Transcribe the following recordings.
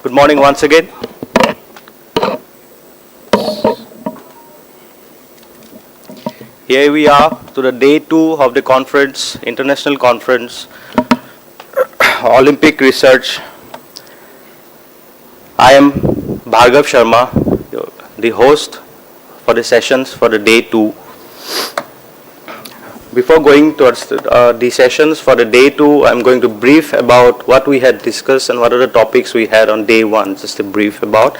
Good morning once again. Here we are to the day 2 of the conference, international conference, Olympic research. I am Bhargav Sharma, the host for the sessions for the day 2. Before going towards the sessions for the day 2, I'm going to brief about what we had discussed and what are the topics we had on day 1. Just a brief about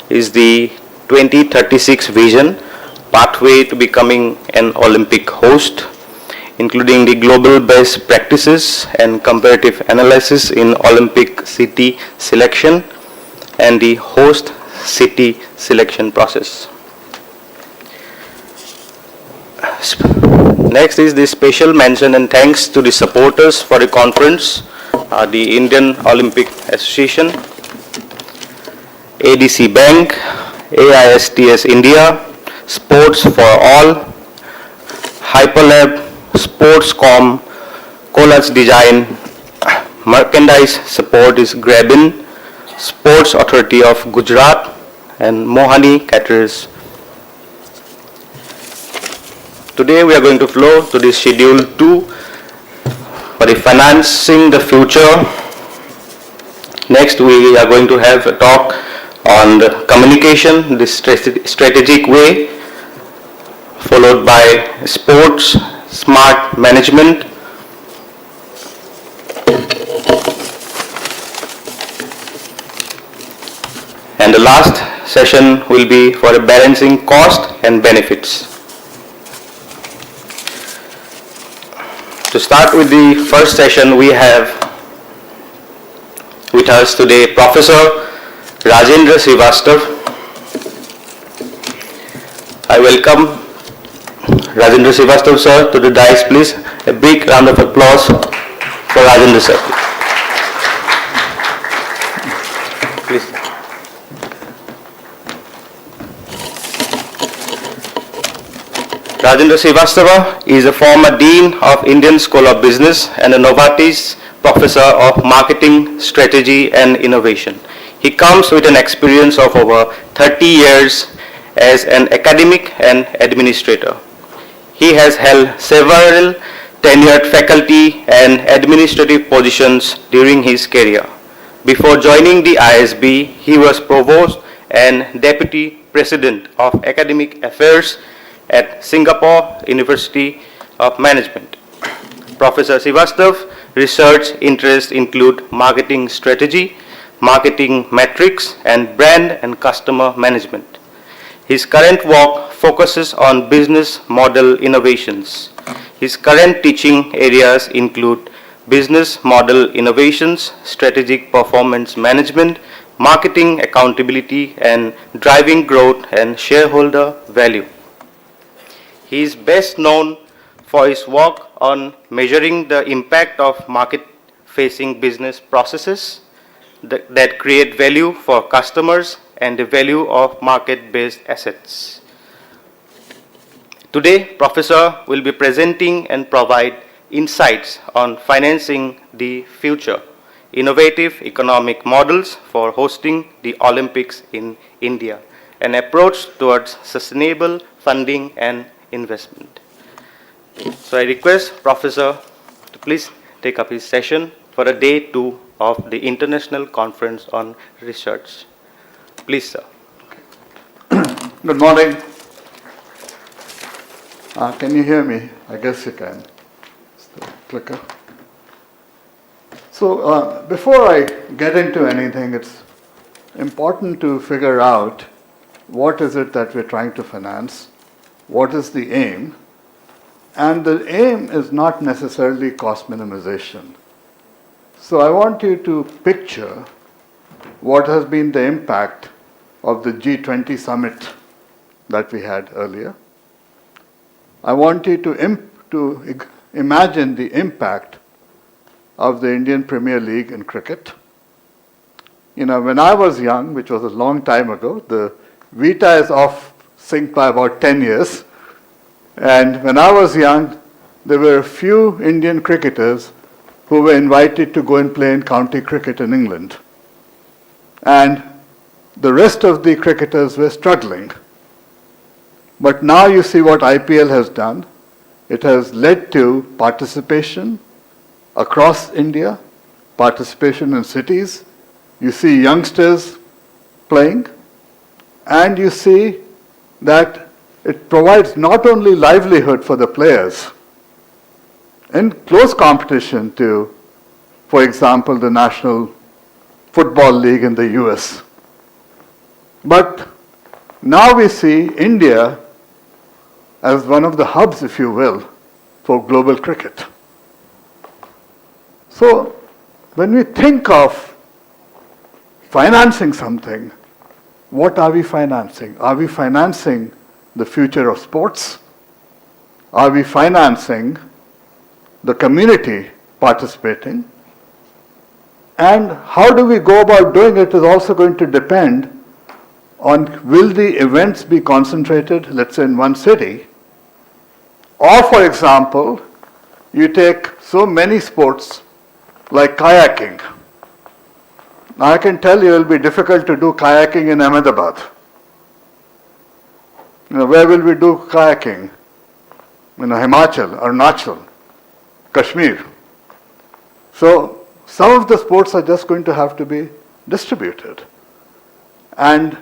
is the 2036 vision, pathway to becoming an Olympic host, including the global best practices and comparative analysis in Olympic city selection and the host city selection process. Next is the special mention and thanks to the supporters for the conference, the Indian Olympic Association, ADC Bank, AISTS India, Sports for All, Hyperlab, Sportscom, Collage Design, merchandise support is Grabin, Sports Authority of Gujarat, and Mohani Caterers. Today we are going to flow to the schedule 2 for the financing the future. Next we are going to have a talk on the communication, the strategic way, followed by sports, smart management, and the last session will be for the balancing cost and benefits. To start with the first session, we have with us today Professor Rajendra Srivastav. I welcome Rajendra Srivastav sir to the dais, please. A big round of applause for Rajendra sir. Please. Rajendra Srivastava is a former Dean of Indian School of Business and a Novartis Professor of Marketing, Strategy and Innovation. He comes with an experience of over 30 years as an academic and administrator. He has held several tenured faculty and administrative positions during his career. Before joining the ISB, he was Provost and Deputy President of Academic Affairs at Singapore University of Management. Professor Srivastav research interests include marketing strategy, marketing metrics, and brand and customer management. His current work focuses on business model innovations. His current teaching areas include business model innovations, strategic performance management, marketing accountability, and driving growth and shareholder value. He is best known for his work on measuring the impact of market-facing business processes that create value for customers and the value of market-based assets. Today, Professor will be presenting and provide insights on financing the future, innovative economic models for hosting the Olympics in India, an approach towards sustainable funding and investment. So I request Professor to please take up his session for a day 2 of the International Conference on Research. Please, sir. Good morning. Can you hear me? I guess you can. It's the clicker. So before I get into anything, it's important to figure out what is it that we're trying to finance, what is the aim, and the aim is not necessarily cost minimization. So I want you to picture what has been the impact of the G20 summit that we had earlier. I want you to imagine the impact of the Indian Premier League in cricket. You know, when I was young, which was a long time ago, the Vita is off sync by about 10 years. And when I was young, there were a few Indian cricketers who were invited to go and play in county cricket in England. and the rest of the cricketers were struggling. But now you see what IPL has done. It has led to participation across India, participation in cities. You see youngsters playing, and you see that it provides not only livelihood for the players in close competition to, for example, the National Football League in the US, but now we see India as one of the hubs, if you will, for global cricket. So when we think of financing something, what are we financing? Are we financing the future of sports? Are we financing the community participating? And how do we go about doing it is also going to depend on, will the events be concentrated, let's say, in one city? Or, for example, you take so many sports like kayaking. Now I can tell you it will be difficult to do kayaking in Ahmedabad. Where will we do kayaking? Himachal, Arunachal, Kashmir. So some of the sports are just going to have to be distributed. And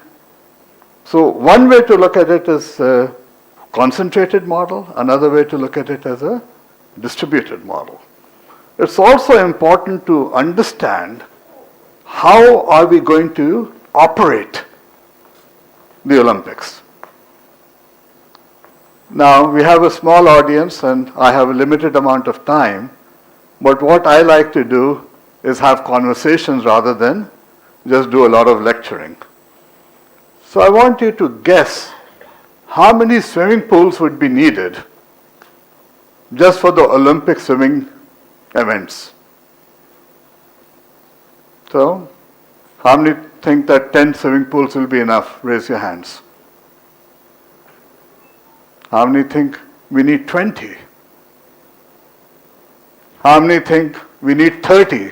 so one way to look at it is a concentrated model, another way to look at it as a distributed model. It's also important to understand how are we going to operate the Olympics. Now, we have a small audience and I have a limited amount of time, but what I like to do is have conversations rather than just do a lot of lecturing. So I want you to guess how many swimming pools would be needed just for the Olympic swimming events. So, how many think that 10 swimming pools will be enough? Raise your hands. How many think we need 20? How many think we need 30?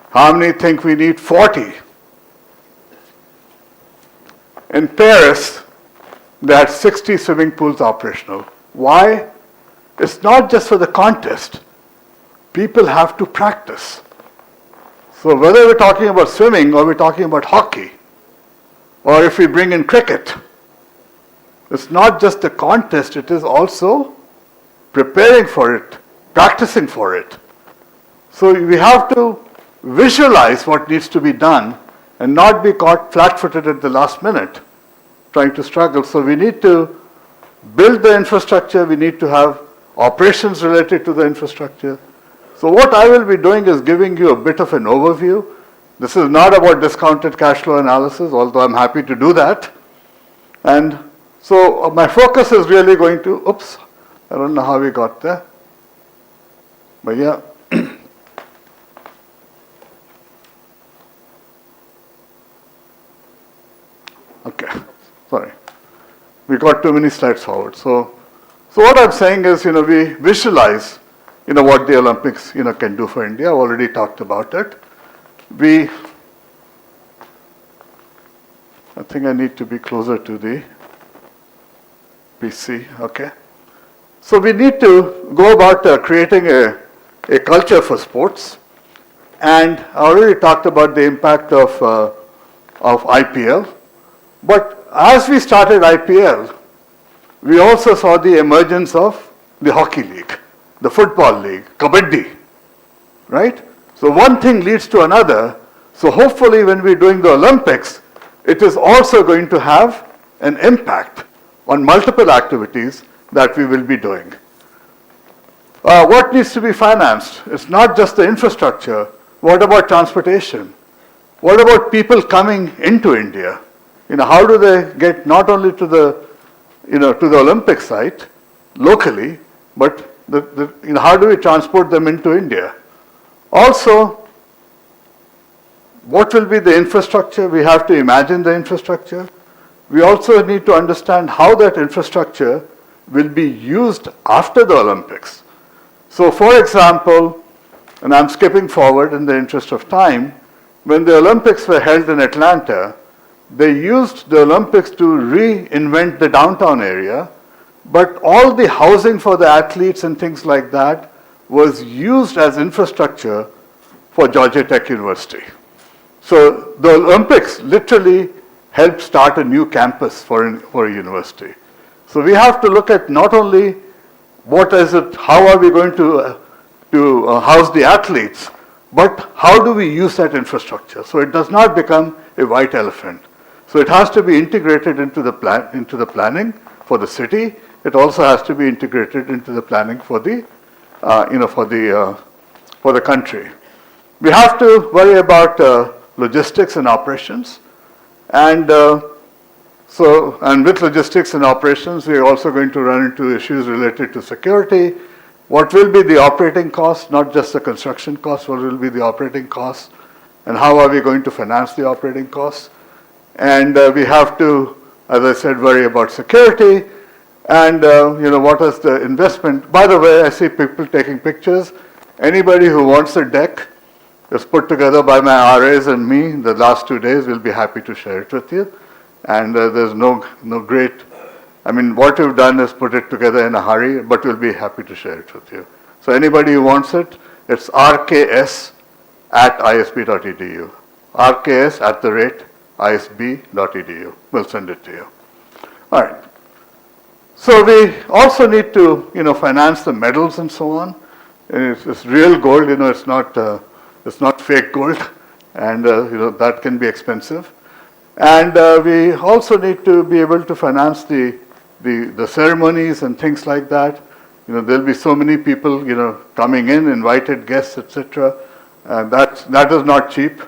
How many think we need 40? In Paris, they had 60 swimming pools operational. Why? It's not just for the contest. People have to practice. So whether we're talking about swimming or we're talking about hockey, or if we bring in cricket, it's not just the contest, it is also preparing for it, practicing for it. So we have to visualize what needs to be done and not be caught flat-footed at the last minute trying to struggle. So we need to build the infrastructure, we need to have operations related to the infrastructure. So what I will be doing is giving you a bit of an overview. This is not about discounted cash flow analysis, although I'm happy to do that. And so my focus is really going to, oops, I don't know how we got there. But yeah. Okay, sorry. We got too many slides forward. So what I'm saying is, we visualize, what the Olympics, can do for India. I've already talked about it. I think I need to be closer to the PC, okay. So we need to go about creating a culture for sports. And I already talked about the impact of IPL. But as we started IPL, we also saw the emergence of the hockey league, the football league, kabaddi, right? So one thing leads to another. So hopefully when we're doing the Olympics, it is also going to have an impact on multiple activities that we will be doing. What needs to be financed? It's not just the infrastructure. What about transportation? What about people coming into India? How do they get not only to the, to the Olympic site locally, but how do we transport them into India? Also, what will be the infrastructure? We have to imagine the infrastructure. We also need to understand how that infrastructure will be used after the Olympics. So for example, and I'm skipping forward in the interest of time, when the Olympics were held in Atlanta, they used the Olympics to reinvent the downtown area, but all the housing for the athletes and things like that was used as infrastructure for Georgia Tech University. So the Olympics literally helped start a new campus for a university. So we have to look at not only what is it, how are we going to house the athletes, but how do we use that infrastructure so it does not become a white elephant. So it has to be integrated into the planning for the city. It also has to be integrated into the planning for the for the country. We have to worry about logistics and operations, and with logistics and operations, we are also going to run into issues related to security. What will be the operating costs, not just the construction costs, what will be the operating costs, and how are we going to finance the operating costs? And we have to, as I said, worry about security, and what is the investment. By the way, I see people taking pictures. Anybody who wants a deck is put together by my RAs and me the last 2 days. We'll be happy to share it with you. And there's no great, what we've done is put it together in a hurry, but we'll be happy to share it with you. So anybody who wants it, it's rks@isb.edu. rks@isb.edu. We'll send it to you. All right. So we also need to, finance the medals and so on. It's real gold, it's not fake gold, and that can be expensive. And we also need to be able to finance the ceremonies and things like that. There'll be so many people, coming in, invited guests, etc. That is not cheap.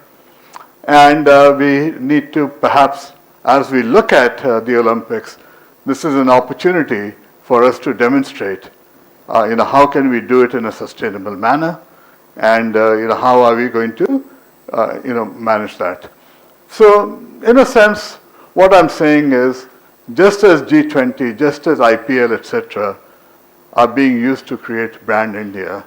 And we need to perhaps, as we look at the Olympics, this is an opportunity for us to demonstrate, how can we do it in a sustainable manner, and how are we going to, manage that. So, in a sense, what I'm saying is, just as G20, just as IPL, etc., are being used to create Brand India,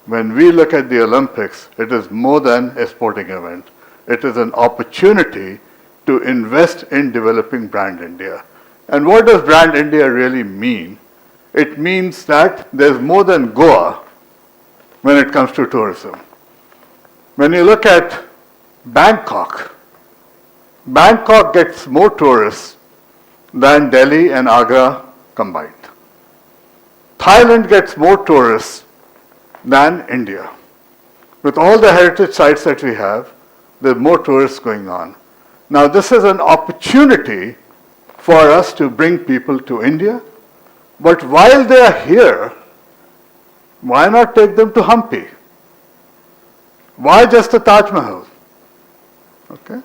when we look at the Olympics, it is more than a sporting event. It is an opportunity to invest in developing Brand India. And what does Brand India really mean? It means that there's more than Goa when it comes to tourism. When you look at Bangkok gets more tourists than Delhi and Agra combined. Thailand gets more tourists than India. With all the heritage sites that we have, there are more tourists going on. Now, this is an opportunity for us to bring people to India, but while they are here, why not take them to Hampi? Why just the Taj Mahal? Okay?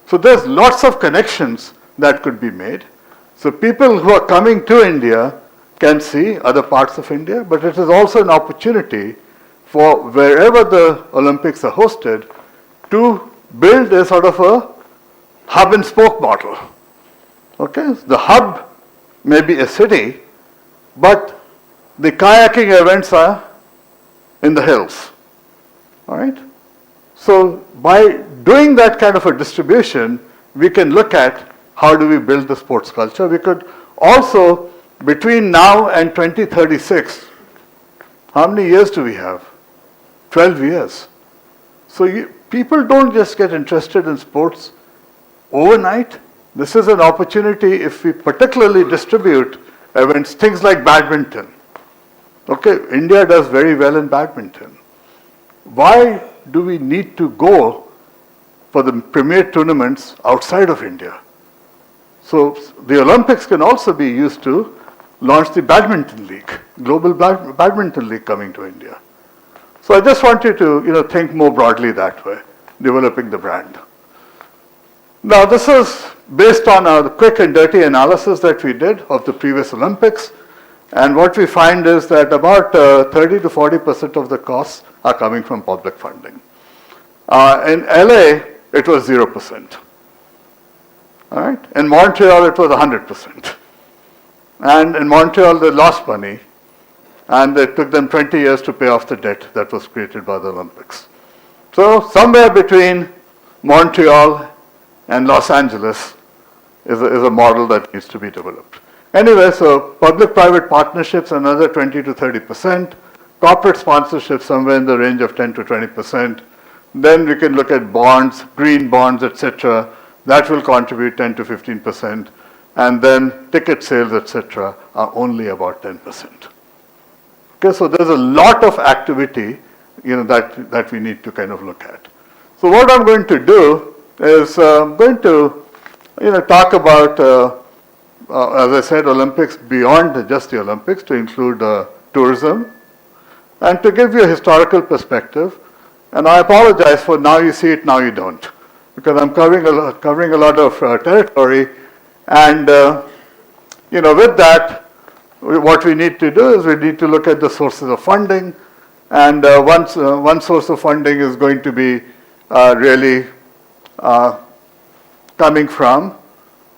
So there's lots of connections that could be made. So people who are coming to India can see other parts of India, but it is also an opportunity for wherever the Olympics are hosted to build a sort of a hub and spoke model. Okay? The hub may be a city, but the kayaking events are in the hills. All right? So by doing that kind of a distribution, we can look at how do we build the sports culture. We could also, between now and 2036, how many years do we have? 12 years. So people don't just get interested in sports overnight. This is an opportunity if we particularly distribute events, things like badminton. Okay, India does very well in badminton. Why do we need to go for the premier tournaments outside of India? So the Olympics can also be used to launch the badminton league, global badminton league coming to India. So I just want you to think more broadly that way, developing the brand. Now this is based on a quick and dirty analysis that we did of the previous Olympics, and what we find is that about 30 to 40% of the costs are coming from public funding. In LA, it was 0%. All right? In Montreal, it was 100%. And in Montreal, they lost money, and it took them 20 years to pay off the debt that was created by the Olympics. So somewhere between Montreal and Los Angeles is a model that needs to be developed. Anyway, so public-private partnerships, another 20 to 30%. Corporate sponsorships, somewhere in the range of 10 to 20%. Then we can look at bonds, green bonds, etc. That will contribute 10 to 15%. And then ticket sales, etc. are only about 10%. Okay, so there's a lot of activity, that we need to kind of look at. So what I'm going to do is going to, talk about, as I said, Olympics beyond just the Olympics, to include tourism, and to give you a historical perspective. And I apologize for now you see it, now you don't, because I'm covering a lot of territory. And with that, what we need to do is we need to look at the sources of funding. And one source of funding is going to be really coming from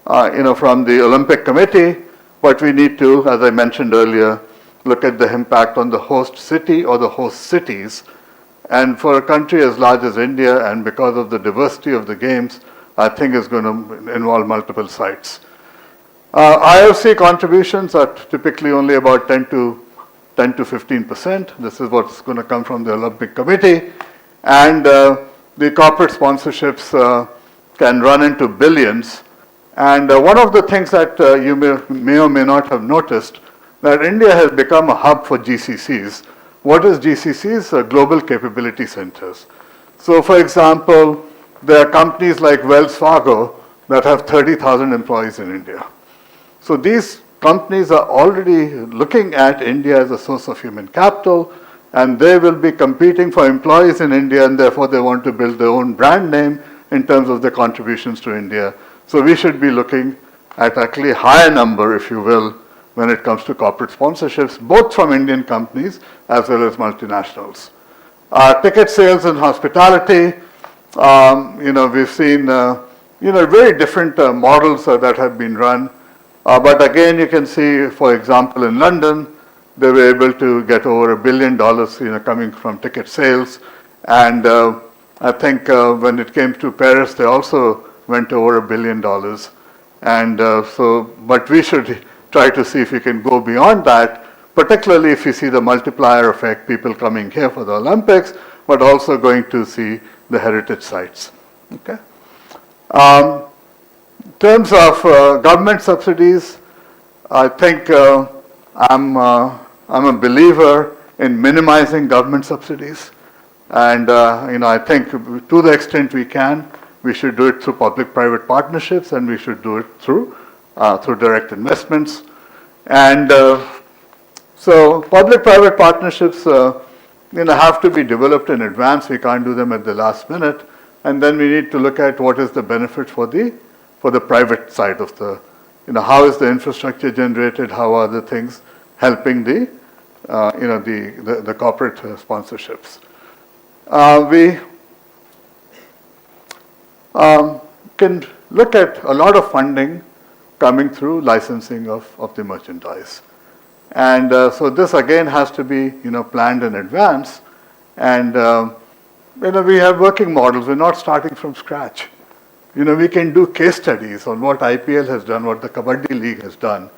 the Olympic Committee. But we need to, as I mentioned earlier, look at the impact on the host city or the host cities. And for a country as large as India, and because of the diversity of the games, I think it's going to involve multiple sites. IOC contributions are typically only about 10 to 15%. This is what's going to come from the Olympic Committee. And the corporate sponsorships can run into billions. And one of the things that you may or may not have noticed, that India has become a hub for GCCs. What is GCCs? Global Capability Centers. So for example, there are companies like Wells Fargo that have 30,000 employees in India. So these companies are already looking at India as a source of human capital, and they will be competing for employees in India, and therefore they want to build their own brand name in terms of their contributions to India. So we should be looking at actually a higher number, if you will, when it comes to corporate sponsorships, both from Indian companies as well as multinationals. Ticket sales and hospitality, we've seen, very different models that have been run. But again, you can see, for example, in London, they were able to get over $1 billion, coming from ticket sales. And I think when it came to Paris, they also went over $1 billion. And but we should try to see if we can go beyond that, particularly if you see the multiplier effect, people coming here for the Olympics, but also going to see the heritage sites. Okay. In terms of government subsidies, I think I'm a believer in minimizing government subsidies. And I think to the extent we can, we should do it through public-private partnerships, and we should do it through direct investments. And so public-private partnerships have to be developed in advance. We can't do them at the last minute. And then we need to look at what is the benefit for the private side of the, how is the infrastructure generated, how are the things helping the corporate sponsorships. We can look at a lot of funding coming through licensing of the merchandise. And so this again has to be, planned in advance. And, we have working models. We're not starting from scratch. We can do case studies on what IPL has done, what the Kabaddi League has done.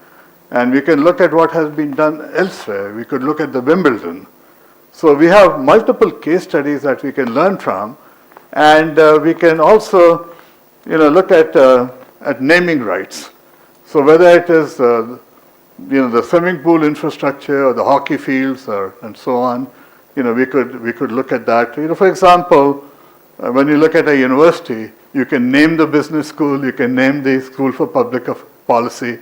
And we can look at what has been done elsewhere. We could look at the Wimbledon. So we have multiple case studies that we can learn from. And we can also, look at naming rights. So whether it is, the swimming pool infrastructure or the hockey fields and so on, we could look at that. For example, when you look at a university, you can name the business school, you can name the school for public policy.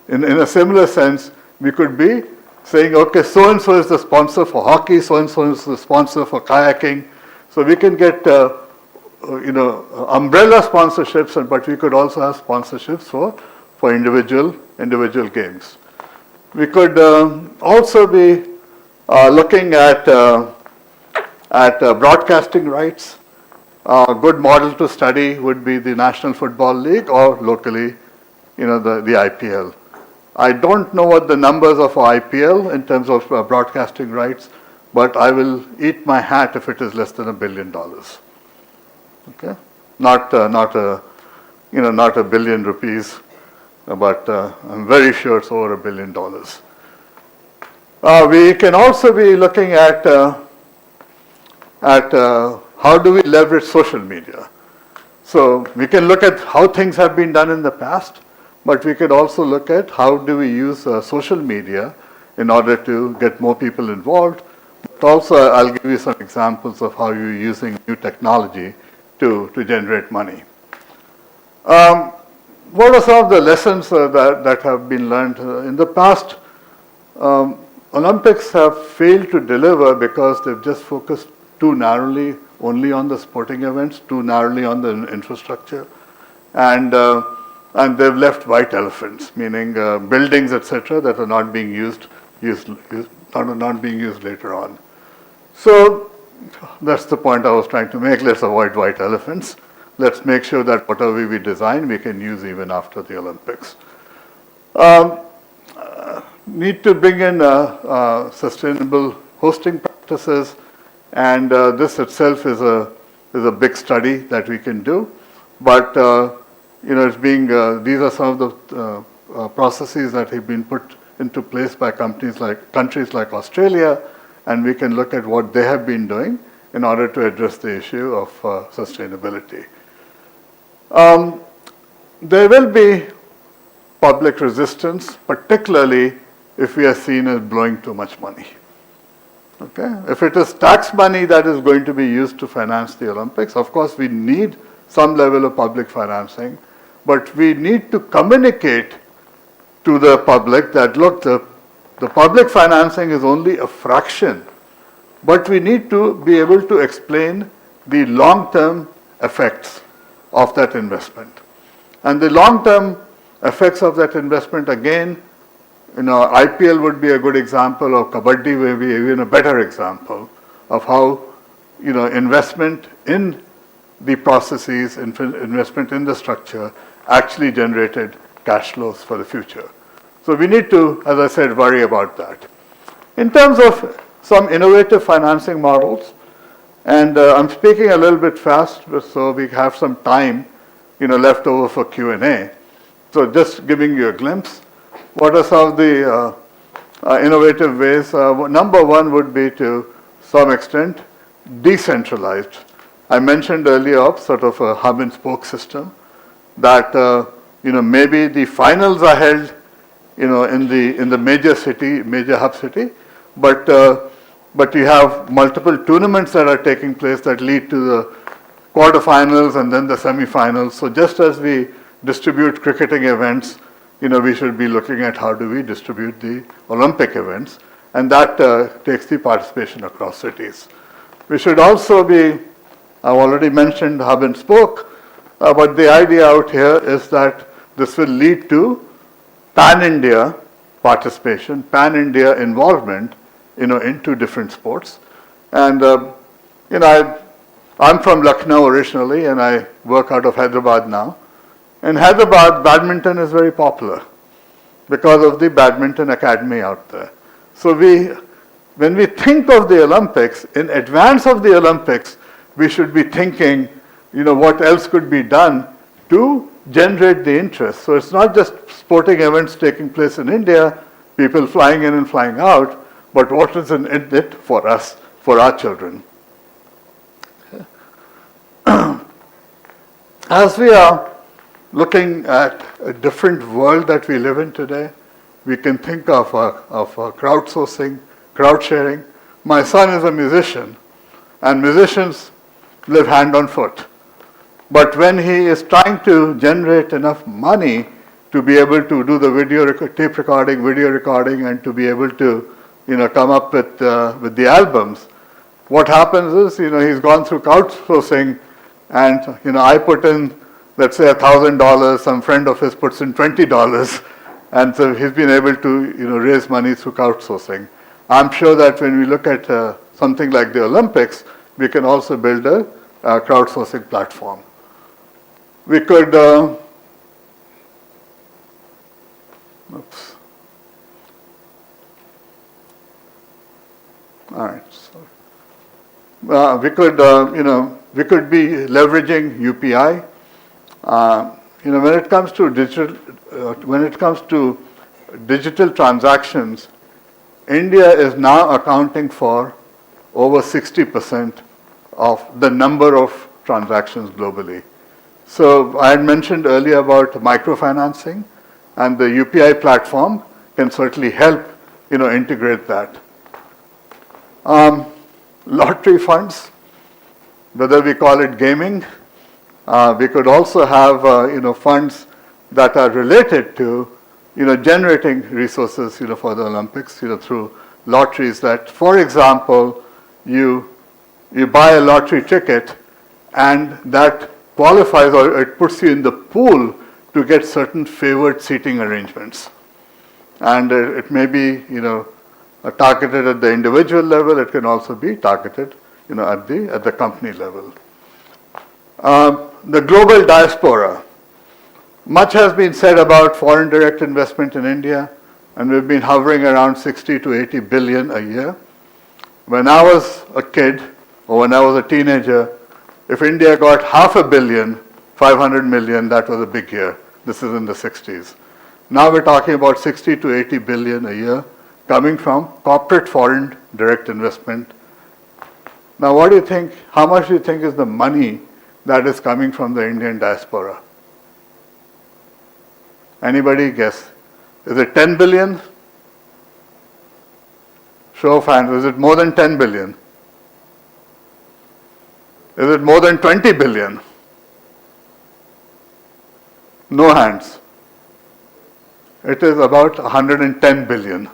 In a similar sense, we could be saying, okay, so-and-so is the sponsor for hockey, so-and-so is the sponsor for kayaking. So we can get, umbrella sponsorships, but we could also have sponsorships for individual games. We could also be looking at broadcasting rights. A good model to study would be the National Football League, or locally, the IPL. I don't know what the numbers are for IPL in terms of broadcasting rights, but I will eat my hat if it is less than $1 billion. Okay. not not a billion rupees, but I'm very sure it's over $1 billion. We can also be looking at how do we leverage social media. So we can look at how things have been done in the past, but we could also look at how do we use social media in order to get more people involved. But also, I'll give you some examples of how you're using new technology to generate money. What are some of the lessons that have been learned? In the past, Olympics have failed to deliver because they've just focused too narrowly only on the sporting events, too narrowly on the infrastructure, and they've left white elephants, meaning buildings, etc., that are not being used not being used later on. So that's the point I was trying to make. Let's avoid white elephants. Let's make sure that whatever we design, we can use even after the Olympics. Need to bring in sustainable hosting practices, and this itself is a big study that we can do. But it's being these are some of the processes that have been put into place by countries like Australia, and we can look at what they have been doing in order to address the issue of sustainability. There will be public resistance, particularly if we are seen as blowing too much money. Okay? If it is tax money that is going to be used to finance the Olympics, of course we need some level of public financing, but we need to communicate to the public that, look, the public financing is only a fraction, but we need to be able to explain the long-term effects of that investment. And the long-term effects of that investment, again, IPL would be a good example, or Kabaddi may be even a better example of how, investment in the processes, investment in the structure actually generated cash flows for the future. So we need to, as I said, worry about that. In terms of some innovative financing models, and I'm speaking a little bit fast so we have some time, left over for Q&A. So just giving you a glimpse. What are some of the innovative ways? Number one would be, to some extent, decentralized. I mentioned earlier of sort of a hub and spoke system that maybe the finals are held in the major hub city, but you have multiple tournaments that are taking place that lead to the quarterfinals and then the semifinals. So just as we distribute cricketing events, we should be looking at how do we distribute the Olympic events, and that takes the participation across cities. We should also be, I've already mentioned hub and spoke, but the idea out here is that this will lead to pan-India participation, pan-India involvement, into different sports. And, I'm from Lucknow originally, and I work out of Hyderabad now. In Hyderabad, badminton is very popular because of the badminton academy out there. So when we think of the Olympics, in advance of the Olympics, we should be thinking, what else could be done to generate the interest. So it's not just sporting events taking place in India, people flying in and flying out, but what is in it for us, for our children. As we are looking at a different world that we live in today, we can think of crowdsourcing, crowd sharing. My son is a musician, and musicians live hand on foot. But when he is trying to generate enough money to be able to do the tape recording, video recording, and to be able to, come up with the albums, what happens is, he's gone through crowdsourcing, and I put in, let's say, $1,000. Some friend of his puts in $20, and so he's been able to, raise money through crowdsourcing. I'm sure that when we look at something like the Olympics, we can also build a crowdsourcing platform. We could, oops. All right. So, we could, We could be leveraging UPI. When it comes to digital transactions, India is now accounting for over 60% of the number of transactions globally. So I had mentioned earlier about microfinancing, and the UPI platform can certainly help, integrate that. Lottery funds, whether we call it gaming, we could also have, funds that are related to, generating resources, for the Olympics, through lotteries that, for example, you buy a lottery ticket and that qualifies or it puts you in the pool to get certain favored seating arrangements. And it may be, targeted at the individual level. It can also be targeted, at the company level. The global diaspora. Much has been said about foreign direct investment in India, and we've been hovering around 60 to 80 billion a year. When I was a kid, or when I was a teenager, if India got $500 million, 500 million, that was a big year. This is in the 60s. Now we're talking about 60 to 80 billion a year coming from corporate foreign direct investment. Now what do you think, how much do you think is the money that is coming from the Indian diaspora? Anybody guess? Is it 10 billion? Show of hands, is it more than 10 billion? Is it more than 20 billion? No hands. It is about 110 billion.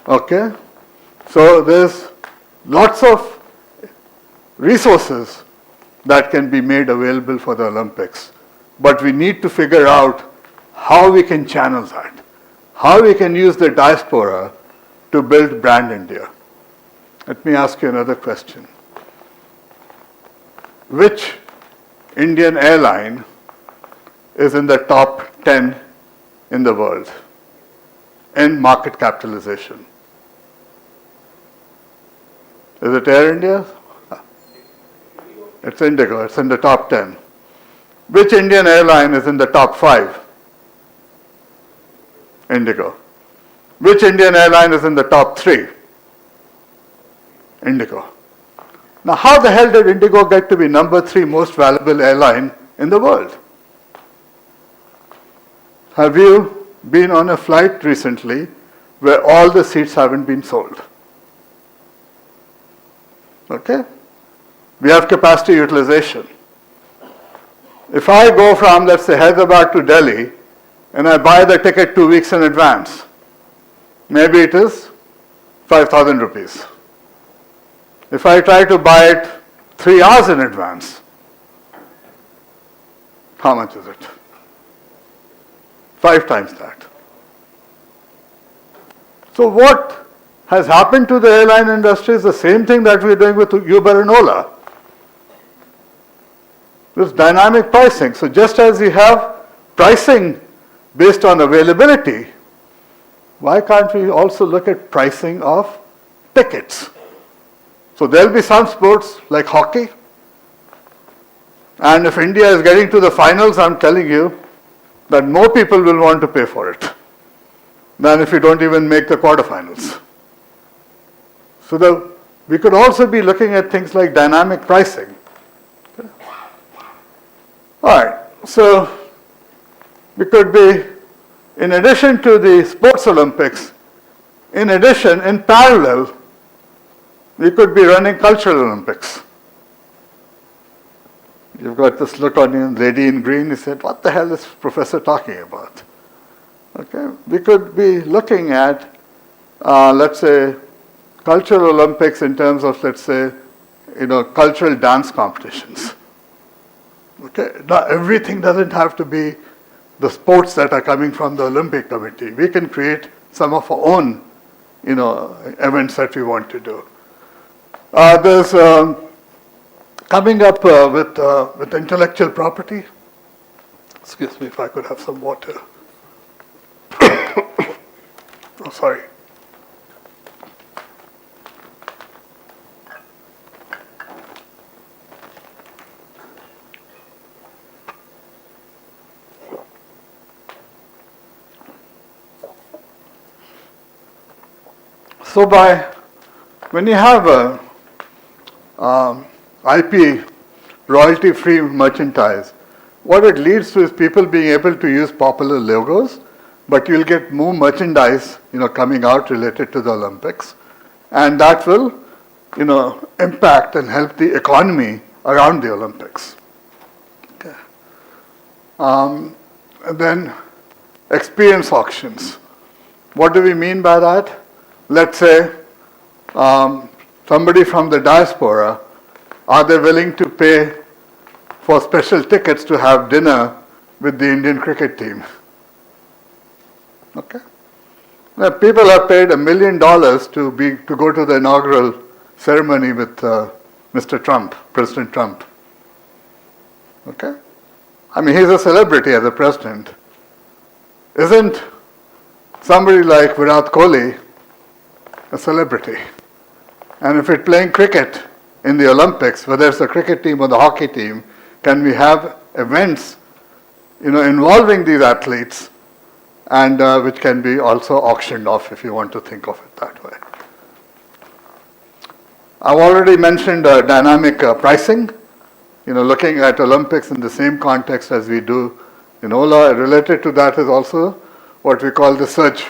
Okay? So there's lots of resources that can be made available for the Olympics. But we need to figure out how we can channel that, how we can use the diaspora to build brand India. Let me ask you another question. Which Indian airline is in the top 10 in the world in market capitalization? Is it Air India? It's Indigo, it's in the top 10. Which Indian airline is in the top 5? Indigo. Which Indian airline is in the top 3? Indigo. Now, how the hell did Indigo get to be number 3 most valuable airline in the world? Have you been on a flight recently where all the seats haven't been sold? Okay? We have capacity utilization. If I go from, let's say, Hyderabad to Delhi, and I buy the ticket 2 weeks in advance, maybe it is 5,000 rupees. If I try to buy it 3 hours in advance, how much is it? 5 times that. So what has happened to the airline industry is the same thing that we're doing with Uber and Ola. This dynamic pricing. So just as you have pricing based on availability, why can't we also look at pricing of tickets? So there'll be some sports like hockey, and if India is getting to the finals, I'm telling you that more people will want to pay for it than if you don't even make the quarterfinals. So we could also be looking at things like dynamic pricing. Okay. All right, so we could be, in addition to the sports Olympics, in parallel, we could be running cultural Olympics. You've got this look on you, lady in green, you said, what the hell is professor talking about? Okay, we could be looking at, let's say, cultural Olympics in terms of, let's say, cultural dance competitions. Okay, now everything doesn't have to be the sports that are coming from the Olympic Committee. We can create some of our own, events that we want to do. There's coming up with intellectual property. Excuse me if I could have some water. Oh, sorry. So when you have a IP royalty-free merchandise, what it leads to is people being able to use popular logos, but you'll get more merchandise, coming out related to the Olympics, and that will, impact and help the economy around the Olympics. Okay. And then experience auctions. What do we mean by that? Let's say somebody from the diaspora, are they willing to pay for special tickets to have dinner with the Indian cricket team? Okay. Now, people have paid $1 million to go to the inaugural ceremony with Mr. Trump, President Trump. Okay. I mean, he's a celebrity as a president. Isn't somebody like Virat Kohli a celebrity? And if it's playing cricket in the Olympics, whether it's the cricket team or the hockey team, can we have events, involving these athletes, and which can be also auctioned off, if you want to think of it that way. I've already mentioned dynamic pricing, looking at Olympics in the same context as we do in OLA. Related to that is also what we call the surge.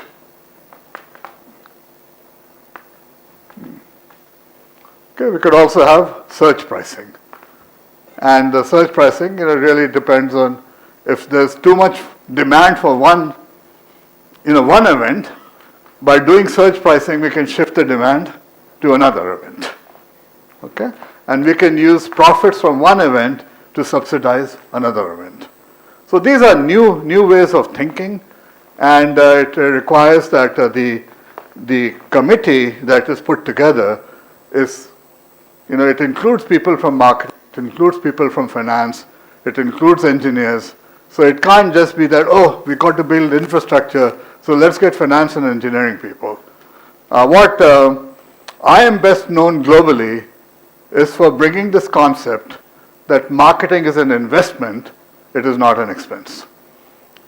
Okay, we could also have surge pricing. And the surge pricing, really depends on if there's too much demand for one event. By doing surge pricing, we can shift the demand to another event. Okay? And we can use profits from one event to subsidize another event. So these are new ways of thinking, and it requires that the committee that is put together is, it includes people from marketing, it includes people from finance, it includes engineers. So it can't just be that, we got to build infrastructure, so let's get finance and engineering people. What I am best known globally is for bringing this concept that marketing is an investment, it is not an expense.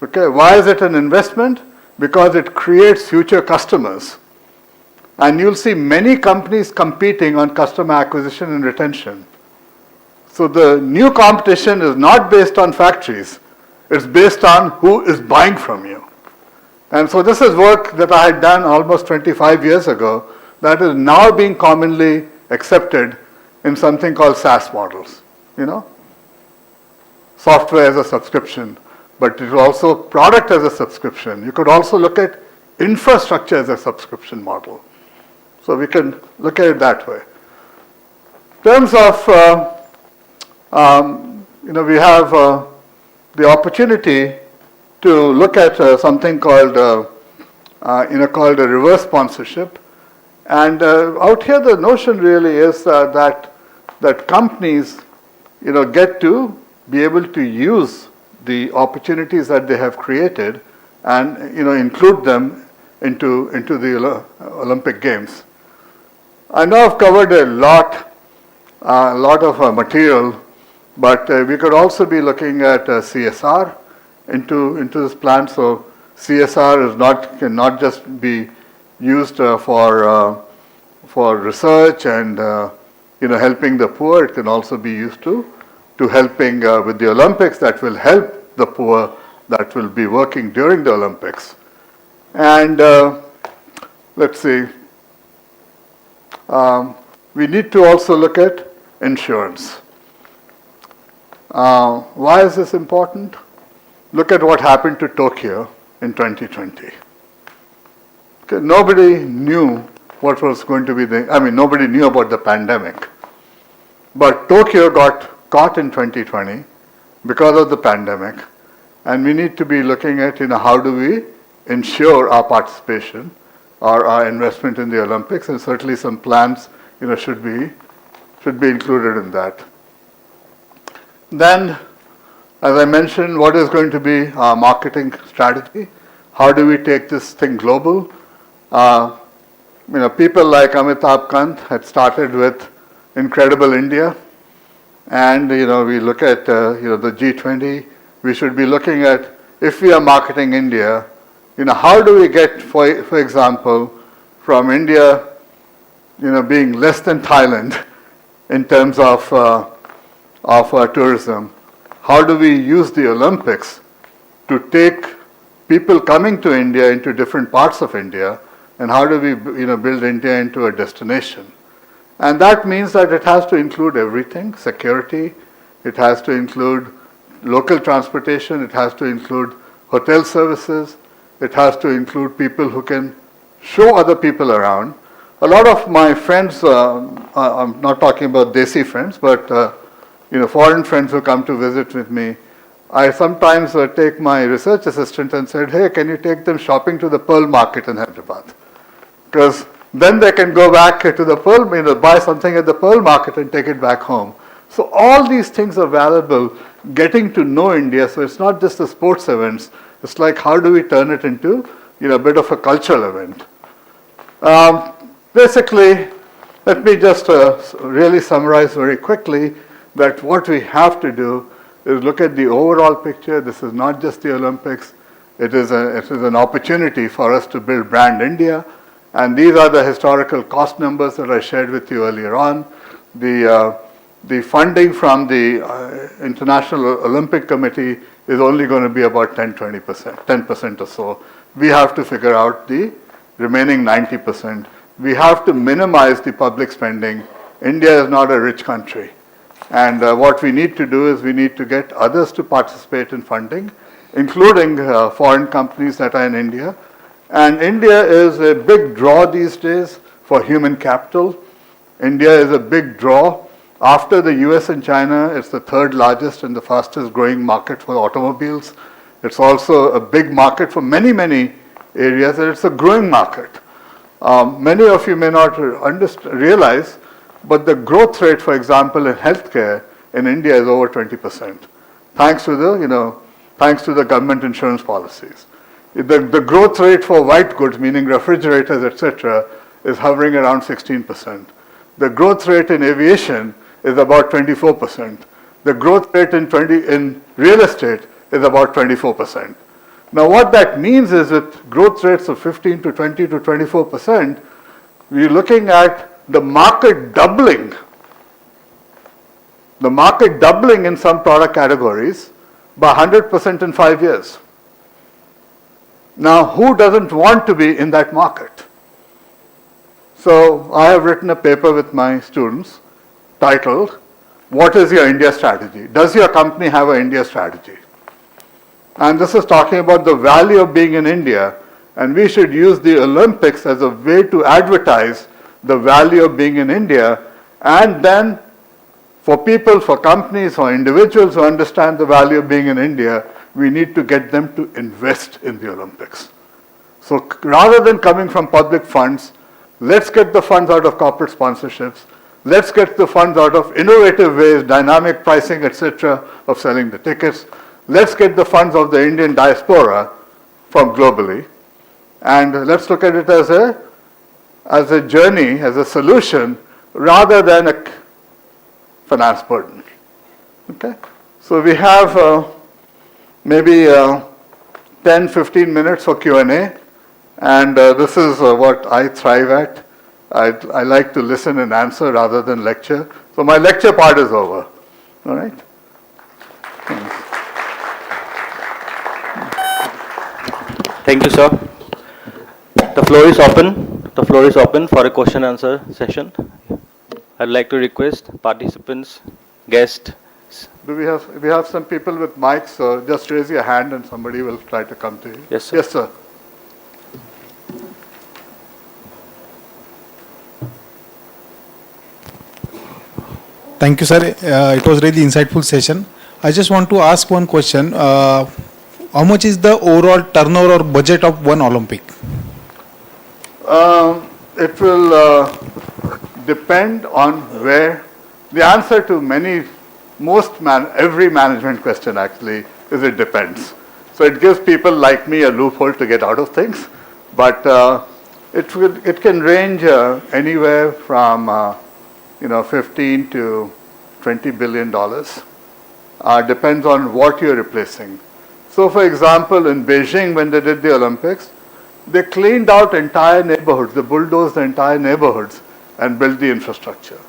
Okay, why is it an investment? Because it creates future customers. And you'll see many companies competing on customer acquisition and retention. So the new competition is not based on factories, it's based on who is buying from you. And so this is work that I had done almost 25 years ago that is now being commonly accepted in something called SaaS models, software as a subscription, but it is also product as a subscription. You could also look at infrastructure as a subscription model. So we can look at it that way. In terms of, we have the opportunity to look at something called, called a reverse sponsorship. And out here, the notion really is that companies, get to be able to use the opportunities that they have created and, include them into the Olympic Games. I know I've covered a lot of material, but we could also be looking at CSR into this plan. So CSR cannot just be used for research and helping the poor. It can also be used to helping with the Olympics that will help the poor that will be working during the Olympics. And let's see. We need to also look at insurance. Why is this important? Look at what happened to Tokyo in 2020. Okay, nobody knew what was going to be nobody knew about the pandemic. But Tokyo got caught in 2020 because of the pandemic. And we need to be looking at, how do we ensure our participation or our investment in the Olympics, and certainly some plans, should be included in that. Then, as I mentioned, what is going to be our marketing strategy? How do we take this thing global? People like Amitabh Kant had started with Incredible India, and we look at the G20. We should be looking at, if we are marketing India, how do we get, for example, from India, being less than Thailand in terms of tourism, how do we use the Olympics to take people coming to India into different parts of India, and how do we build India into a destination? And that means that it has to include everything: security, it has to include local transportation, it has to include hotel services, it has to include people who can show other people around. A lot of my friends, I'm not talking about Desi friends, but foreign friends who come to visit with me, I sometimes take my research assistant and said, hey, can you take them shopping to the Pearl Market in Hyderabad? Because then they can go back to the Pearl, buy something at the Pearl Market and take it back home. So all these things are valuable, getting to know India. So it's not just the sports events. It's like, how do we turn it into a bit of a cultural event? Basically, let me just really summarize very quickly that what we have to do is look at the overall picture. This is not just the Olympics. It is an opportunity for us to build brand India. And these are the historical cost numbers that I shared with you earlier on. The funding from the International Olympic Committee is only going to be about 10% or so. We have to figure out the remaining 90%. We have to minimize the public spending. India is not a rich country. And what we need to do is we need to get others to participate in funding, including foreign companies that are in India. And India is a big draw these days for human capital. India is a big draw. After the US and China, it's the third largest and the fastest growing market for automobiles. It's also a big market for many, many areas, and it's a growing market. Many of you may not realize, but the growth rate, for example, in healthcare in India is over 20%, thanks to the government insurance policies. The growth rate for white goods, meaning refrigerators, etc., is hovering around 16%. The growth rate in aviation is about 24%. The growth rate in real estate is about 24%. Now what that means is with growth rates of 15 to 20 to 24%, we're looking at the market doubling. The market doubling in some product categories by 100% in 5 years. Now, who doesn't want to be in that market? So I have written a paper with my students titled, "What is your India strategy? Does your company have an India strategy?" And this is talking about the value of being in India, and we should use the Olympics as a way to advertise the value of being in India, and then for people, for companies, for individuals who understand the value of being in India, we need to get them to invest in the Olympics. So rather than coming from public funds, let's get the funds out of corporate sponsorships. Let's get the funds out of innovative ways, dynamic pricing, etc., of selling the tickets. Let's get the funds of the Indian diaspora from globally. And let's look at it as a journey, as a solution, rather than a finance burden. Okay? So we have maybe 10, 15 minutes for Q&A. And this is what I thrive at. I like to listen and answer rather than lecture. So my lecture part is over. All right? Thanks. Thank you, sir. The floor is open. The floor is open for a question and answer session. I'd like to request participants, guests. Do we have some people with mics? So just raise your hand and somebody will try to come to you. Yes, sir. Yes, sir. Thank you, sir. It was really insightful session. I just want to ask one question. How much is the overall turnover or budget of one Olympic? It will depend on where. The answer to every management question actually is it depends. So it gives people like me a loophole to get out of things, but it can range anywhere from 15 to $20 billion. Depends on what you're replacing. So for example, in Beijing, when they did the Olympics, They cleaned out entire neighborhoods, they bulldozed the entire neighborhoods and built the infrastructure.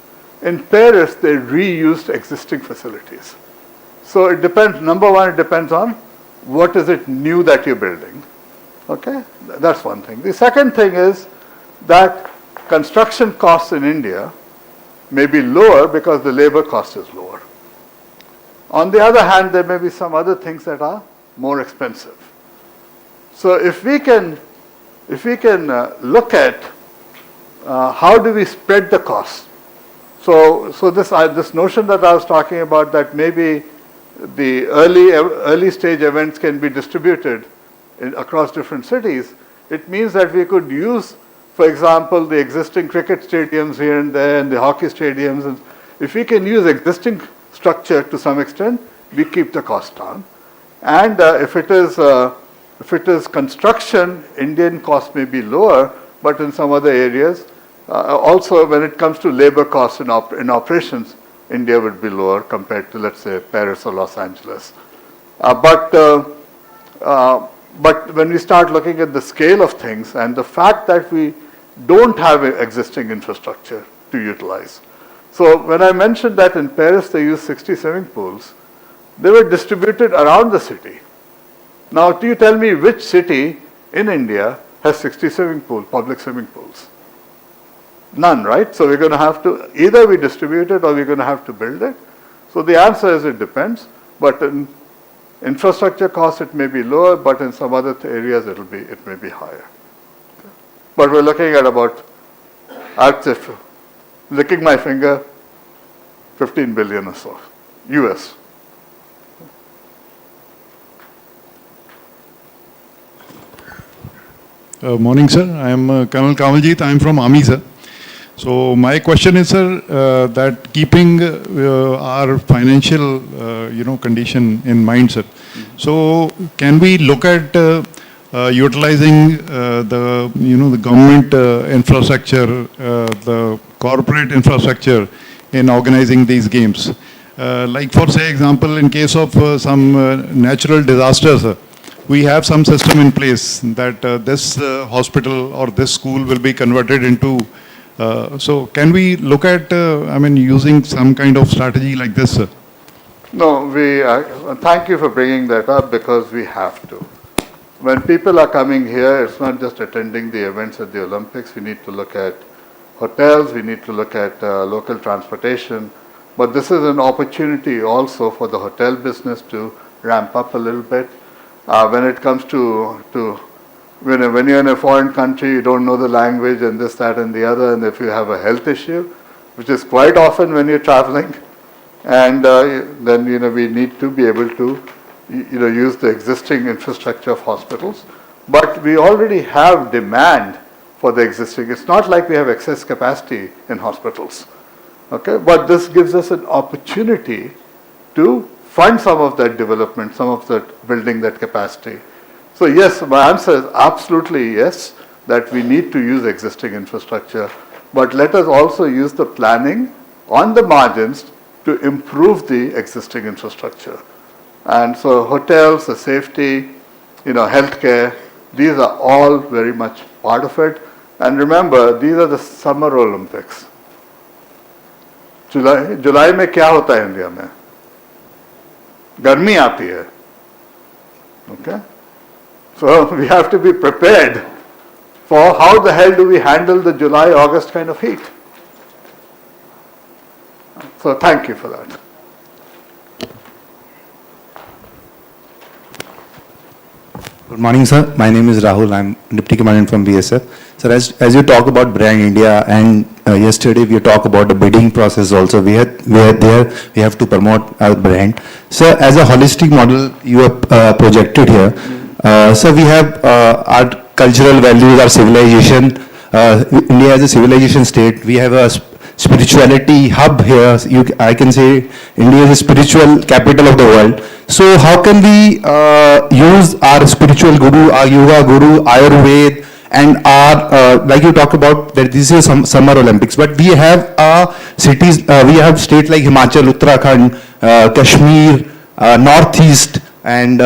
In Paris, they reused existing facilities. So it depends, number one, it depends on what is it new that you're building. Okay, that's one thing. The second thing is that construction costs in India may be lower because the labor cost is lower. On the other hand, there may be some other things that are more expensive. So if we can look at how do we spread the costs. So this notion that I was talking about, that maybe the early stage events can be distributed across different cities, it means that we could use, for example, the existing cricket stadiums here and there and the hockey stadiums. And if we can use existing structure to some extent, we keep the cost down. And if it is construction, Indian cost may be lower, but in some other areas, also when it comes to labor costs in operations, India would be lower compared to, let's say, Paris or Los Angeles. But when we start looking at the scale of things and the fact that we don't have existing infrastructure to utilize. So when I mentioned that in Paris they used 60 swimming pools, they were distributed around the city. Now, do you tell me which city in India has 60 public swimming pools? None, right? So we're going to have to, either we distribute it or we're going to have to build it. So the answer is it depends, but in infrastructure costs it may be lower, but in some other areas it may be higher. But we're looking at about, I'd say, licking my finger, 15 billion or so, US. Morning, sir. I am Colonel Kamaljeet. I am from Army, sir. So my question is, sir, that keeping our financial, condition in mind, sir. So can we look at utilizing the government infrastructure, the corporate infrastructure in organizing these games? Like for say example, in case of some natural disasters, we have some system in place that this hospital or this school will be converted into. So can we look at, using some kind of strategy like this, sir? No, thank you for bringing that up, because we have to. When people are coming here, it's not just attending the events at the Olympics. We need to look at hotels, we need to look at local transportation, but this is an opportunity also for the hotel business to ramp up a little bit. When it comes to when you're in a foreign country, you don't know the language and this, that and the other, and if you have a health issue, which is quite often when you're traveling, and then we need to be able to use the existing infrastructure of hospitals. But we already have demand for the existing. It's not like we have excess capacity in hospitals. Okay, but this gives us an opportunity to fund some of that development, some of that building that capacity. So yes, my answer is absolutely yes, that we need to use existing infrastructure, but let us also use the planning on the margins to improve the existing infrastructure. And so hotels, the safety, healthcare, these are all very much part of it. And remember, these are the Summer Olympics. जुलाई में क्या होता है India में? गर्मी आती है. Okay? So we have to be prepared for how the hell do we handle the July, August kind of heat. So thank you for that. Good morning, sir. My name is Rahul. I'm Deputy Commandant from BSF. Sir, as you talk about Brand India, and yesterday we talked about the bidding process also, we have to promote our brand. Sir, as a holistic model you have projected here, so we have our cultural values, our civilization. India is a civilization state. We have a spirituality hub here. I can say India is a spiritual capital of the world. So how can we use our spiritual guru, our yoga guru, Ayurveda, and our, like you talk about, that this is Summer Olympics, but we have cities, we have states like Himachal, Uttarakhand, Kashmir, Northeast, and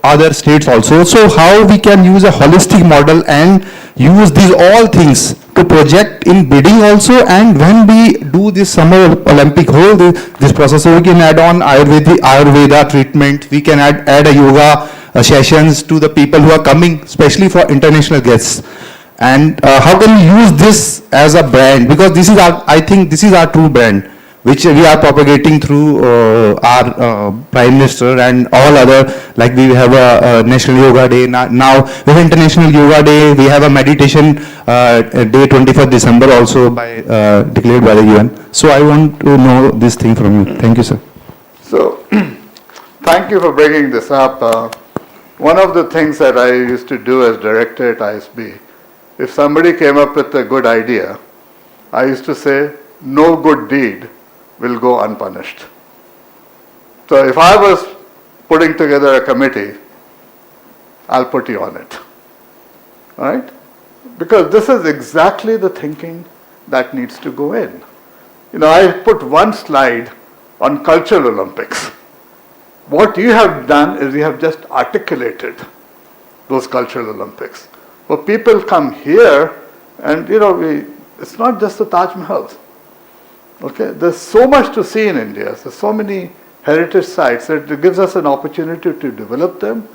other states also. So how we can use a holistic model and use these all things to project in bidding also, and when we do this summer Olympic whole this process, so we can add on Ayurveda treatment, we can add a yoga sessions to the people who are coming, especially for international guests. And how can we use this as a brand? Because this is our, I think this is our true brand, which we are propagating through our Prime Minister and all other, like we have a National Yoga Day, now we have International Yoga Day, we have a meditation day 21st December also by declared by the UN. So I want to know this thing from you. Thank you, sir. So, thank you for bringing this up. One of the things that I used to do as director at ISB, if somebody came up with a good idea, I used to say, no good deed will go unpunished. So if I was putting together a committee, I'll put you on it. All right? Because this is exactly the thinking that needs to go in. You know, I put one slide on Cultural Olympics. What you have done is you have just articulated those Cultural Olympics. Well, people come here and, you know, it's not just the Taj Mahal. Okay, there's so much to see in India. There's so many heritage sites that it gives us an opportunity to develop them,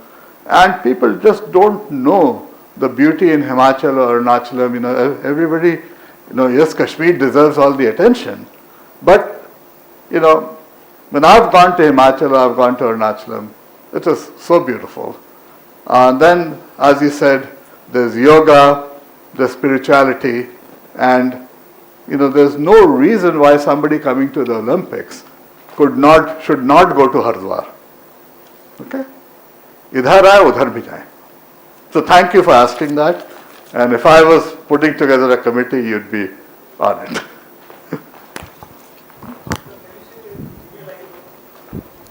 and people just don't know the beauty in Himachal or Arunachalam. You know, everybody, you know, yes, Kashmir deserves all the attention, but, you know, when I've gone to Himachal or I've gone to Arunachalam, it is so beautiful. Then, as you said, there's yoga, there's spirituality, and you know, there's no reason why somebody coming to the Olympics should not go to Haridwar. Okay? Idhar aaye, udhar bhi jaye. So thank you for asking that. And if I was putting together a committee, you'd be on it.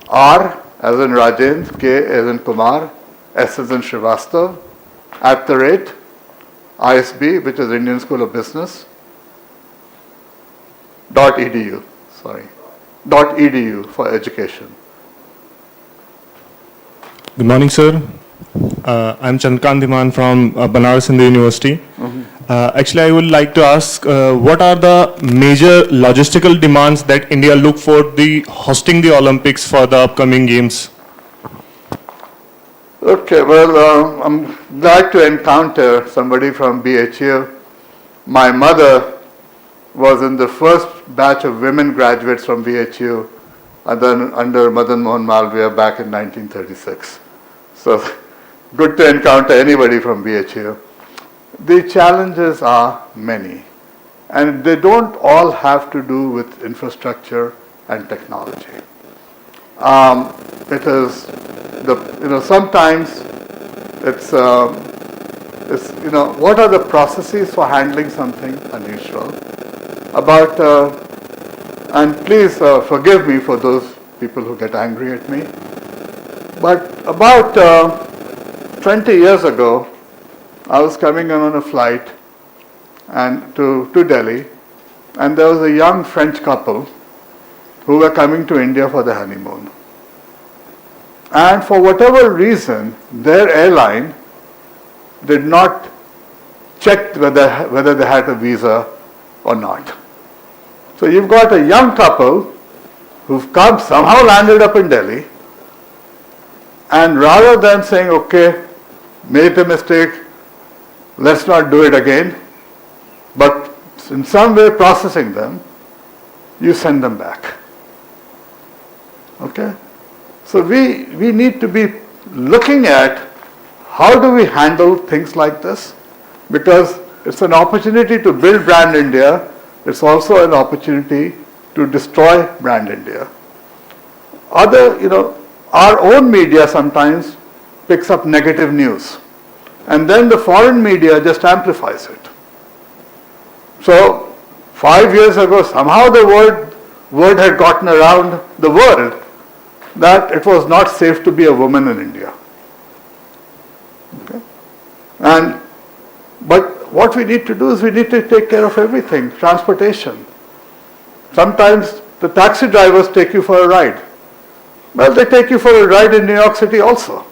R as in Rajendra, K as in Kumar, S as in Srivastav, @ ISB, which is Indian School of Business, .edu, sorry, .edu for education. Good morning, sir. I'm Chandrakant Dhiman from Banaras Hindu University. Actually, I would like to ask, what are the major logistical demands that India look for the hosting the Olympics for the upcoming games? Okay, well, I'm glad to encounter somebody from BHU. My mother was in the first batch of women graduates from BHU under Madan Mohan Malviya back in 1936. So good to encounter anybody from BHU. The challenges are many, and they don't all have to do with infrastructure and technology. It is sometimes it's what are the processes for handling something unusual. And please forgive me for those people who get angry at me, but about 20 years ago, I was coming on a flight and to Delhi, and there was a young French couple who were coming to India for the honeymoon. And for whatever reason, their airline did not check whether they had a visa or not. So you've got a young couple who've come, somehow landed up in Delhi, and rather than saying, okay, made a mistake, let's not do it again, but in some way processing them, you send them back. Okay? So we need to be looking at how do we handle things like this, because it's an opportunity to build brand India. It's also an opportunity to destroy brand India. Our own media sometimes picks up negative news, and then the foreign media just amplifies it. So 5 years ago, somehow the word had gotten around the world that it was not safe to be a woman in India. Okay? But what we need to do is we need to take care of everything. Transportation. Sometimes the taxi drivers take you for a ride. Well, they take you for a ride in New York City also.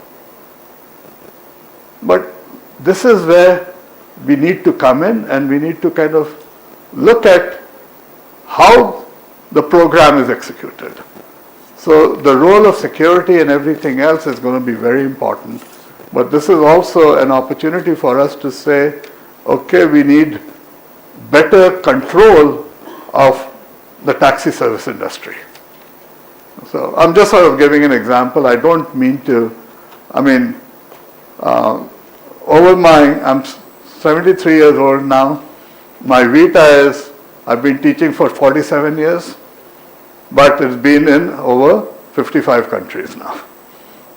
But this is where we need to come in, and we need to kind of look at how the program is executed. So the role of security and everything else is going to be very important. But this is also an opportunity for us to say, okay, we need better control of the taxi service industry. So I'm just sort of giving an example. I don't mean to, I'm 73 years old now. My vita is, I've been teaching for 47 years, but it's been in over 55 countries now.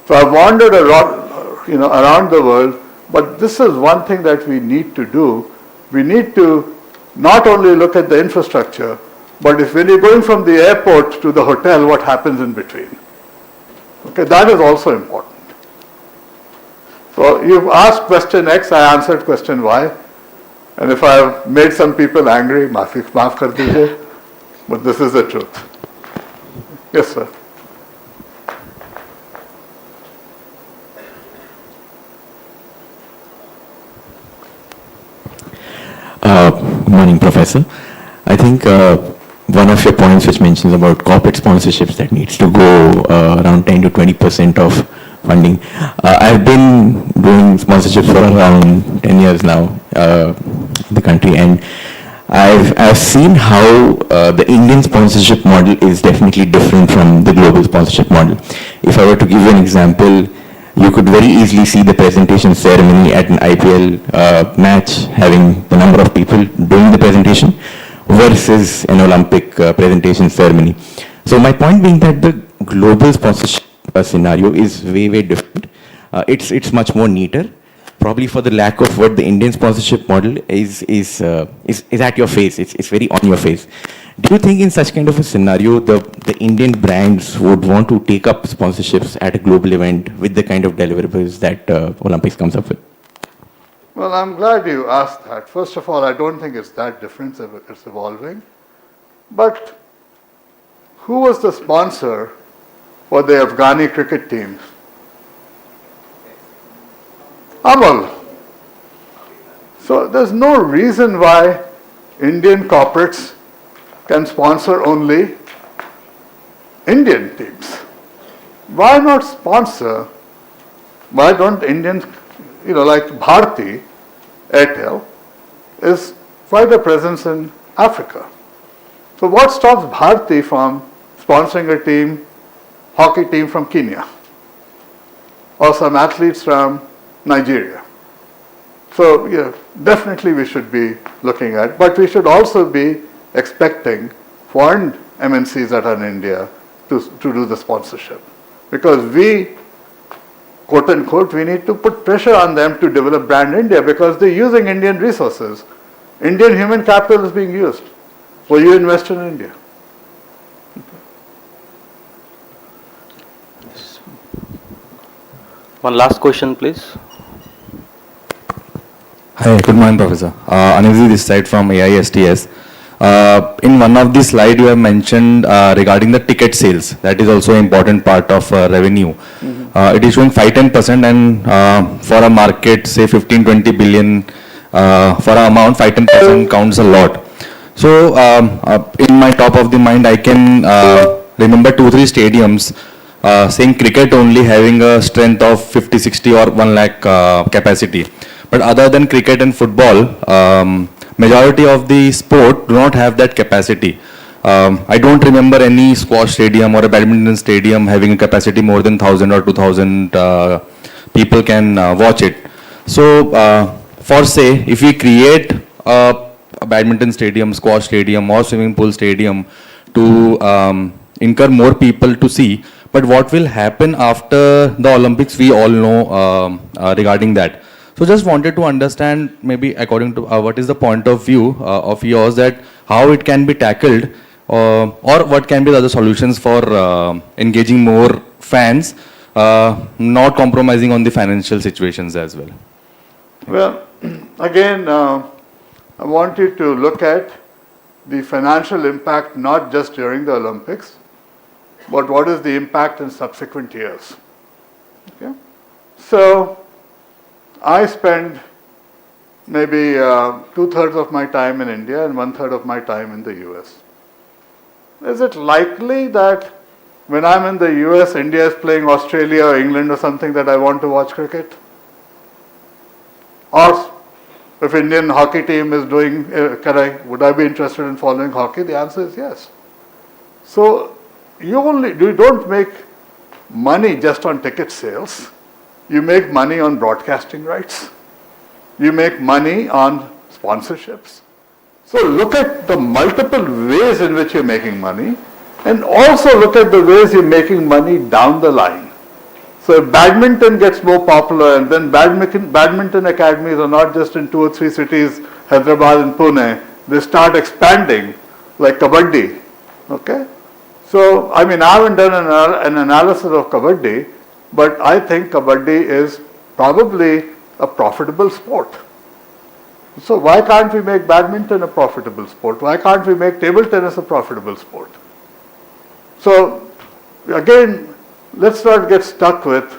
So I've wandered around the world, but this is one thing that we need to do. We need to not only look at the infrastructure, but if when you're going from the airport to the hotel, what happens in between? Okay, that is also important. So you've asked question X, I answered question Y. And if I've made some people angry, maaf kar dijiye, but this is the truth. Yes, sir. Good morning, Professor. I think one of your points which mentions about corporate sponsorships that needs to go around 10 to 20% of funding. I've been doing sponsorships for around 10 years now in the country, and I've seen how the Indian sponsorship model is definitely different from the global sponsorship model. If I were to give you an example, you could very easily see the presentation ceremony at an IPL match having the number of people doing the presentation versus an Olympic presentation ceremony. So my point being that the global sponsorship scenario is way different. It's much more neater, probably for the lack of what the Indian sponsorship model is at your face. It's very on your face. Do you think in such kind of a scenario, the Indian brands would want to take up sponsorships at a global event with the kind of deliverables that Olympics comes up with? Well, I'm glad you asked that. First of all, I don't think it's that different, it's evolving. But who was the sponsor for the Afghani cricket team? Amal. So there's no reason why Indian corporates can sponsor only Indian teams. Why not sponsor? Why don't Indians, like Bharti, Airtel, is quite a presence in Africa. So what stops Bharti from sponsoring a hockey team from Kenya? Or some athletes from Nigeria? So definitely we should be looking at, but we should also be expecting foreign MNCs that are in India to do the sponsorship. Because we, quote unquote, we need to put pressure on them to develop brand India because they're using Indian resources. Indian human capital is being used. Will you invest in India? One last question, please. Hi, good morning, Professor. Anil this side from AISTS. In one of the slides you have mentioned regarding the ticket sales. That is also an important part of revenue. It is showing 5-10% and for a market, say 15-20 billion, for an amount, 5-10% counts a lot. So in my top of the mind, I can remember 2-3 stadiums saying cricket only having a strength of 50-60 or 1 lakh capacity. But other than cricket and football, majority of the sport do not have that capacity. I don't remember any squash stadium or a badminton stadium having a capacity more than 1,000 or 2,000 people can watch it. So for say, if we create a badminton stadium, squash stadium or swimming pool stadium to incur more people to see, but what will happen after the Olympics, we all know regarding that. So just wanted to understand, maybe according to what is the point of view of yours, that how it can be tackled or what can be the other solutions for engaging more fans, not compromising on the financial situations as well. Well, again, I want you to look at the financial impact not just during the Olympics, but what is the impact in subsequent years. Okay? So, I spend maybe 2/3 of my time in India and 1/3 of my time in the US. Is it likely that when I'm in the US, India is playing Australia or England or something that I want to watch cricket? Or if Indian hockey team is doing, would I be interested in following hockey? The answer is yes. So you don't make money just on ticket sales. You make money on broadcasting rights. You make money on sponsorships. So look at the multiple ways in which you're making money, and also look at the ways you're making money down the line. So if badminton gets more popular, and then badminton academies are not just in 2 or 3 cities, Hyderabad and Pune, they start expanding like kabaddi. Okay? So, I mean, I haven't done an analysis of kabaddi, but I think kabaddi is probably a profitable sport. So why can't we make badminton a profitable sport? Why can't we make table tennis a profitable sport? So again, let's not get stuck with,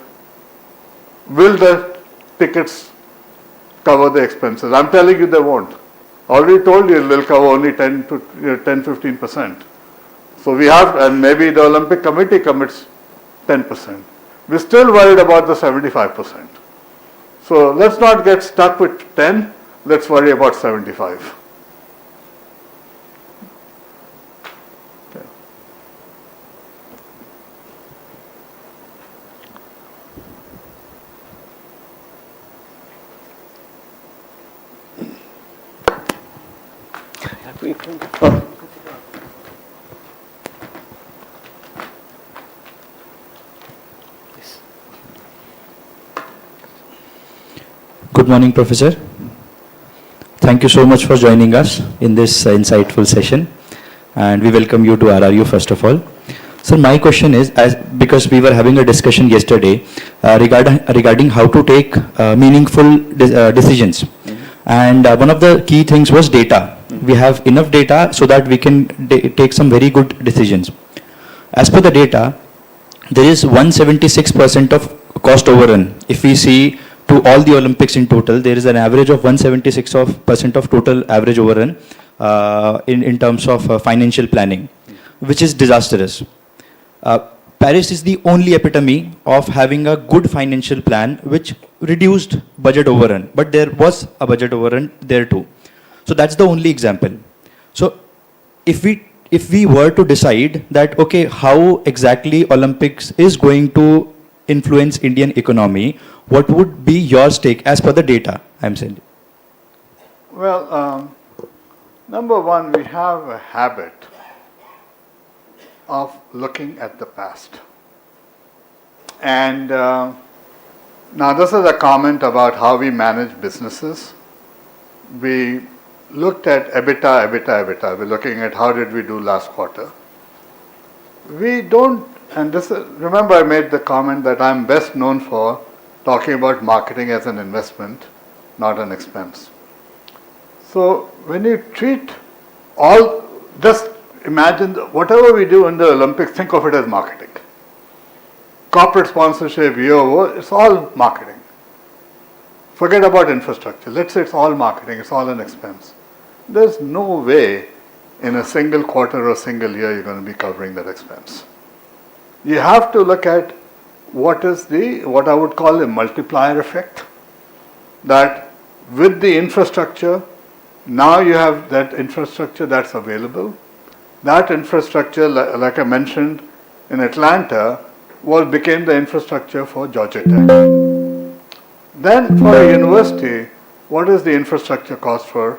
will the tickets cover the expenses? I'm telling you they won't. Already told you they'll cover only 10-15%. So we have, and maybe the Olympic Committee commits 10%. We're still worried about the 75%. So let's not get stuck with 10, let's worry about 75. Okay. Good morning, Professor. Thank you so much for joining us in this insightful session, and we welcome you to RRU first of all. So my question is, because we were having a discussion yesterday regarding how to take meaningful decisions, and one of the key things was data. We have enough data so that we can take some very good decisions. As per the data, there is 176% of cost overrun. If we see to all the Olympics in total, there is an average of 176% of total average overrun in terms of financial planning, which is disastrous. Paris is the only epitome of having a good financial plan which reduced budget overrun, but there was a budget overrun there too. So that's the only example. So if we were to decide that, okay, how exactly Olympics is going to influence Indian economy, what would be your stake as per the data I'm saying? Well, number one, we have a habit of looking at the past. And now this is a comment about how we manage businesses. We looked at EBITDA. We're looking at how did we do last quarter. We don't, and this is, remember I made the comment that I'm best known for talking about marketing as an investment, not an expense. So when you treat all, just imagine whatever we do in the Olympics, think of it as marketing. Corporate sponsorship, it's all marketing. Forget about infrastructure. Let's say it's all marketing, it's all an expense. There's no way in a single quarter or single year you're going to be covering that expense. You have to look at what I would call a multiplier effect, that with the infrastructure, now you have that infrastructure that's available. That infrastructure, like I mentioned, in Atlanta, became the infrastructure for Georgia Tech. Then for a university, what is the infrastructure cost for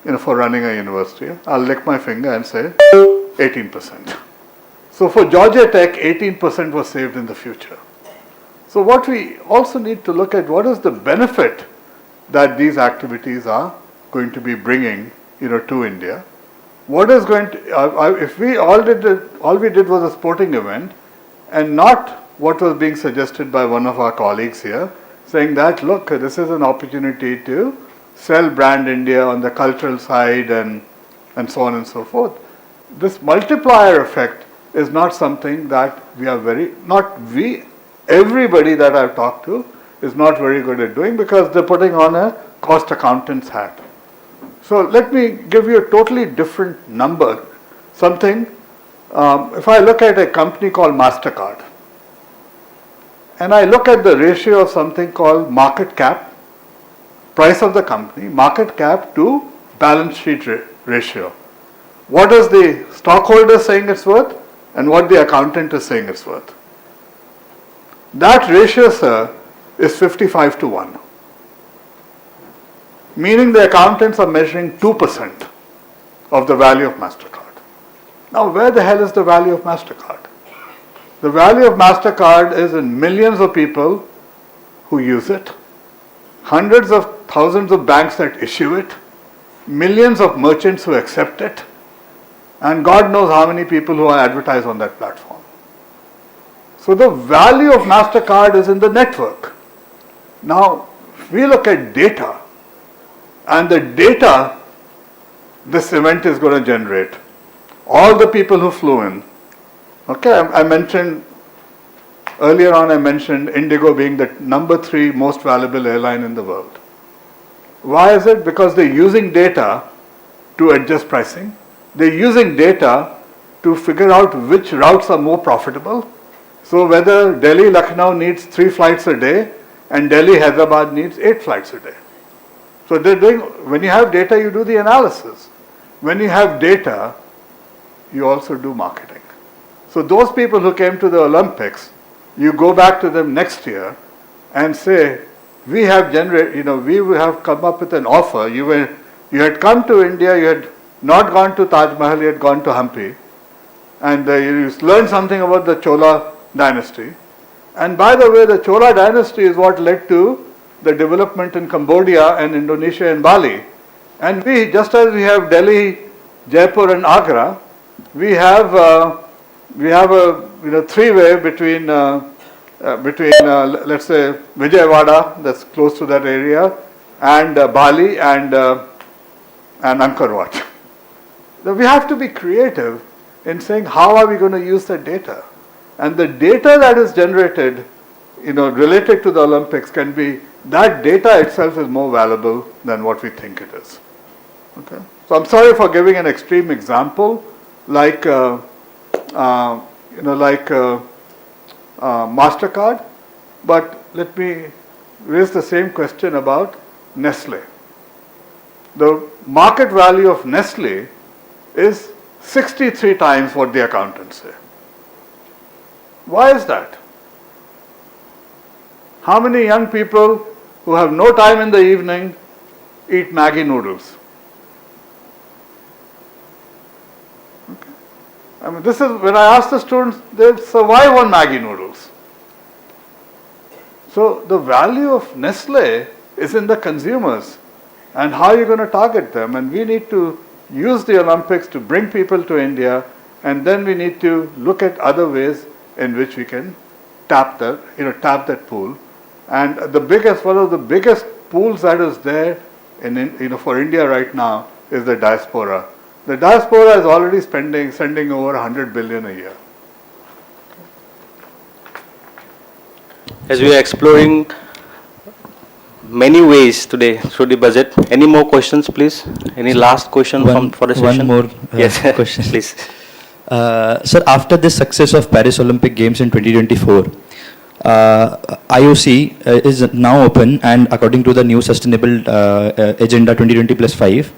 running a university? I'll lick my finger and say 18%. So for Georgia Tech, 18% was saved in the future. So what we also need to look at, what is the benefit that these activities are going to be bringing, to India? What is going to, if we all we did was a sporting event, and not what was being suggested by one of our colleagues here, saying that, look, this is an opportunity to sell brand India on the cultural side and so on and so forth. This multiplier effect is not something that everybody that I've talked to is not very good at doing because they're putting on a cost accountant's hat. So let me give you a totally different number. Something, if I look at a company called MasterCard, and I look at the ratio of something called market cap, price of the company, market cap to balance sheet ratio. What is the stockholder saying it's worth and what the accountant is saying it's worth? That ratio, sir, is 55 to 1. Meaning the accountants are measuring 2% of the value of MasterCard. Now, where the hell is the value of MasterCard? The value of MasterCard is in millions of people who use it, hundreds of thousands of banks that issue it, millions of merchants who accept it, and God knows how many people who are advertised on that platform. So the value of MasterCard is in the network. Now, if we look at data, and the data this event is going to generate, all the people who flew in. Okay, I mentioned, earlier on I mentioned Indigo being the number 3 most valuable airline in the world. Why is it? Because they're using data to adjust pricing. They're using data to figure out which routes are more profitable. So whether Delhi Lucknow needs 3 flights a day and Delhi Hyderabad needs 8 flights a day. So they're doing, when you have data, you do the analysis. When you have data, you also do marketing. So those people who came to the Olympics, you go back to them next year and say, we have we have come up with an offer. You had come to India, you had not gone to Taj Mahal, you had gone to Hampi, and you learned something about the Chola dynasty. And by the way, the Chola dynasty is what led to the development in Cambodia and Indonesia and Bali. And we, just as we have Delhi, Jaipur and Agra, we have a three-way between let's say Vijayawada, that's close to that area, and Bali and Angkor Wat. So we have to be creative in saying how are we going to use the data, and the data that is generated, related to the Olympics can be, that data itself is more valuable than what we think it is. Okay, so I'm sorry for giving an extreme example like MasterCard, but let me raise the same question about Nestle. The market value of Nestle is 63 times what the accountants say. Why is that? How many young people who have no time in the evening eat Maggi noodles? Okay. I mean, this is when I ask the students, they survive on Maggi noodles. So the value of Nestle is in the consumers and how you're going to target them. And we need to use the Olympics to bring people to India, and then we need to look at other ways in which we can tap that pool. And one of the biggest pools that is there for India right now is the diaspora. The diaspora is already sending over 100 billion a year. As we are exploring many ways today through the budget, any more questions, please? Any last question for the session? One more yes, question. please. Sir, after the success of Paris Olympic Games in 2024, IOC is now open, and according to the new sustainable agenda 2020+5,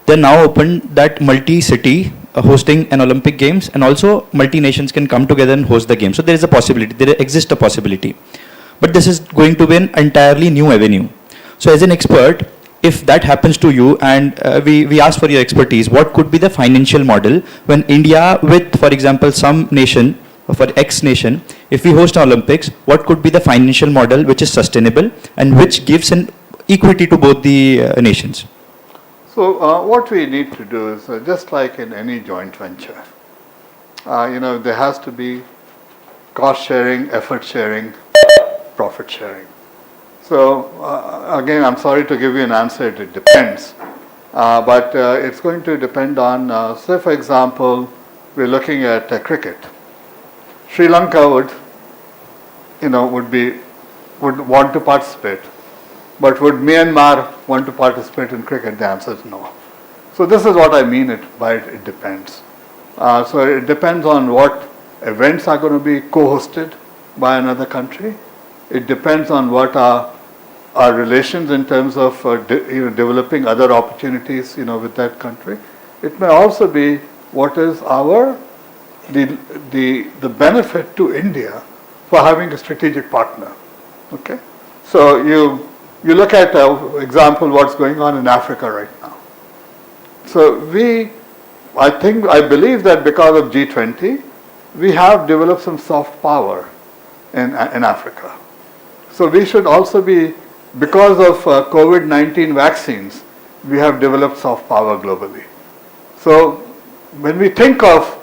they're now open that multi-city hosting an Olympic Games, and also multi-nations can come together and host the game. So there is a possibility, there exists a possibility. But this is going to be an entirely new avenue. So as an expert, if that happens to you, and we ask for your expertise, what could be the financial model when India with, for example, some nation, for X nation, if we host Olympics, what could be the financial model which is sustainable and which gives an equity to both the nations? So what we need to do is, just like in any joint venture, there has to be cost sharing, effort sharing, profit sharing. So again, I'm sorry to give you an answer, it depends. But it's going to depend on, say for example, we're looking at cricket. Sri Lanka would be would want to participate. But would Myanmar want to participate in cricket? The answer is no. So this is what I mean by it depends. So it depends on what events are going to be co-hosted by another country. It depends on what are our relations in terms of developing other opportunities with that country. It may also be what is the benefit to India for having a strategic partner. Okay, so you look at, example, what's going on in Africa right now. So I believe that because of G20, we have developed some soft power in Africa. So we should also be, because of COVID-19 vaccines, we have developed soft power globally. So when we think of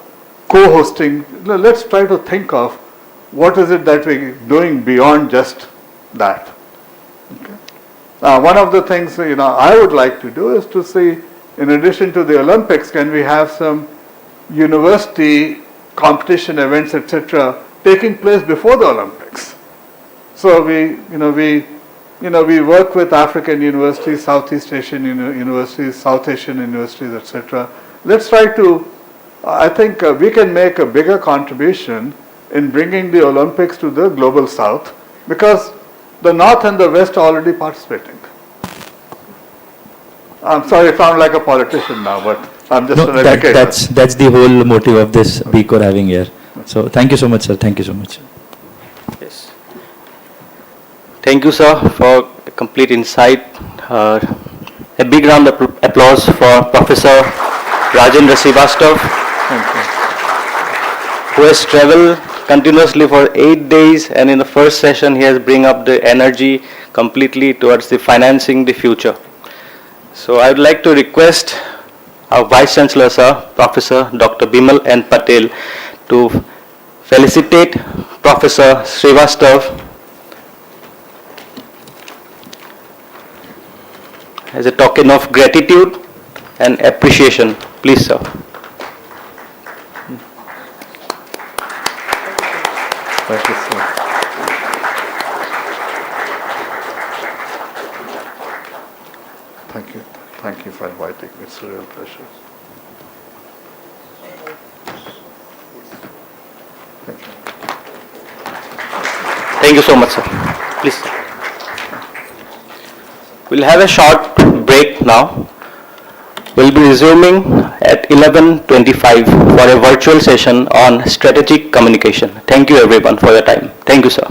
co-hosting, let's try to think of what is it that we're doing beyond just that. Okay. One of the things I would like to do is to see, in addition to the Olympics, can we have some university competition events, etc., taking place before the Olympics? So we work with African universities, Southeast Asian universities, South Asian universities, etc. Let's try to, I think we can make a bigger contribution in bringing the Olympics to the global South, because the North and the West are already participating. I'm sorry, I sound like a politician now, but I'm just an educator. That's the whole motive of this BCORE having here. So thank you so much, sir. Thank you so much. Yes. Thank you, sir, for a complete insight. A big round of applause for Professor Rajendra Srivastav, who has traveled continuously for 8 days, and in the first session he has bring up the energy completely towards the financing the future. So I would like to request our Vice Chancellor, sir, Professor Dr. Bimal N. Patel, to felicitate Professor Srivastav as a token of gratitude and appreciation. Please, sir. Thank you, sir. Thank you. Thank you for inviting me. It's a real pleasure. Thank you. Thank you so much, sir. Please, sir. We'll have a short break now. We'll be resuming at 11:25 for a virtual session on strategic communication. Thank you everyone for your time. Thank you, sir.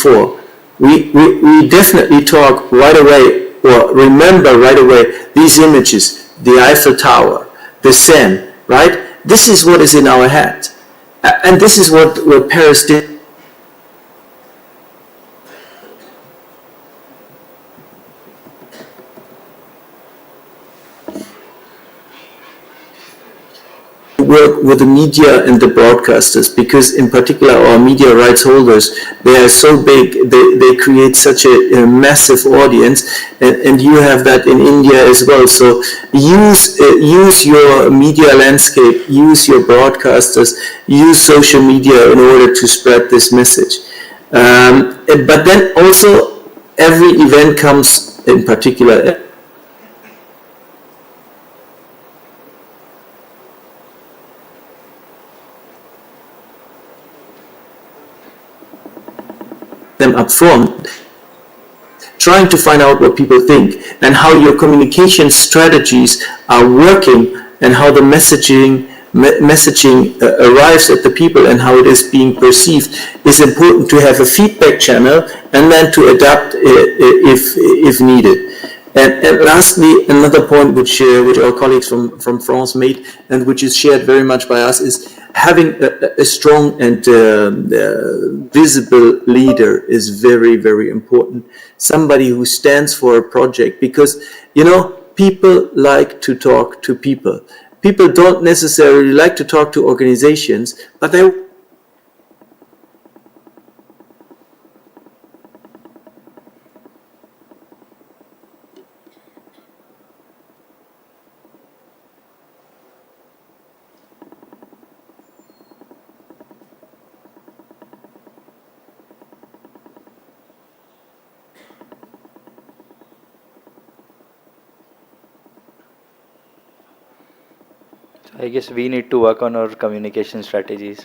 before, we definitely talk right away or remember right away these images, the Eiffel Tower, the Seine, right? This is what is in our head. And this is what Paris did. Work with the media and the broadcasters, because in particular our media rights holders, they are so big, they create such a massive audience, and you have that in India as well. So use your media landscape, use your broadcasters, use social media in order to spread this message. But then also every event comes, in particular, them up front, trying to find out what people think and how your communication strategies are working and how the messaging arrives at the people and how it is being perceived is important to have a feedback channel and then to adapt if needed. And lastly, another point which our colleagues from France made and which is shared very much by us is having a strong and visible leader is very, very important. Somebody who stands for a project, because, you know, people like to talk to people. People don't necessarily like to talk to organizations, but they I guess we need to work on our communication strategies.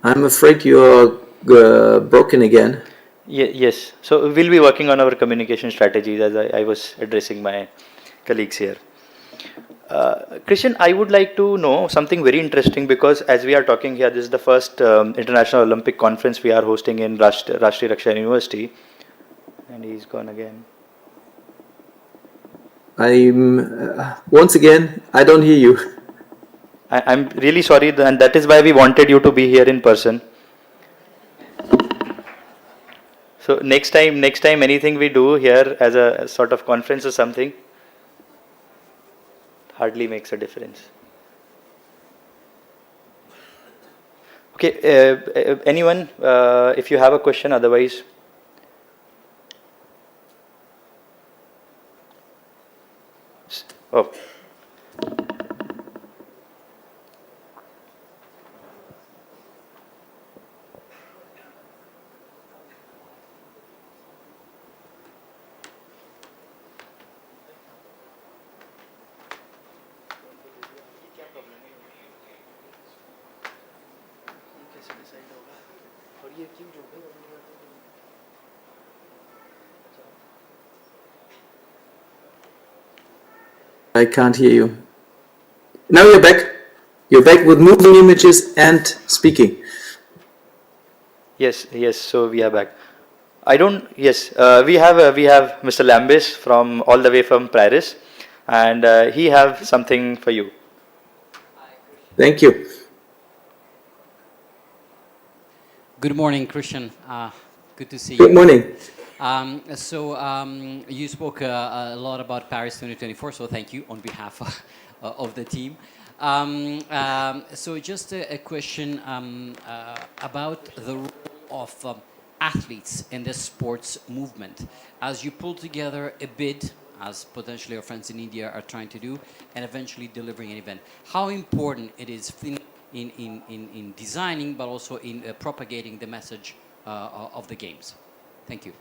I'm afraid you're broken again. Yes, so we'll be working on our communication strategies as I was addressing my colleagues here. Christian, I would like to know something very interesting, because as we are talking here, this is the first International Olympic Conference we are hosting in Rashtriya Raksha University. And he's gone again. Once again, I don't hear you. I'm really sorry, and that is why we wanted you to be here in person. So next time anything we do here as a sort of conference or something, hardly makes a difference. Okay, anyone, if you have a question, otherwise. Oh. I can't hear you. Now you're back. You're back with moving images and speaking. Yes. So we are back. We have Mr. Lambis from all the way from Paris, and he have something for you. Thank you. Good morning, Christian. Good to see you. Good morning. You spoke a lot about Paris 2024, so thank you on behalf of the team. So just a question about the role of athletes in the sports movement. As you pull together a bid, as potentially our friends in India are trying to do, and eventually delivering an event, how important it is in designing, but also in propagating the message of the games. Thank you.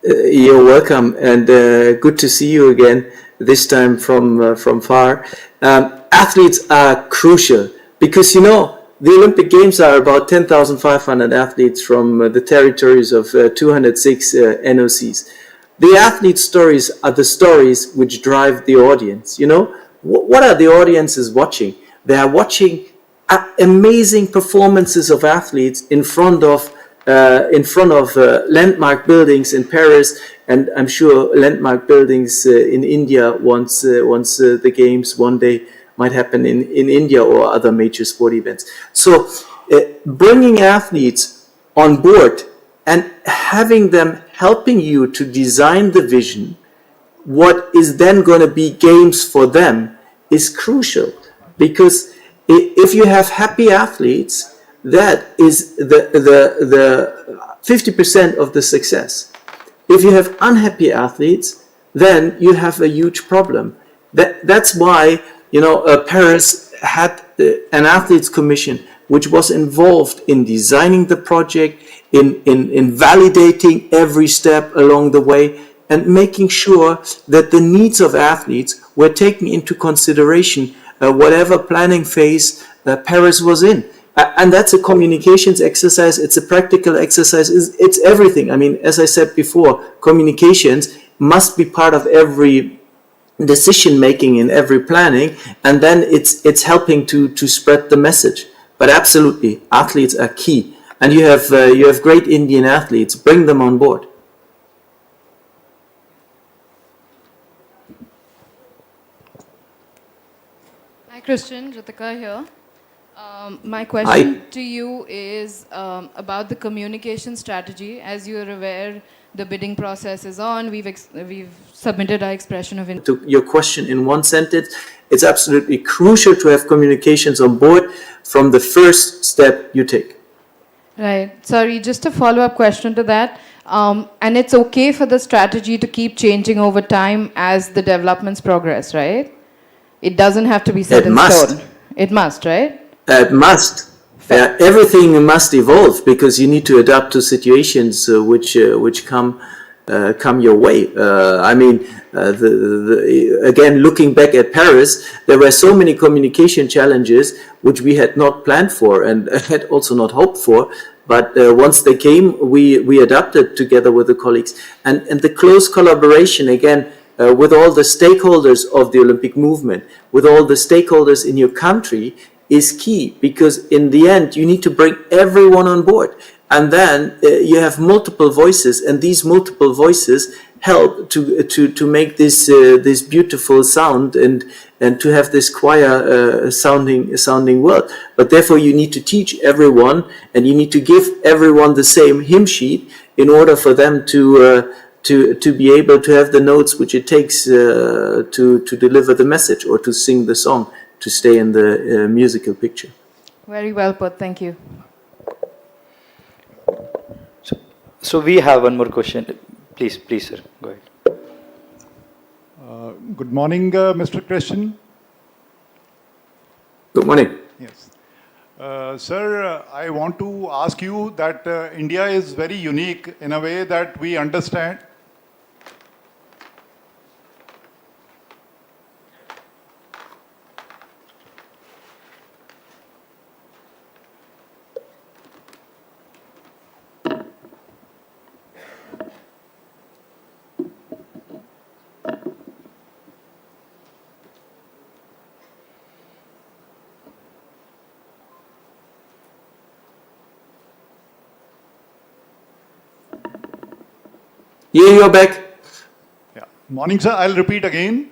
You're welcome, and good to see you again, this time from far. Athletes are crucial because, you know, the Olympic Games are about 10,500 athletes from the territories of 206 NOCs. The athlete stories are the stories which drive the audience. You know, what are the audiences watching? They are watching amazing performances of athletes in front of landmark buildings in Paris, and I'm sure landmark buildings in India once the games one day might happen in India or other major sport events. So bringing athletes on board and having them helping you to design the vision, what is then going to be games for them, is crucial, because if you have happy athletes, that is the 50% of the success. If you have unhappy athletes, then you have a huge problem. That's why, you know, Paris had an athletes commission which was involved in designing the project, in validating every step along the way, and making sure that the needs of athletes were taken into consideration, whatever planning phase Paris was in. And that's a communications exercise, it's a practical exercise, it's everything. I mean, as I said before, communications must be part of every decision making in every planning, and then it's helping to spread the message. But absolutely, athletes are key, and you have great Indian athletes. Bring them on board. Hi, Christian. Ritika here. My question to you is about the communication strategy. As you are aware, the bidding process is on. We've submitted our expression of To your question in one sentence, it's absolutely crucial to have communications on board from the first step you take. Right. Sorry, just a follow-up question to that. And it's okay for the strategy to keep changing over time as the developments progress, right? It doesn't have to be set in stone. It must, right? It must. Everything must evolve, because you need to adapt to situations which come your way. I mean, again, looking back at Paris, there were so many communication challenges which we had not planned for and had also not hoped for. But once they came, we adapted together with the colleagues, and the close collaboration again with all the stakeholders of the Olympic movement, with all the stakeholders in your country, is key, because in the end you need to bring everyone on board, and then you have multiple voices, and these multiple voices help to make this beautiful sound and to have this choir sounding well. But therefore you need to teach everyone, and you need to give everyone the same hymn sheet in order for them to be able to have the notes which it takes to deliver the message or to sing the song, to stay in the musical picture. Very well put. Thank you. So we have one more question. Please, sir, go ahead. Good morning, Mr. Christian. Good morning. Yes. Sir, I want to ask you that India is very unique in a way that we understand. Yeah, you're back. Yeah. Morning, sir. I'll repeat again.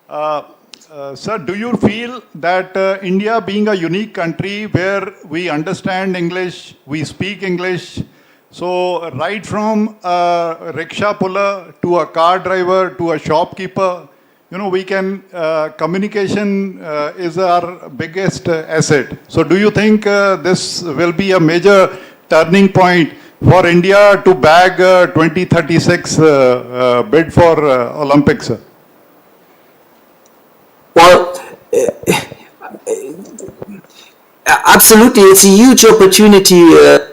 Sir, do you feel that India, being a unique country where we understand English, we speak English, so right from a rickshaw puller to a car driver to a shopkeeper, you know, we can, communication is our biggest asset. So do you think this will be a major turning point for India to bag 2036 bid for Olympics? Well, absolutely, it's a huge opportunity.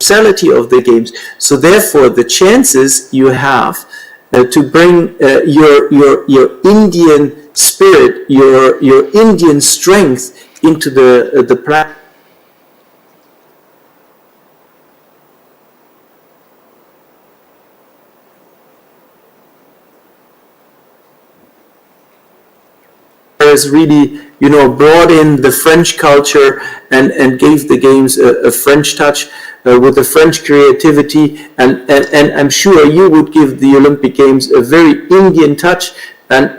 universality of the games. So therefore, the chances you have to bring your Indian spirit, your Indian strength into the platform has really, brought in the French culture and gave the games a French touch with the French creativity, and I'm sure you would give the Olympic Games a very Indian touch, and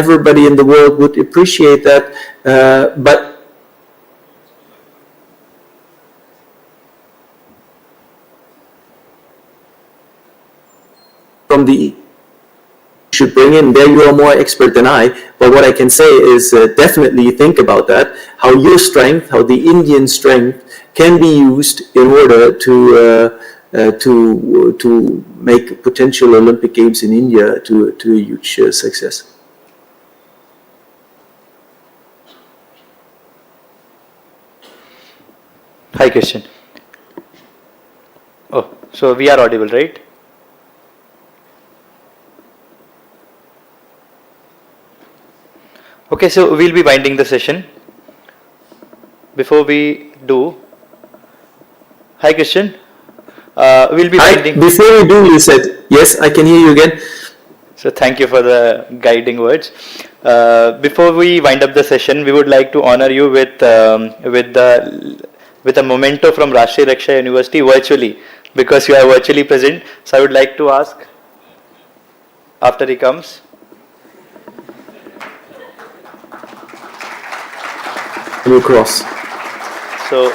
everybody in the world would appreciate that. But from the should bring in, there you are more expert than I, but what I can say is definitely think about that, how your strength, how the Indian strength can be used in order to make potential Olympic Games in India to a huge success. Hi, Christian. Oh, so we are audible, right? Okay, so we'll be winding the session. Before we do, hi Christian, we'll be winding. Before we do, you said, yes, I can hear you again. So thank you for the guiding words. Before we wind up the session, we would like to honor you with a memento from Rashtriya Raksha University virtually, because you are virtually present. So I would like to ask, after he comes. Blue Cross. So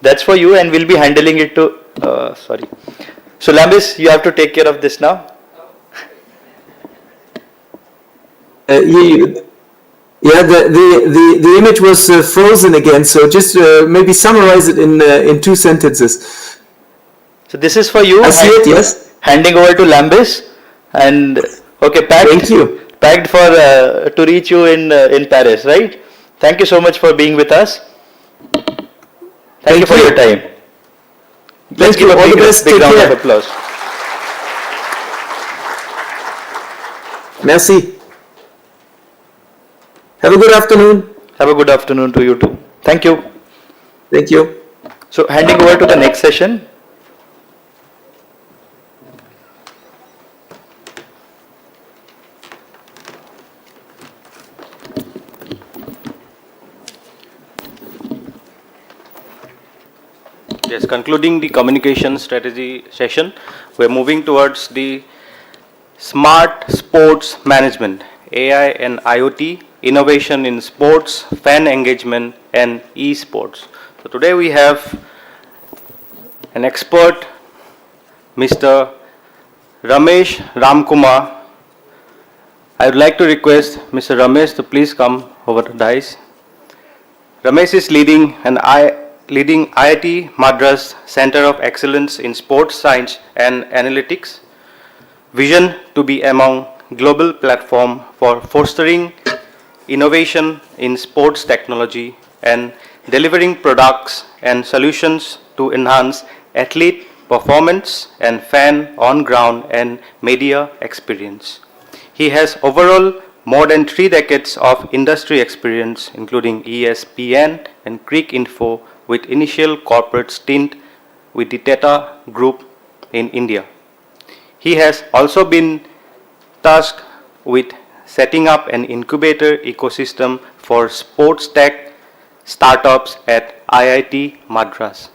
that's for you, and we'll be handling it to. Sorry. So Lambis, you have to take care of this now. The image was frozen again. So just maybe summarize it in 2 sentences. So this is for you. I see it. Yes. Handing over to Lambis, and okay, packed. Thank you. Packed for to reach you in Paris, right? Thank you so much for being with us. Thank you for your time. Let's give a all the best. big round of applause. Merci. Have a good afternoon. Have a good afternoon to you too. Thank you. Thank you. So handing over to the next session. Yes, concluding the communication strategy session, we're moving towards the smart sports management, AI and IoT, innovation in sports, fan engagement, and e-sports. So today we have an expert, Mr. Ramesh Ramkumar. I would like to request Mr. Ramesh to please come over the dais. Ramesh is leading IIT Madras Center of Excellence in Sports Science and Analytics, vision to be among global platform for fostering innovation in sports technology and delivering products and solutions to enhance athlete performance and fan on-ground and media experience. He has overall more than 3 decades of industry experience, including ESPN and Cricinfo, with initial corporate stint with the Tata Group in India. He has also been tasked with setting up an incubator ecosystem for sports tech startups at IIT Madras.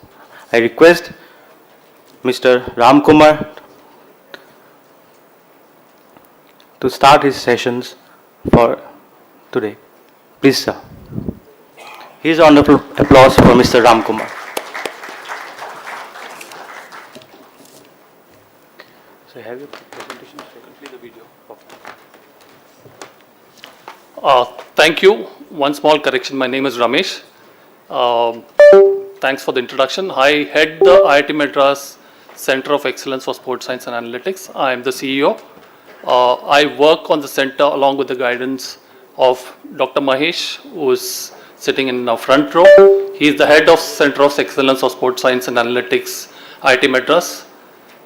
I request Mr. Ramkumar to start his sessions for today. Please, sir. Here's round of applause for Mr. Ramkumar. So have your presentation, complete the video. Thank you. One small correction. My name is Ramesh. Thanks for the introduction. I head the IIT Madras Center of Excellence for Sports Science and Analytics. I am the CEO. I work on the center along with the guidance of Dr. Mahesh, who is sitting in the front row. He is the head of Center of Excellence of Sports Science and Analytics, IIT Madras.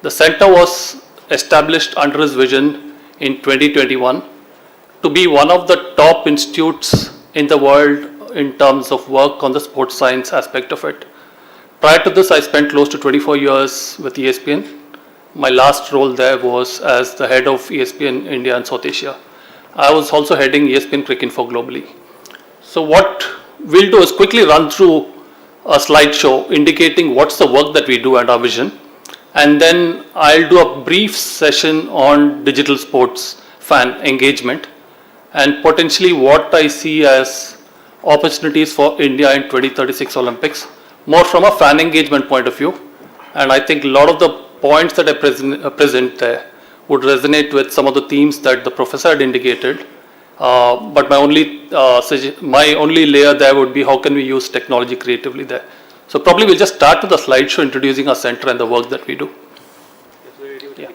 The center was established under his vision in 2021 to be one of the top institutes in the world in terms of work on the sports science aspect of it. Prior to this, I spent close to 24 years with ESPN. My last role there was as the head of ESPN India and South Asia. I was also heading ESPN Cricinfo globally. So what we'll do is quickly run through a slideshow indicating what's the work that we do and our vision. And then I'll do a brief session on digital sports fan engagement and potentially what I see as opportunities for India in 2036 Olympics, more from a fan engagement point of view. And I think a lot of the points that I present there would resonate with some of the themes that the professor had indicated. But my only layer there would be how can we use technology creatively there. So probably we'll just start with the slideshow introducing our center and the work that we do. Yeah.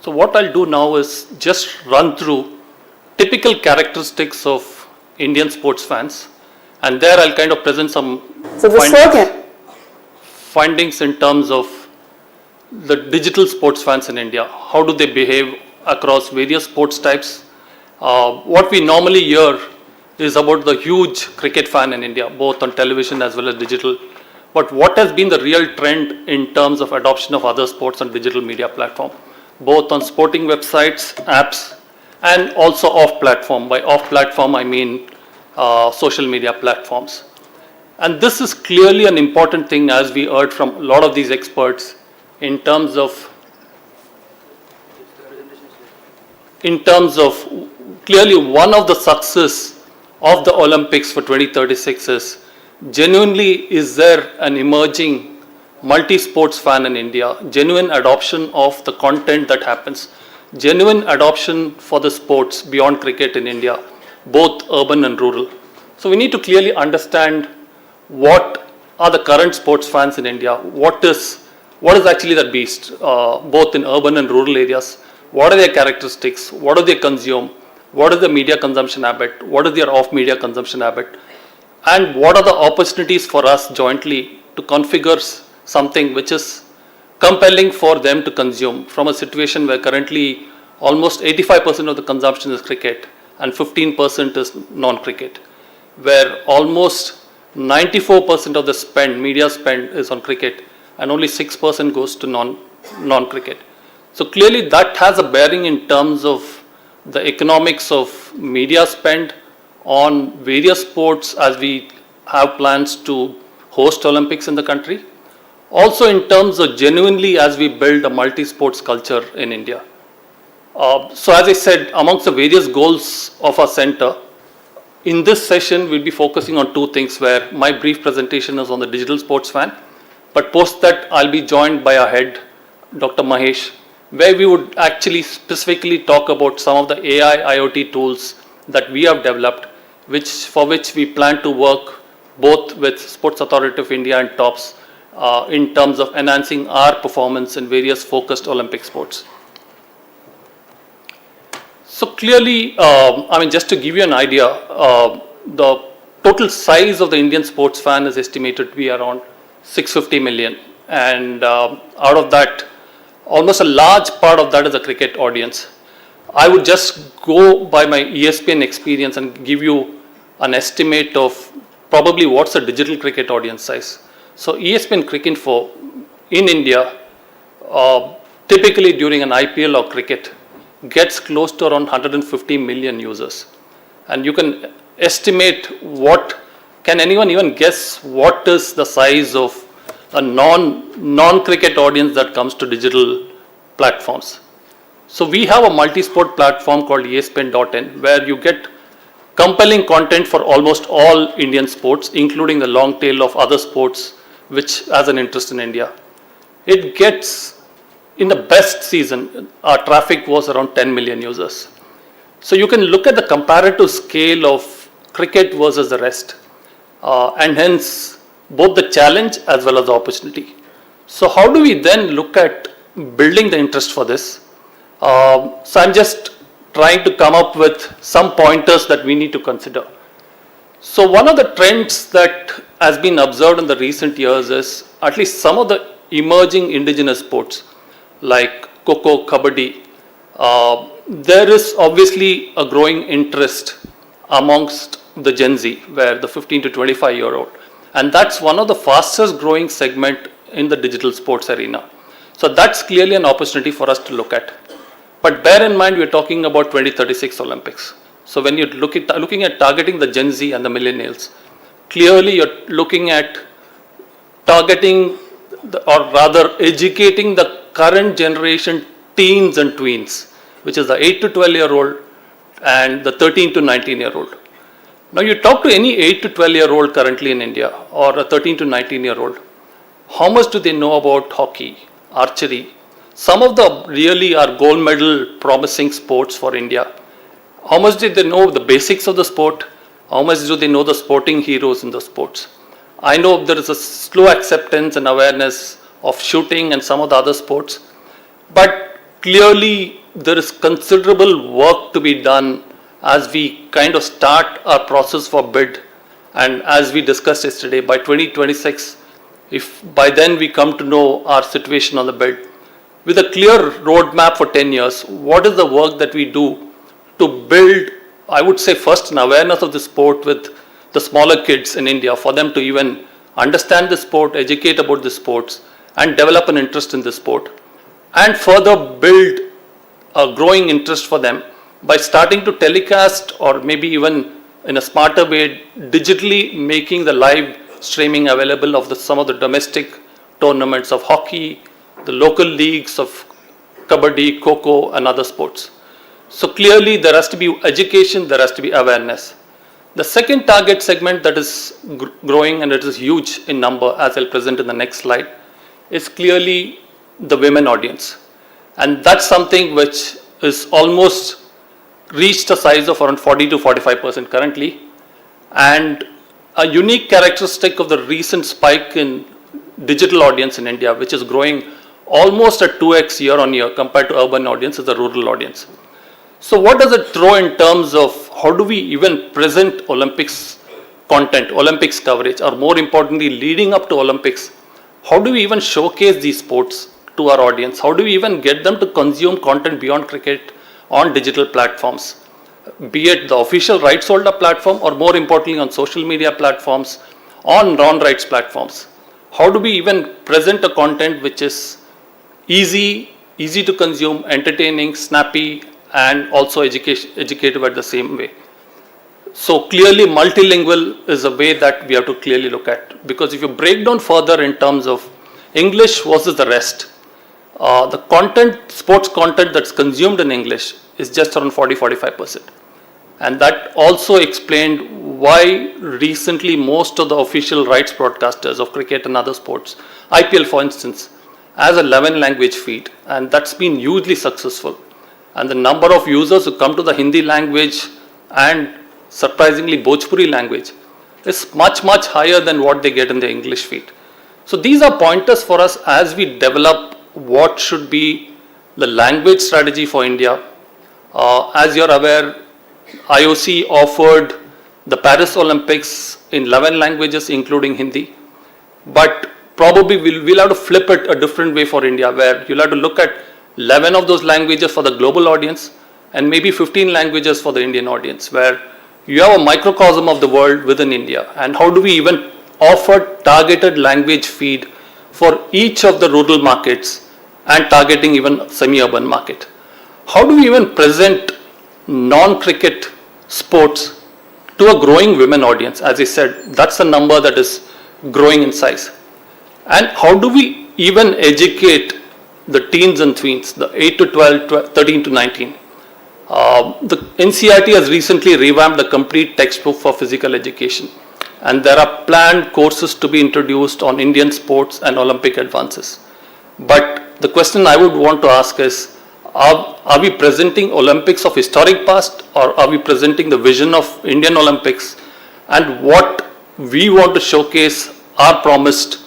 So what I'll do now is just run through typical characteristics of Indian sports fans, and there I'll kind of present some findings in terms of the digital sports fans in India. How do they behave across various sports types? What we normally hear is about the huge cricket fan in India, both on television as well as digital. But what has been the real trend in terms of adoption of other sports on digital media platform, both on sporting websites, apps, and also off-platform. By off-platform, I mean social media platforms. And this is clearly an important thing, as we heard from a lot of these experts, in terms of in terms of clearly one of the success of the Olympics for 2036 is genuinely is there an emerging multi-sports fan in India, genuine adoption of the content that happens, genuine adoption for the sports beyond cricket in India, both urban and rural. So we need to clearly understand what are the current sports fans in India, what is actually the beast, both in urban and rural areas, what are their characteristics, what do they consume, what is the media consumption habit, what is their off-media consumption habit, and what are the opportunities for us jointly to configure something which is compelling for them to consume from a situation where currently almost 85% of the consumption is cricket and 15% is non-cricket, where almost 94% of the spend, media spend is on cricket and only 6% goes to non-cricket. So clearly that has a bearing in terms of the economics of media spend on various sports as we have plans to host Olympics in the country. Also in terms of genuinely as we build a multi-sports culture in India. So as I said, amongst the various goals of our center, in this session we'll be focusing on two things where my brief presentation is on the digital sports fan, but post that I'll be joined by our head, Dr. Mahesh, where we would actually specifically talk about some of the AI IoT tools that we have developed, for which we plan to work both with Sports Authority of India and TOPS in terms of enhancing our performance in various focused Olympic sports. So clearly, just to give you an idea, the total size of the Indian sports fan is estimated to be around 650 million. And out of that, almost a large part of that is a cricket audience. I would just go by my ESPN experience and give you an estimate of probably what's the digital cricket audience size. So ESPN Cricinfo in India, typically during an IPL or cricket, gets close to around 150 million users. And you can estimate can anyone even guess what is the size of a non-cricket audience that comes to digital platforms? So we have a multi-sport platform called ESPN.in where you get compelling content for almost all Indian sports, including the long tail of other sports which has an interest in India. It gets, in the best season, our traffic was around 10 million users. So you can look at the comparative scale of cricket versus the rest, and hence both the challenge as well as the opportunity. So how do we then look at building the interest for this? So I'm just trying to come up with some pointers that we need to consider. So one of the trends that has been observed in the recent years is at least some of the emerging indigenous sports like Kho-Kho, Kabaddi. There is obviously a growing interest amongst the Gen Z, where the 15 to 25-year-old. And that's one of the fastest growing segment in the digital sports arena. So that's clearly an opportunity for us to look at. But bear in mind, we're talking about 2036 Olympics. So when you're looking at targeting the Gen Z and the millennials, clearly you're looking at targeting, or rather educating the current generation teens and tweens, which is the 8 to 12-year-old and the 13 to 19-year-old. Now you talk to any 8 to 12-year-old currently in India or a 13 to 19-year-old, how much do they know about hockey, archery? Some of the really are gold medal promising sports for India. How much did they know the basics of the sport? How much do they know the sporting heroes in the sports? I know there is a slow acceptance and awareness of shooting and some of the other sports, but clearly there is considerable work to be done as we kind of start our process for bid. And as we discussed yesterday, by 2026, if by then we come to know our situation on the bid, with a clear roadmap for 10 years, what is the work that we do to build, I would say first an awareness of the sport with the smaller kids in India, for them to even understand the sport, educate about the sports, and develop an interest in the sport. And further build a growing interest for them by starting to telecast, or maybe even in a smarter way, digitally making the live streaming available of some of the domestic tournaments of hockey, the local leagues of Kabaddi, Kho-Kho, and other sports. So clearly there has to be education, there has to be awareness. The second target segment that is growing, and it is huge in number, as I'll present in the next slide, is clearly the women audience. And that's something which is almost reached a size of around 40 to 45% currently. And a unique characteristic of the recent spike in digital audience in India, which is growing almost at 2x year on year compared to urban audience, is the rural audience. So what does it throw in terms of how do we even present Olympics content, Olympics coverage, or more importantly, leading up to Olympics, how do we even showcase these sports to our audience? How do we even get them to consume content beyond cricket on digital platforms, be it the official rights holder platform or more importantly on social media platforms, on non-rights platforms? How do we even present a content which is easy to consume, entertaining, snappy, and also educative at the same way? So clearly multilingual is a way that we have to clearly look at, because if you break down further in terms of English versus the rest, the content, sports content that's consumed in English is just around 40-45%. And that also explained why recently most of the official rights broadcasters of cricket and other sports, IPL for instance, has a 11 language feed, and that's been hugely successful. And the number of users who come to the Hindi language and surprisingly Bhojpuri language is much higher than what they get in the English feed. So these are pointers for us as we develop what should be the language strategy for India. As you're aware, IOC offered the Paris Olympics in 11 languages including Hindi, but probably we'll have to flip it a different way for India, where you'll have to look at 11 of those languages for the global audience and maybe 15 languages for the Indian audience, where you have a microcosm of the world within India. And how do we even offer targeted language feed for each of the rural markets and targeting even semi-urban market? How do we even present non-cricket sports to a growing women audience? As I said, that's a number that is growing in size. And how do we even educate the teens and tweens, the 8 to 12, 13 to 19? The NCERT has recently revamped the complete textbook for physical education, and there are planned courses to be introduced on Indian sports and Olympic advances. But the question I would want to ask is, are we presenting Olympics of historic past, or are we presenting the vision of Indian Olympics and what we want to showcase our promised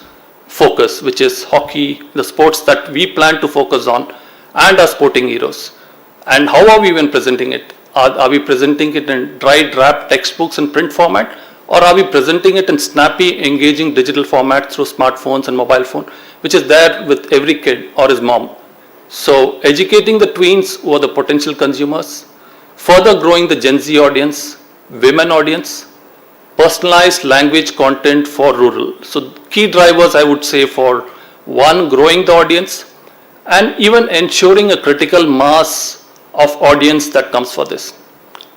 focus, which is hockey, the sports that we plan to focus on, and our sporting heroes? And how are we even presenting it? Are we presenting it in dry wrap textbooks in print format, or are we presenting it in snappy, engaging digital format through smartphones and mobile phone, which is there with every kid or his mom? So educating the tweens who are the potential consumers, further growing the Gen Z audience, women audience, personalized language content for rural. So key drivers, I would say, for one, growing the audience, and even ensuring a critical mass of audience that comes for this.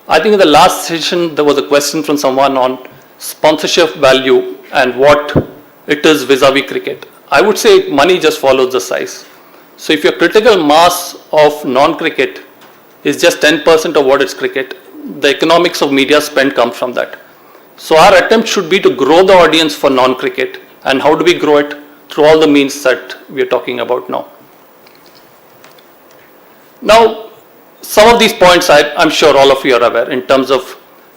I think in the last session there was a question from someone on sponsorship value and what it is vis-a-vis cricket. I would say money just follows the size. So if your critical mass of non-cricket is just 10% of what is cricket, the economics of media spend comes from that. So our attempt should be to grow the audience for non-cricket. And how do we grow it? Through all the means that we are talking about now. Now, some of these points I'm sure all of you are aware in terms of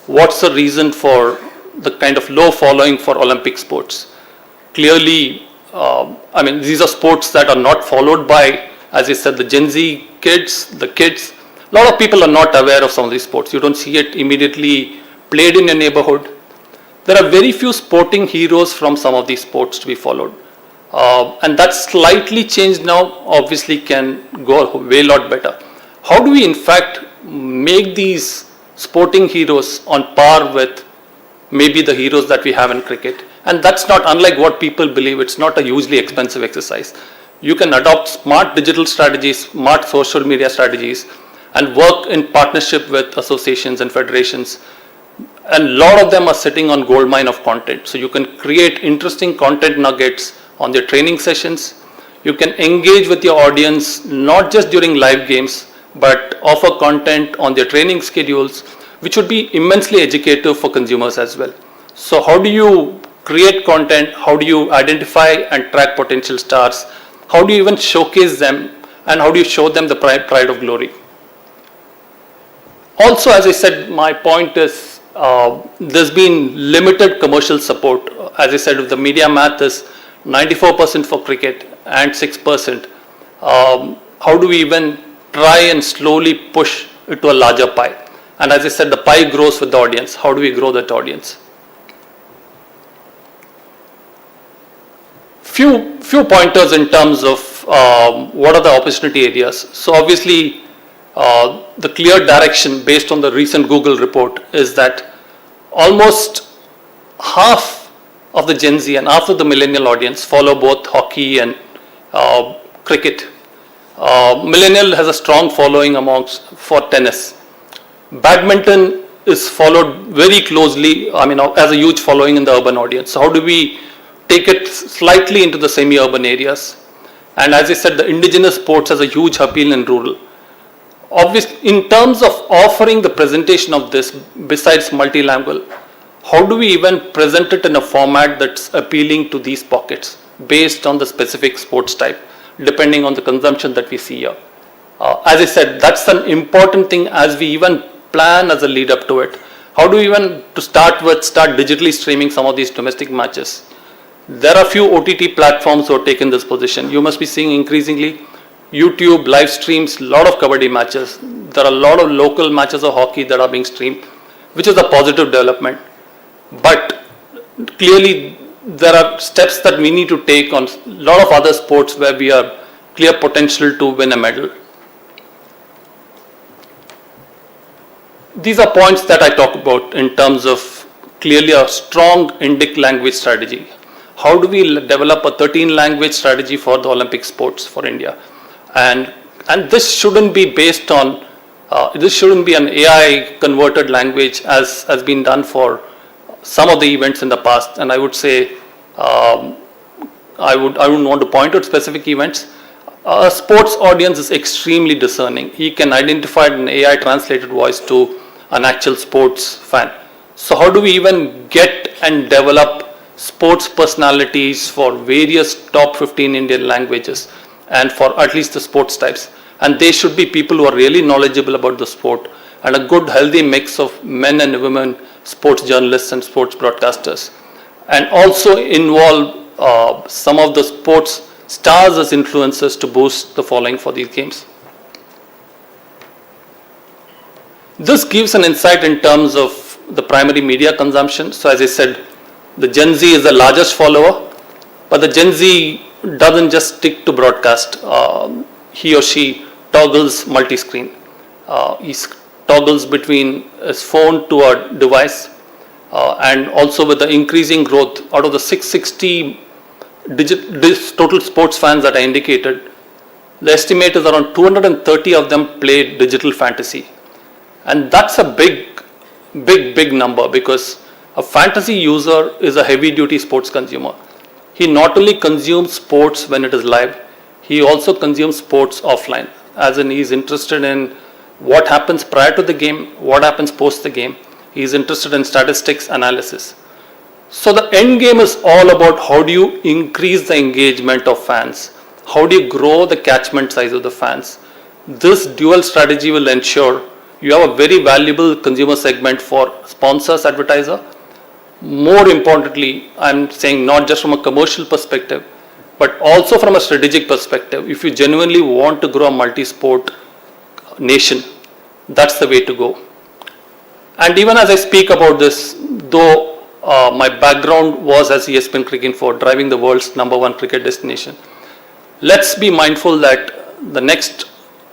what's the reason for the kind of low following for Olympic sports. Clearly, these are sports that are not followed by, as I said, the Gen Z kids, the kids. A lot of people are not aware of some of these sports. You don't see it immediately played in your neighborhood. There are very few sporting heroes from some of these sports to be followed. And that's slightly changed now, obviously can go way lot better. How do we in fact make these sporting heroes on par with maybe the heroes that we have in cricket? And that's not unlike what people believe. It's not a hugely expensive exercise. You can adopt smart digital strategies, smart social media strategies, and work in partnership with associations and federations. And a lot of them are sitting on goldmine of content. So you can create interesting content nuggets on their training sessions. You can engage with your audience, not just during live games, but offer content on their training schedules, which would be immensely educative for consumers as well. So how do you create content? How do you identify and track potential stars? How do you even showcase them? And how do you show them the pride of glory? Also, as I said, my point is there's been limited commercial support. As I said, if the media math is 94% for cricket and 6%, how do we even try and slowly push it to a larger pie? And as I said, the pie grows with the audience. How do we grow that audience? Few pointers in terms of what are the opportunity areas. So obviously, the clear direction based on the recent Google report is that almost half of the Gen Z and half of the millennial audience follow both hockey and cricket. Millennial has a strong following for tennis. Badminton is followed very closely, as a huge following in the urban audience. So how do we take it slightly into the semi-urban areas? And as I said, the indigenous sports has a huge appeal in rural. Obviously, in terms of offering the presentation of this, besides multilingual, how do we even present it in a format that's appealing to these pockets based on the specific sports type, depending on the consumption that we see here? As I said, that's an important thing as we even plan as a lead up to it. How do we even, to start digitally streaming some of these domestic matches? There are few OTT platforms who have taken this position. You must be seeing increasingly YouTube live streams, a lot of kabaddi matches. There are a lot of local matches of hockey that are being streamed, which is a positive development. But clearly, there are steps that we need to take on a lot of other sports where we have clear potential to win a medal. These are points that I talk about in terms of clearly a strong Indic language strategy. How do we develop a 13-language strategy for the Olympic sports for India? And this shouldn't be based on, this shouldn't be an AI converted language as has been done for some of the events in the past. And I would say, I wouldn't want to point out specific events. A sports audience is extremely discerning. He can identify an AI translated voice to an actual sports fan. So how do we even get and develop sports personalities for various top 15 Indian languages and for at least the sports types? And they should be people who are really knowledgeable about the sport and a good healthy mix of men and women sports journalists and sports broadcasters. And also involve some of the sports stars as influencers to boost the following for these games. This gives an insight in terms of the primary media consumption. So as I said, the Gen Z is the largest follower, but the Gen Z doesn't just stick to broadcast. He or she toggles multi-screen. He toggles between his phone to a device, and also with the increasing growth out of the 660 total sports fans that I indicated, the estimate is around 230 of them play digital fantasy. And that's a big number, because a fantasy user is a heavy duty sports consumer. He not only consumes sports when it is live, he also consumes sports offline, as in he's interested in what happens prior to the game, what happens post the game. He's interested in statistics analysis. So the end game is all about how do you increase the engagement of fans? How do you grow the catchment size of the fans? This dual strategy will ensure you have a very valuable consumer segment for sponsors, advertiser. More importantly, I'm saying not just from a commercial perspective, but also from a strategic perspective. If you genuinely want to grow a multi-sport nation, that's the way to go. And even as I speak about this, though my background was as ESPN Cricinfo, driving the world's #1 cricket destination, let's be mindful that the next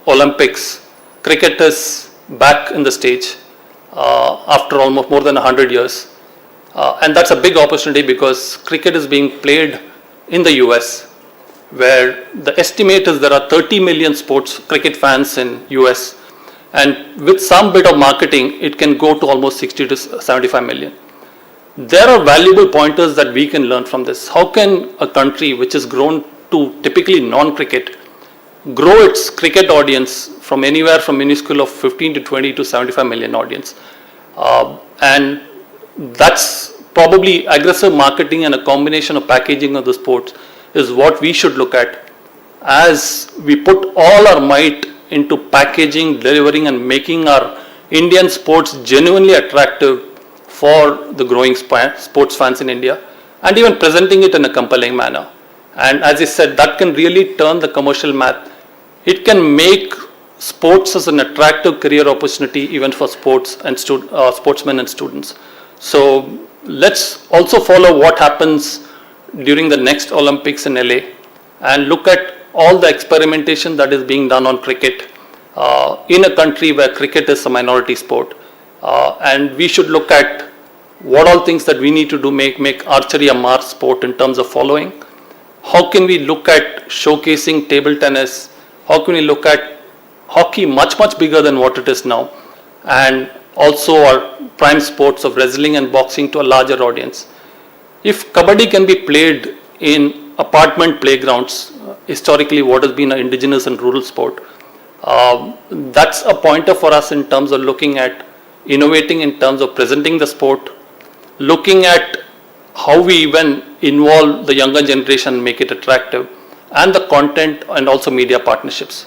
Olympics, cricket is back in the stage after almost more than 100 years. And that's a big opportunity because cricket is being played in the US, where the estimate is there are 30 million sports cricket fans in US. And with some bit of marketing, it can go to almost 60 to 75 million. There are valuable pointers that we can learn from this. How can a country which is grown to typically non-cricket grow its cricket audience from anywhere from minuscule of 15 to 20 to 75 million audience. And that's probably aggressive marketing and a combination of packaging of the sports is what we should look at as we put all our might into packaging, delivering and making our Indian sports genuinely attractive for the growing sports fans in India and even presenting it in a compelling manner. And as I said, that can really turn the commercial math. It can make sports as an attractive career opportunity even for sports and sportsmen and students. So let's also follow what happens during the next Olympics in LA and look at all the experimentation that is being done on cricket in a country where cricket is a minority sport. And we should look at what all things that we need to do make archery a mass sport in terms of following. How can we look at showcasing table tennis? How can we look at hockey much bigger than what it is now? And also our prime sports of wrestling and boxing to a larger audience. If kabaddi can be played in apartment playgrounds, historically what has been an indigenous and rural sport, that's a pointer for us in terms of looking at innovating in terms of presenting the sport, looking at how we even involve the younger generation and make it attractive, and the content and also media partnerships.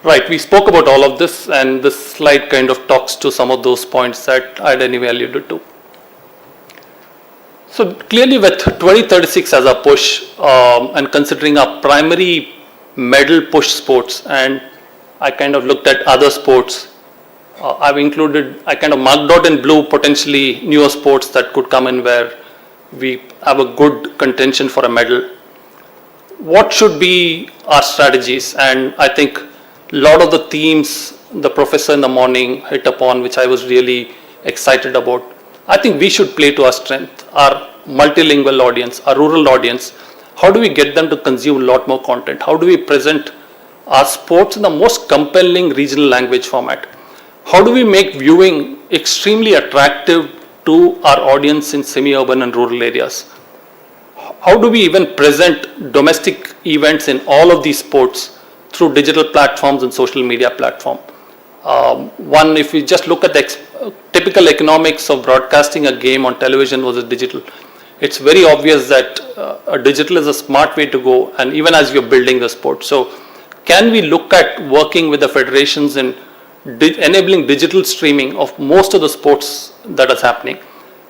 Right, we spoke about all of this, and this slide kind of talks to some of those points that I'd anyway alluded to. So clearly with 2036 as a push and considering our primary medal push sports, and I kind of looked at other sports, I kind of marked out in blue potentially newer sports that could come in where we have a good contention for a medal. What should be our strategies? And I think a lot of the themes the professor in the morning hit upon, which I was really excited about. I think we should play to our strength, our multilingual audience, our rural audience. How do we get them to consume a lot more content? How do we present our sports in the most compelling regional language format? How do we make viewing extremely attractive to our audience in semi-urban and rural areas? How do we even present domestic events in all of these sports through digital platforms and social media platform? One, if we just look at the typical economics of broadcasting a game on television versus digital, it's very obvious that digital is a smart way to go, and even as you're building the sport. So can we look at working with the federations in enabling digital streaming of most of the sports that is happening,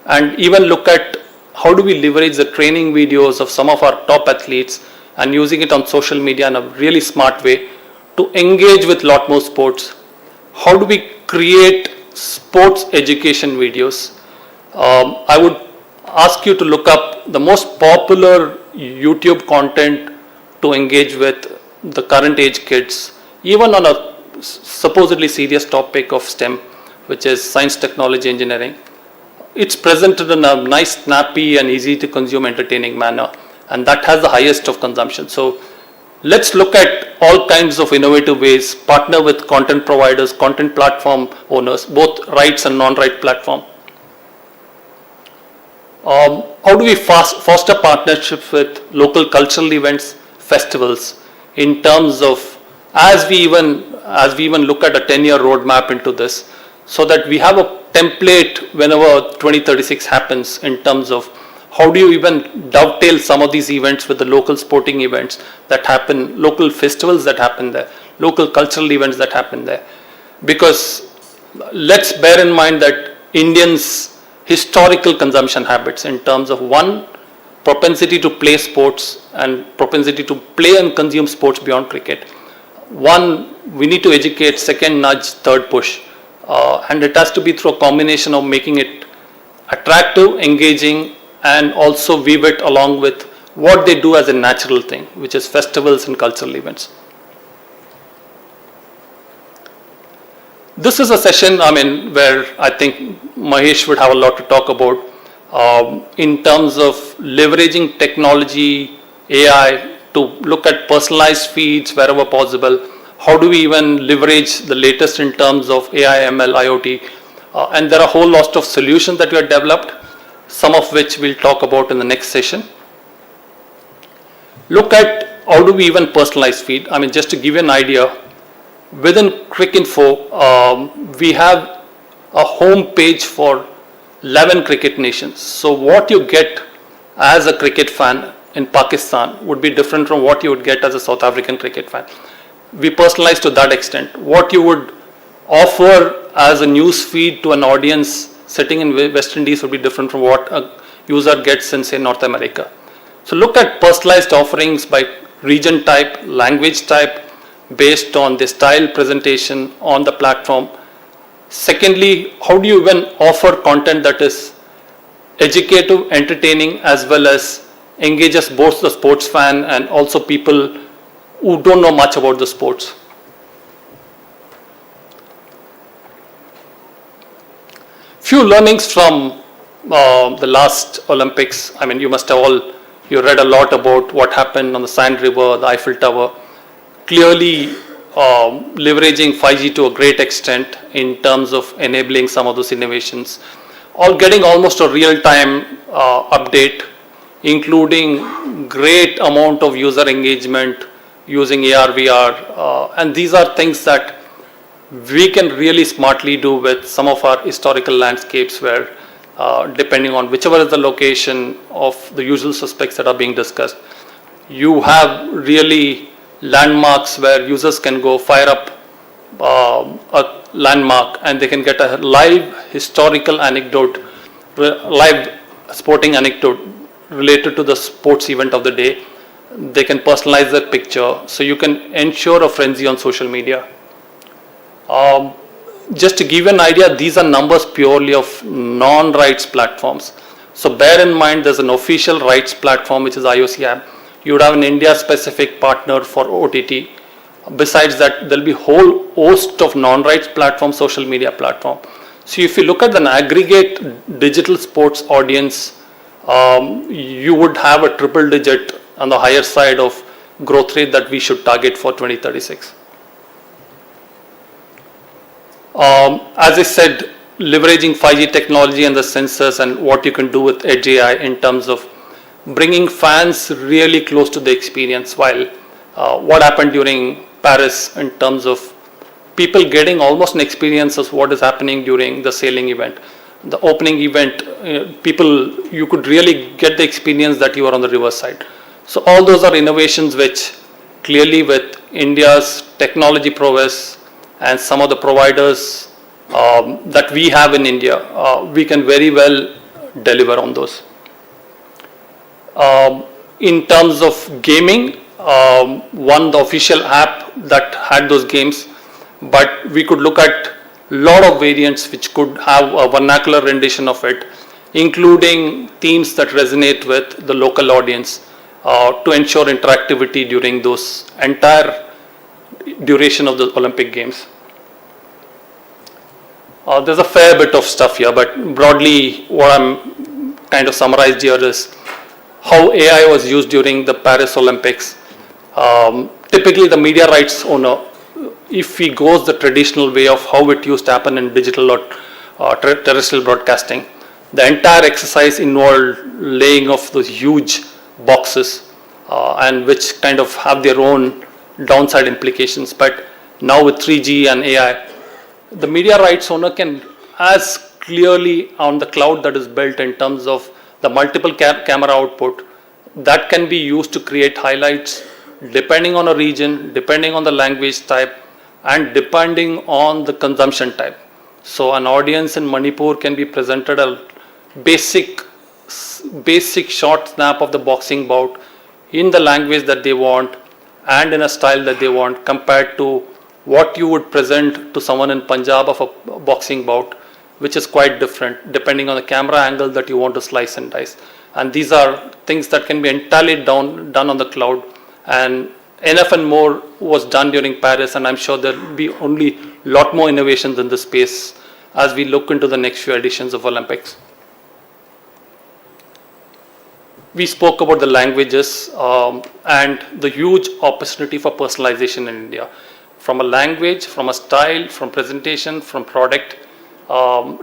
and even look at how do we leverage the training videos of some of our top athletes and using it on social media in a really smart way to engage with a lot more sports? How do we create sports education videos? I would ask you to look up the most popular YouTube content to engage with the current age kids, even on a supposedly serious topic of STEM, which is science, technology, engineering. It's presented in a nice, snappy and easy to consume entertaining manner, and that has the highest of consumption. So let's look at all kinds of innovative ways, partner with content providers, content platform owners, both rights and non-right platform. How do we foster partnerships with local cultural events, festivals, in terms of as we even look at a 10-year roadmap into this, so that we have a template whenever 2036 happens in terms of how do you even dovetail some of these events with the local sporting events that happen, local festivals that happen there, local cultural events that happen there. Because let's bear in mind that Indians' historical consumption habits in terms of one, propensity to play sports and propensity to play and consume sports beyond cricket. One, we need to educate, second nudge, third push. And it has to be through a combination of making it attractive, engaging, and also weave it along with what they do as a natural thing, which is festivals and cultural events. This is a session, where I think Mahesh would have a lot to talk about in terms of leveraging technology, AI, to look at personalized feeds wherever possible. How do we even leverage the latest in terms of AI, ML, IoT? And there are a whole lot of solutions that we have developed, some of which we'll talk about in the next session. Look at how do we even personalize feed? I mean, just to give you an idea, within Cricinfo, we have a home page for 11 cricket nations. So what you get as a cricket fan in Pakistan would be different from what you would get as a South African cricket fan. We personalize to that extent. What you would offer as a news feed to an audience sitting in West Indies would be different from what a user gets in, say, North America. So look at personalized offerings by region type, language type, based on the style presentation on the platform. Secondly, how do you even offer content that is educative, entertaining, as well as engages both the sports fan and also people who don't know much about the sports? Few learnings from the last Olympics. I mean, you must have you read a lot about what happened on the Seine River, the Eiffel Tower. Clearly leveraging 5G to a great extent in terms of enabling some of those innovations, or getting almost a real-time update, including great amount of user engagement using AR, VR, and these are things that we can really smartly do with some of our historical landscapes where depending on whichever is the location of the usual suspects that are being discussed, you have really landmarks where users can go fire up a landmark and they can get a live historical anecdote, live sporting anecdote related to the sports event of the day. They can personalize that picture, so you can ensure a frenzy on social media. Just to give you an idea, these are numbers purely of non-rights platforms. So bear in mind there's an official rights platform which is IOC app. You would have an India-specific partner for OTT. Besides that, there'll be a whole host of non-rights platforms, social media platform. So if you look at an aggregate digital sports audience, you would have a triple digit on the higher side of growth rate that we should target for 2036. As I said, leveraging 5G technology and the sensors and what you can do with Edge AI in terms of bringing fans really close to the experience, while what happened during Paris in terms of people getting almost an experience of what is happening during the sailing event. The opening event, you could really get the experience that you are on the riverside. So all those are innovations which clearly with India's technology prowess and some of the providers that we have in India, we can very well deliver on those. In terms of gaming, the official app that had those games, but we could look at a lot of variants which could have a vernacular rendition of it, including themes that resonate with the local audience to ensure interactivity during those entire duration of the Olympic Games. There's a fair bit of stuff here, but broadly what I'm kind of summarized here is how AI was used during the Paris Olympics. Typically the media rights owner, if he goes the traditional way of how it used to happen in digital or terrestrial broadcasting, the entire exercise involved laying of those huge boxes and which kind of have their own downside implications. But now with 3G and AI, the media rights owner can, as clearly on the cloud that is built in terms of the multiple camera output, that can be used to create highlights depending on a region, depending on the language type, and depending on the consumption type. So an audience in Manipur can be presented a basic short snap of the boxing bout in the language that they want and in a style that they want, compared to what you would present to someone in Punjab of a boxing bout, which is quite different depending on the camera angle that you want to slice and dice. And these are things that can be entirely done on the cloud, and enough and more was done during Paris, and I'm sure there will be only a lot more innovations in this space as we look into the next few editions of Olympics. We spoke about the languages and the huge opportunity for personalization in India. From a language, from a style, from presentation, from product,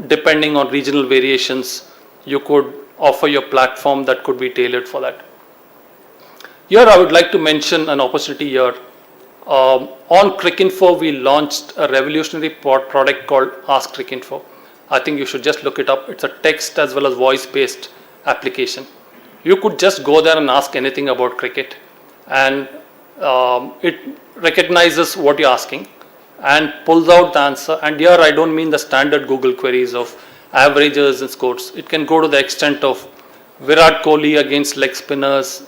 depending on regional variations, you could offer your platform that could be tailored for that. Here I would like to mention an opportunity here. On Cricinfo, we launched a revolutionary product called Ask Cricinfo. I think you should just look it up. It's a text as well as voice-based application. You could just go there and ask anything about cricket, and it recognizes what you're asking and pulls out the answer. And here I don't mean the standard Google queries of averages and scores. It can go to the extent of Virat Kohli against leg spinners,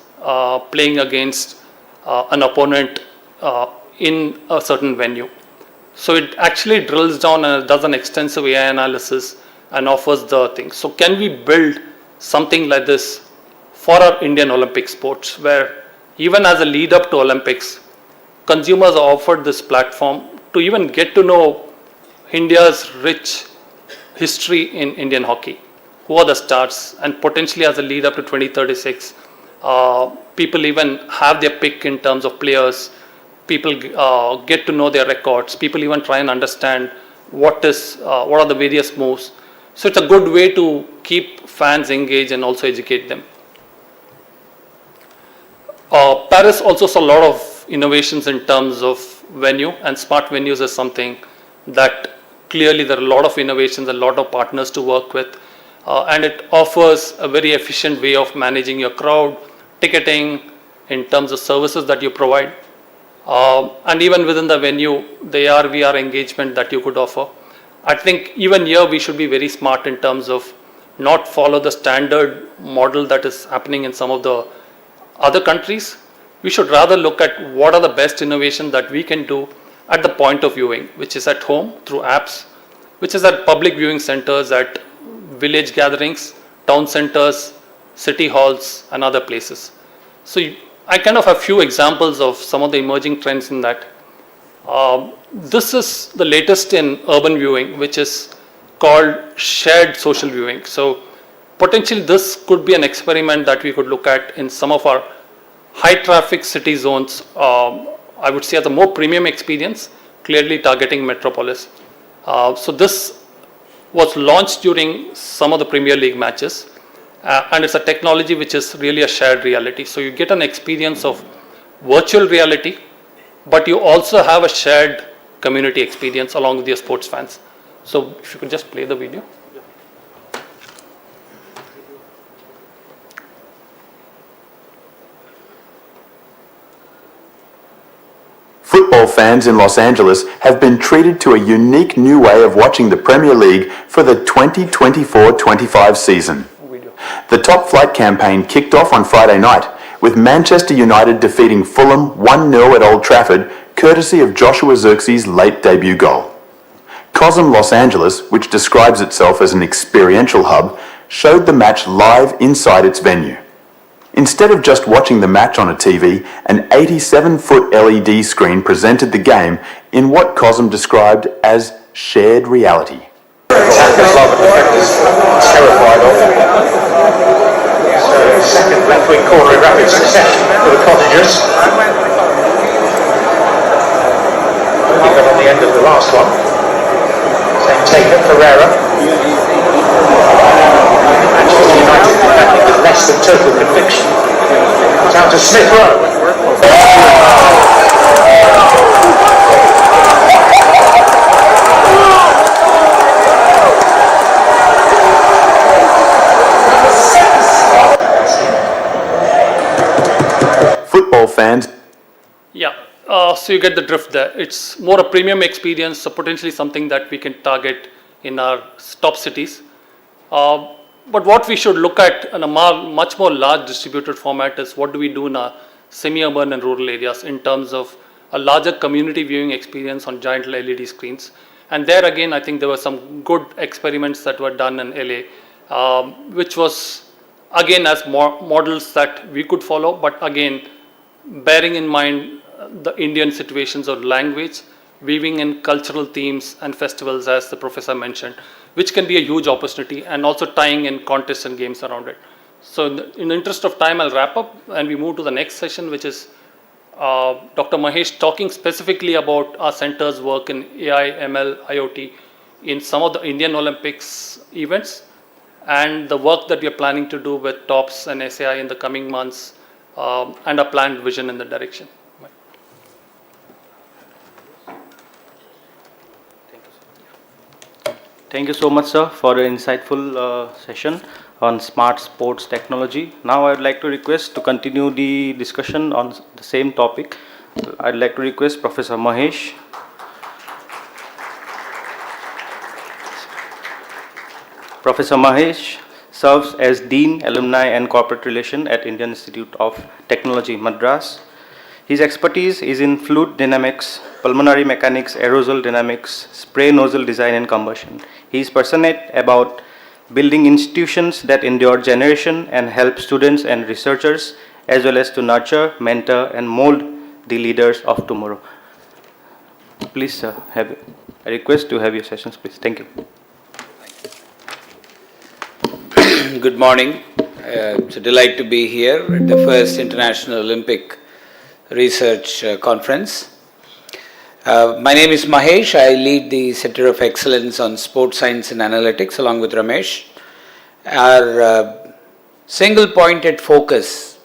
playing against an opponent in a certain venue. So it actually drills down and does an extensive AI analysis and offers the things. So can we build something like this for our Indian Olympic sports, where even as a lead up to Olympics, consumers are offered this platform to even get to know India's rich history in Indian hockey, who are the stars, and potentially as a lead up to 2036, people even have their pick in terms of players. People get to know their records. People even try and understand what are the various moves. So it's a good way to keep fans engaged and also educate them. Paris also saw a lot of innovations in terms of venue, and smart venues is something that clearly there are a lot of innovations, a lot of partners to work with, and it offers a very efficient way of managing your crowd, ticketing, in terms of services that you provide. And even within the venue, the AR/VR engagement that you could offer. I think even here we should be very smart in terms of not follow the standard model that is happening in some of the other countries. We should rather look at what are the best innovations that we can do at the point of viewing, which is at home through apps, which is at public viewing centers, at village gatherings, town centers, city halls, and other places. So I kind of have few examples of some of the emerging trends in that. This is the latest in urban viewing, which is called shared social viewing. So potentially this could be an experiment that we could look at in some of our high traffic city zones. I would say as a more premium experience, clearly targeting metropolis. So this was launched during some of the Premier League matches. And it's a technology which is really a shared reality. So you get an experience of virtual reality, but you also have a shared community experience along with your sports fans. So if you could just play the video. Football fans in Los Angeles have been treated to a unique new way of watching the Premier League for the 2024-25 season. The Top Flight campaign kicked off on Friday night, with Manchester United defeating Fulham 1-0 at Old Trafford, courtesy of Joshua Zirkzee's late debut goal. COSM Los Angeles, which describes itself as an experiential hub, showed the match live inside its venue. Instead of just watching the match on a TV, an 87-foot LED screen presented the game in what COSM described as shared reality. Terrified of. So second left-wing corner in rapid succession for the Cottagers. Looking on the end of the last one. Same taken, Ferreira. Manchester United attacking with less than total conviction. Down to Smith Rowe. Football fans. Yeah, so you get the drift there. It's more a premium experience, so potentially something that we can target in our top cities. But what we should look at in a much more large distributed format is what do we do in our semi-urban and rural areas in terms of a larger community viewing experience on giant LED screens. And there again, I think there were some good experiments that were done in LA, which was again as models that we could follow, but again, bearing in mind the Indian situations of language, weaving in cultural themes and festivals, as the professor mentioned, which can be a huge opportunity, and also tying in contests and games around it. So in the interest of time, I'll wrap up and we move to the next session, which is Dr. Mahesh talking specifically about our center's work in AI, ML, IoT in some of the Indian Olympics events, and the work that we are planning to do with TOPS and SAI in the coming months and a planned vision in the direction. Thank you so much, sir, for an insightful session on smart sports technology. Now I would like to request to continue the discussion on the same topic. I'd like to request Professor Mahesh. Professor Mahesh serves as Dean, Alumni and Corporate Relation at Indian Institute of Technology, Madras. His expertise is in fluid dynamics, pulmonary mechanics, aerosol dynamics, spray nozzle design and combustion. He is passionate about building institutions that endure generation and help students and researchers, as well as to nurture, mentor and mold the leaders of tomorrow. Please, sir, I request to have your sessions, please. Thank you. Good morning. It's a delight to be here at the first International Olympic Research Conference. My name is Mahesh. I lead the Center of Excellence on Sports Science and Analytics along with Ramesh. Our single-pointed focus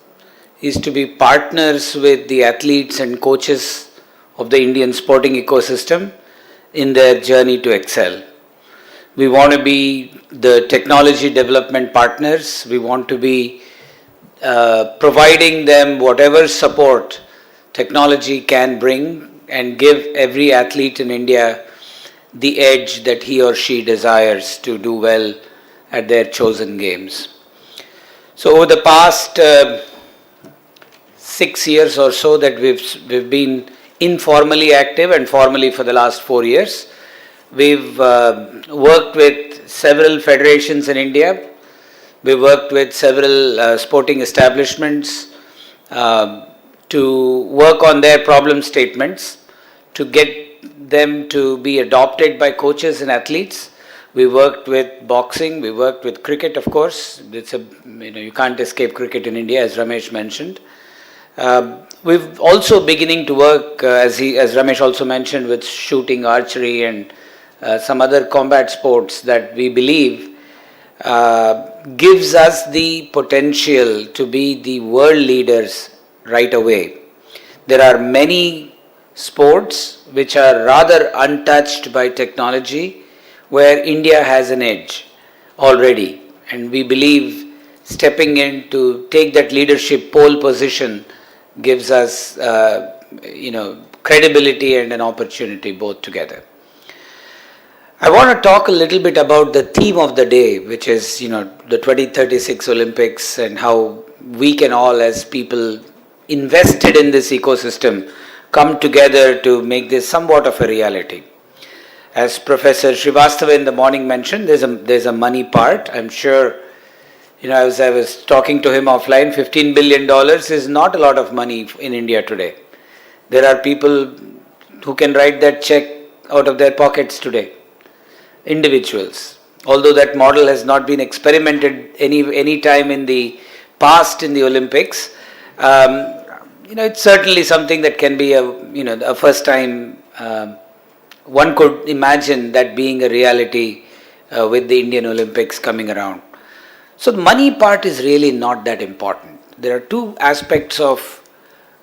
is to be partners with the athletes and coaches of the Indian sporting ecosystem in their journey to excel. We want to be the technology development partners. We want to be providing them whatever support technology can bring and give every athlete in India the edge that he or she desires to do well at their chosen games. So over the past 6 years or so that we've been informally active and formally for the last 4 years, we've worked with several federations in India. We've worked with several sporting establishments to work on their problem statements, to get them to be adopted by coaches and athletes. We worked with boxing, we worked with cricket, of course. You can't escape cricket in India, as Ramesh mentioned. We've also beginning to work, as Ramesh also mentioned, with shooting, archery and some other combat sports that we believe gives us the potential to be the world leaders right away. There are many sports which are rather untouched by technology where India has an edge already, and we believe stepping in to take that leadership pole position gives us credibility and an opportunity both together. I want to talk a little bit about the theme of the day, which is the 2036 Olympics, and how we can all, as people invested in this ecosystem, come together to make this somewhat of a reality. As Professor Srivastava in the morning mentioned, there's a money part. I'm sure, as I was talking to him offline, $15 billion is not a lot of money in India today. There are people who can write that check out of their pockets today. Individuals. Although that model has not been experimented any time in the past in the Olympics, it's certainly something that can be a first time. One could imagine that being a reality with the Indian Olympics coming around. So the money part is really not that important. There are two aspects of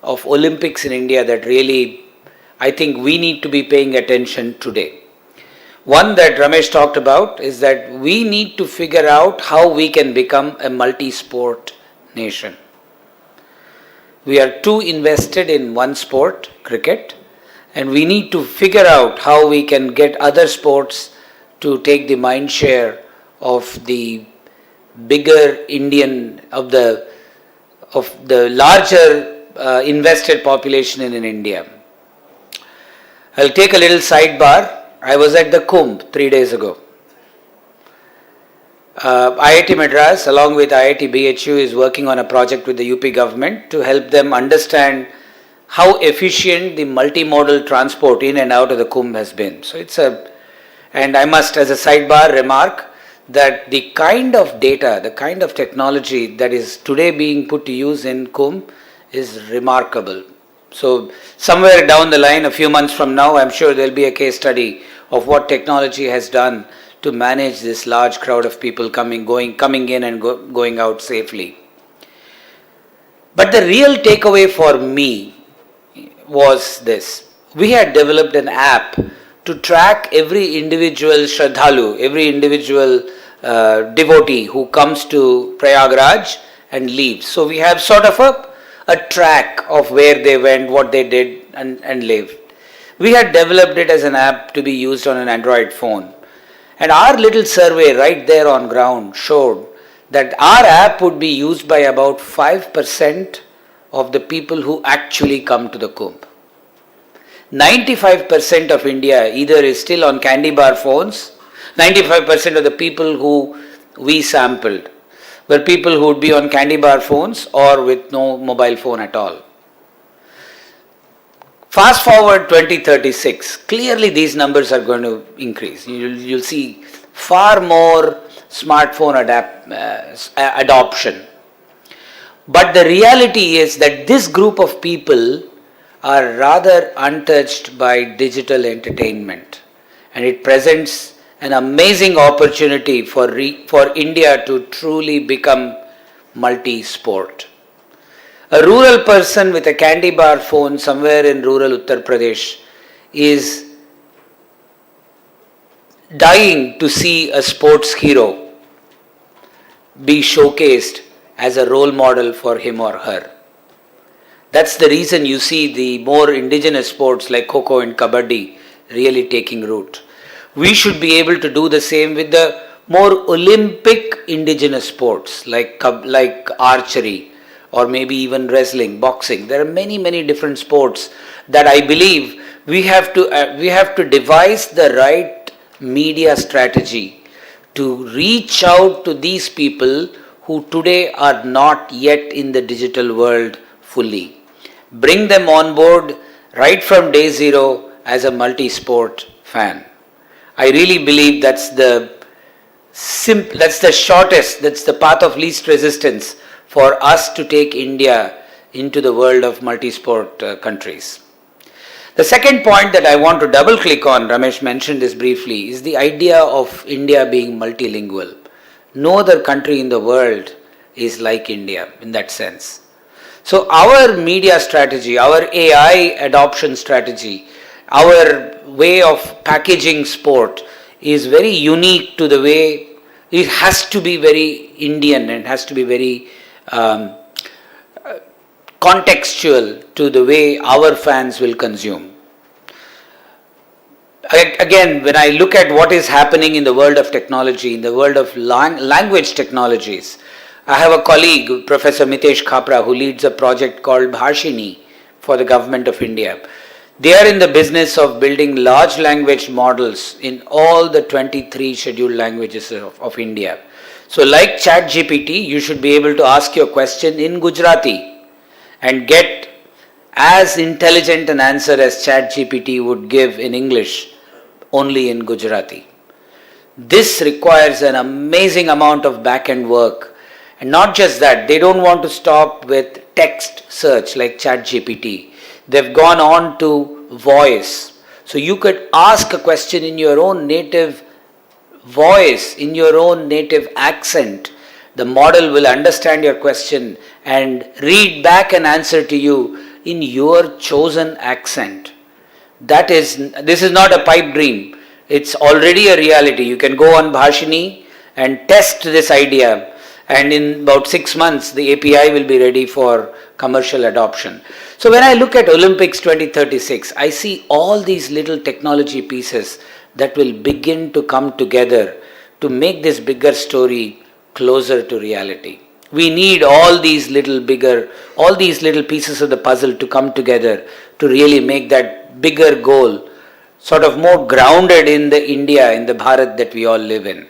Olympics in India that really I think we need to be paying attention today. One that Ramesh talked about is that we need to figure out how we can become a multi-sport nation. We are too invested in one sport, cricket, and we need to figure out how we can get other sports to take the mind share of the bigger Indian, of the larger invested population in India. I'll take a little sidebar. I was at the Kumbh 3 days ago. IIT Madras along with IIT BHU is working on a project with the UP government to help them understand how efficient the multimodal transport in and out of the Kumbh has been. So and I must as a sidebar remark that the kind of data, the kind of technology that is today being put to use in Kumbh is remarkable. So somewhere down the line, a few months from now, I'm sure there'll be a case study of what technology has done to manage this large crowd of people coming in and going out safely. But the real takeaway for me was this. We had developed an app to track every individual Shraddhalu, every individual devotee who comes to Prayagraj and leaves. So we have sort of a track of where they went, what they did and lived. We had developed it as an app to be used on an Android phone. And our little survey right there on ground showed that our app would be used by about 5% of the people who actually come to the Kumbh. 95% of India either is still on candy bar phones. 95% of the people who we sampled were people who would be on candy bar phones or with no mobile phone at all. Fast forward 2036, clearly these numbers are going to increase. You'll see far more smartphone adoption. But the reality is that this group of people are rather untouched by digital entertainment, and it presents an amazing opportunity for India to truly become multi-sport. A rural person with a candy bar phone somewhere in rural Uttar Pradesh is dying to see a sports hero be showcased as a role model for him or her. That's the reason you see the more indigenous sports like Kho-Kho and Kabaddi really taking root. We should be able to do the same with the more Olympic indigenous sports like archery or maybe even wrestling, boxing. There are many, many different sports that I believe we have to devise the right media strategy to reach out to these people who today are not yet in the digital world fully. Bring them on board right from day zero as a multi-sport fan. I really believe that's the shortest, that's the path of least resistance for us to take India into the world of multi-sport countries. The second point that I want to double click on, Ramesh mentioned this briefly, is the idea of India being multilingual. No other country in the world is like India in that sense. So our media strategy, our AI adoption strategy, our way of packaging sport is very unique to the way it has to be very Indian and has to be very contextual to the way our fans will consume. Again, when I look at what is happening in the world of technology, in the world of language technologies, I have a colleague, Professor Mitesh Khapra, who leads a project called Bhashini for the Government of India. They are in the business of building large language models in all the 23 scheduled languages of India. So like ChatGPT, you should be able to ask your question in Gujarati and get as intelligent an answer as ChatGPT would give in English, only in Gujarati. This requires an amazing amount of back-end work. And not just that, they don't want to stop with text search like ChatGPT. They've gone on to voice. So you could ask a question in your own native voice, in your own native accent. The model will understand your question and read back an answer to you in your chosen accent. This is not a pipe dream. It's already a reality. You can go on Bhashini and test this idea, and in about 6 months the API will be ready for commercial adoption. So when I look at Olympics 2036, I see all these little technology pieces that will begin to come together to make this bigger story closer to reality. We need all these little pieces of the puzzle to come together to really make that bigger goal sort of more grounded in the India, in the Bharat that we all live in.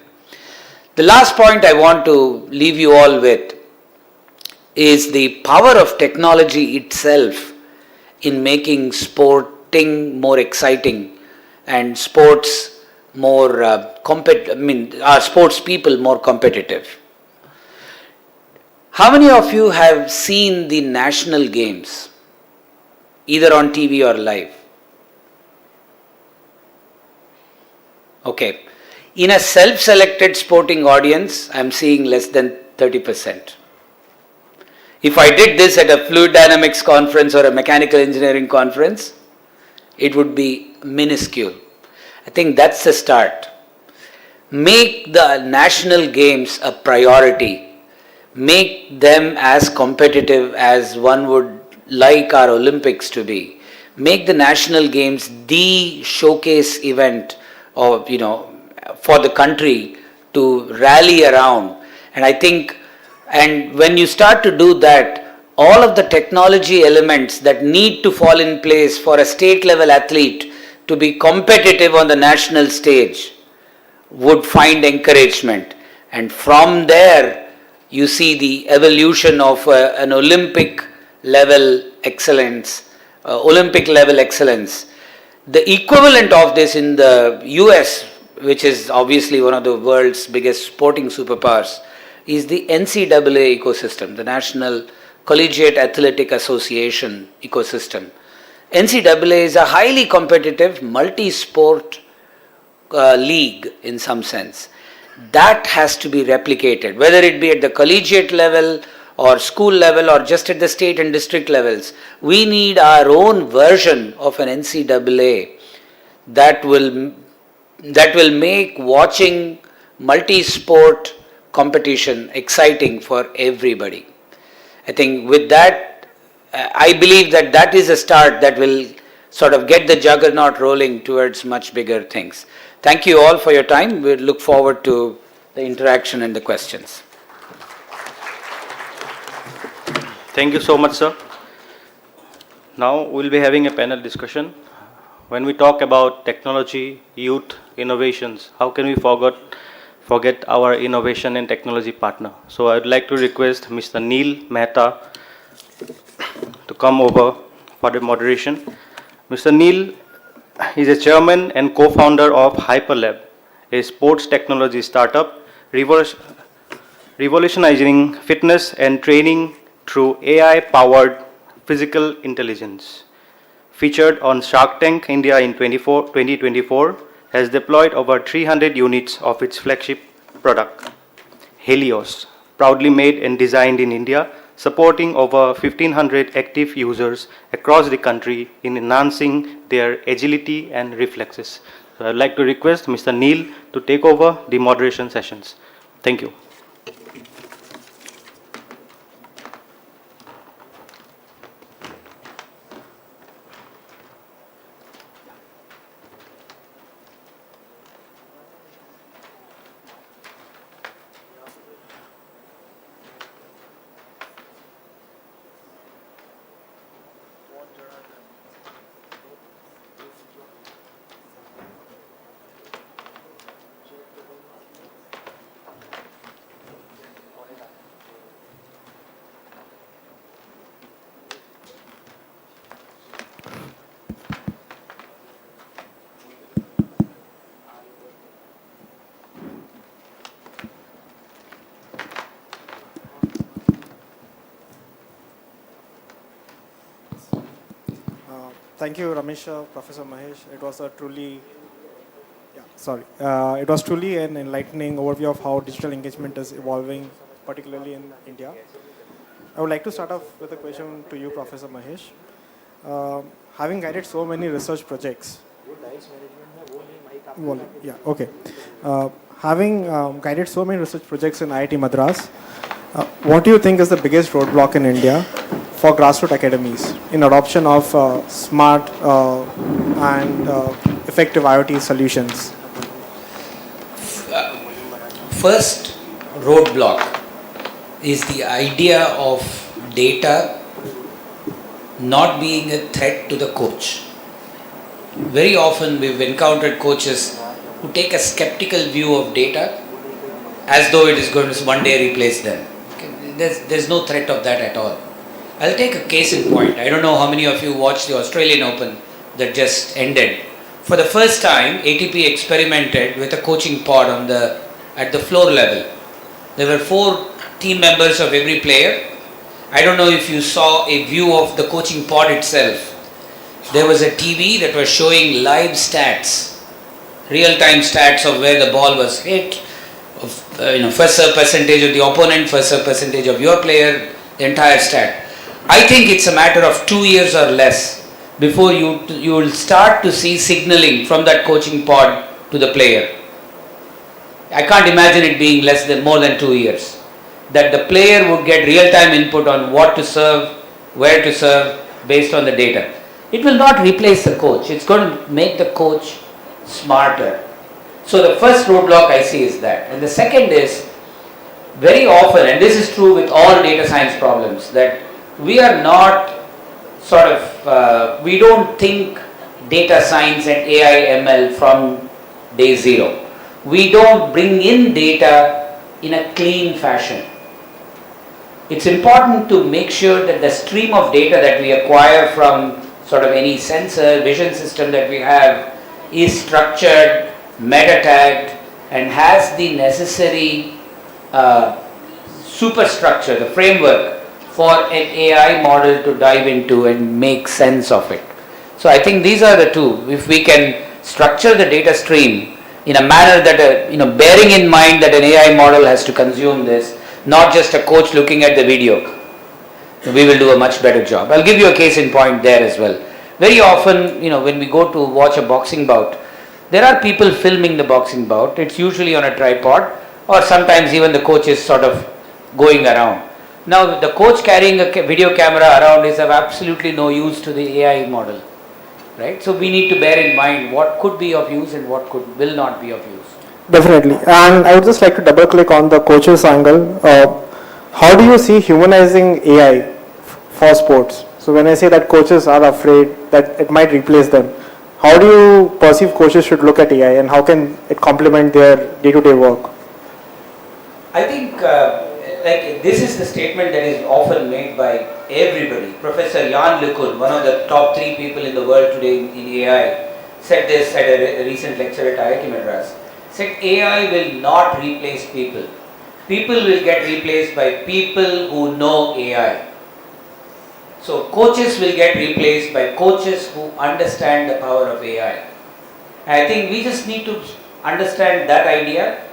The last point I want to leave you all with is the power of technology itself in making sporting more exciting and sports more our sports people more competitive. How many of you have seen the national games, either on TV or live? Okay. In a self-selected sporting audience, I am seeing less than 30%. If I did this at a fluid dynamics conference or a mechanical engineering conference, it would be minuscule. I think that's the start. Make the national games a priority. Make them as competitive as one would like our Olympics to be. Make the national games the showcase event of, for the country to rally around. And I think, and when you start to do that, all of the technology elements that need to fall in place for a state level athlete to be competitive on the national stage would find encouragement. And from there, you see the evolution of an Olympic level excellence. The equivalent of this in the US, which is obviously one of the world's biggest sporting superpowers, is the NCAA ecosystem, the National Collegiate Athletic Association ecosystem. NCAA is a highly competitive multi-sport league in some sense. That has to be replicated, whether it be at the collegiate level or school level or just at the state and district levels. We need our own version of an NCAA that will make watching multi-sport competition exciting for everybody. I think with that, I believe that is a start that will sort of get the juggernaut rolling towards much bigger things. Thank you all for your time. We look forward to the interaction and the questions. Thank you so much, sir. Now we'll be having a panel discussion. When we talk about technology, youth, innovations, how can we forget our innovation and technology partner? So I'd like to request Mr. Neil Mehta to come over for the moderation. Mr. Neil is a chairman and co-founder of Hyperlab, a sports technology startup revolutionizing fitness and training through AI-powered physical intelligence. Featured on Shark Tank India in 2024, has deployed over 300 units of its flagship product, Helios, proudly made and designed in India, supporting over 1,500 active users across the country in enhancing their agility and reflexes. So I'd like to request Mr. Neil to take over the moderation sessions. Thank you. Thank you, Ramesh, Professor Mahesh. It was a truly, it was truly an enlightening overview of how digital engagement is evolving, particularly in India. I would like to start off with a question to you, Professor Mahesh. Having guided so many research projects, having guided so many research projects in IIT Madras, what do you think is the biggest roadblock in India for grassroots academies in adoption of smart and effective IoT solutions? First roadblock is the idea of data not being a threat to the coach. Very often we've encountered coaches who take a skeptical view of data as though it is going to one day replace them. Okay? There's no threat of that at all. I'll take a case in point. I don't know how many of you watched the Australian Open that just ended. For the first time, ATP experimented with a coaching pod at the floor level. There were 4 team members of every player. I don't know if you saw a view of the coaching pod itself. There was a TV that was showing live stats, real-time stats of where the ball was hit, of, first serve percentage of the opponent, first serve percentage of your player, the entire stack. I think it's a matter of 2 years or less before you will start to see signaling from that coaching pod to the player. I can't imagine it being more than 2 years. That the player would get real-time input on what to serve, where to serve, based on the data. It will not replace the coach. It's going to make the coach smarter. So the first roadblock I see is that. And the second is, very often, and this is true with all data science problems, that we are not we don't think data science and AI ML from day zero. We don't bring in data in a clean fashion. It's important to make sure that the stream of data that we acquire from any sensor, vision system that we have is structured, meta-tagged, and has the necessary superstructure, the framework for an AI model to dive into and make sense of it. So I think these are the two. If we can structure the data stream in a manner that, bearing in mind that an AI model has to consume this, not just a coach looking at the video, we will do a much better job. I'll give you a case in point there as well. Very often, when we go to watch a boxing bout, there are people filming the boxing bout. It's usually on a tripod, or sometimes even the coach is going around. Now, the coach carrying a video camera around is of absolutely no use to the AI model, right? So we need to bear in mind what could be of use and what will not be of use. Definitely. And I would just like to double click on the coach's angle. How do you see humanizing AI for sports? So when I say that coaches are afraid that it might replace them, how do you perceive coaches should look at AI and how can it complement their day-to-day work? I think this is the statement that is often made by everybody. Professor Jan LeCun, one of the top 3 people in the world today in AI, said this at a recent lecture at IIT Madras. Said AI will not replace people. People will get replaced by people who know AI. So coaches will get replaced by coaches who understand the power of AI. And I think we just need to understand that idea.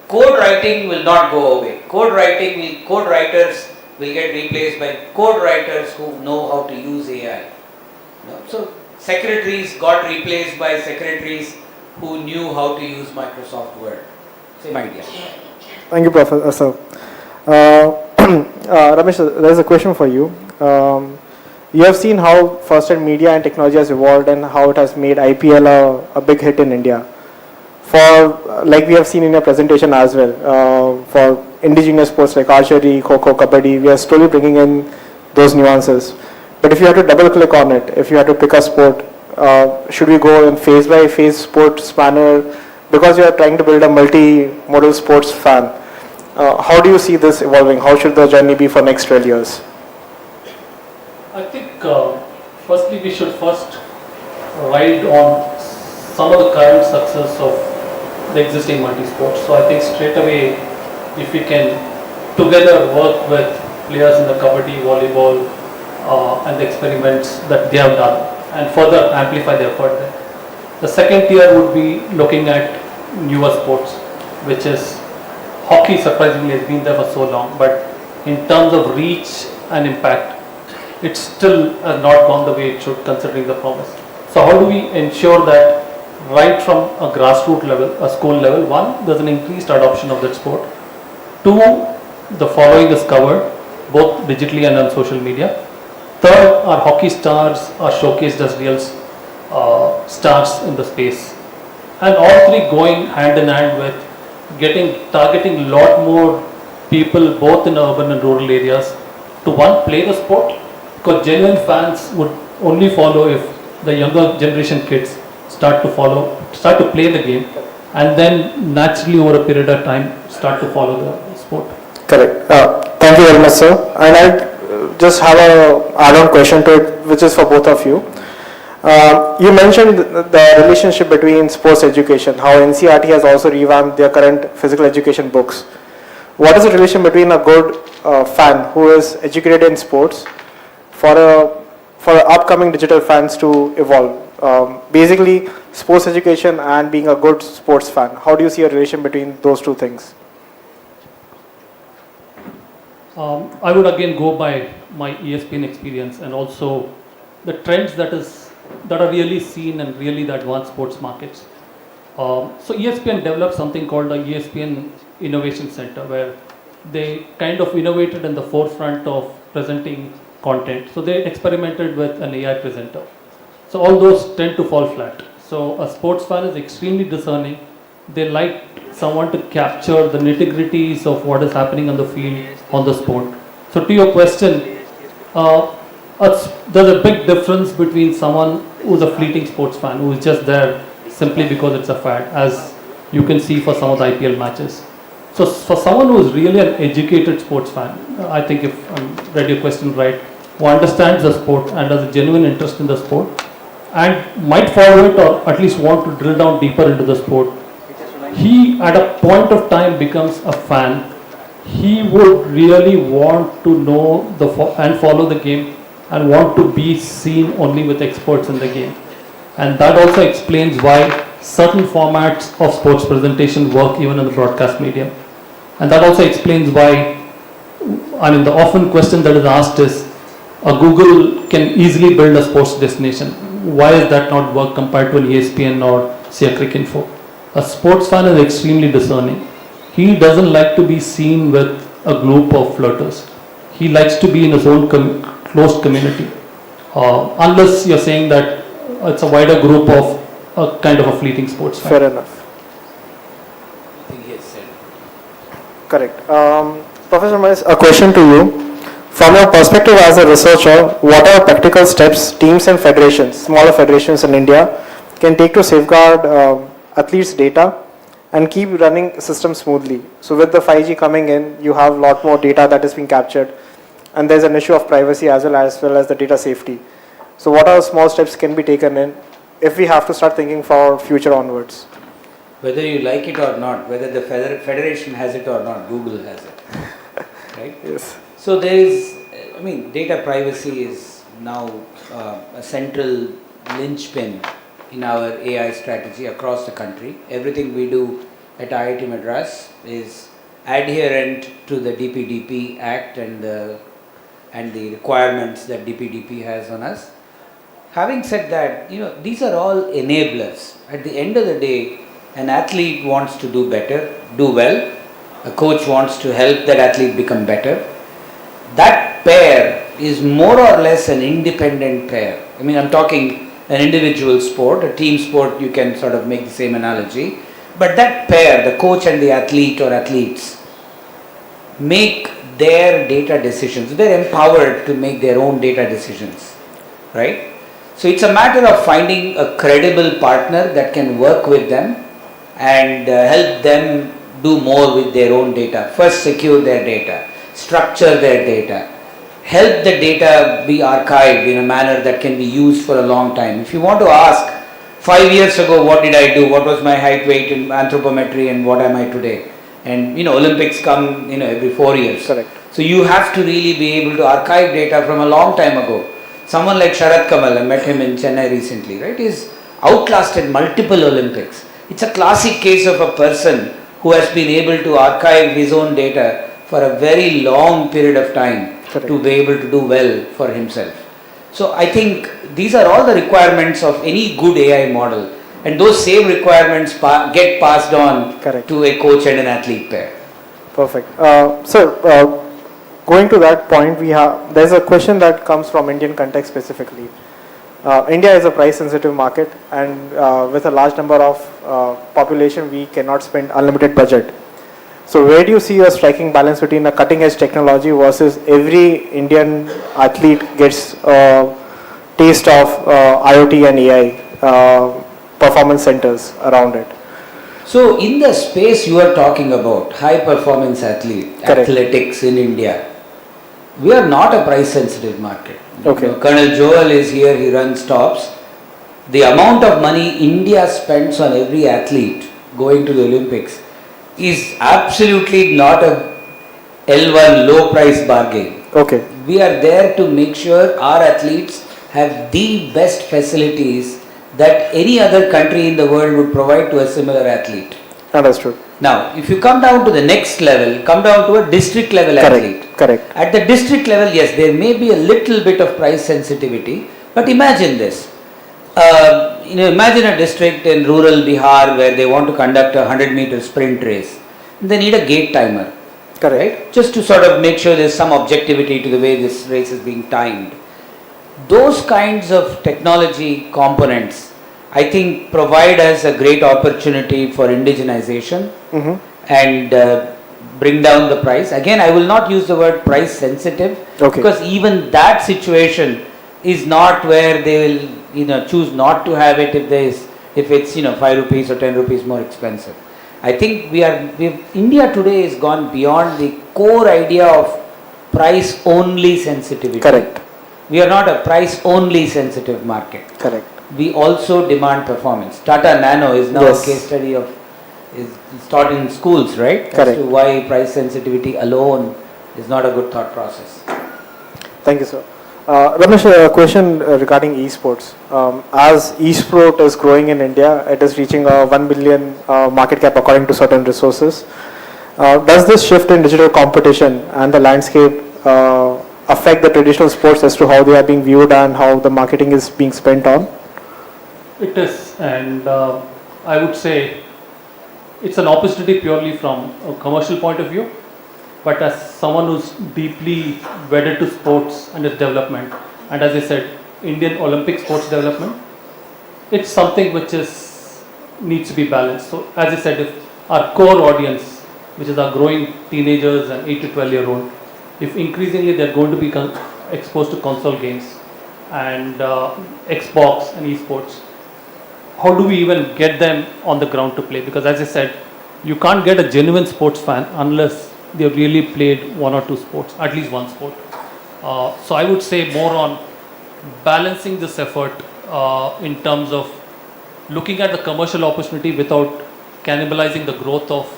Code writing will not go away. Code writers will get replaced by code writers who know how to use AI. So secretaries got replaced by secretaries who knew how to use Microsoft Word. Same idea. Thank you, Professor. Ramesh, there's a question for you. You have seen how first-hand media and technology has evolved and how it has made IPL a big hit in India. Like we have seen in your presentation as well, for indigenous sports like archery, kho-kho, kabaddi, we are slowly bringing in those nuances. But if you had to double click on it, if you had to pick a sport, should we go in phase by phase sports manner? Because you are trying to build a multi-modal sports fan, how do you see this evolving? How should the journey be for next 12 years? I think firstly we should first ride on some of the current success of the existing multi-sports. So I think straight away, if we can together work with players in the kabaddi, volleyball, and the experiments that they have done, and further amplify the effort there. The second tier would be looking at newer sports, which is hockey. Surprisingly has been there for so long, but in terms of reach and impact, it's still not gone the way it should, considering the promise. So how do we ensure that right from a grassroots level, a school level, one, there's an increased adoption of that sport. Two, the following is covered, both digitally and on social media. Third, our hockey stars are showcased as real stars in the space. And all three going hand in hand with targeting a lot more people both in urban and rural areas to play the sport, because genuine fans would only follow if the younger generation kids start to play the game, and then naturally over a period of time start to follow the sport. Correct. Thank you very much, sir. And I just have a add-on question to it, which is for both of you. You mentioned the relationship between sports education, how NCERT has also revamped their current physical education books. What is the relation between a good fan who is educated in sports for upcoming digital fans to evolve? Basically, sports education and being a good sports fan. How do you see a relation between those two things? I would again go by my ESPN experience and also the trends that are really seen and really the advanced sports markets. So ESPN developed something called the ESPN Innovation Center, where they kind of innovated in the forefront of presenting content. So they experimented with an AI presenter. So all those tend to fall flat. So a sports fan is extremely discerning. They like someone to capture the nitty-gritties of what is happening on the field, on the sport. So to your question, there's a big difference between someone who's a fleeting sports fan, who is just there simply because it's a fad, as you can see for some of the IPL matches. So for someone who is really an educated sports fan, I think if I read your question right, who understands the sport and has a genuine interest in the sport and might follow it or at least want to drill down deeper into the sport, he at a point of time becomes a fan. He would really want to know and follow the game and want to be seen only with experts in the game. And that also explains why certain formats of sports presentation work even in the broadcast medium. And that also explains why, the often question that is asked is, Google can easily build a sports destination. Why is that not work compared to an ESPN or say a Cricinfo? A sports fan is extremely discerning. He doesn't like to be seen with a group of flirters. He likes to be in his own closed community. Unless you're saying that it's a wider group of a kind of a fleeting sports fan. Fair enough. I think yes, sir. Correct. Professor Mahesh, a question to you. From your perspective as a researcher, what are practical steps teams and federations, smaller federations in India, can take to safeguard athletes' data and keep running systems smoothly? So with the 5G coming in, you have a lot more data that is being captured, and there's an issue of privacy as well as the data safety. So what are small steps can be taken in if we have to start thinking for future onwards? Whether you like it or not, whether the federation has it or not, Google has it. Right? Yes. So there is, data privacy is now a central linchpin in our AI strategy across the country. Everything we do at IIT Madras is adherent to the DPDP Act and the requirements that DPDP has on us. Having said that, these are all enablers. At the end of the day, an athlete wants to do better, do well. A coach wants to help that athlete become better. That pair is more or less an independent pair. I'm talking an individual sport, a team sport, you can sort of make the same analogy. But that pair, the coach and the athlete or athletes, make their data decisions. They're empowered to make their own data decisions, right? So it's a matter of finding a credible partner that can work with them and help them do more with their own data. First, secure their data, structure their data, help the data be archived in a manner that can be used for a long time. If you want to ask, 5 years ago, what did I do? What was my height, weight in anthropometry, and what am I today? And Olympics come every 4 years. Correct. So you have to really be able to archive data from a long time ago. Someone like Sharat Kamal, I met him in Chennai recently, right? He's outlasted multiple Olympics. It's a classic case of a person who has been able to archive his own data for a very long period of time. Correct. To be able to do well for himself. So I think these are all the requirements of any good AI model, and those same requirements get passed on Correct. to a coach and an athlete pair. Perfect. Going to that point, there's a question that comes from Indian context specifically. India is a price-sensitive market, and with a large number of population, we cannot spend unlimited budget. So where do you see a striking balance between a cutting-edge technology versus every Indian athlete gets a taste of IoT and AI performance centers around it? So in the space you are talking about, high-performance athletics in India, we are not a price-sensitive market. Okay. Colonel Joel is here, he runs tops. The amount of money India spends on every athlete going to the Olympics is absolutely not a L1 low price bargain. Okay. We are there to make sure our athletes have the best facilities that any other country in the world would provide to a similar athlete. Understood. Now, if you come down to the next level, come down to a district level Correct. athlete. Correct. At the district level, yes, there may be a little bit of price sensitivity, but imagine this. Imagine a district in rural Bihar where they want to conduct a 100-meter sprint race. They need a gate timer. Correct. Right? Just to sort of make sure there's some objectivity to the way this race is being timed. Those kinds of technology components, I think, provide us a great opportunity for indigenization and bring down the price. Again, I will not use the word price sensitive because even that situation is not where they will choose not to have it if it's 5 rupees or 10 rupees more expensive. I think India today has gone beyond the core idea of price only sensitivity. Correct. We are not a price only sensitive market. Correct. We also demand performance. Tata Nano is now a case study is taught in schools, right? Correct. As to why price sensitivity alone is not a good thought process. Thank you, sir. Ramesh, a question regarding esports. As esport is growing in India, it is reaching a 1 billion market cap according to certain resources. Does this shift in digital competition and the landscape affect the traditional sports as to how they are being viewed and how the marketing is being spent on? It is, and I would say it's an opportunity purely from a commercial point of view. But as someone who's deeply wedded to sports and its development, and as I said, Indian Olympic sports development, it's something which needs to be balanced. So as I said, if our core audience, which is our growing teenagers and 8 to 12-year-old, if increasingly they're going to be exposed to console games and Xbox and esports, how do we even get them on the ground to play? Because as I said, you can't get a genuine sports fan unless they've really played one or two sports, at least one sport. So I would say more on balancing this effort in terms of looking at the commercial opportunity without cannibalizing the growth of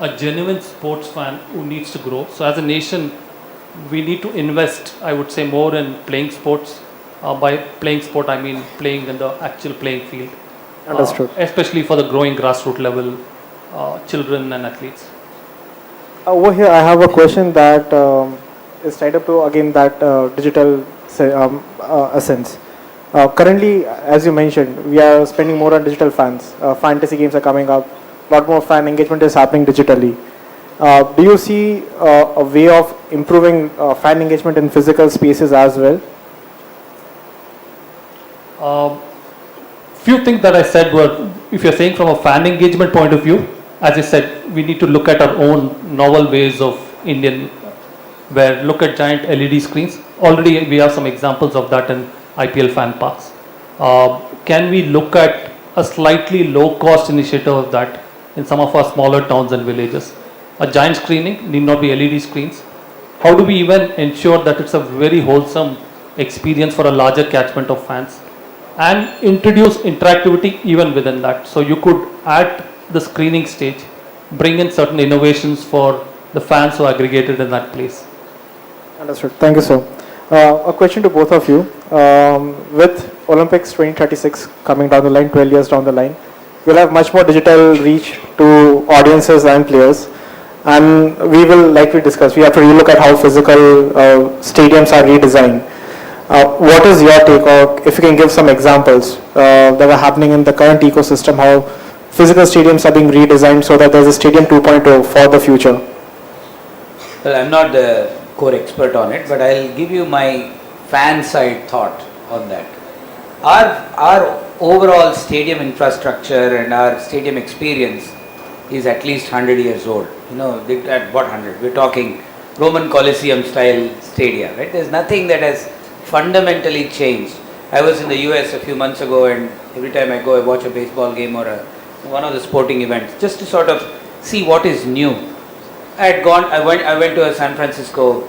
a genuine sports fan who needs to grow. So as a nation, we need to invest, I would say, more in playing sports. By playing sport, I mean playing in the actual playing field. Understood. Especially for the growing grassroots level children and athletes. Over here, I have a question that is tied up to again that digital essence. Currently, as you mentioned, we are spending more on digital fans. Fantasy games are coming up. A lot more fan engagement is happening digitally. Do you see a way of improving fan engagement in physical spaces as well? Few things that I said were, if you're saying from a fan engagement point of view, as I said, we need to look at our own novel ways of Indian, where look at giant LED screens. Already we have some examples of that in IPL fan parks. Can we look at a slightly low cost initiative of that in some of our smaller towns and villages? A giant screening need not be LED screens. How do we even ensure that it's a very wholesome experience for a larger catchment of fans? And introduce interactivity even within that. So you could, at the screening stage, bring in certain innovations for the fans who are aggregated in that place. Understood. Thank you, sir. A question to both of you. With Olympics 2036 coming down the line, 12 years down the line, we'll have much more digital reach to audiences and players. And we will, like we discussed, we have to relook at how physical stadiums are redesigned. What is your take, or if you can give some examples that are happening in the current ecosystem, how physical stadiums are being redesigned so that there's a stadium 2.0 for the future? Well, I'm not the core expert on it, but I'll give you my fan side thought on that. Our overall stadium infrastructure and our stadium experience is at least 100 years old. At what 100? We're talking Roman Colosseum style stadia, right? There's nothing that has fundamentally changed. I was in the US a few months ago, and every time I go, I watch a baseball game or one of the sporting events just to sort of see what is new. I went to a San Francisco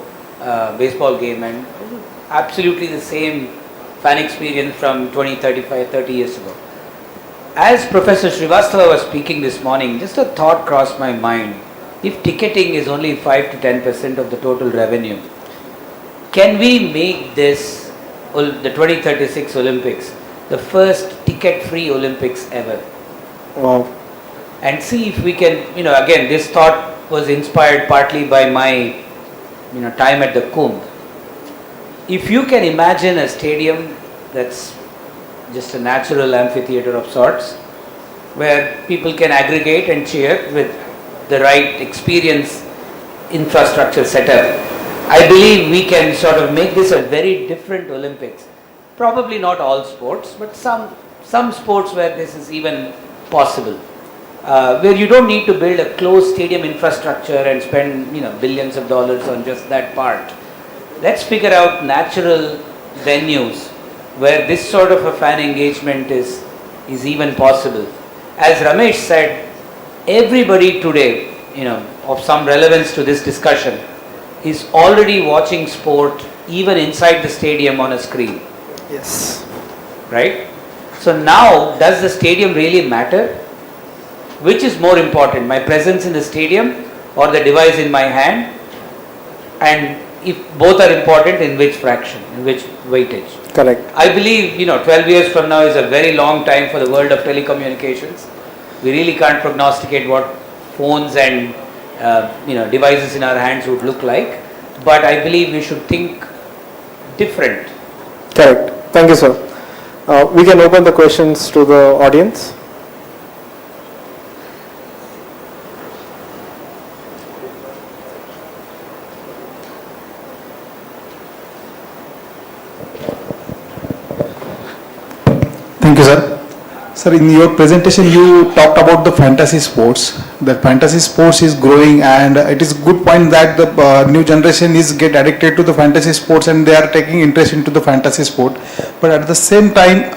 baseball game, and absolutely the same fan experience from 30 years ago. As Professor Srivastava was speaking this morning, just a thought crossed my mind. If ticketing is only 5 to 10% of the total revenue, can we make this, the 2036 Olympics, the first ticket-free Olympics ever? Wow. And see if we can, again, this thought was inspired partly by my time at the Kumbh. If you can imagine a stadium that's just a natural amphitheater of sorts, where people can aggregate and cheer with the right experience infrastructure setup, I believe we can sort of make this a very different Olympics. Probably not all sports, but some sports where this is even possible. Where you don't need to build a closed stadium infrastructure and spend billions of dollars on just that part. Let's figure out natural venues where this sort of a fan engagement is even possible. As Ramesh said, everybody today, of some relevance to this discussion, is already watching sport even inside the stadium on a screen. Yes. Right? So now, does the stadium really matter? Which is more important, my presence in the stadium or the device in my hand? And if both are important, in which fraction, in which weightage? Correct. I believe, 12 years from now is a very long time for the world of telecommunications. We really can't prognosticate what phones and devices in our hands would look like. But I believe we should think different. Correct. Thank you, sir. We can open the questions to the audience. Thank you, sir. Sir, in your presentation, you talked about the fantasy sports. The fantasy sports is growing, and it is good point that the new generation is get addicted to the fantasy sports, and they are taking interest into the fantasy sport. But at the same time,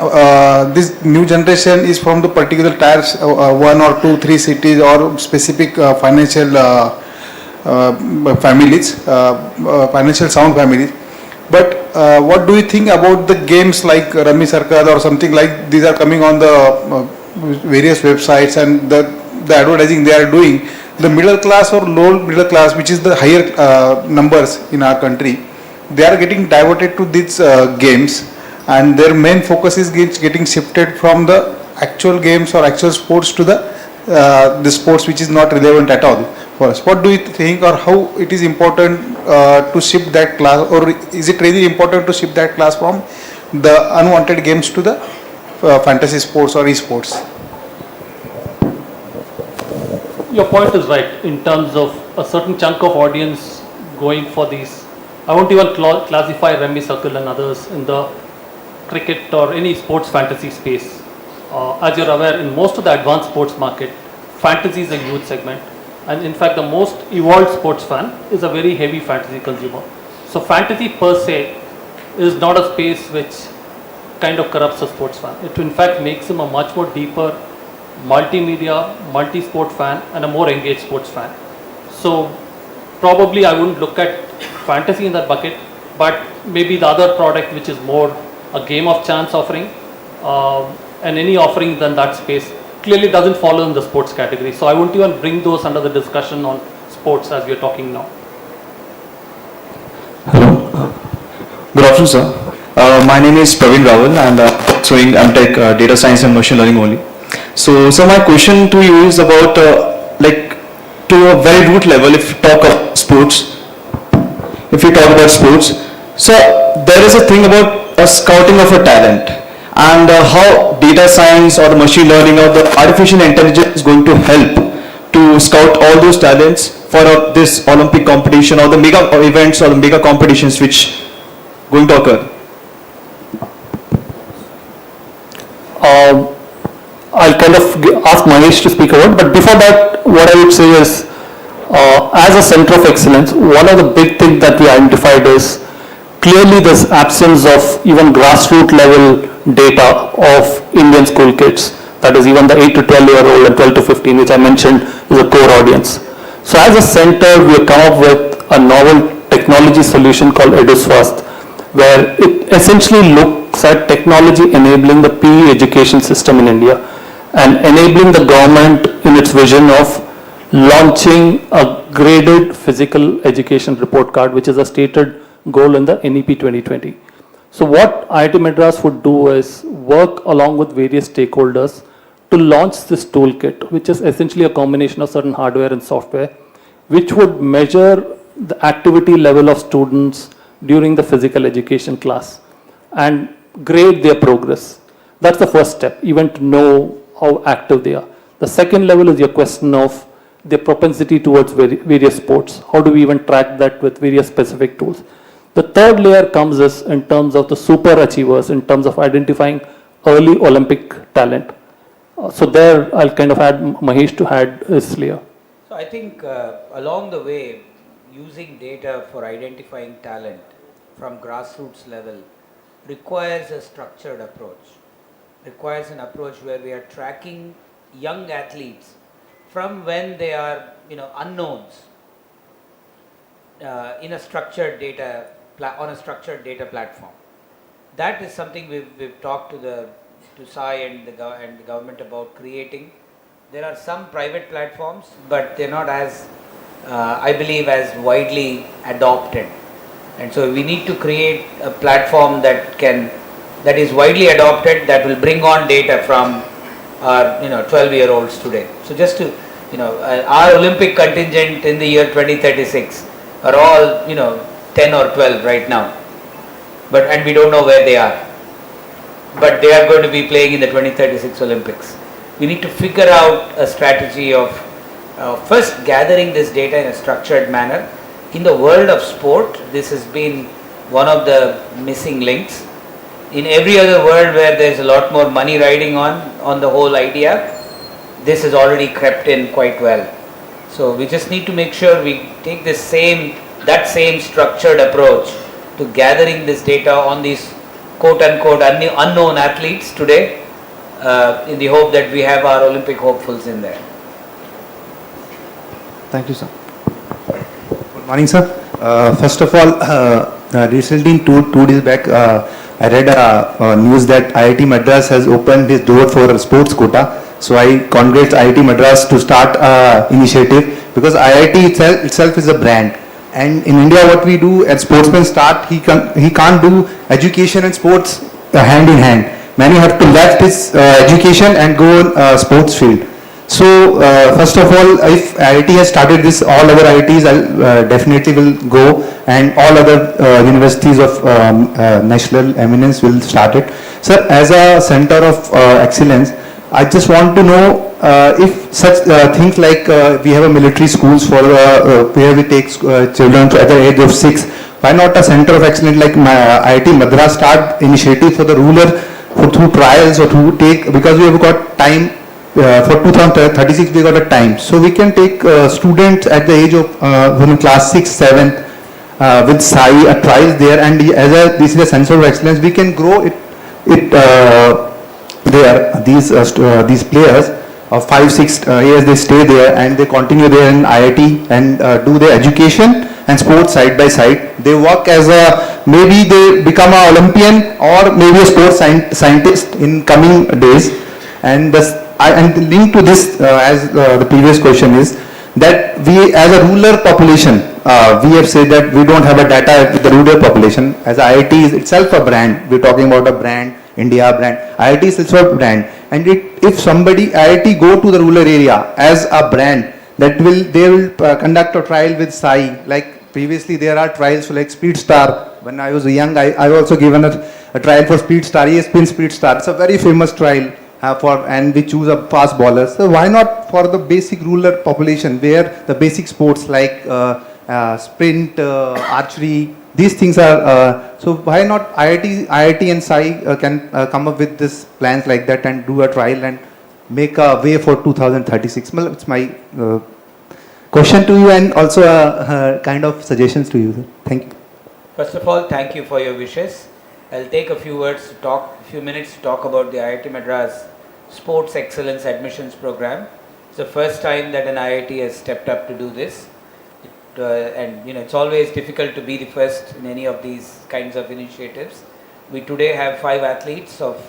this new generation is from the particular tiers, 1 or 2, 3 cities or specific financial families, financial sound families. But what do you think about the games like Rummy Circle or something like these are coming on the various websites, and the advertising they are doing, the middle class or low middle class, which is the higher numbers in our country, they are getting diverted to these games, and their main focus is getting shifted from the actual games or actual sports to the sports which is not relevant at all for us. What do you think, or how it is important to shift that class, or is it really important to shift that class from the unwanted games to the fantasy sports or esports? Your point is right in terms of a certain chunk of audience going for these. I won't even classify Rummy Circle and others in the cricket or any sports fantasy space. As you're aware, in most of the advanced sports market, fantasy is a huge segment. And in fact, the most evolved sports fan is a very heavy fantasy consumer. So fantasy per se is not a space which kind of corrupts a sports fan. It in fact makes him a much more deeper multimedia, multi-sport fan and a more engaged sports fan. So probably I wouldn't look at fantasy in that bucket, but maybe the other product which is more a game of chance offering and any offering than that space clearly doesn't follow in the sports category. So I wouldn't even bring those under the discussion on sports as we are talking now. Hello. Good afternoon, sir. My name is Praveen Rawal, and I'm MTech Data Science and Machine Learning only. So my question to you is about to a very root level, if you talk about sports, so there is a thing about a scouting of a talent, and how data science or the machine learning or the artificial intelligence is going to help to scout all those talents for this Olympic competition or the mega events or the mega competitions which going to occur. I'll kind of ask Mahesh to speak about it, but before that, what I would say is, as a center of excellence, one of the big things that we identified is clearly this absence of even grassroots level data of Indian school kids. That is even the 8 to 12 year old and 12 to 15, which I mentioned is a core audience. So as a center, we have come up with a novel technology solution called EduSwast, where it essentially looks at technology enabling the PE education system in India and enabling the government in its vision of launching a graded physical education report card, which is a stated goal in the NEP 2020. So what IIT Madras would do is work along with various stakeholders to launch this toolkit, which is essentially a combination of certain hardware and software, which would measure the activity level of students during the physical education class and grade their progress. That's the first step, even to know how active they are. The second level is your question of their propensity towards various sports. How do we even track that with various specific tools? The third layer comes is in terms of the super achievers, in terms of identifying early Olympic talent. So there I'll kind of add Mahesh to add his layer. So I think along the way, using data for identifying talent from grassroots level requires a structured approach. Requires an approach where we are tracking young athletes from when they are, unknowns in a structured data on a structured data platform. That is something we've talked to Sai and the government about creating. There are some private platforms, but they're not as, I believe, as widely adopted. And so we need to create a platform that is widely adopted, that will bring on data from our 12-year-olds today. So just to, our Olympic contingent in the year 2036 are all 10 or 12 right now, and we don't know where they are, but they are going to be playing in the 2036 Olympics. We need to figure out a strategy of first gathering this data in a structured manner. In the world of sport, this has been one of the missing links. In every other world where there is a lot more money riding on the whole idea, this has already crept in quite well. So we just need to make sure we take that same structured approach to gathering this data on these quote-unquote unknown athletes today, in the hope that we have our Olympic hopefuls in there. Thank you, sir. Good morning, sir. First of all, recently, two days back, I read news that IIT Madras has opened its door for a sports quota. So I congratulate IIT Madras to start initiative, because IIT itself is a brand. And in India, what we do at Sportsman Start, he can't do education and sports hand in hand. Many have to left his education and go on sports field. So first of all, if IIT has started this, all other IITs definitely will go, and all other universities of national eminence will start it. Sir, as a center of excellence, I just want to know if such things like we have a military schools for where we take children at the age of 6. Why not a center of excellence like IIT Madras start initiative for the ruler through trials or to take, because we have got time for 2036 we got a time, so we can take students at the age of class 6, 7 with SAI a trials there, and this is a center of excellence, we can grow it there. These players of 5, 6 years they stay there and they continue there in IIT and do their education and sports side by side. They work as maybe they become an Olympian or maybe a sports scientist in coming days. And linked to this, as the previous question is, that we as a rural population, we have said that we don't have a data with the rural population. As IIT is itself a brand, we're talking about a brand, India brand. IIT is also a brand, and if somebody IIT go to the rural area as a brand, they will conduct a trial with SAI. Like previously there are trials for like Speed Star. When I was young, I also given a trial for Speed Star, ESPN Speed Star. It's a very famous trial. And we choose a fast bowler. So why not for the basic rural population where the basic sports like sprint, archery, these things are, so why not IIT and SAI can come up with this plans like that and do a trial and make a way for 2036. It's my question to you and also kind of suggestions to you, sir. Thank you. First of all, thank you for your wishes. I'll take a few minutes to talk about the IIT Madras Sports Excellence Admissions Program. It's the first time that an IIT has stepped up to do this. And it's always difficult to be the first in any of these kinds of initiatives. We today have 5 athletes of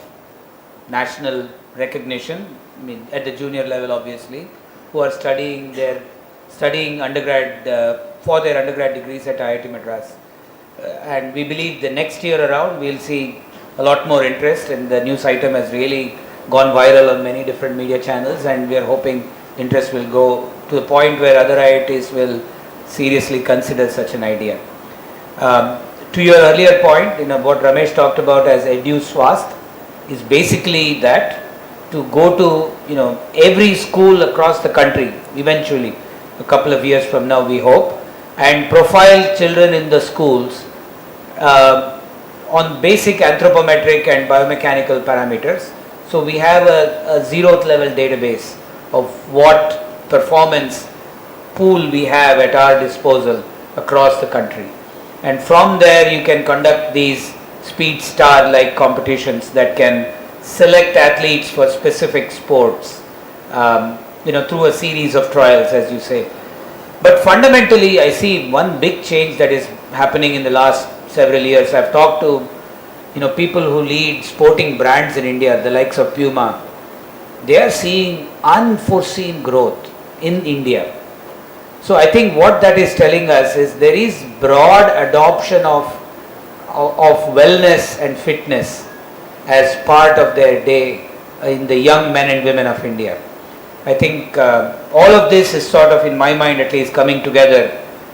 national recognition, at the junior level obviously, who are studying undergrad for their undergrad degrees at IIT Madras. And we believe the next year around we'll see a lot more interest, and the news item has really gone viral on many different media channels, and we are hoping interest will go to the point where other IITs will seriously consider such an idea. To your earlier point, what Ramesh talked about as Edu Swast is basically that to go to every school across the country eventually, a couple of years from now we hope, and profile children in the schools on basic anthropometric and biomechanical parameters. So we have a zeroth level database of what performance pool we have at our disposal across the country. And from there you can conduct these speed star like competitions that can select athletes for specific sports through a series of trials, as you say. But fundamentally I see one big change that is happening in the last several years. I've talked to people who lead sporting brands in India, the likes of Puma. They are seeing unforeseen growth in India. So I think what that is telling us is there is broad adoption of wellness and fitness as part of their day in the young men and women of India. I think all of this is sort of, in my mind at least, coming together,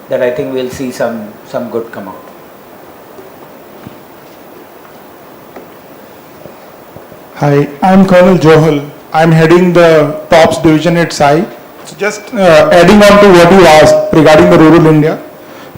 that I think we'll see some good come out. Hi, I'm Colonel Johal. I'm heading the TOPS division at SAI. So just adding on to what you asked regarding the rural India,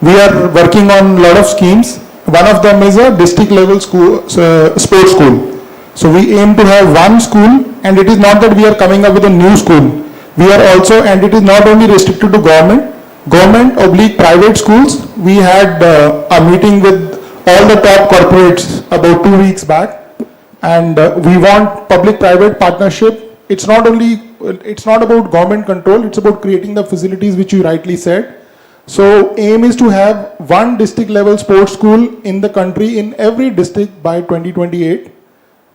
we are working on a lot of schemes. One of them is a district level school, sports school. So we aim to have one school, and it is not that we are coming up with a new school. We are also, and it is not only restricted to government/private schools. We had a meeting with all the top corporates about 2 weeks back. And we want public-private partnership. It's not about government control, it's about creating the facilities which you rightly said. So aim is to have one district level sports school in the country, in every district by 2028.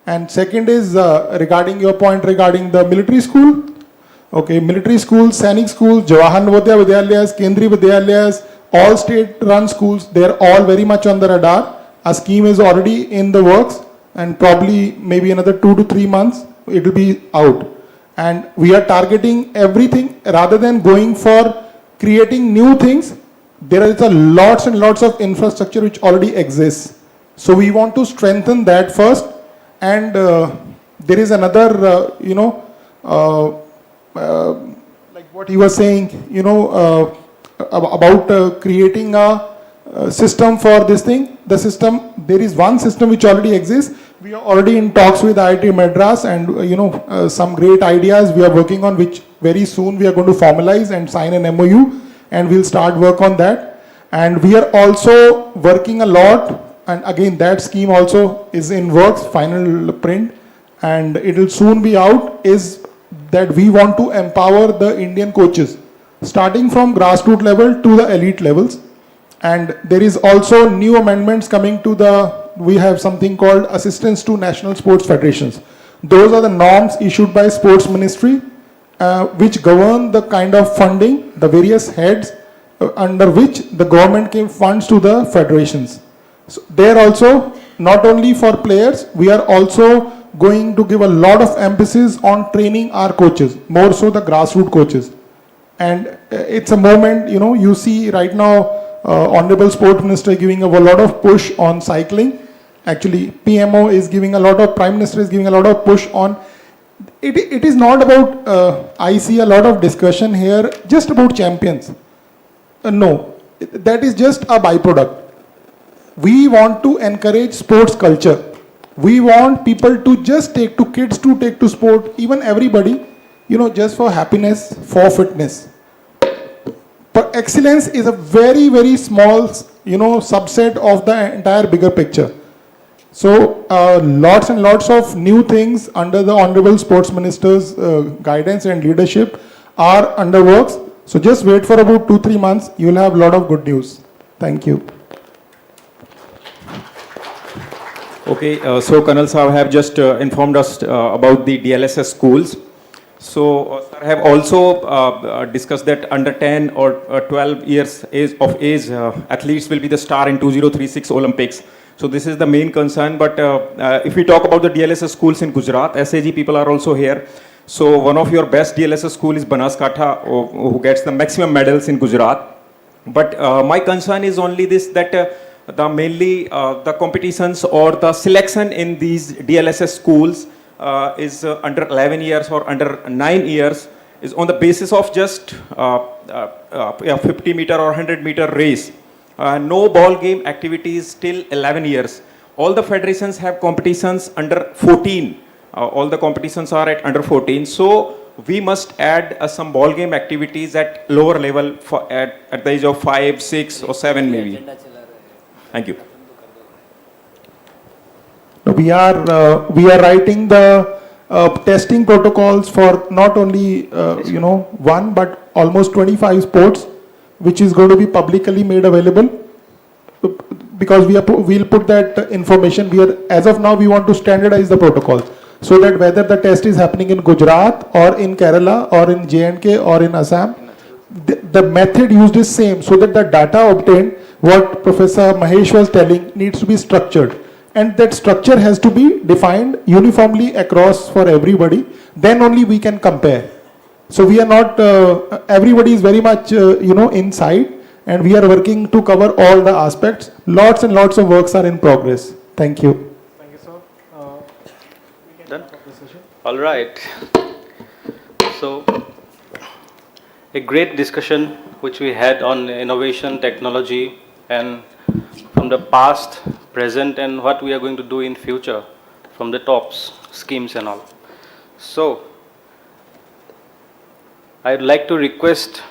And second is regarding your point regarding the military school. Okay, military schools, Sainik schools, Jawahar Navodaya Vidyalayas, Kendriya Vidyalayas, all state run schools, they're all very much on the radar. A scheme is already in the works. And probably maybe another 2 to 3 months it will be out. And we are targeting everything rather than going for creating new things. There is lots and lots of infrastructure which already exists. So we want to strengthen that first. And there is another, like what he was saying, about creating a system for this thing. The system, there is one system which already exists. We are already in talks with IIT Madras, and some great ideas we are working on, which very soon we are going to formalize and sign an MOU, and we'll start work on that. And we are also working a lot, and again that scheme also is in works, final print, and it will soon be out, is that we want to empower the Indian coaches, starting from grassroots level to the elite levels. And there is also new amendments coming to we have something called Assistance to National Sports Federations. Those are the norms issued by Sports Ministry, which govern the kind of funding, the various heads under which the government gives funds to the federations. So there also, not only for players, we are also going to give a lot of emphasis on training our coaches, more so the grassroots coaches. And it's a moment, you see right now, Honorable Sport Minister giving a lot of push on cycling. Actually, PMO is giving a lot of, Prime Minister is giving a lot of push on. It is not about, I see a lot of discussion here just about champions. No, that is just a byproduct. We want to encourage sports culture. We want people to just take to kids to take to sport, even everybody, just for happiness, for fitness. But excellence is a very, very small, subset of the entire bigger picture. So lots and lots of new things under the Honorable Sports Minister's guidance and leadership are under works. So just wait for about 2-3 months. You will have a lot of good news. Thank you. Okay, so Colonel Saab have just informed us about the DLSS schools. So I have also discussed that under 10 or 12 years of age, athletes will be the star in 2036 Olympics. So this is the main concern. But if we talk about the DLSS schools in Gujarat, SAG people are also here. So one of your best DLSS school is Banaskantha, who gets the maximum medals in Gujarat. But my concern is only this, that the mainly the competitions or the selection in these DLSS schools is under 11 years or under 9 years is on the basis of just a 50 meter or 100 meter race. No ball game activities till 11 years. All the federations have competitions under 14. All the competitions are at under 14. So we must add some ball game activities at lower level for at the age of 5, 6 or 7 maybe. Thank you. We are writing the testing protocols for not only one but almost 25 sports, which is going to be publicly made available, because we'll put that information. As of now we want to standardize the protocols so that whether the test is happening in Gujarat or in Kerala or in J&K or in Assam, the method used is same, so that the data obtained, what Professor Mahesh was telling, needs to be structured, and that structure has to be defined uniformly across for everybody. Then only we can compare. So we are not, everybody is very much inside, and we are working to cover all the aspects. Lots and lots of works are in progress. Thank you. Thank you, sir. Done? All right. So, a great discussion which we had on innovation, technology, and from the past, present, and what we are going to do in future from the tops, schemes and all. So, I'd like to request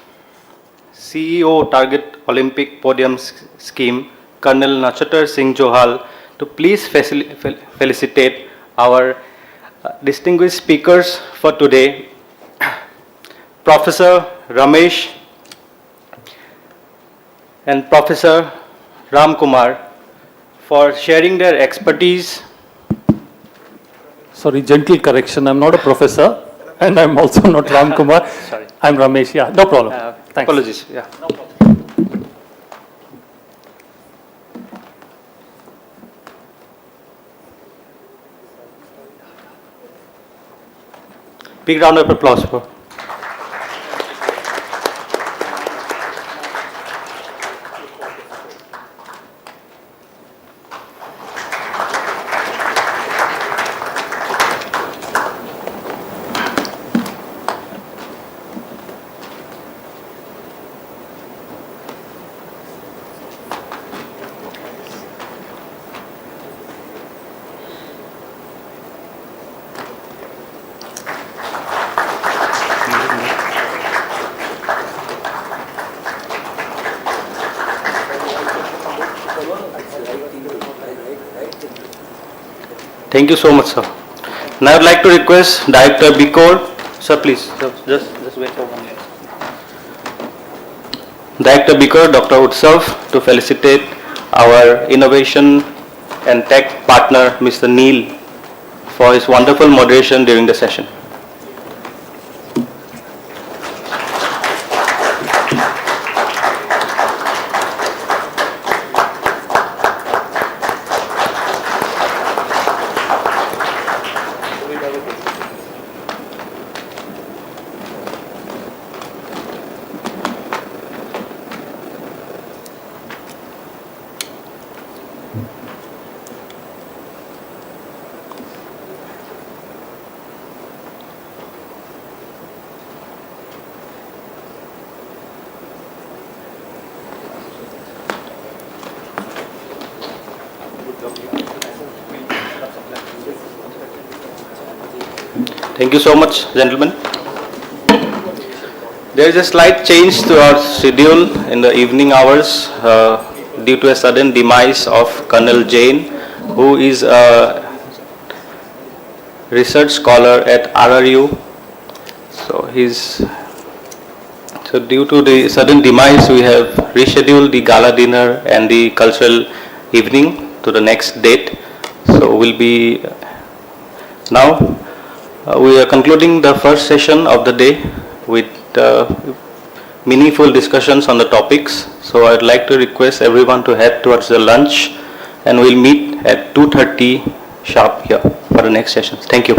CEO Target Olympic Podium Scheme, Colonel Nachatar Singh Johal, to please felicitate our distinguished speakers for today, Professor Ramesh and Professor Ram Kumar, for sharing their expertise. Sorry, gentle correction. I'm not a professor, and I'm also not Ram Kumar. Sorry. I'm Ramesh. Yeah, no problem. Thanks. Apologies. Yeah. No problem. Big round of applause for. Thank you so much, sir. Now I would like to request Director BCORE. Sir, please, just wait for 1 minute. Director BCORE, Dr. Utsav, to felicitate our innovation and tech partner, Mr. Neil, for his wonderful moderation during the session. Thank you so much, gentlemen. There is a slight change to our schedule in the evening hours due to a sudden demise of Colonel Jain, who is a research scholar at RRU. So due to the sudden demise, we have rescheduled the gala dinner and the cultural evening to the next date. So we'll be now. We are concluding the first session of the day with meaningful discussions on the topics. So I'd like to request everyone to head towards the lunch, and we'll meet at 2:30 sharp here for the next sessions. Thank you.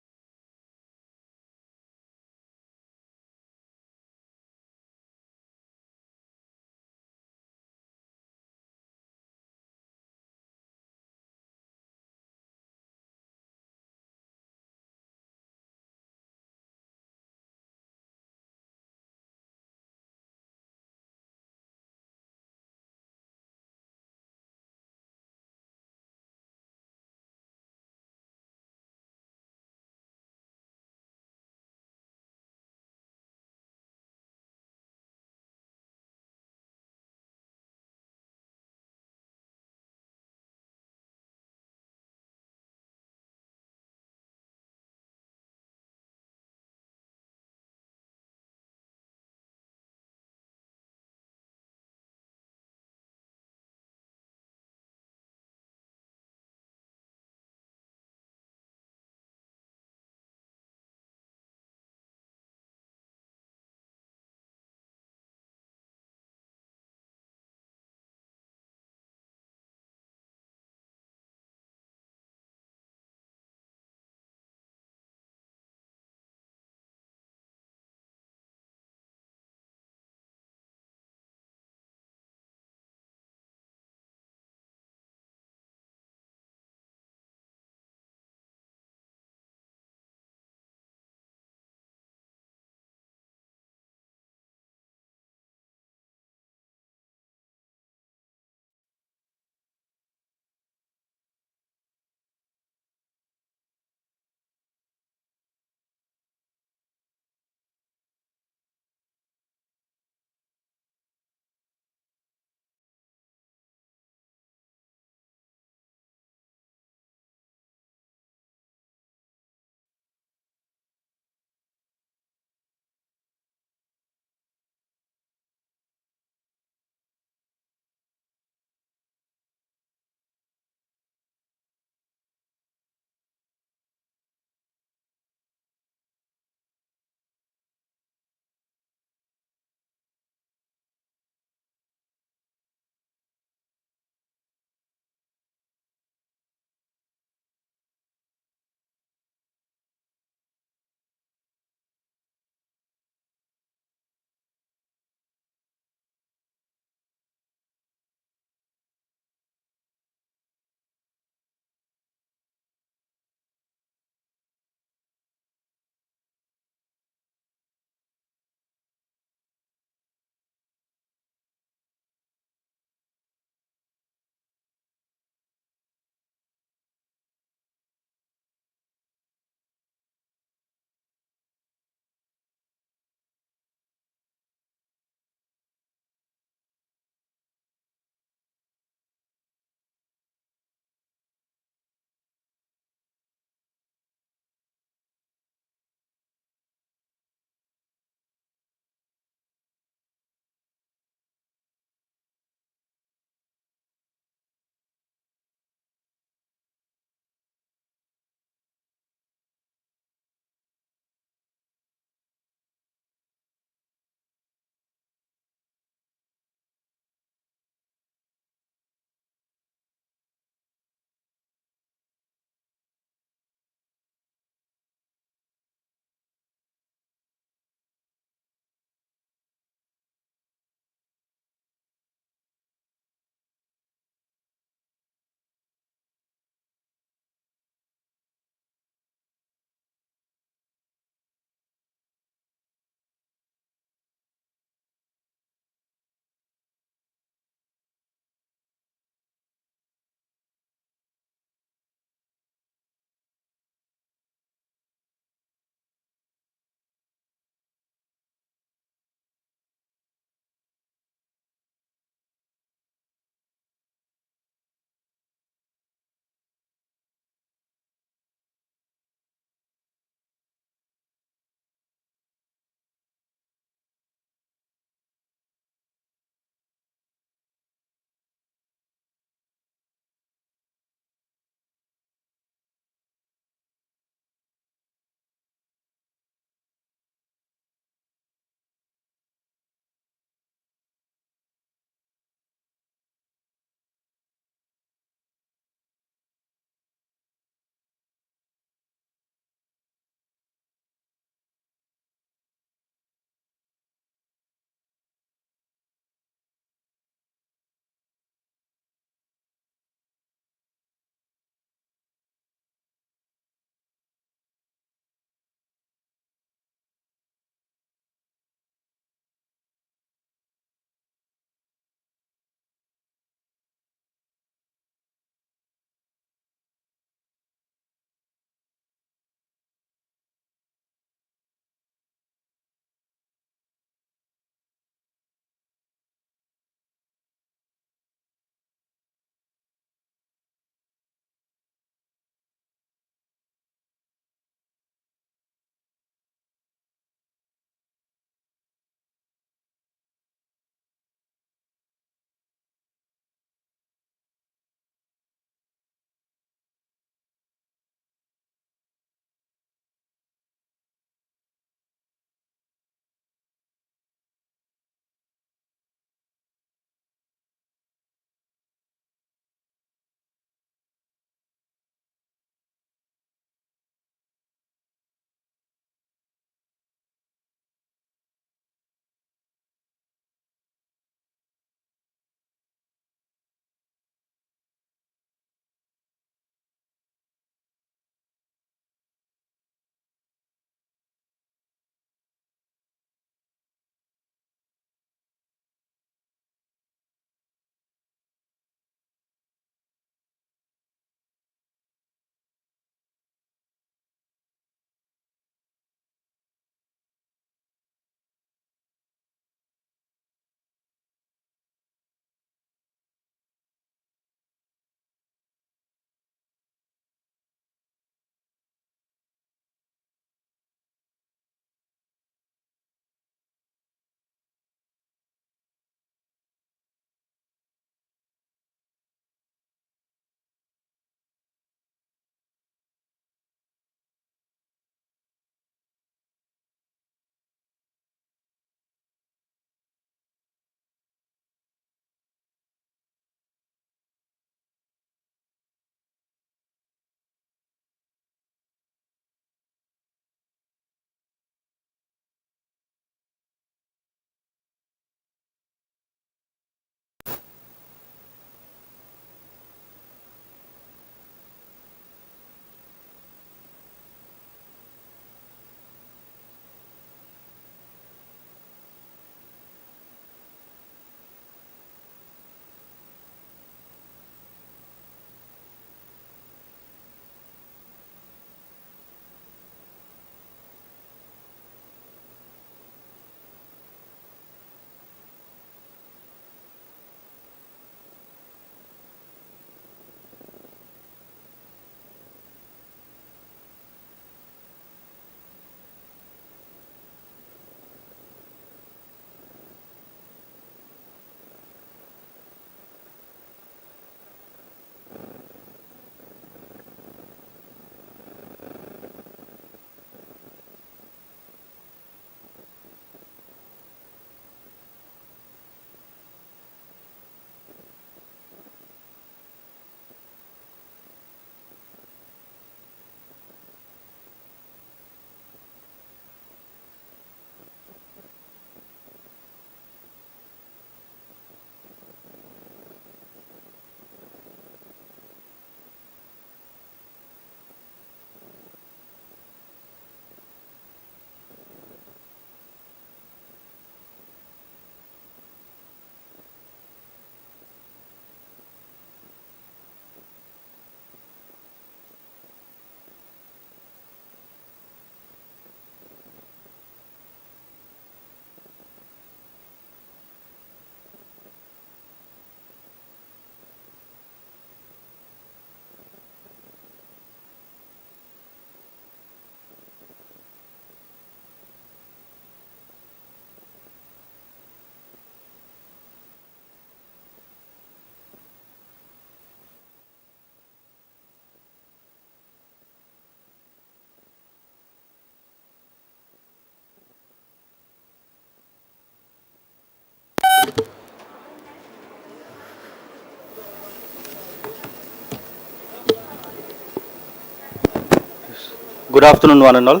Good afternoon, one and all.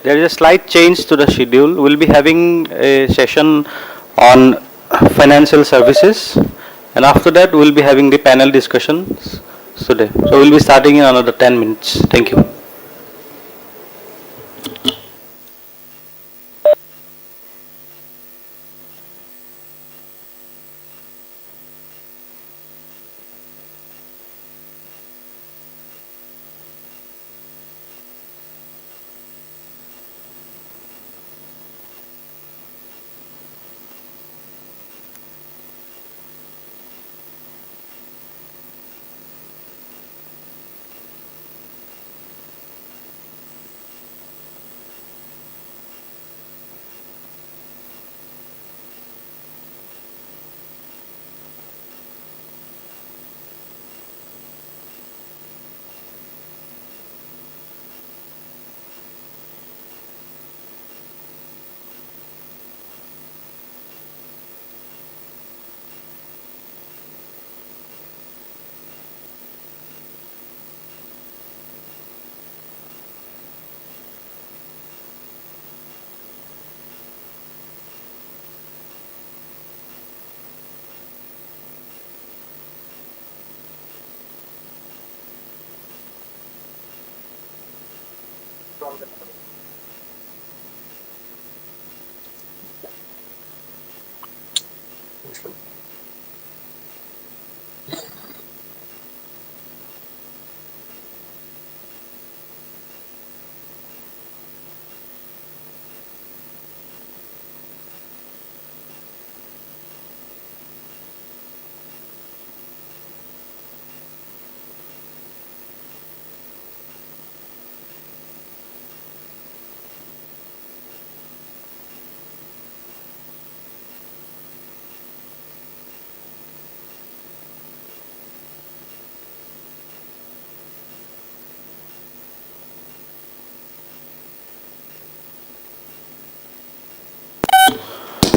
There is a slight change to the schedule. We'll be having a session on financial services, and after that, we'll be having the panel discussions today. So, we'll be starting in another 10 minutes. Thank you.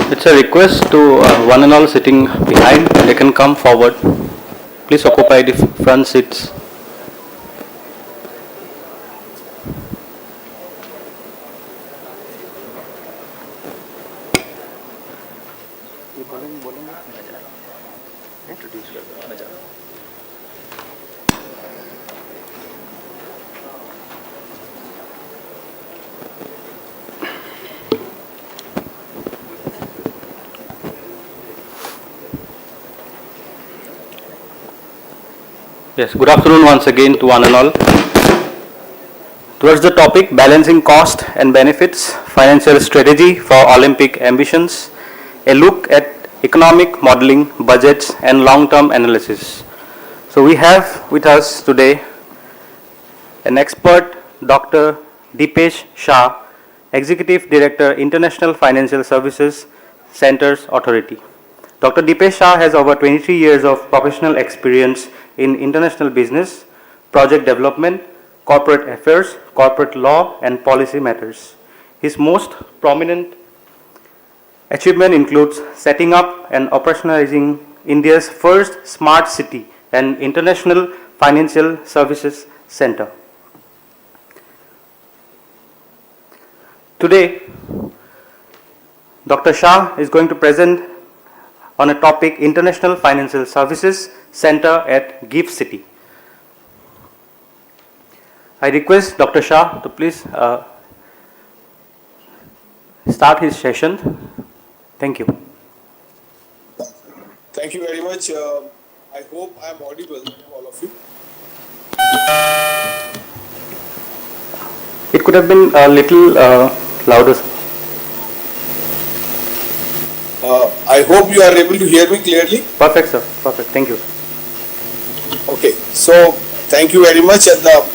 It's a request to one and all sitting behind. They can come forward. Please occupy the front seats. Yes, good afternoon once again to one and all. Towards the topic, balancing cost and benefits, financial strategy for Olympic ambitions, a look at economic modeling, budgets and long-term analysis. So we have with us today an expert, Dr. Dipesh Shah, Executive Director, International Financial Services Centers Authority. Dr. Dipesh Shah has over 23 years of professional experience in international business, project development, corporate affairs, corporate law, and policy matters. His most prominent achievement includes setting up and operationalizing India's first smart city and international financial services center. Today, Dr. Shah is going to present on a topic, International Financial Services Center at GIFT City. I request Dr. Shah to please start his session. Thank you. Thank you very much. I hope I am audible to all of you. It could have been a little louder. I hope you are able to hear me clearly. Perfect, sir. Perfect. Thank you. Okay. So, thank you very much. At the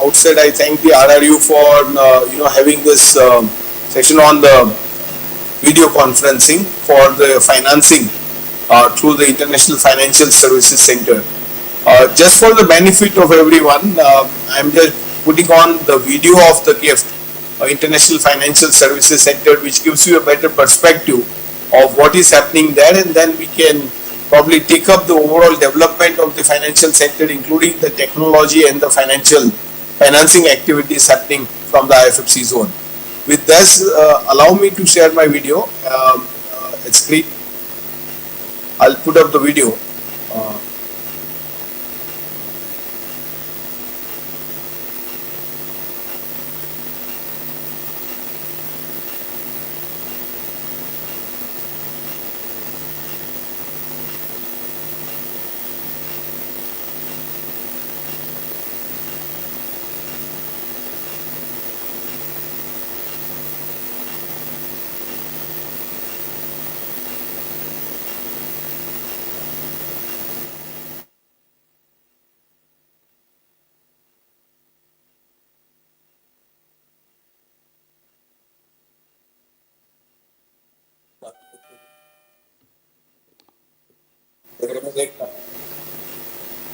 outset, I thank the RRU for having this session on the video conferencing for the financing through the International Financial Services Center. Just for the benefit of everyone, I am just putting on the video of the GIFT, International Financial Services Center, which gives you a better perspective of what is happening there, and then we can probably take up the overall development of the financial sector, including the technology and the financial financing activities happening from the IFFC zone. With this, allow me to share my video. It's great. I'll put up the video.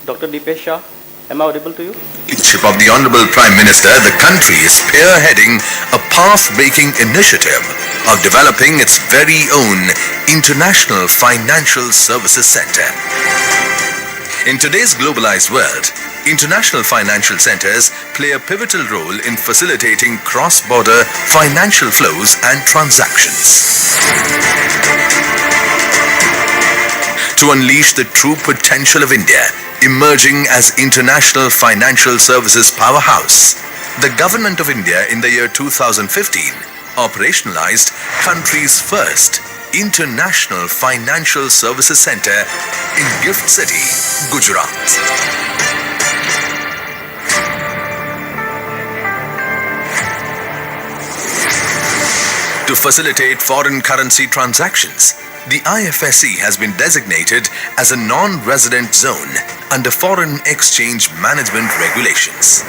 Dr. Deepesh Shah, am I audible to you? Leadership of the Honorable Prime Minister, the country is spearheading a path-breaking initiative of developing its very own International Financial Services Center. In today's globalized world, international financial centers play a pivotal role in facilitating cross-border financial flows and transactions. To unleash the true potential of India, emerging as international financial services powerhouse, the Government of India in the year 2015 operationalized country's first International Financial Services Center in Gift City, Gujarat. To facilitate foreign currency transactions, the IFSC has been designated as a non-resident zone under Foreign Exchange Management Regulations.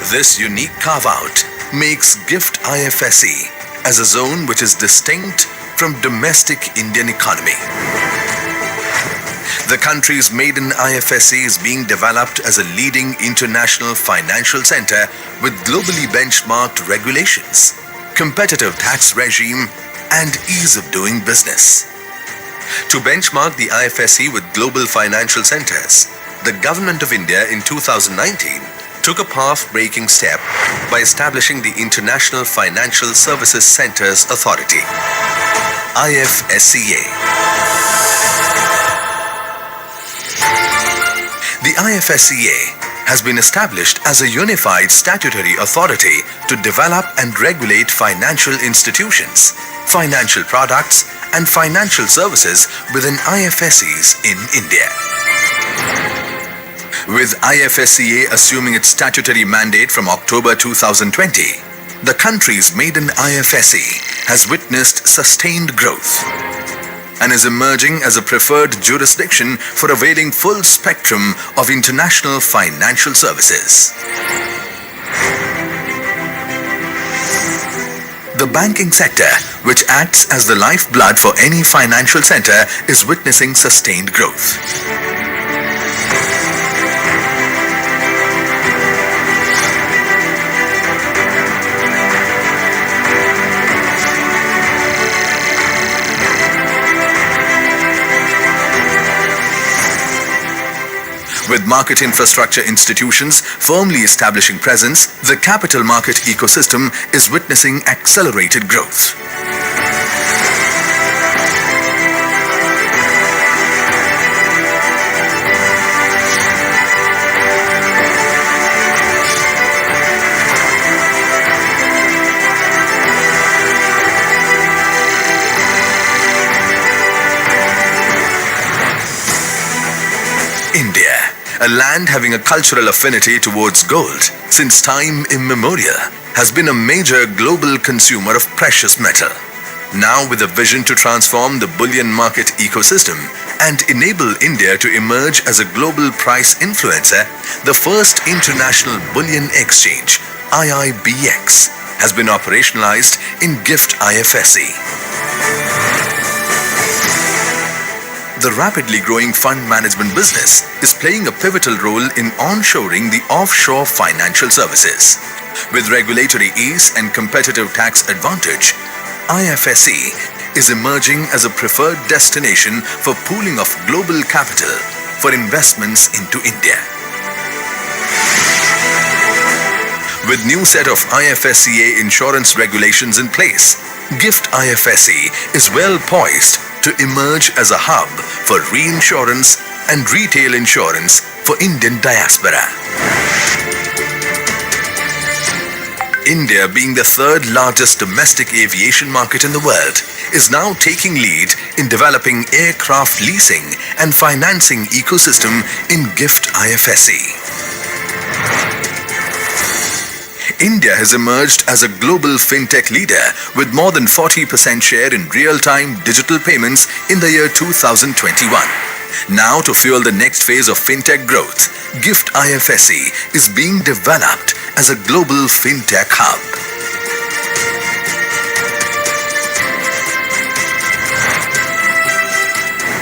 This unique carve-out makes GIFT IFSC as a zone which is distinct from domestic Indian economy. The country's maiden IFSC is being developed as a leading international financial center with globally benchmarked regulations, competitive tax regime, and ease of doing business. To benchmark the IFSC with global financial centers, the Government of India in 2019 took a path-breaking step by establishing the International Financial Services Centers Authority, IFSCA. The IFSCA has been established as a unified statutory authority to develop and regulate financial institutions, financial products, and financial services within IFSCs in India. With IFSCA assuming its statutory mandate from October 2020, the country's maiden IFSC has witnessed sustained growth and is emerging as a preferred jurisdiction for availing full spectrum of international financial services. The banking sector, which acts as the lifeblood for any financial center, is witnessing sustained growth. With market infrastructure institutions firmly establishing presence, the capital market ecosystem is witnessing accelerated growth. India, a land having a cultural affinity towards gold since time immemorial, has been a major global consumer of precious metal. Now with a vision to transform the bullion market ecosystem and enable India to emerge as a global price influencer, the first international bullion exchange, IIBX, has been operationalized in GIFT IFSC. The rapidly growing fund management business is playing a pivotal role in onshoring the offshore financial services. With regulatory ease and competitive tax advantage, IFSC is emerging as a preferred destination for pooling of global capital for investments into India. With new set of IFSCA insurance regulations in place, GIFT IFSC is well poised to emerge as a hub for reinsurance and retail insurance for Indian diaspora. India, being the third largest domestic aviation market in the world, is now taking lead in developing aircraft leasing and financing ecosystem in GIFT IFSC. India has emerged as a global fintech leader with more than 40% share in real-time digital payments in the year 2021. Now, to fuel the next phase of fintech growth, GIFT IFSC is being developed as a global fintech hub.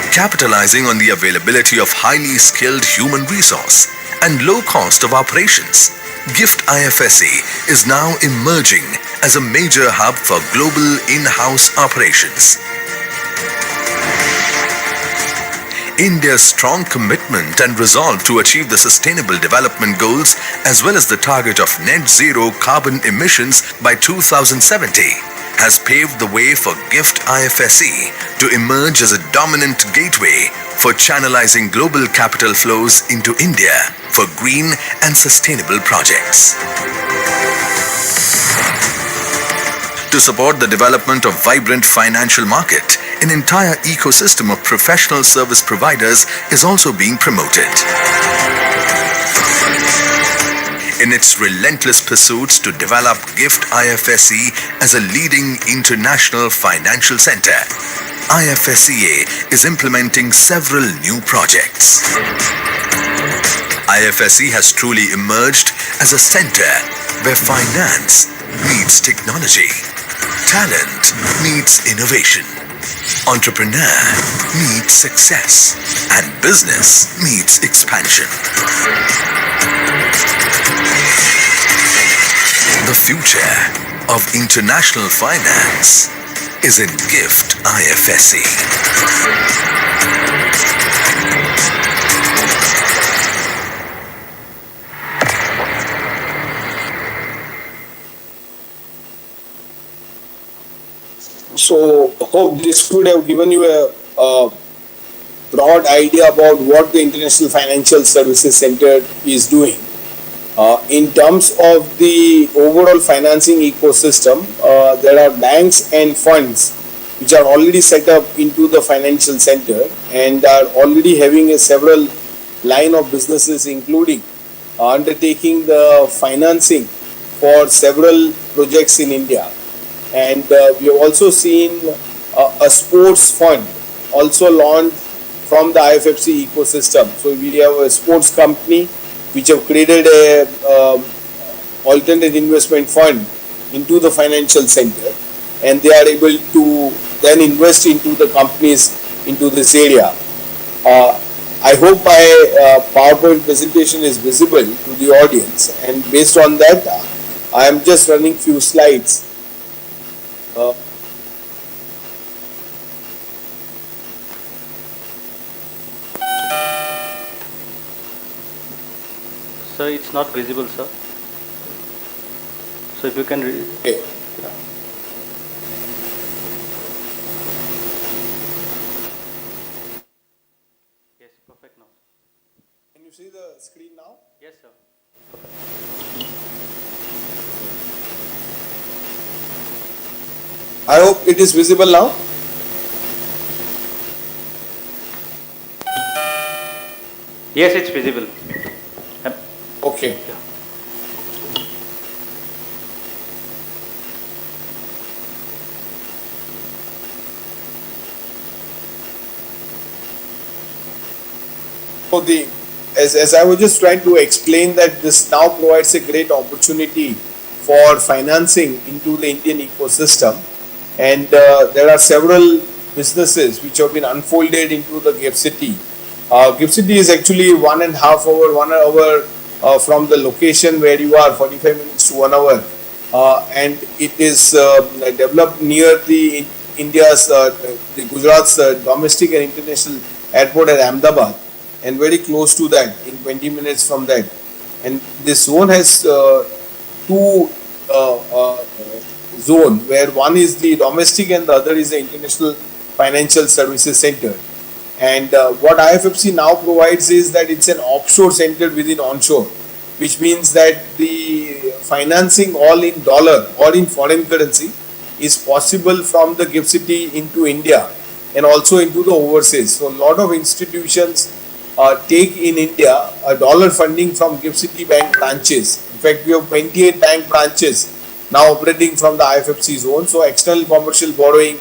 Capitalizing on the availability of highly skilled human resource and low cost of operations, GIFT IFSC is now emerging as a major hub for global in-house operations. India's strong commitment and resolve to achieve the Sustainable Development Goals as well as the target of net zero carbon emissions by 2070 has paved the way for GIFT IFSC to emerge as a dominant gateway for channelizing global capital flows into India for green and sustainable projects. To support the development of vibrant financial market, an entire ecosystem of professional service providers is also being promoted. In its relentless pursuits to develop GIFT IFSC as a leading international financial center, IFSCA is implementing several new projects. IFSC has truly emerged as a center where finance meets technology, talent meets innovation, entrepreneur meets success, and business meets expansion. The future of international finance is in GIFT IFSC. So, hope this could have given you a broad idea about what the International Financial Services Center is doing. In terms of the overall financing ecosystem, there are banks and funds which are already set up into the financial center and are already having a several line of businesses, including undertaking the financing for several projects in India. And we have also seen a sports fund also launched from the IFFC ecosystem. So we have a sports company which have created a alternate investment fund into the financial center, and they are able to then invest into the companies into this area. I hope my PowerPoint presentation is visible to the audience, and based on that, I am just running few slides. Sir, it's not visible, sir. So if you can read. Okay. Yes, perfect now. Can you see the screen now? Yes, sir. I hope it is visible now. Yes, it's visible. Okay. So as I was just trying to explain, that this now provides a great opportunity for financing into the Indian ecosystem, and there are several businesses which have been unfolded into the GIFT City. GIFT City is actually 1.5 hour from the location where you are, 45 minutes to 1 hour, and it is developed near the India's, the Gujarat's domestic and international airport at Ahmedabad, and very close to that, in 20 minutes from that. And this zone has two zone, where one is the domestic and the other is the international financial services center. And what IFFC now provides is that it's an offshore center within onshore, which means that the financing all in dollar or in foreign currency is possible from the GIFT City into India and also into the overseas. So a lot of institutions take in India a dollar funding from GIFT City bank branches. In fact, we have 28 bank branches now operating from the IFFC zone. So external commercial borrowing,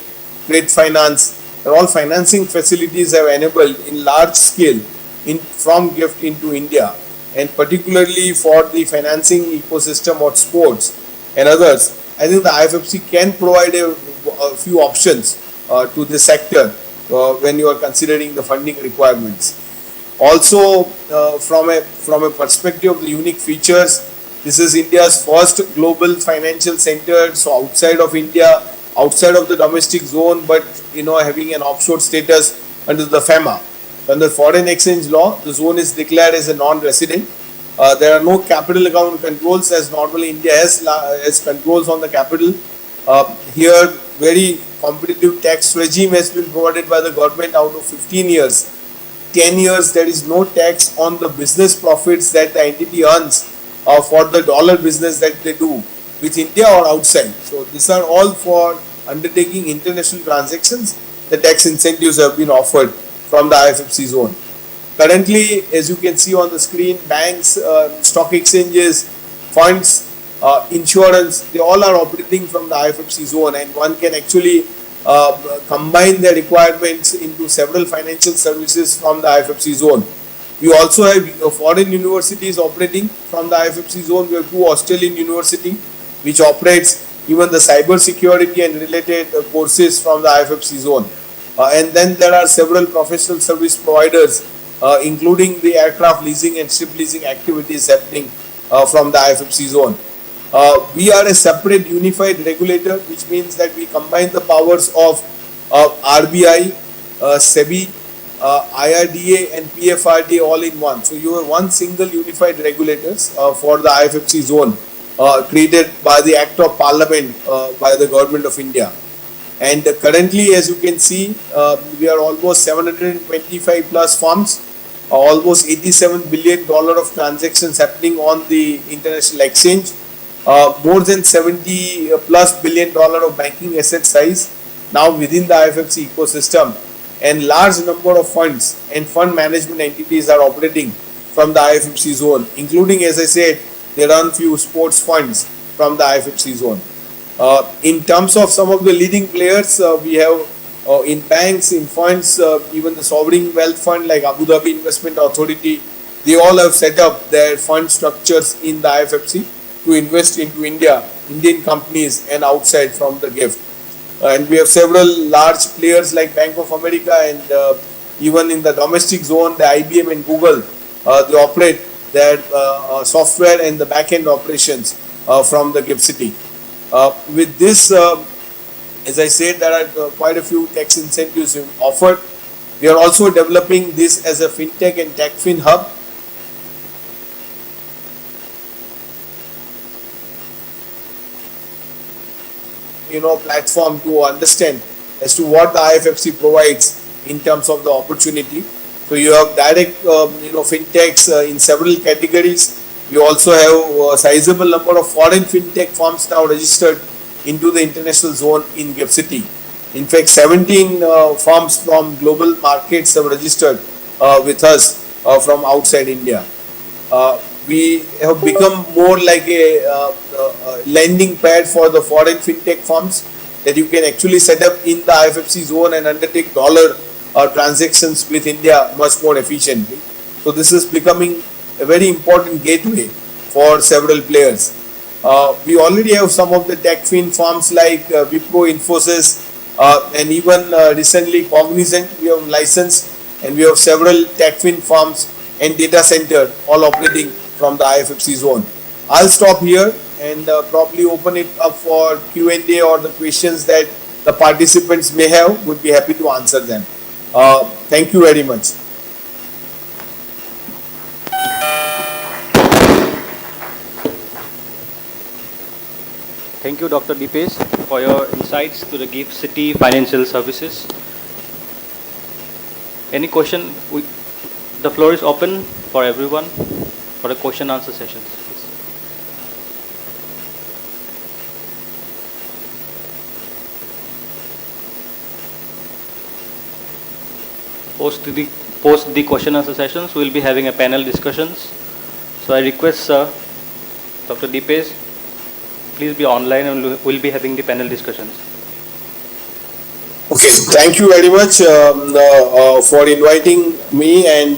trade finance, and all financing facilities have enabled in large scale from GIFT into India, and particularly for the financing ecosystem of sports and others. I think the IFFC can provide a few options to the sector when you are considering the funding requirements. Also, from a perspective of the unique features, this is India's first global financial center. So outside of India, outside of the domestic zone, but having an offshore status under the FEMA. Under foreign exchange law, the zone is declared as a non-resident. There are no capital account controls, as normally India has controls on the capital. Here, very competitive tax regime has been provided by the government. Out of 15 years, 10 years there is no tax on the business profits that the entity earns for the dollar business that they do with India or outside. So these are all for undertaking international transactions. The tax incentives have been offered from the IFFC zone. Currently, as you can see on the screen, banks, stock exchanges, funds, insurance, they all are operating from the IFFC zone, and one can actually combine their requirements into several financial services from the IFFC zone. We also have foreign universities operating from the IFFC zone. We have two Australian universities which operates even the cyber security and related courses from the IFFC zone. And then there are several professional service providers, including the aircraft leasing and ship leasing activities happening from the IFFC zone. We are a separate unified regulator, which means that we combine the powers of RBI, SEBI, IRDA and PFRDA all in one. So you have one single unified regulators for the IFFC zone, created by the Act of Parliament by the Government of India. And currently, as you can see, we are almost 725 plus firms, almost $87 billion of transactions happening on the international exchange, more than 70 plus billion of banking asset size now within the IFFC ecosystem, and large number of funds and fund management entities are operating from the IFFC zone, including, as I said, there are few sports funds from the IFFC zone. In terms of some of the leading players, we have in banks, in funds, even the sovereign wealth fund like Abu Dhabi Investment Authority, they all have set up their fund structures in the IFFC to invest into Indian companies and outside from the GIFT. And we have several large players like Bank of America, and even in the domestic zone, the IBM and Google, they operate their software and the back-end operations from the GIFT City. With this, as I said, there are quite a few tax incentives offered. We are also developing this as a fintech and techfin hub. Platform to understand as to what the IFFC provides in terms of the opportunity. So you have direct, fintechs in several categories. You also have a sizable number of foreign fintech firms now registered into the international zone in GIFT City. In fact, 17 firms from global markets have registered with us from outside India. We have become more like a lending pad for the foreign fintech firms, that you can actually set up in the IFFC zone and undertake dollar transactions with India much more efficiently. So this is becoming a very important gateway for several players. We already have some of the techfin firms like Wipro, Infosys, and even recently Cognizant we have licensed, and we have several techfin firms and data center all operating from the IFFC zone. I'll stop here and probably open it up for Q&A or the questions that the participants may have. Would be happy to answer them. Thank you very much. Thank you, Dr. Deepesh, for your insights to the GIFT City Financial Services. Any question? The floor is open for everyone for the question answer sessions. Please. Post the question answer sessions, we will be having a panel discussions. So I request Dr. Deepesh, please be online and we'll be having the panel discussions. Okay, thank you very much for inviting me, and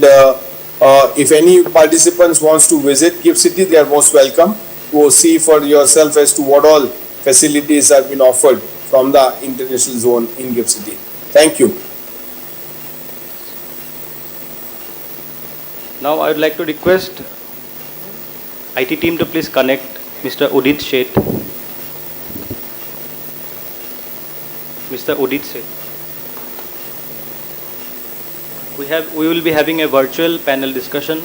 if any participants wants to visit GIFT City, they are most welcome to see for yourself as to what all facilities have been offered from the international zone in GIFT City. Thank you. Now I would like to request IT team to please connect Mr. Udit Sheth. Mr. Udit Sheth. We will be having a virtual panel discussion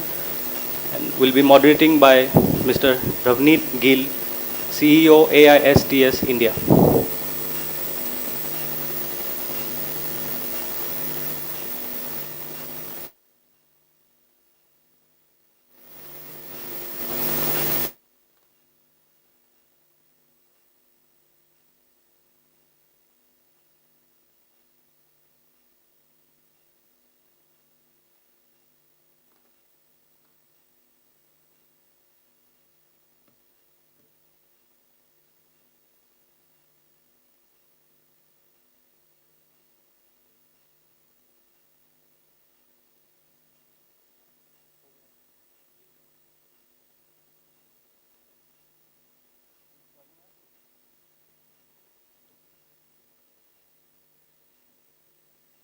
and will be moderating by Mr. Ravneet Gill, CEO AISTS India.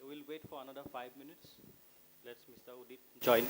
We will wait for another 5 minutes. Let's Mr. Udit join.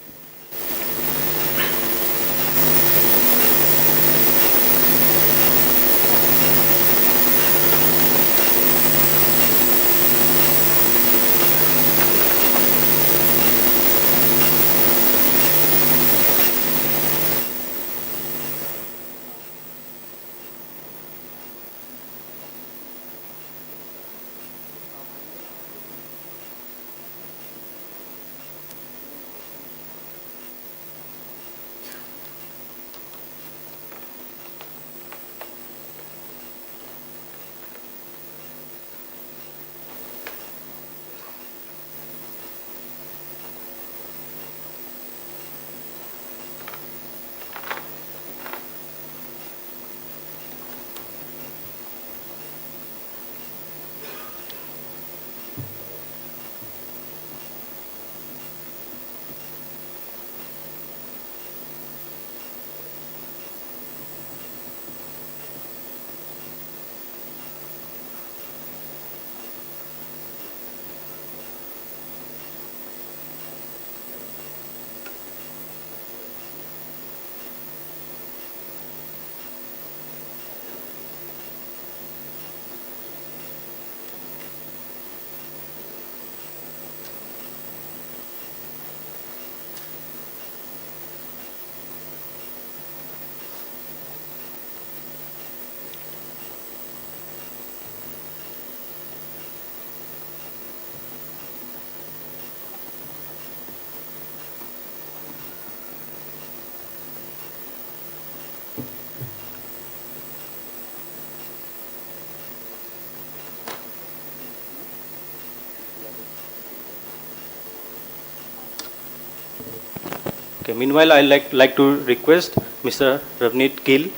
Okay, meanwhile, I'd like to request Mr. Ravneet Gill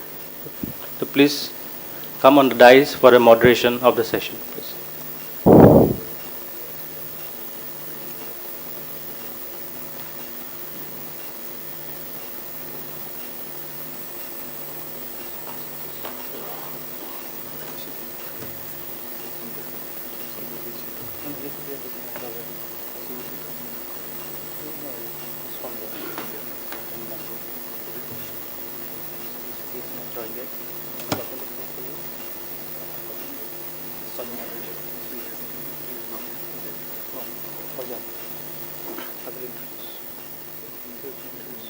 to please come on the dais for a moderation of the session, please.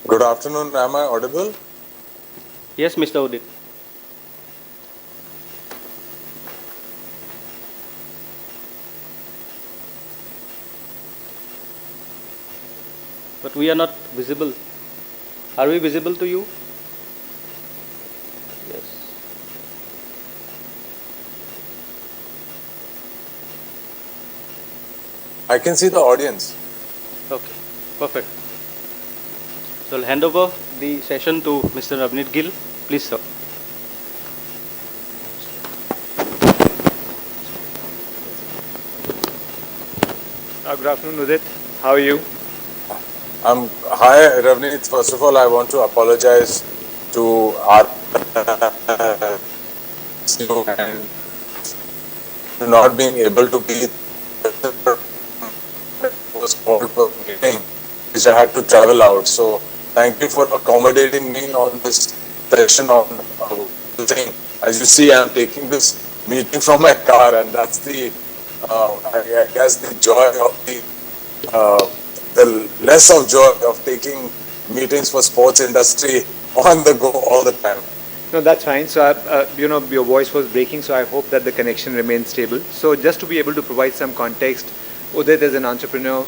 Good afternoon. Am I audible? Yes, Mr. Udit. but we are not visible. Are we visible to you? Yes. I can see the audience. Okay, perfect. So I'll hand over the session to Mr. Avneet Gill. Please, sir. Good afternoon, Udit. How are you? Hi, Ravneet. First of all, I want to apologize to our and to not being able to be was called for meeting, which I had to travel out. So thank you for accommodating me on this session on thing. As you see, I'm taking this meeting from my car, and that's the I guess the joy of the less of joy of taking meetings for sports industry on the go all the time. No, that's fine. So, your voice was breaking, so I hope that the connection remains stable. So, just to be able to provide some context, Udit is an entrepreneur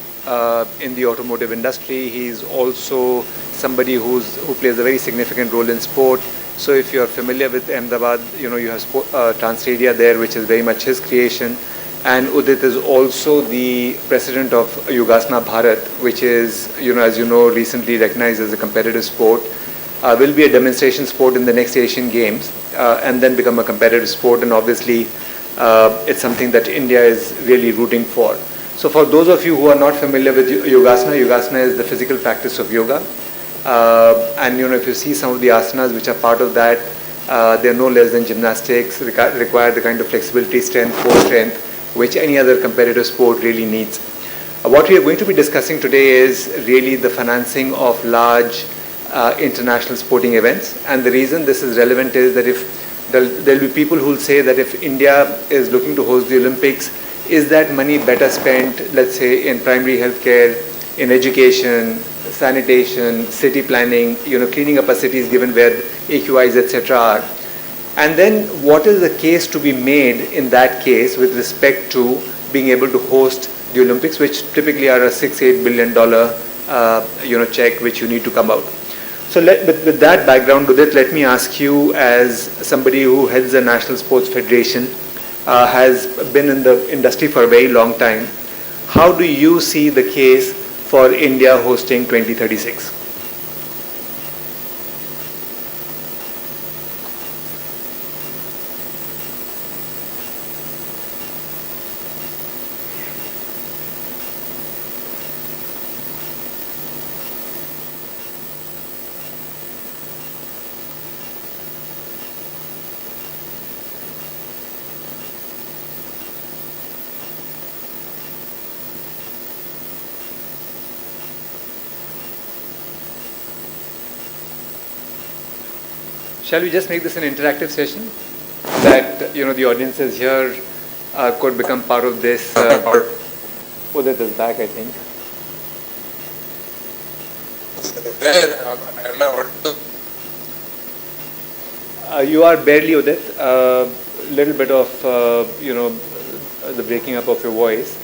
in the automotive industry. He's also somebody who plays a very significant role in sport. So, if you're familiar with Ahmedabad, you have Transtadia there, which is very much his creation. And Udit is also the president of Yogasana Bharat, which is, as you know, recently recognized as a competitive sport. Will be a demonstration sport in the next Asian Games and then become a competitive sport. And obviously, it's something that India is really rooting for. So for those of you who are not familiar with Yogasana, Yogasana is the physical practice of yoga. And if you see some of the asanas which are part of that, they're no less than gymnastics, require the kind of flexibility, strength, core strength, which any other competitive sport really needs. What we are going to be discussing today is really the financing of large international sporting events. And the reason this is relevant is that if there'll be people who will say that if India is looking to host the Olympics, is that money better spent, let's say, in primary healthcare, in education, sanitation, city planning, cleaning up our cities given where AQIs, etc. are. And then what is the case to be made in that case with respect to being able to host the Olympics, which typically are a $6-8 billion check which you need to come out. So with that background, Udit, let me ask you, as somebody who heads the National Sports Federation, has been in the industry for a very long time, how do you see the case for India hosting 2036? Shall we just make this an interactive session that the audiences here could become part of this? Udit is back, I think. You are barely, Udit. Little bit of the breaking up of your voice.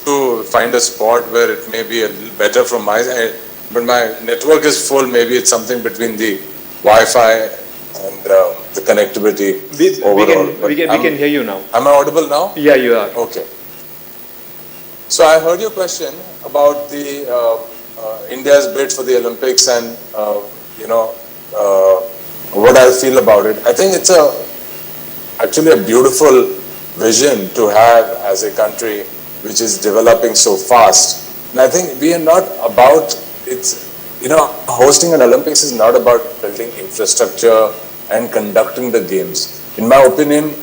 To find a spot where it may be a little better from my side. But my network is full. Maybe it's something between the Wi-Fi and the connectivity overall. We can hear you now. Am I audible now? Yeah, you are. Okay. So I heard your question about the India's bid for the Olympics and what I feel about it. I think it's actually a beautiful vision to have as a country which is developing so fast. And I think we are not about hosting an Olympics is not about building infrastructure and conducting the games. In my opinion,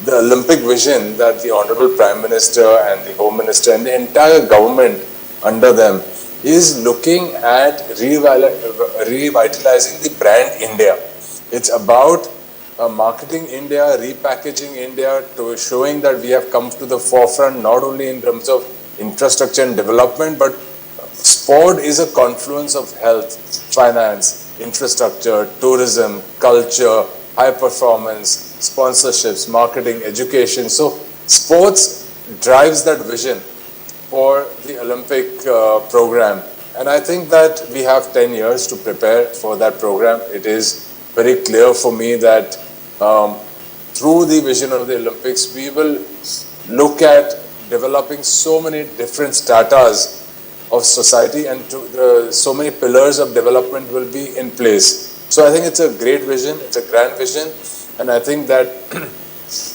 the Olympic vision that the Honorable Prime Minister and the Home Minister and the entire government under them is looking at revitalizing the brand India. It's about marketing India, repackaging India, to showing that we have come to the forefront not only in terms of infrastructure and development, but sport is a confluence of health, finance, infrastructure, tourism, culture, high performance, sponsorships, marketing, education. So sports drives that vision for the Olympic program. And I think that we have 10 years to prepare for that program. It is very clear for me that through the vision of the Olympics, we will look at developing so many different stratas of society, and so many pillars of development will be in place. So I think it's a great vision, it's a grand vision, and I think that,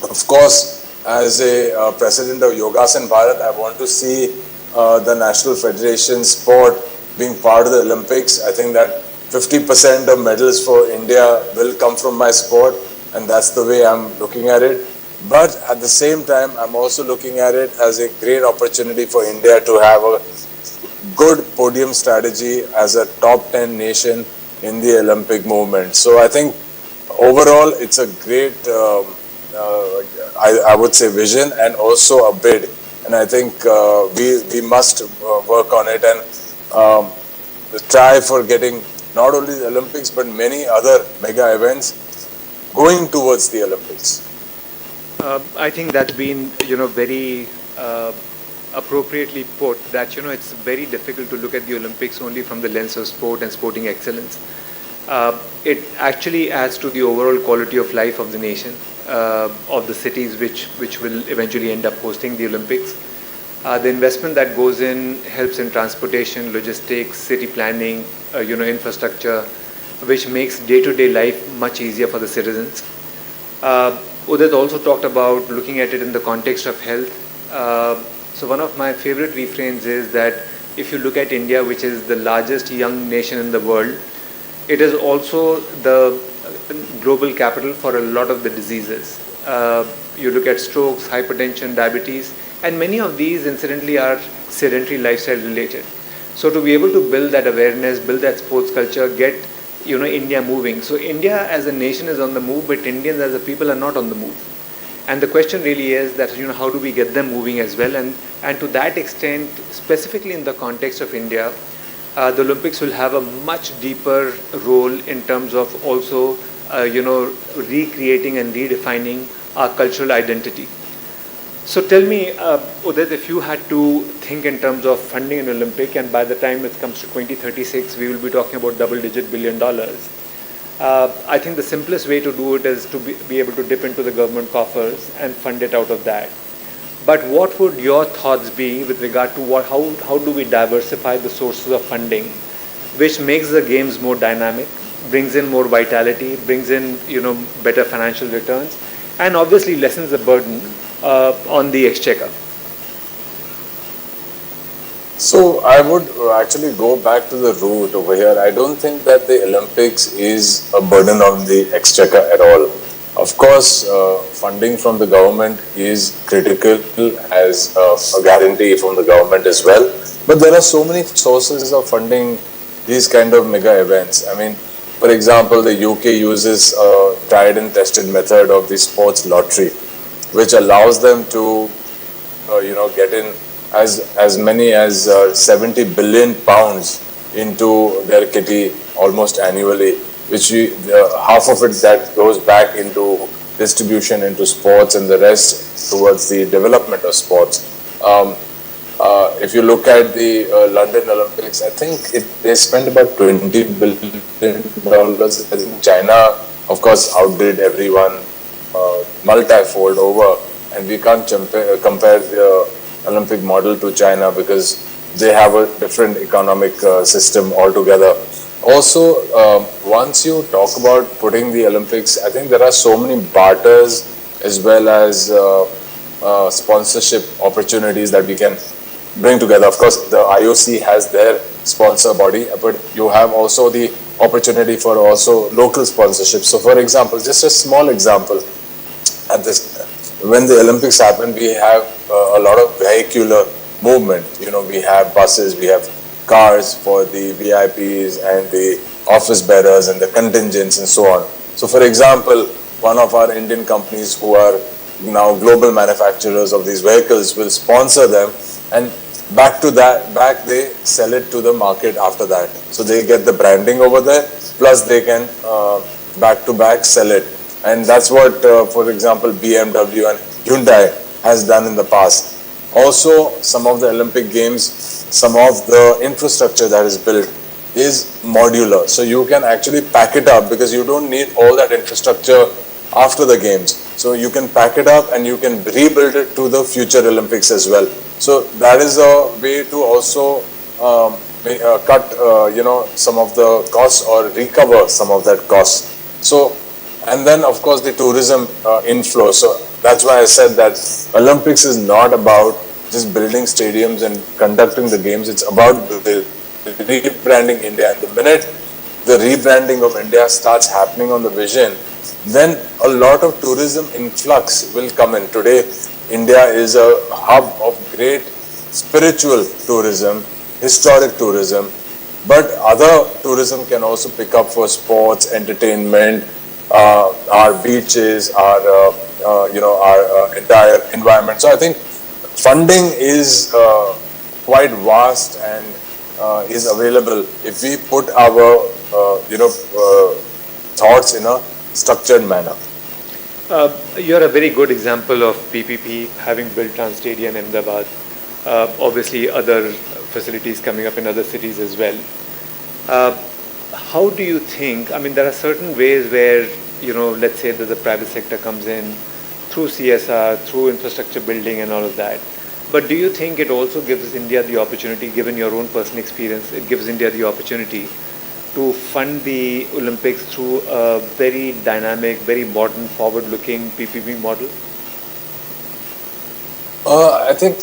of course, as a president of Yogasan Bharat, I want to see the National Federation sport being part of the Olympics. I think that 50% of medals for India will come from my sport, and that's the way I'm looking at it. But at the same time, I'm also looking at it as a great opportunity for India to have a good podium strategy as a top 10 nation in the Olympic movement. So I think overall it's a great, I would say, vision and also a bid. And I think we must work on it and try for getting not only the Olympics but many other mega events going towards the Olympics. I think that's been, very appropriately put, that, it's very difficult to look at the Olympics only from the lens of sport and sporting excellence. It actually adds to the overall quality of life of the nation, of the cities which will eventually end up hosting the Olympics. The investment that goes in helps in transportation, logistics, city planning, infrastructure, which makes day-to-day life much easier for the citizens. Udit also talked about looking at it in the context of health. So one of my favorite refrains is that if you look at India, which is the largest young nation in the world, it is also the global capital for a lot of the diseases. You look at strokes, hypertension, diabetes, and many of these incidentally are sedentary lifestyle related. So to be able to build that awareness, build that sports culture, get India moving. So India as a nation is on the move, but Indians as a people are not on the move. And the question really is that, how do we get them moving as well? And to that extent, specifically in the context of India, the Olympics will have a much deeper role in terms of also, recreating and redefining our cultural identity. So tell me, Udit, if you had to think in terms of funding an Olympic, and by the time it comes to 2036, we will be talking about double-digit $billion. I think the simplest way to do it is to be able to dip into the government coffers and fund it out of that. But what would your thoughts be with regard to how do we diversify the sources of funding, which makes the games more dynamic, brings in more vitality, brings in better financial returns, and obviously lessens the burden on the exchequer? So I would actually go back to the root over here. I don't think that the Olympics is a burden on the exchequer at all. Of course, funding from the government is critical as a guarantee from the government as well. But there are so many sources of funding these kind of mega events. I mean, for example, the UK uses a tried and tested method of the sports lottery, which allows them to, get in as many as 70 billion pounds into their kitty almost annually, which half of it that goes back into distribution into sports and the rest towards the development of sports. If you look at the London Olympics, I think they spent about $20 billion. I think China, of course, outdid everyone multi-fold over, and we can't compare the Olympic model to China because they have a different economic system altogether. Also, once you talk about putting the Olympics, I think there are so many barters as well as sponsorship opportunities that we can bring together. Of course, the IOC has their sponsor body, but you have also the opportunity for also local sponsorship. So, for example, just a small example, when the Olympics happen, we have a lot of vehicular movement. We have buses, we have cars for the VIPs and the office bearers and the contingents and so on. So, for example, one of our Indian companies who are now global manufacturers of these vehicles will sponsor them, and back they sell it to the market after that. So they get the branding over there, plus they can back to back sell it. And that's what, for example, BMW and Hyundai has done in the past. Also, some of the Olympic Games, some of the infrastructure that is built is modular. So you can actually pack it up because you don't need all that infrastructure after the games. So you can pack it up and you can rebuild it to the future Olympics as well. So that is a way to also cut, some of the costs or recover some of that cost. So, and then of course the tourism inflow. So that's why I said that Olympics is not about just building stadiums and conducting the games. It's about the rebranding India. And the minute the rebranding of India starts happening on the vision, then a lot of tourism influx will come in. Today, India is a hub of great spiritual tourism, historic tourism, but other tourism can also pick up for sports, entertainment, our beaches, our entire environment. So I think funding is quite vast and is available if we put our thoughts in a structured manner. You're a very good example of PPP having built Transstadia in Ahmedabad. Obviously other facilities coming up in other cities as well. How do you think, I mean, there are certain ways where, let's say that the private sector comes in through CSR, through infrastructure building and all of that. But do you think it also gives India the opportunity, given your own personal experience, it gives India the opportunity to fund the Olympics through a very dynamic, very modern, forward-looking PPP model? I think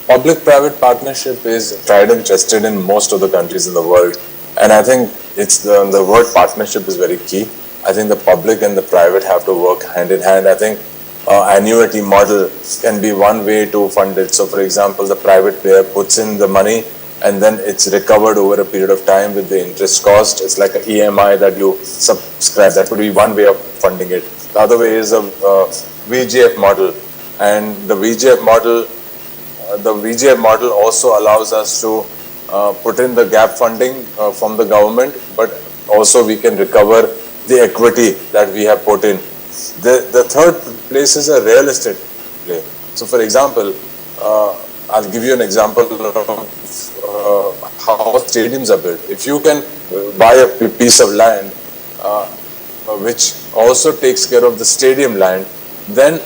public-private partnership is tried and tested in most of the countries in the world. And I think it's the word partnership is very key. I think the public and the private have to work hand in hand. I think annuity model can be one way to fund it. So for example, the private player puts in the money and then it's recovered over a period of time with the interest cost. It's like an EMI that you subscribe. That would be one way of funding it. The other way is a VGF model. And the VGF model also allows us to put in the gap funding from the government, but also we can recover the equity that we have put in. The third place is a real estate play. So for example, I'll give you an example of how stadiums are built. If you can buy a piece of land which also takes care of the stadium land, then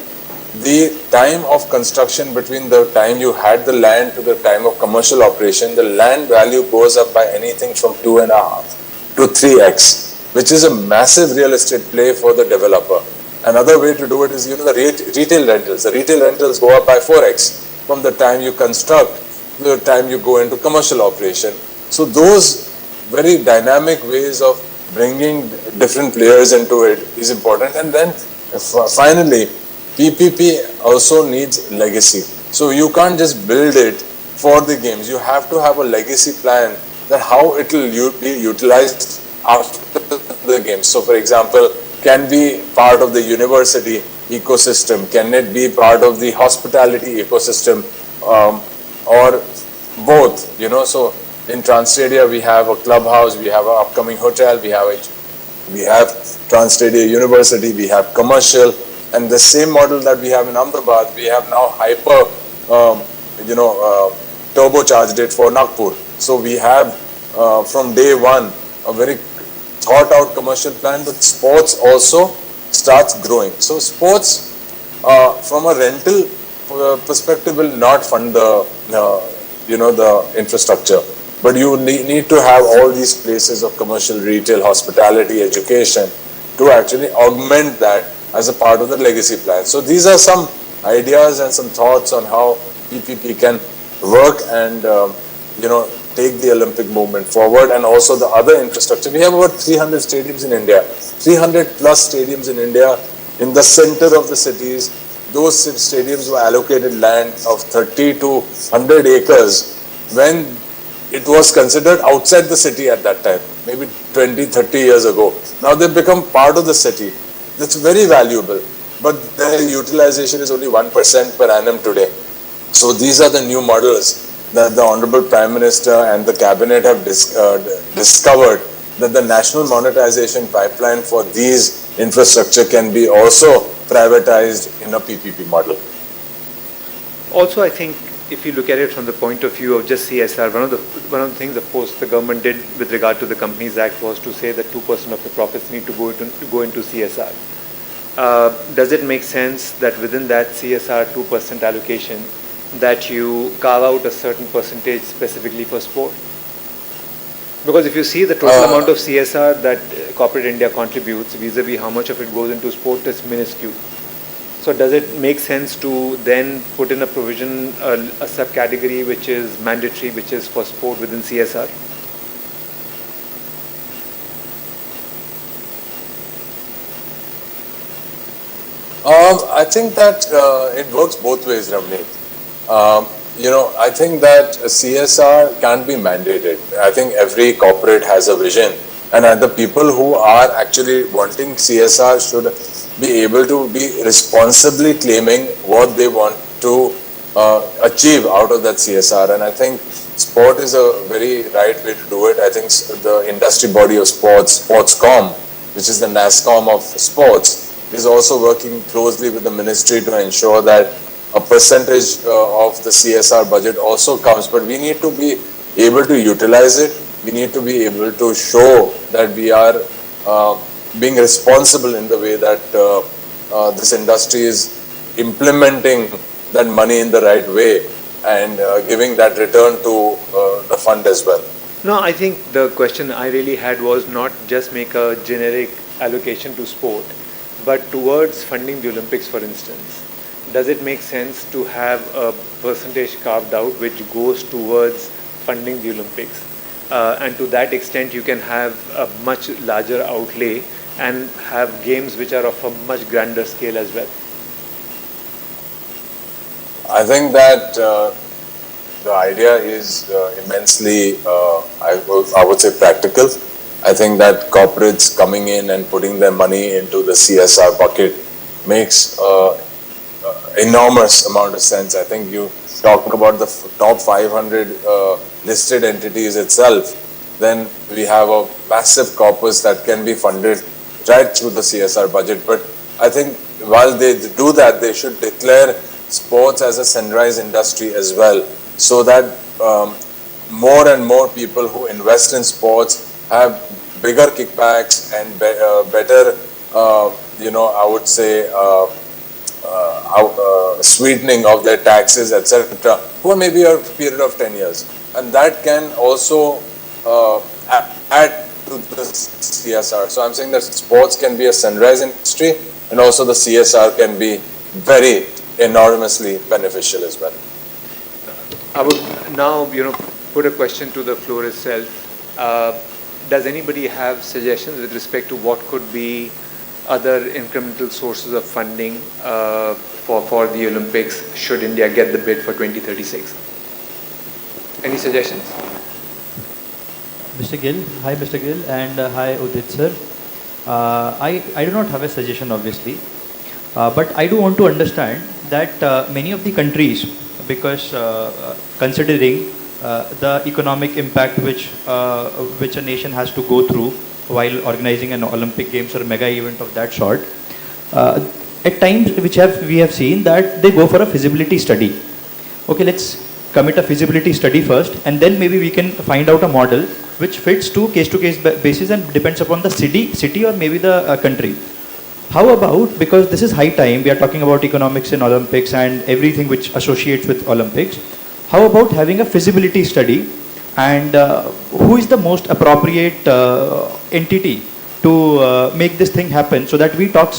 the time of construction between the time you had the land to the time of commercial operation, the land value goes up by anything from 2.5 to 3x, which is a massive real estate play for the developer. Another way to do it is, the retail rentals. The retail rentals go up by 4x from the time you construct to the time you go into commercial operation. So those very dynamic ways of bringing different players into it is important. And then finally, PPP also needs legacy. So you can't just build it for the games. You have to have a legacy plan that how it will be utilized after the games. So for example, can be part of the university ecosystem? Can it be part of the hospitality ecosystem, or both? So in Transstadia we have a clubhouse, we have an upcoming hotel, we have Transstadia University, we have commercial, and the same model that we have in Ahmedabad, we have now hyper, turbocharged it for Nagpur. So we have from day one a very thought out commercial plan, but sports also starts growing. So sports from a rental perspective will not fund the infrastructure, but you need to have all these places of commercial, retail, hospitality, education to actually augment that as a part of the legacy plan. So these are some ideas and some thoughts on how PPP can work and take the Olympic movement forward, and also the other infrastructure. We have about 300 stadiums in India, 300 plus stadiums in India in the center of the cities. Those stadiums were allocated land of 30 to 100 acres when it was considered outside the city at that time, maybe 20, 30 years ago. Now they've become part of the city. That's very valuable, but their utilization is only 1% per annum today. So these are the new models that the Honorable Prime Minister and the Cabinet have discovered, that the national monetization pipeline for these infrastructure can be also privatized in a PPP model. Also, I think if you look at it from the point of view of just CSR, one of the things, of course, the government did with regard to the Companies Act was to say that 2% of the profits need to go into CSR. Does it make sense that within that CSR 2% allocation, that you carve out a certain percentage specifically for sport? Because if you see the total amount of CSR that corporate India contributes vis-a-vis how much of it goes into sport, is minuscule. So does it make sense to then put in a provision, a subcategory which is mandatory, which is for sport within CSR? I think that it works both ways, Ramneet. I think that CSR can't be mandated. I think every corporate has a vision, and the people who are actually wanting CSR should be able to be responsibly claiming what they want to achieve out of that CSR. And I think sport is a very right way to do it. I think the industry body of sports, Sportscom, which is the NASCOM of sports, is also working closely with the ministry to ensure that a percentage of the CSR budget also comes. But we need to be able to utilize it. We need to be able to show that we are being responsible in the way that this industry is implementing that money in the right way and giving that return to the fund as well. No, I think the question I really had was not just make a generic allocation to sport, but towards funding the Olympics, for instance. Does it make sense to have a percentage carved out which goes towards funding the Olympics? And to that extent, you can have a much larger outlay and have games which are of a much grander scale as well. I think that the idea is immensely, I would say, practical. I think that corporates coming in and putting their money into the CSR bucket makes enormous amount of sense. I think you talk about the top 500 listed entities itself, then we have a massive corpus that can be funded right through the CSR budget. But I think while they do that, they should declare sports as a sunrise industry as well, so that more and more people who invest in sports have bigger kickbacks and better, I would say, sweetening of their taxes, etc., for maybe a period of 10 years. And that can also add to the CSR. So I'm saying that sports can be a sunrise industry, and also the CSR can be very enormously beneficial as well. I would now, put a question to the floor itself. Does anybody have suggestions with respect to what could be other incremental sources of funding for the Olympics should India get the bid for 2036? Any suggestions? Mr. Gill, hi Mr. Gill, and hi Udit sir. I do not have a suggestion obviously, but I do want to understand that many of the countries, because considering the economic impact which a nation has to go through while organizing an Olympic Games or a mega event of that sort, at times we have seen that they go for a feasibility study. Okay, let's commit a feasibility study first, and then maybe we can find out a model which fits to case basis and depends upon the city or maybe the country. How about, because this is high time, we are talking about economics in Olympics and everything which associates with Olympics, how about having a feasibility study, and who is the most appropriate entity to make this thing happen, so that we talk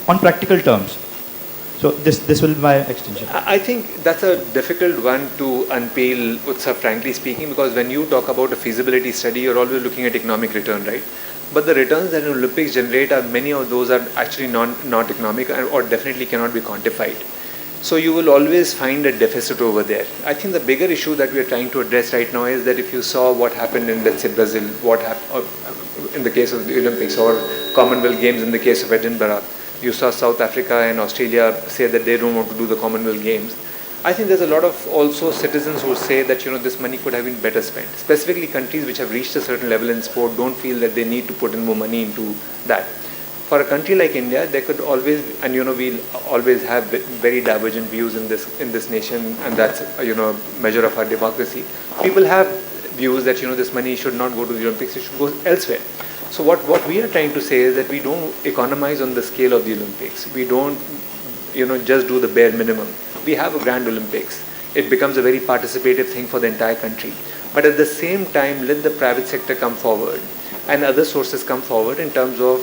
on practical terms? So this will be my extension. I think that's a difficult one to unpeel, Utsav, frankly speaking, because when you talk about a feasibility study, you're always looking at economic return, right? But the returns that Olympics generate, many of those are actually not economic, or definitely cannot be quantified. So you will always find a deficit over there. I think the bigger issue that we are trying to address right now is that if you saw what happened in, let's say, Brazil, what happened in the case of the Olympics, or Commonwealth Games in the case of Edinburgh, you saw South Africa and Australia say that they don't want to do the Commonwealth Games. I think there's a lot of also citizens who say that this money could have been better spent. Specifically, countries which have reached a certain level in sport don't feel that they need to put in more money into that. For a country like India, there could always, and we'll always have very divergent views in this nation, and that's a measure of our democracy. People have views that this money should not go to the Olympics; it should go elsewhere. So what we are trying to say is that we don't economize on the scale of the Olympics. We don't just do the bare minimum. We have a grand Olympics. It becomes a very participative thing for the entire country. But at the same time, let the private sector come forward and other sources come forward in terms of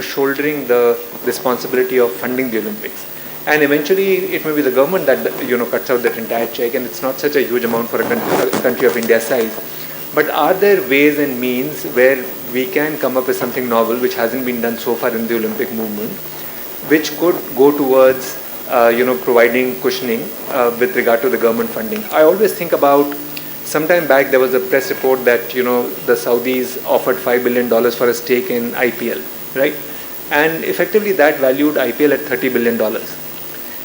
shouldering the responsibility of funding the Olympics. And eventually it may be the government that cuts out that entire check, and it's not such a huge amount for a country of India's size. But are there ways and means where we can come up with something novel which hasn't been done so far in the Olympic movement, which could go towards providing cushioning with regard to the government funding? I always think about, sometime back there was a press report that the Saudis offered $5 billion for a stake in IPL, right? And effectively that valued IPL at $30 billion.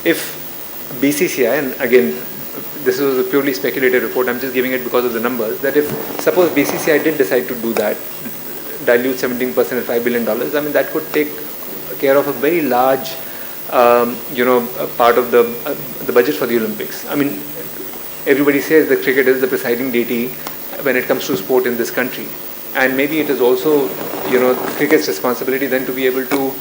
If BCCI, and again this was a purely speculative report, I'm just giving it because of the numbers, that if suppose BCCI did decide to do that, dilute 17% at $5 billion, I mean that could take care of a very large part of the budget for the Olympics. I mean, everybody says that cricket is the presiding deity when it comes to sport in this country, and maybe it is also cricket's responsibility then to be able to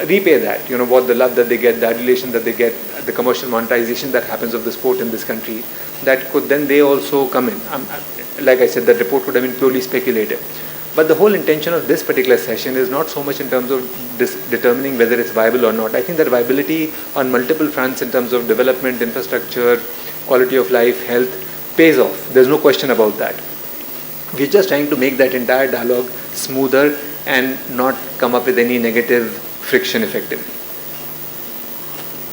repay that, what the love that they get, the adulation that they get, the commercial monetization that happens of the sport in this country, that could then they also come in. Like I said, that report could have been purely speculative. But the whole intention of this particular session is not so much in terms of determining whether it's viable or not. I think that viability on multiple fronts in terms of development, infrastructure, quality of life, health, pays off. There's no question about that. We're just trying to make that entire dialogue smoother and not come up with any negative friction effectively.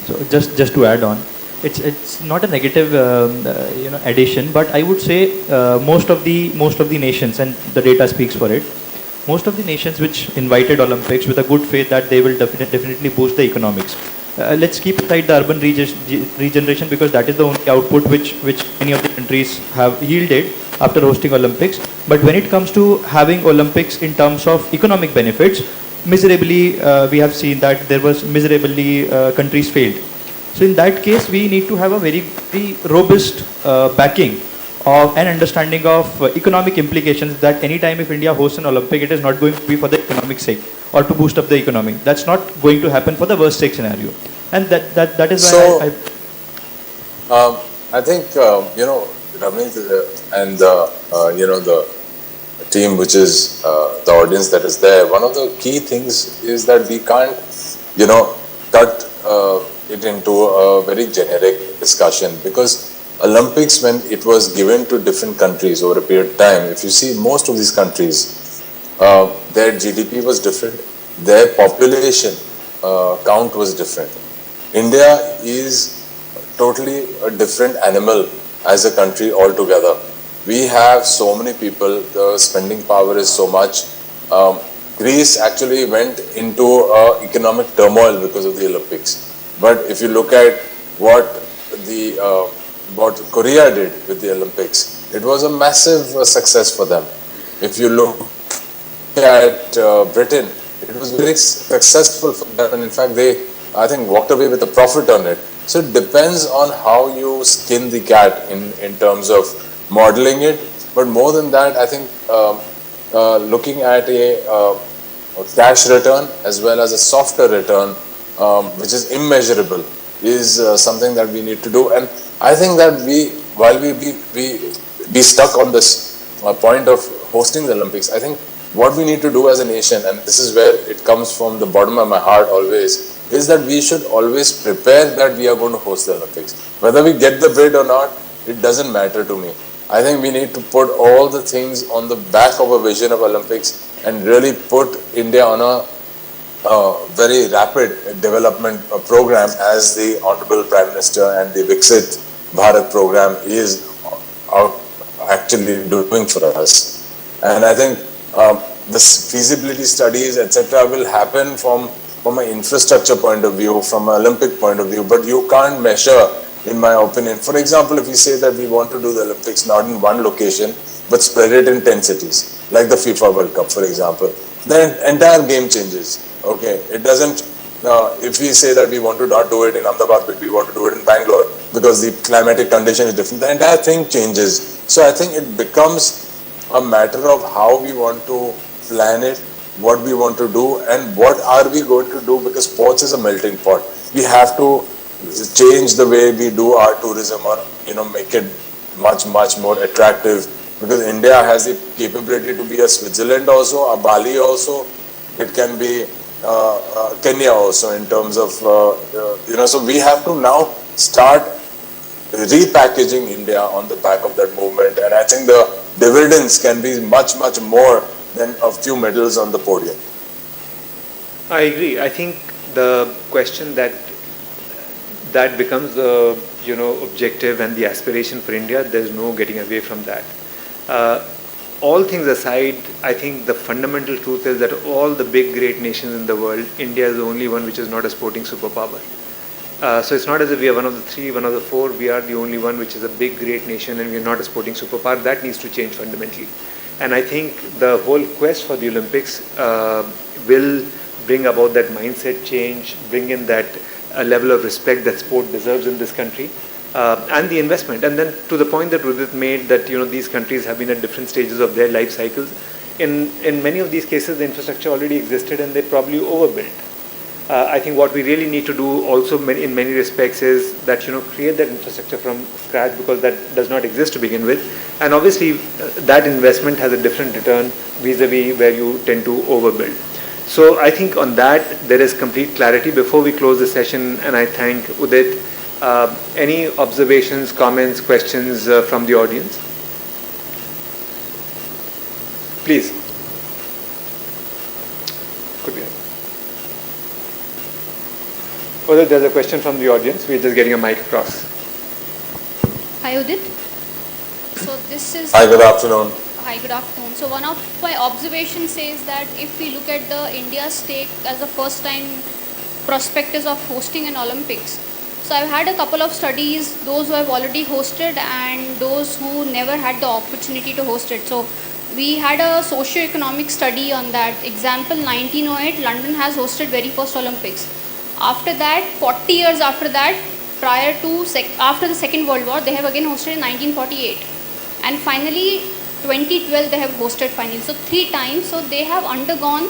So just to add on, it's not a negative addition, but I would say most of the nations, and the data speaks for it, most of the nations which invited Olympics with a good faith that they will definitely boost the economics. Let's keep aside the urban regeneration, because that is the only output which many of the countries have yielded after hosting Olympics. But when it comes to having Olympics in terms of economic benefits, miserably we have seen that there was miserably countries failed. So in that case, we need to have a very, very robust backing of an understanding of economic implications, that any time if India hosts an Olympic, it is not going to be for the economic sake or to boost up the economy. That's not going to happen for the worst case scenario. And that is why I think, Ramneet and the team, which is the audience that is there, one of the key things is that we can't, cut it into a very generic discussion, because Olympics, when it was given to different countries over a period of time, if you see most of these countries, their GDP was different, their population count was different. India is totally a different animal as a country altogether. We have so many people, the spending power is so much. Greece actually went into economic turmoil because of the Olympics. But if you look at what Korea did with the Olympics, it was a massive success for them. If you look at Britain, it was very successful for them, and in fact they, I think, walked away with a profit on it. So it depends on how you skin the cat in terms of modeling it. But more than that, I think looking at a cash return as well as a softer return, which is immeasurable, is something that we need to do. And I think that while we be stuck on this point of hosting the Olympics, I think what we need to do as a nation, and this is where it comes from the bottom of my heart always, is that we should always prepare that we are going to host the Olympics. Whether we get the bid or not, it doesn't matter to me. I think we need to put all the things on the back of a vision of Olympics and really put India on a very rapid development program, as the Honorable Prime Minister and the Viksit Bharat program is actually doing for us. And I think the feasibility studies, etc., will happen from an infrastructure point of view, from an Olympic point of view, but you can't measure, in my opinion. For example, if we say that we want to do the Olympics not in one location, but spread it in 10 cities, like the FIFA World Cup, for example, the entire game changes. Okay, it doesn't, if we say that we want to not do it in Ahmedabad, but we want to do it in Bangalore because the climatic condition is different, the entire thing changes. So I think it becomes a matter of how we want to plan it, what we want to do, and what are we going to do, because sports is a melting pot. We have to change the way we do our tourism, or make it much more attractive, because India has the capability to be a Switzerland also, a Bali also, it can be Kenya also in terms of so we have to now start repackaging India on the back of that movement, and I think the dividends can be much more than a few medals on the podium. I agree. I think the question that becomes the objective and the aspiration for India, there's no getting away from that. All things aside, I think the fundamental truth is that all the big great nations in the world, India is the only one which is not a sporting superpower. So it's not as if we are one of the three, one of the four, we are the only one which is a big great nation and we are not a sporting superpower. That needs to change fundamentally. And I think the whole quest for the Olympics will bring about that mindset change, bring in that level of respect that sport deserves in this country. And the investment, and then to the point that Udit made, that these countries have been at different stages of their life cycles. In many of these cases, the infrastructure already existed and they probably overbuilt. I think what we really need to do also in many respects is that create that infrastructure from scratch, because that does not exist to begin with, and obviously that investment has a different return vis-a-vis where you tend to overbuild. So I think on that there is complete clarity. Before we close the session, and I thank Udit, any observations, comments, questions from the audience? Please. Could be. Oh, there's a question from the audience. We're just getting a mic across. Hi, Udit. So this is... Hi, good afternoon. Hi, good afternoon. So one of my observations says that if we look at the India's stake as the first time prospectus of hosting an Olympics, so I've had a couple of studies, those who have already hosted and those who never had the opportunity to host it. So we had a socio-economic study on that. Example, 1908, London has hosted very first Olympics. After that, 40 years after that, after the Second World War, they have again hosted in 1948. And finally, 2012, they have hosted finally. So 3 times, so they have undergone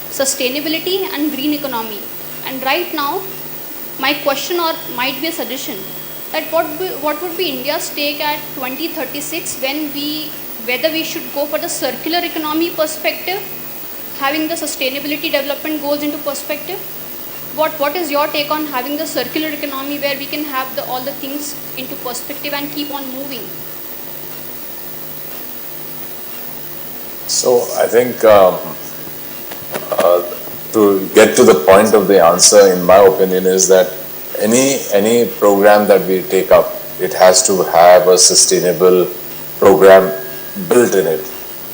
sustainability and green economy. And right now, my question or might be a suggestion that what would be India's take at 2036 whether we should go for the circular economy perspective, having the sustainability development goals into perspective. What is your take on having the circular economy where we can have all the things into perspective and keep on moving? So I think to get to the point of the answer, in my opinion, is that any program that we take up, it has to have a sustainable program built in it.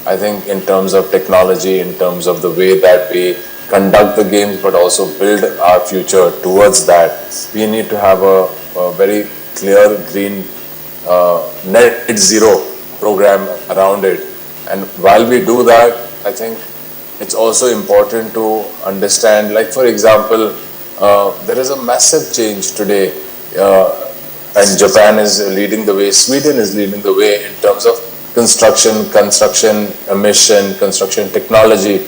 I think in terms of technology, in terms of the way that we conduct the games, but also build our future towards that, we need to have a very clear green net zero program around it. And while we do that, I think it's also important to understand, like for example, there is a massive change today, and Japan is leading the way, Sweden is leading the way in terms of construction emission, construction technology,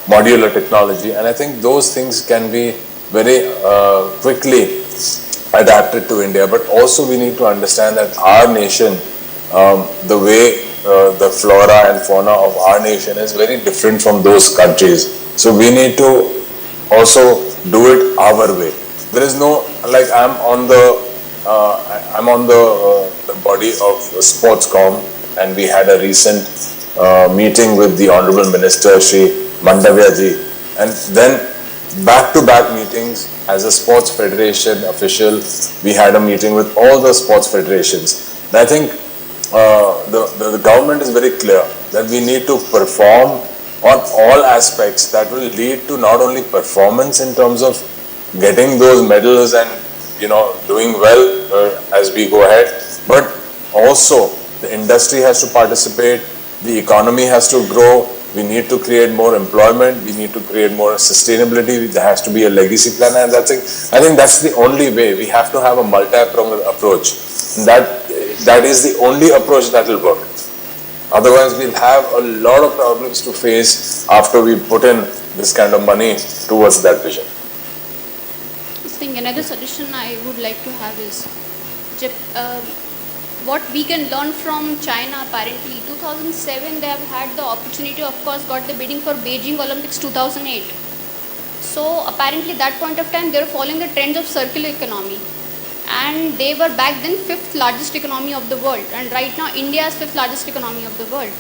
modular technology, and I think those things can be very quickly adapted to India. But also we need to understand that our nation, the way the flora and fauna of our nation is very different from those countries. So we need to also do it our way. There is no, like I'm on the body of Sportscom, and we had a recent meeting with the Honorable Minister Shri Mandavya ji, and then back-to-back meetings as a sports federation official. We had a meeting with all the sports federations. And I think the government is very clear that we need to perform on all aspects that will lead to not only performance in terms of getting those medals and doing well as we go ahead, but also the industry has to participate, the economy has to grow, We need to create more employment. We need to create more sustainability. There has to be a legacy plan, and I think that's the only way. We have to have a multi-pronged approach. That is the only approach that will work. Otherwise, we'll have a lot of problems to face after we put in this kind of money towards that vision. I think another suggestion I would like to have is what we can learn from China. Apparently 2007 they have had the opportunity, of course got the bidding for Beijing Olympics 2008. So apparently that point of time they were following the trends of circular economy, and they were back then 5th largest economy of the world, and right now India is 5th largest economy of the world.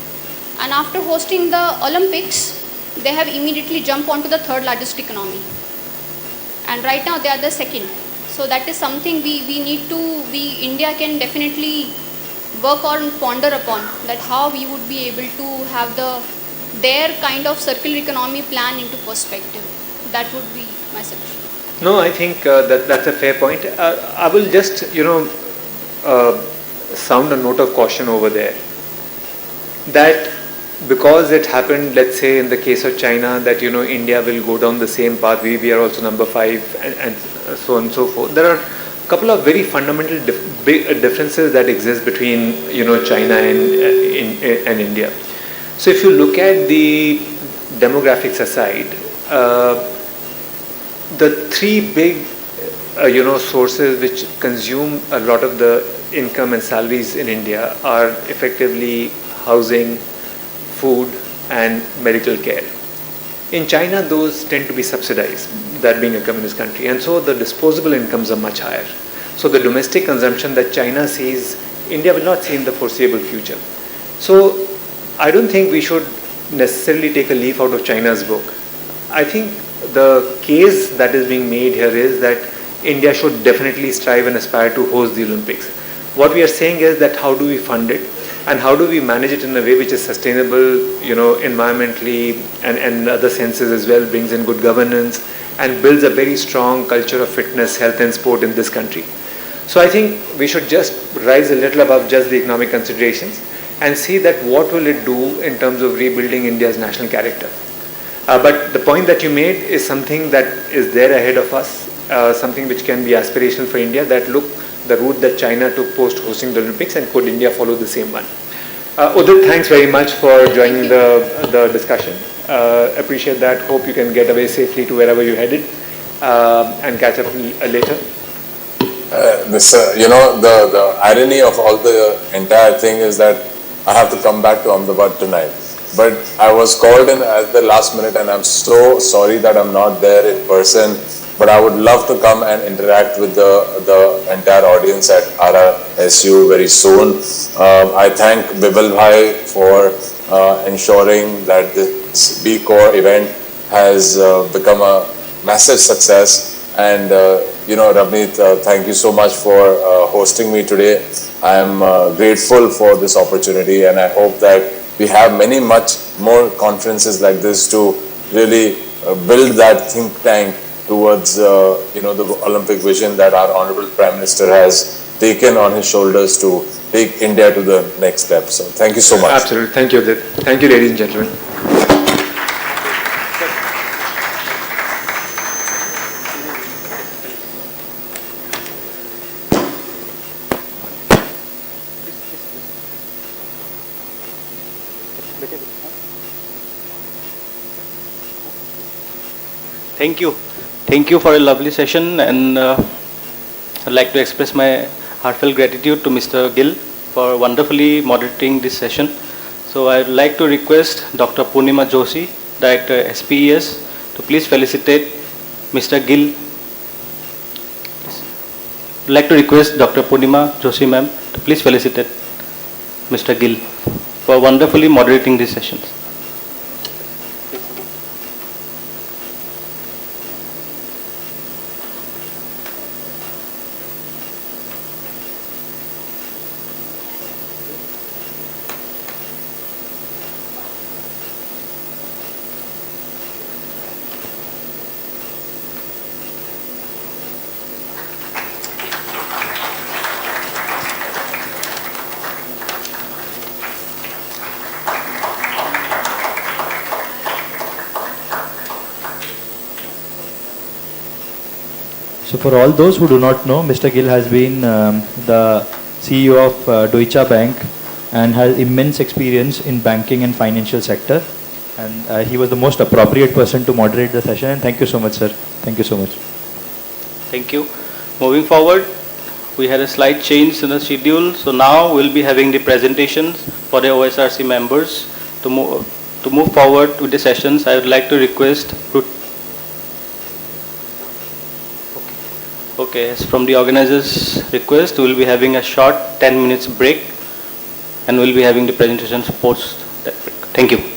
And after hosting the Olympics they have immediately jumped onto the 3rd largest economy, and right now they are the 2nd. So that is something India can definitely work on, ponder upon, that how we would be able to have their kind of circular economy plan into perspective. That would be my suggestion. No, I think that's a fair point. I will just, sound a note of caution over there. That because it happened, let's say in the case of China, that India will go down the same path. We are also number 5, and so on and so forth. There are a couple of very fundamental differences that exist between China and India. So if you look at the demographics aside, the 3 big sources which consume a lot of the income and salaries in India are effectively housing, food and medical care. In China those tend to be subsidized, that being a communist country, and so the disposable incomes are much higher. So the domestic consumption that China sees, India will not see in the foreseeable future. So I don't think we should necessarily take a leaf out of China's book. I think the case that is being made here is that India should definitely strive and aspire to host the Olympics. What we are saying is that how do we fund it, and how do we manage it in a way which is sustainable, environmentally and other senses as well, brings in good governance and builds a very strong culture of fitness, health and sport in this country. So I think we should just rise a little above just the economic considerations and see that what will it do in terms of rebuilding India's national character. But the point that you made is something that is there ahead of us, something which can be aspirational for India, that look, the route that China took post hosting the Olympics, and could India follow the same one. Udit, thanks very much for joining the discussion. Appreciate that. Hope you can get away safely to wherever you're headed, and catch up later. The irony of all the entire thing is that I have to come back to Ahmedabad tonight. But I was called in at the last minute, and I'm so sorry that I'm not there in person. But I would love to come and interact with the entire audience at RRSU very soon. I thank Bibal Bhai for ensuring that this BCORE event has become a massive success. And Ravneet, thank you so much for hosting me today. I am grateful for this opportunity, and I hope that we have much more conferences like this to really build that think tank towards the Olympic vision that our Honorable Prime Minister has taken on his shoulders to take India to the next step. So thank you so much. Absolutely. Thank you, Udit. Thank you, ladies and gentlemen. Thank you. Thank you for a lovely session, and I'd like to express my heartfelt gratitude to Mr. Gill for wonderfully moderating this session. So I'd like to request Dr. Purnima Joshi, Director SPES, to please felicitate Mr. Gill. I'd like to request Dr. Purnima Joshi ma'am to please felicitate Mr. Gill for wonderfully moderating these sessions. So for all those who do not know, Mr. Gill has been the CEO of Deutsche Bank and has immense experience in banking and financial sector. And he was the most appropriate person to moderate the session. And thank you so much, sir. Thank you so much. Thank you. Moving forward, we had a slight change in the schedule. So now we'll be having the presentations for the OSRC members. To move forward with the sessions, I would like to request. Okay, as from the organizers' request, we'll be having a short 10 minutes break and we'll be having the presentations post that break. Thank you.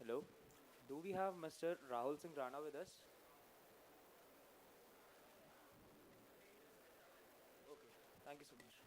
Hello. Do we have Mr. Rahul Singh Rana with us? Okay. Thank you so much.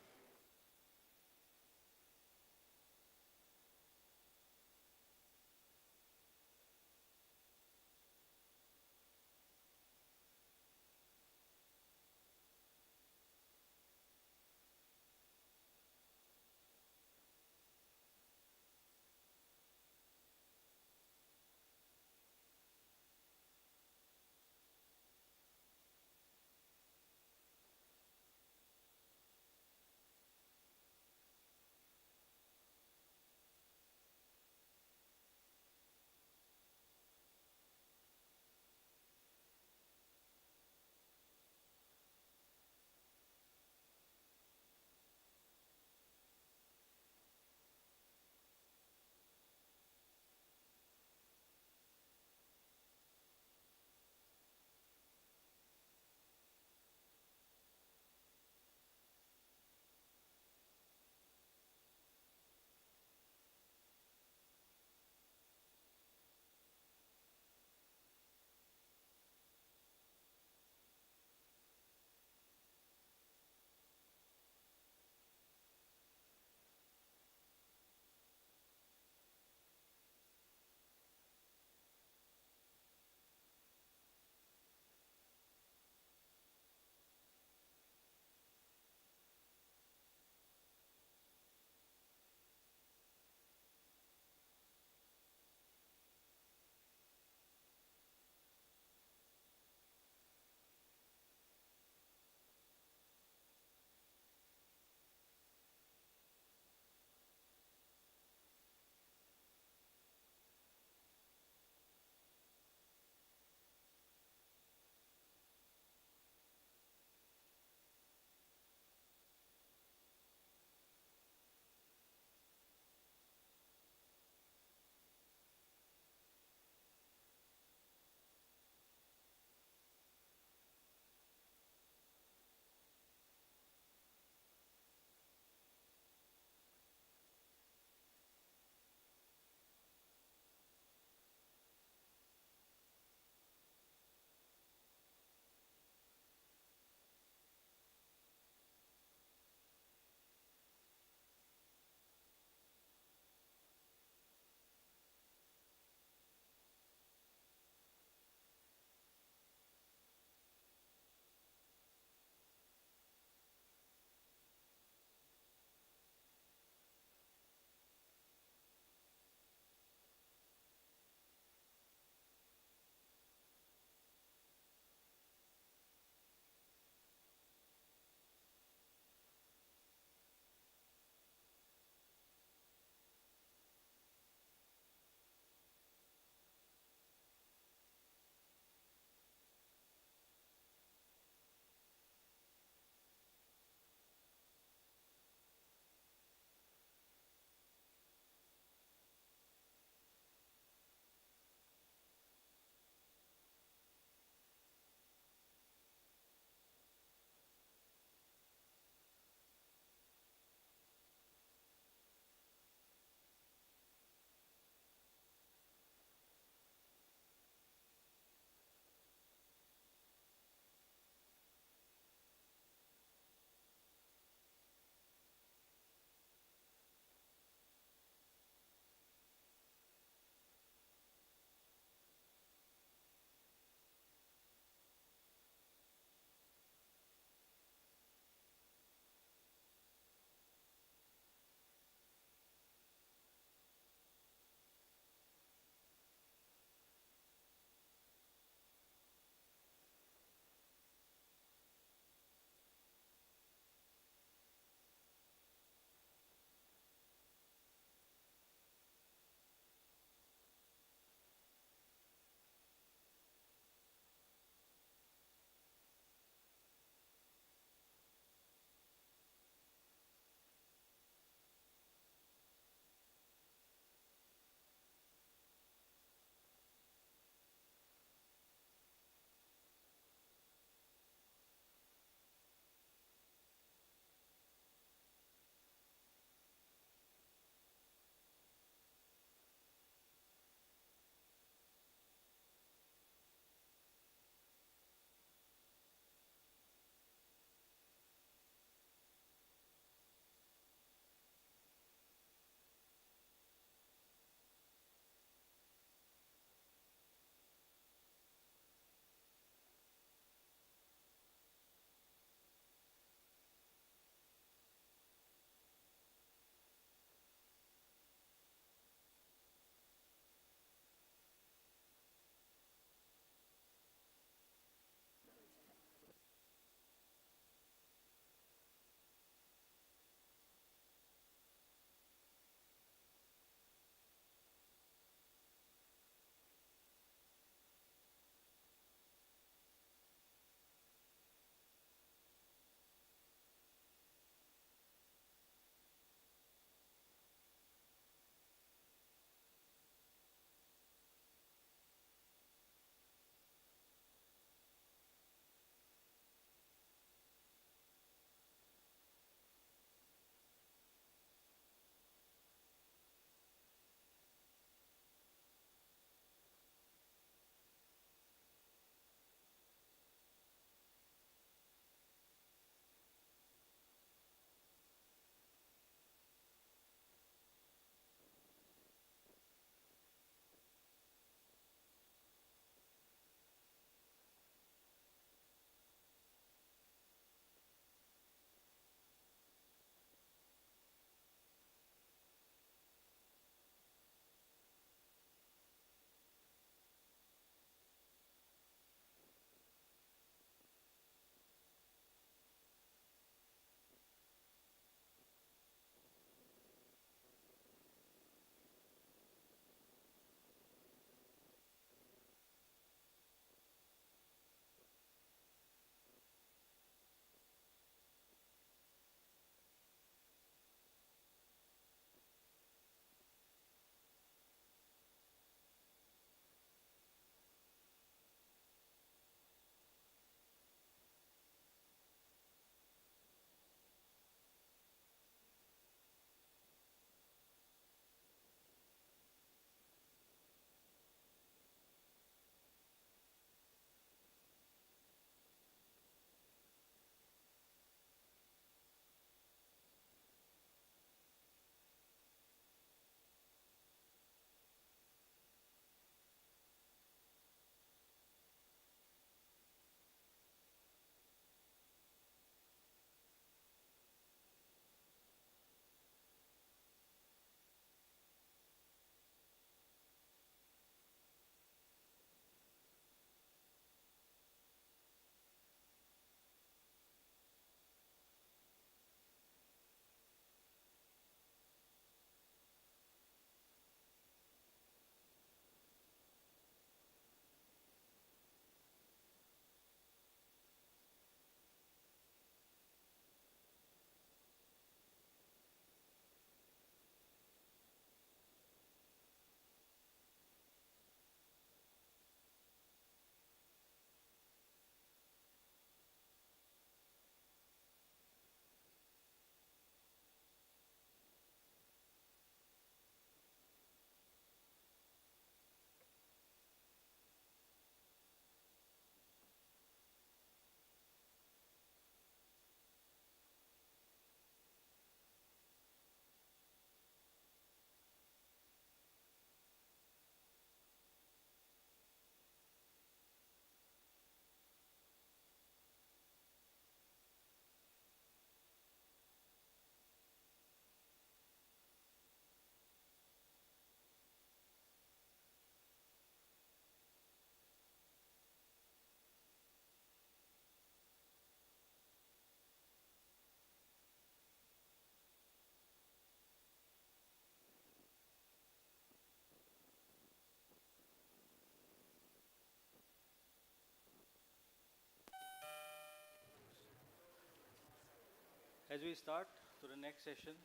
As we start to the next session,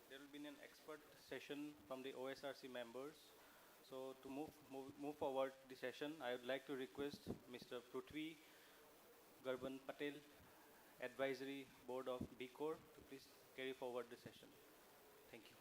there will be an expert session from the OSRC members. So to move forward the session, I would like to request Mr. Prithvi Garban Patel, Advisory Board of BCORE, to please carry forward the session. Thank you.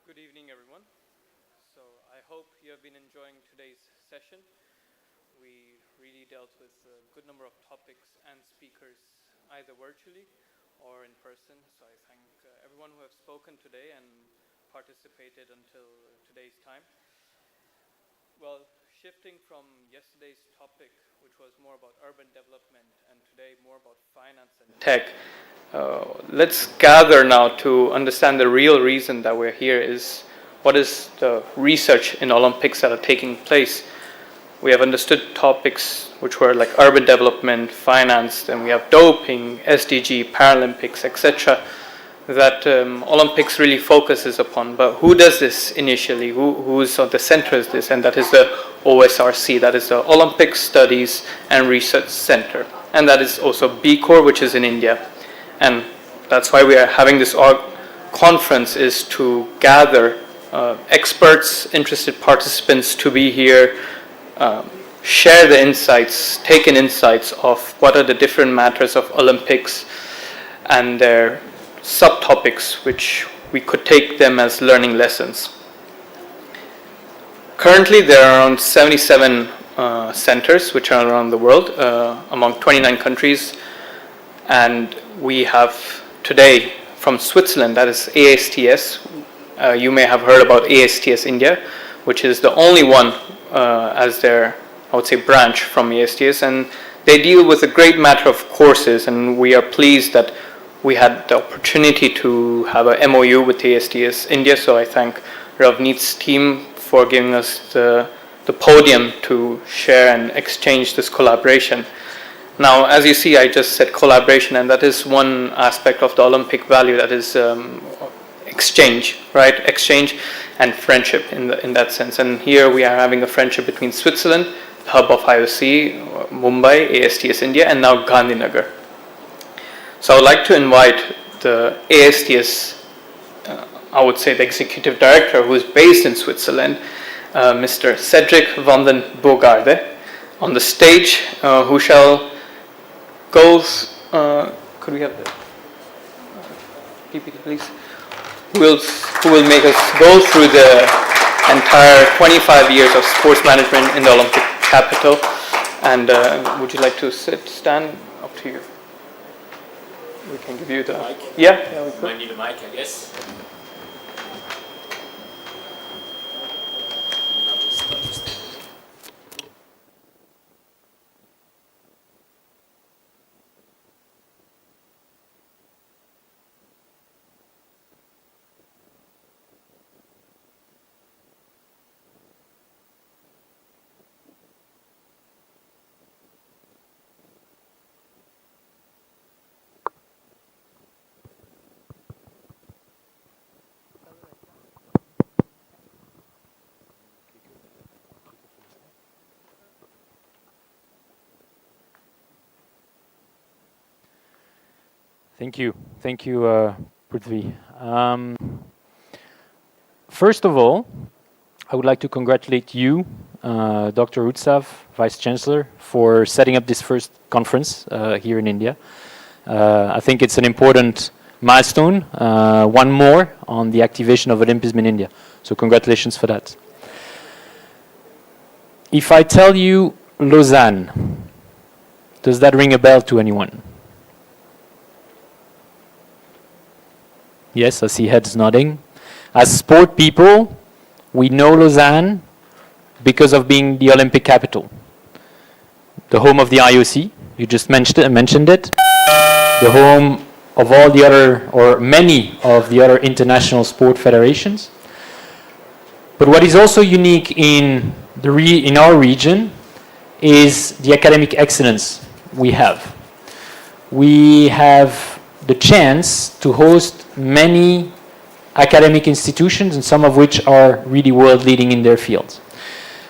Good evening, everyone. So I hope you have been enjoying today's session. We really dealt with a good number of topics and speakers, either virtually or in person. So I thank everyone who have spoken today and participated until today's time. Well, shifting from yesterday's topic, which was more about urban development, and today more about finance and tech, let's gather now to understand the real reason that we're here is what is the research in Olympics that are taking place. We have understood topics which were like urban development, finance, then we have doping, SDG, Paralympics, etc. that Olympics really focuses upon. But who does this initially? Who's at the center of this? And that is the OSRC, that is the Olympic Studies and Research Center. And that is also BCORE, which is in India. And that's why we are having this conference, is to gather experts, interested participants to be here, share the insights, take in insights of what are the different matters of Olympics and their subtopics, which we could take them as learning lessons. Currently, there are around 77 centers which are around the world, among 29 countries, and we have today from Switzerland, that is ASTS. You may have heard about ASTS India, which is the only one as their, I would say, branch from ASTS, and they deal with a great matter of courses, and we are pleased that we had the opportunity to have a MOU with ASTS India. So I thank Ravneet's team for giving us the podium to share and exchange this collaboration. Now, as you see, I just said collaboration, and that is one aspect of the Olympic value, that is exchange, right? Exchange and friendship in that sense. And here we are having a friendship between Switzerland, the hub of IOC, Mumbai, ASTS India, and now Gandhinagar. So I would like to invite the ASTS, I would say the executive director, who is based in Switzerland, Mr. Cedric van den Bogarde, on the stage, who shall go, could we have the PPT please? Who will make us go through the entire 25 years of sports management in the Olympic capital. And would you like to stand? Up to you. We can give you the mic. Yeah, we could. Might need a mic, I guess. Thank you, Prithvi. First of all, I would like to congratulate you, Dr. Utsav, Vice Chancellor, for setting up this first conference here in India. I think it's an important milestone, one more on the activation of Olympism in India. So congratulations for that. If I tell you Lausanne, does that ring a bell to anyone? Yes, I see heads nodding. As sport people, we know Lausanne because of being the Olympic capital. The home of the IOC, you just mentioned it. The home of all the other, or many of the other international sport federations. But what is also unique in our region is the academic excellence we have. We have the chance to host many academic institutions, and some of which are really world leading in their fields,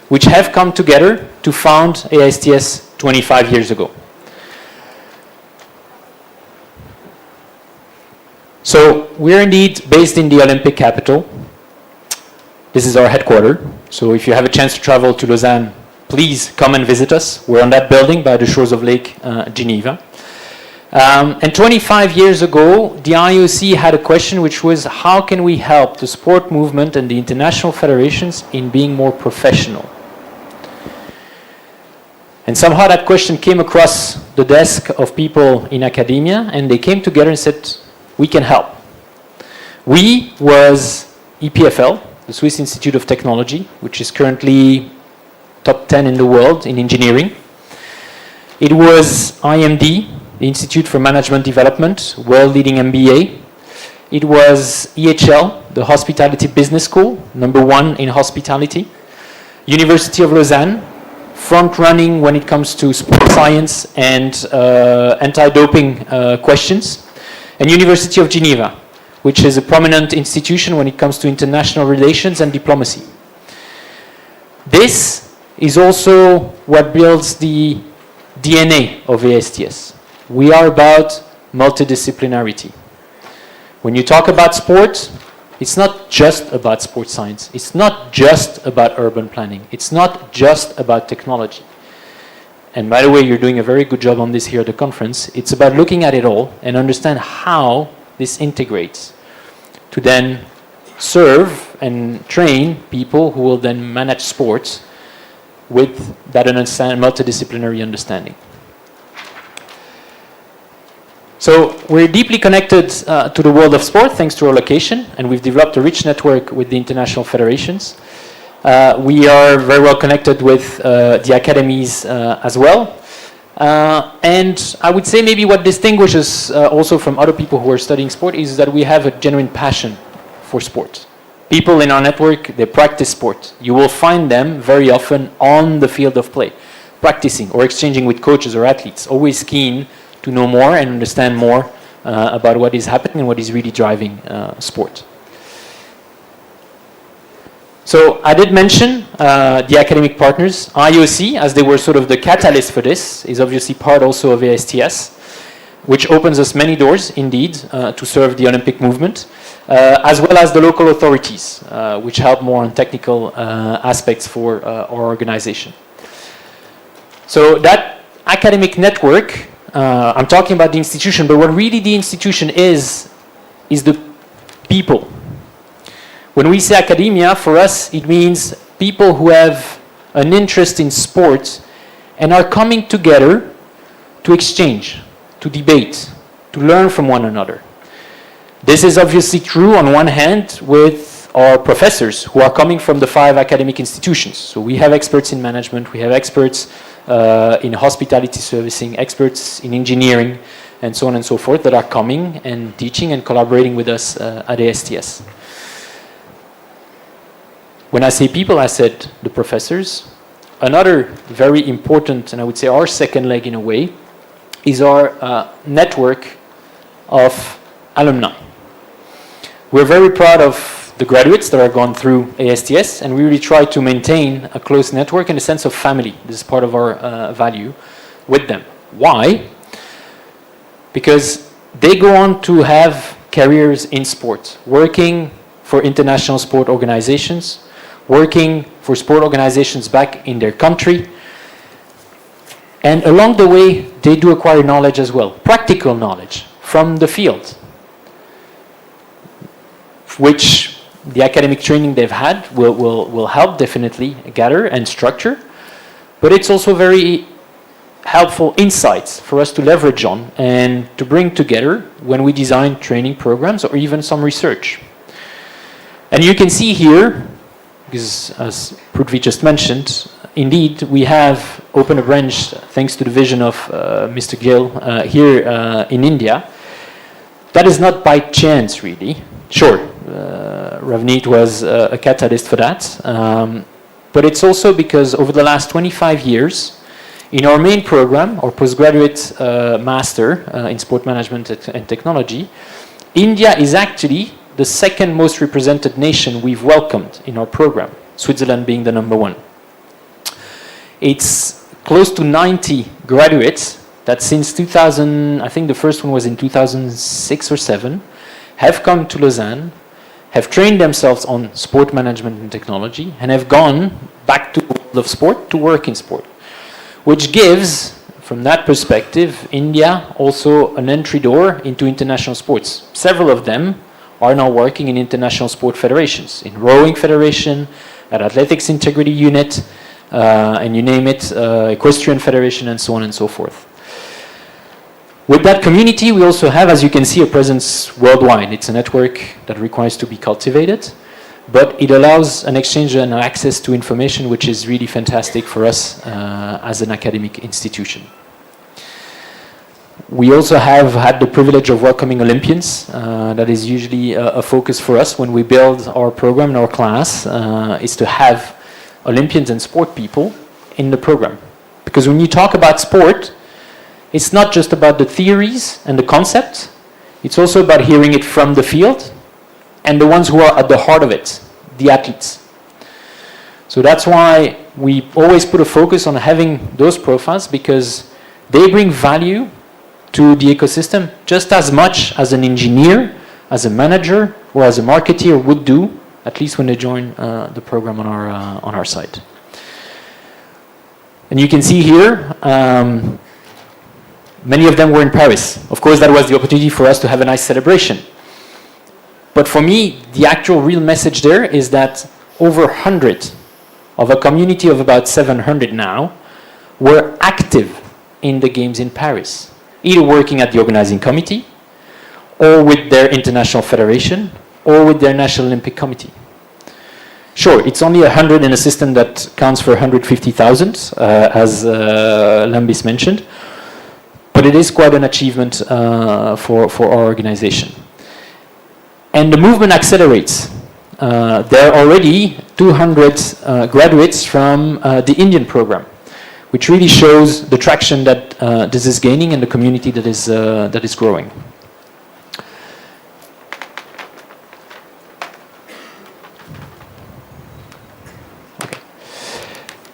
which have come together to found ASTS 25 years ago. So we're indeed based in the Olympic capital. This is our headquarters. So if you have a chance to travel to Lausanne, please come and visit us. We're on that building by the shores of Lake Geneva. And 25 years ago, the IOC had a question, which was, how can we help the sport movement and the international federations in being more professional? And somehow that question came across the desk of people in academia, and they came together and said, we can help. We was EPFL, the Swiss Institute of Technology, which is currently top 10 in the world in engineering. It was IMD, the Institute for Management Development, world-leading MBA. It was EHL, the Hospitality Business School, #1 in hospitality. University of Lausanne, front-running when it comes to sports science and anti-doping questions. And University of Geneva, which is a prominent institution when it comes to international relations and diplomacy. This is also what builds the DNA of ASTS. We are about multidisciplinarity. When you talk about sport, it's not just about sports science. It's not just about urban planning. It's not just about technology. And by the way, you're doing a very good job on this here at the conference. It's about looking at it all and understand how this integrates to then serve and train people who will then manage sports with that multidisciplinary understanding. So we're deeply connected to the world of sport thanks to our location, and we've developed a rich network with the international federations. We are very well connected with the academies as well. And I would say maybe what distinguishes also from other people who are studying sport is that we have a genuine passion for sport. People in our network, they practice sport. You will find them very often on the field of play, practicing or exchanging with coaches or athletes, always keen to know more and understand more about what is happening and what is really driving sport. So I did mention the academic partners. IOC, as they were sort of the catalyst for this, is obviously part also of ASTS, which opens us many doors, indeed, to serve the Olympic movement, as well as the local authorities, which help more on technical aspects for our organization. So that academic network, I'm talking about the institution, but what really the institution is the people. When we say academia, for us, it means people who have an interest in sports and are coming together to exchange, to debate, to learn from one another. This is obviously true on one hand with our professors who are coming from the 5 academic institutions. So we have experts in management, we have experts in hospitality servicing, experts in engineering, and so on and so forth that are coming and teaching and collaborating with us at ASTS. When I say people, I said the professors. Another very important, and I would say our second leg in a way, is our network of alumni. We're very proud of the graduates that are gone through ASTS, and we really try to maintain a close network and a sense of family. This is part of our value with them. Why? Because they go on to have careers in sport, working for international sport organizations, working for sport organizations back in their country. And along the way, they do acquire knowledge as well, practical knowledge from the field, which the academic training they've had will help definitely gather and structure. But it's also very helpful insights for us to leverage on and to bring together when we design training programs or even some research. And you can see here, because as Prithvi just mentioned, indeed we have opened a branch thanks to the vision of Mr. Gill here in India. That is not by chance really. Sure, Ravneet was a catalyst for that, but it's also because over the last 25 years in our main program, our postgraduate master in sport management and technology, India is actually the second most represented nation we've welcomed in our program, Switzerland being the number 1. It's close to 90 graduates that since 2000, I think the first one was in 2006 or 7, have come to Lausanne, have trained themselves on sport management and technology, and have gone back to the world of sport to work in sport, which gives, from that perspective, India also an entry door into international sports. Several of them are now working in international sport federations, in rowing federation, at athletics integrity unit, and you name it, equestrian federation, and so on and so forth. With that community, we also have, as you can see, a presence worldwide. It's a network that requires to be cultivated, but it allows an exchange and access to information which is really fantastic for us as an academic institution. We also have had the privilege of welcoming Olympians. That is usually a focus for us when we build our program and our class, is to have Olympians and sport people in the program. Because when you talk about sport, it's not just about the theories and the concepts, it's also about hearing it from the field and the ones who are at the heart of it, the athletes. So that's why we always put a focus on having those profiles, because they bring value to the ecosystem just as much as an engineer, as a manager, or as a marketeer would do, at least when they join the program on our site. And you can see here, many of them were in Paris. Of course, that was the opportunity for us to have a nice celebration. But for me, the actual real message there is that over 100 of a community of about 700 now were active in the games in Paris, either working at the organizing committee, or with their international federation, or with their National Olympic Committee. Sure, it's only 100 in a system that counts for 150,000, as Lambis mentioned, but it is quite an achievement for our organization. And the movement accelerates. There are already 200 graduates from the Indian program, which really shows the traction that this is gaining and the community that is growing. Okay.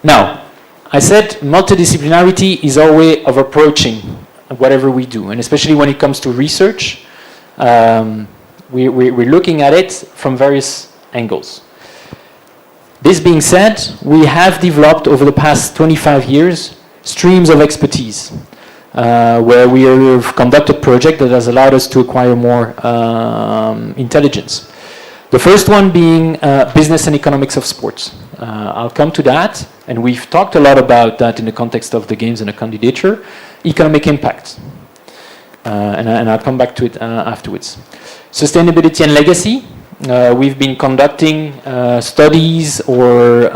Now, I said multidisciplinarity is our way of approaching whatever we do, and especially when it comes to research, we're looking at it from various angles. This being said, we have developed over the past 25 years streams of expertise where we have conducted projects that has allowed us to acquire more intelligence. The first one being business and economics of sports. I'll come to that, and we've talked a lot about that in the context of the games and the candidature. Economic impact, and I'll come back to it afterwards. Sustainability and legacy. We've been conducting studies or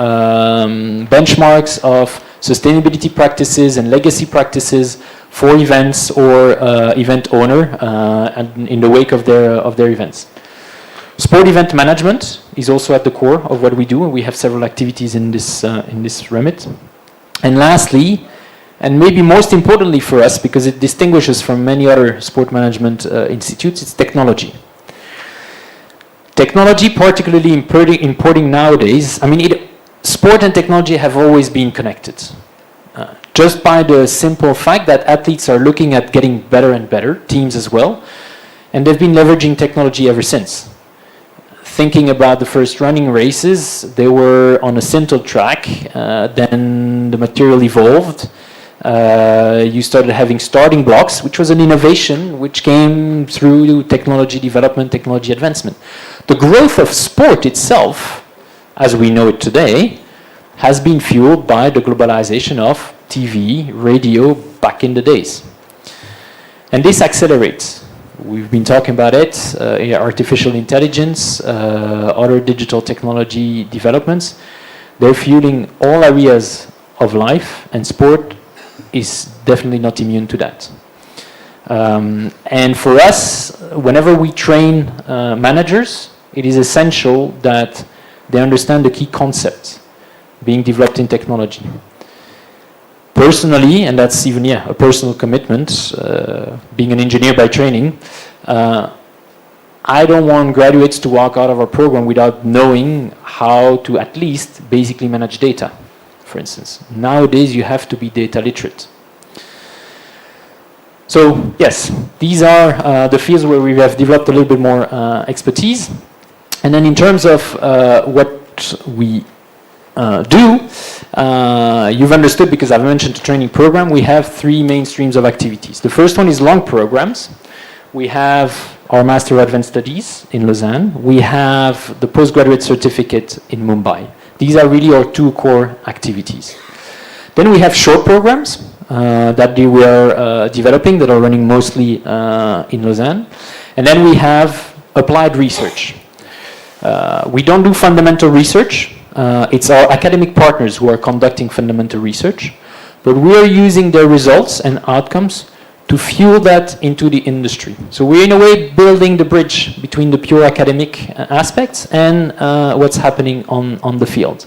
benchmarks of sustainability practices and legacy practices for events or event owner and in the wake of their events. Sport event management is also at the core of what we do, and we have several activities in this remit. And lastly, and maybe most importantly for us, because it distinguishes from many other sport management institutes, it's technology. Technology, particularly importing nowadays, I mean, sport and technology have always been connected. Just by the simple fact that athletes are looking at getting better and better, teams as well, and they've been leveraging technology ever since. Thinking about the first running races, they were on a single track, then the material evolved. You started having starting blocks, which was an innovation which came through technology development, technology advancement. The growth of sport itself, as we know it today, has been fueled by the globalization of TV, radio, back in the days. And this accelerates. We've been talking about it, artificial intelligence, other digital technology developments. They're fueling all areas of life, and sport is definitely not immune to that. And for us, whenever we train managers, it is essential that they understand the key concepts being developed in technology. Personally, and that's even a personal commitment, being an engineer by training, I don't want graduates to walk out of our program without knowing how to at least basically manage data, for instance. Nowadays, you have to be data literate. So, yes, these are the fields where we have developed a little bit more expertise. And then in terms of what we do, you've understood, because I've mentioned the training program, we have three main streams of activities. The first one is long programs. We have our Master of Advanced Studies in Lausanne. We have the postgraduate certificate in Mumbai. These are really our two core activities. Then we have short programs that we are developing, that are running mostly in Lausanne. And then we have applied research. We don't do fundamental research. It's our academic partners who are conducting fundamental research, but we are using their results and outcomes to fuel that into the industry. So we're in a way building the bridge between the pure academic aspects and what's happening on the field.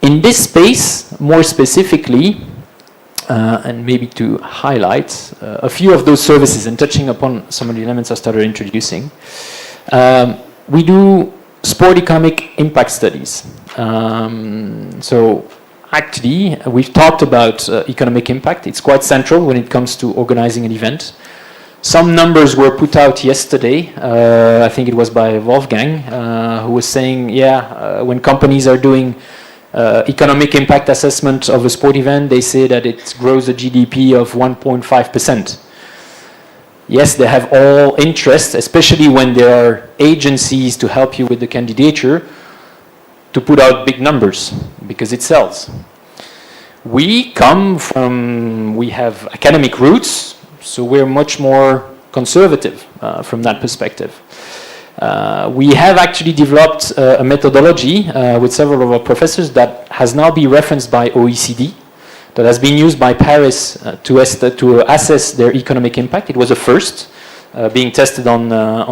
In this space, more specifically, and maybe to highlight a few of those services and touching upon some of the elements I started introducing, we do sport economic impact studies. So actually, we've talked about economic impact. It's quite central when it comes to organizing an event. Some numbers were put out yesterday. I think it was by Wolfgang, who was saying, when companies are doing economic impact assessment of a sport event, they say that it grows a GDP of 1.5%. Yes, they have all interest, especially when there are agencies to help you with the candidature, to put out big numbers, because it sells. We have academic roots, so we're much more conservative from that perspective. We have actually developed a methodology with several of our professors that has now been referenced by OECD, that has been used by Paris to assess their economic impact. It was a first, being tested on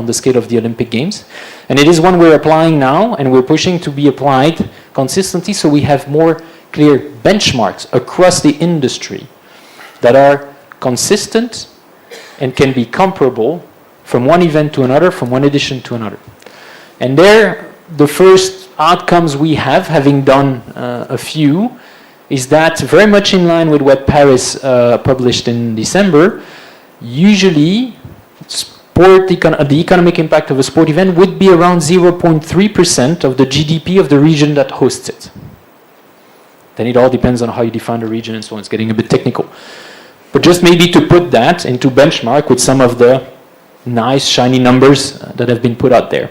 the scale of the Olympic Games. And it is one we're applying now, and we're pushing to be applied consistently, so we have more clear benchmarks across the industry that are consistent and can be comparable from one event to another, from one edition to another. And there, the first outcomes we have, having done a few, is that very much in line with what Paris published in December. Usually, the economic impact of a sport event would be around 0.3% of the GDP of the region that hosts it. Then it all depends on how you define the region and so on. It's getting a bit technical. But just maybe to put that into benchmark with some of the nice, shiny numbers that have been put out there.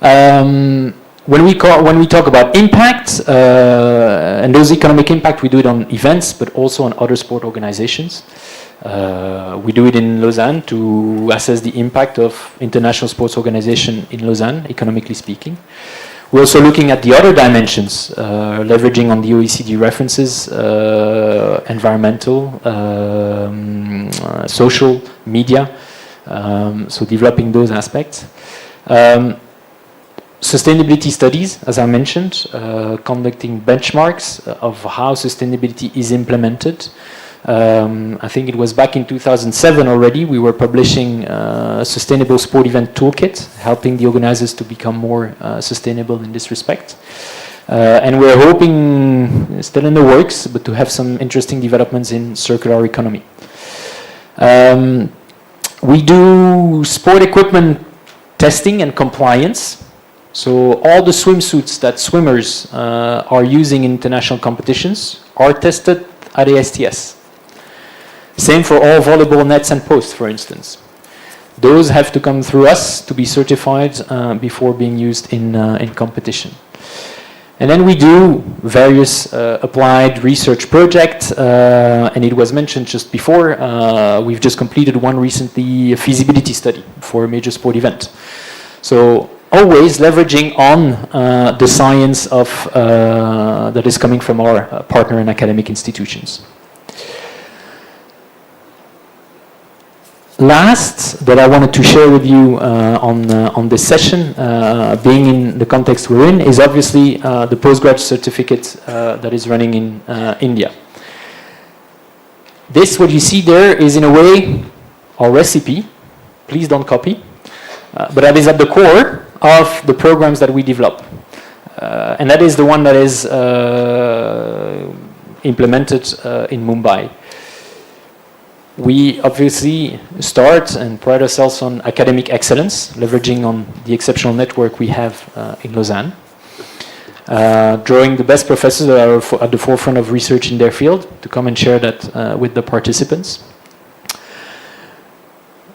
When we talk about impact, and those economic impact, we do it on events, but also on other sport organizations. We do it in Lausanne to assess the impact of international sports organization in Lausanne, economically speaking. We're also looking at the other dimensions, leveraging on the OECD references, environmental, social, media, so developing those aspects. Sustainability studies, as I mentioned, conducting benchmarks of how sustainability is implemented. I think it was back in 2007 already, we were publishing a sustainable sport event toolkit, helping the organizers to become more sustainable in this respect. And we're hoping, still in the works, but to have some interesting developments in circular economy. We do sport equipment testing and compliance. So all the swimsuits that swimmers are using in international competitions are tested at ASTS. Same for all volleyball nets and posts, for instance. Those have to come through us to be certified before being used in competition. And then we do various applied research projects, and it was mentioned just before, we've just completed one recently, a feasibility study for a major sport event. So always leveraging on the science of that is coming from our partner and academic institutions. Last, that I wanted to share with you on this session, being in the context we're in, is obviously the postgrad certificate that is running in India. This, what you see there, is in a way our recipe. Please don't copy. But that is at the core of the programs that we develop. And that is the one that is implemented in Mumbai. We obviously start and pride ourselves on academic excellence, leveraging on the exceptional network we have in Lausanne. Drawing the best professors that are at the forefront of research in their field to come and share that with the participants.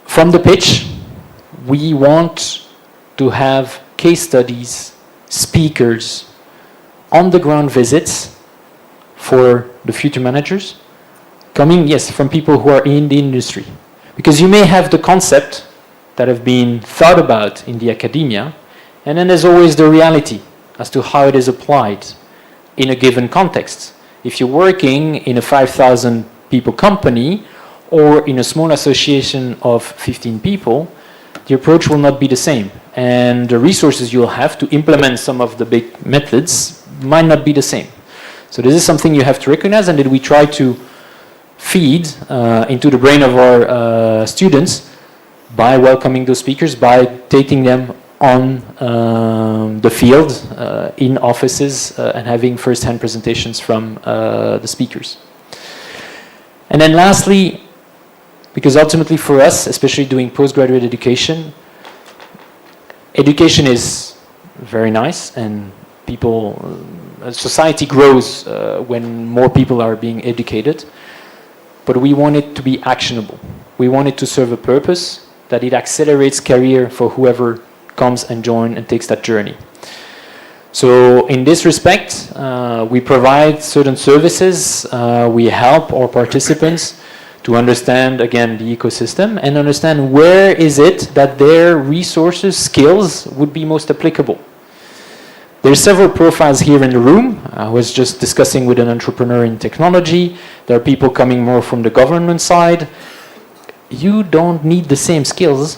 From the pitch, we want to have case studies, speakers, on-the-ground visits for the future managers, coming, yes, from people who are in the industry. Because you may have the concept that have been thought about in the academia, and then there's always the reality as to how it is applied in a given context. If you're working in a 5,000 people company or in a small association of 15 people, the approach will not be the same. And the resources you'll have to implement some of the big methods might not be the same. So this is something you have to recognize, and that we try to feed into the brain of our students by welcoming those speakers, by taking them on the field, in offices, and having first-hand presentations from the speakers. And then lastly, because ultimately for us, especially doing postgraduate education, education is very nice, and people, society grows when more people are being educated, but we want it to be actionable. We want it to serve a purpose, that it accelerates career for whoever comes and joins and takes that journey. So in this respect, we provide certain services, we help our participants to understand, again, the ecosystem and understand where is it that their resources, skills would be most applicable. There's several profiles here in the room. I was just discussing with an entrepreneur in technology. There are people coming more from the government side. You don't need the same skills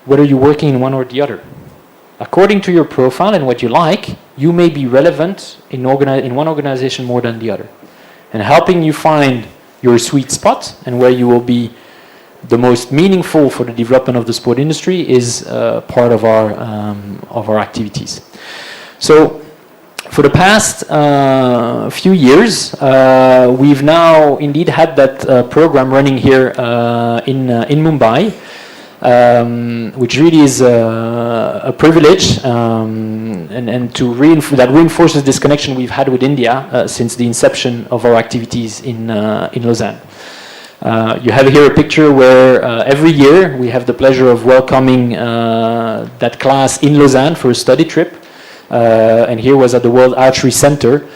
whether you're working in one or the other. According to your profile and what you like, you may be relevant in one organization more than the other. And helping you find your sweet spot and where you will be the most meaningful for the development of the sport industry is part of our activities. So, for the past few years, we've now indeed had that program running here in Mumbai, which really is a privilege, and that reinforces this connection we've had with India since the inception of our activities in Lausanne. You have here a picture where every year we have the pleasure of welcoming that class in Lausanne for a study trip. And here was at the World Archery Center,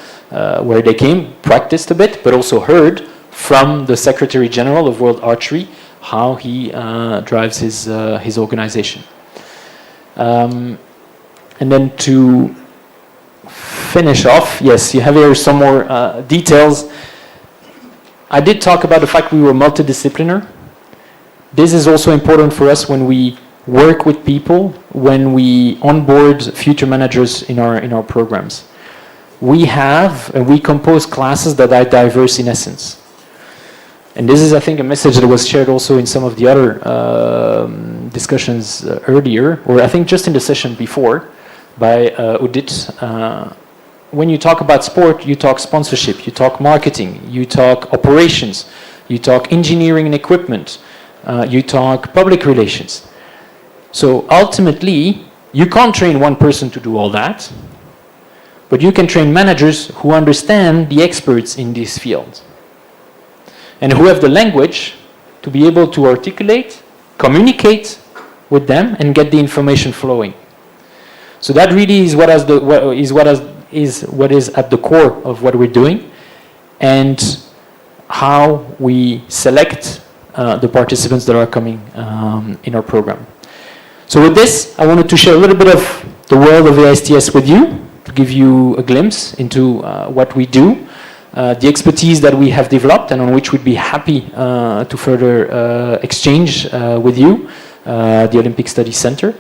where they came, practiced a bit, but also heard from the Secretary General of World Archery how he drives his organization. And then to finish off, yes, you have here some more details. I did talk about the fact we were multidisciplinar. This is also important for us when we work with people, when we onboard future managers in our programs. We compose classes that are diverse in essence. And this is, I think, a message that was shared also in some of the other discussions earlier, or I think just in the session before by Udit. When you talk about sport, you talk sponsorship, you talk marketing, you talk operations, you talk engineering and equipment, you talk public relations. So ultimately, you can't train one person to do all that, but you can train managers who understand the experts in this field and who have the language to be able to articulate, communicate with them, and get the information flowing. So that really is what is at the core of what we're doing, and how we select the participants that are coming in our program. So with this, I wanted to share a little bit of the world of AISTS with you, to give you a glimpse into what we do, the expertise that we have developed and on which we'd be happy to further exchange with you, the Olympic Studies Center.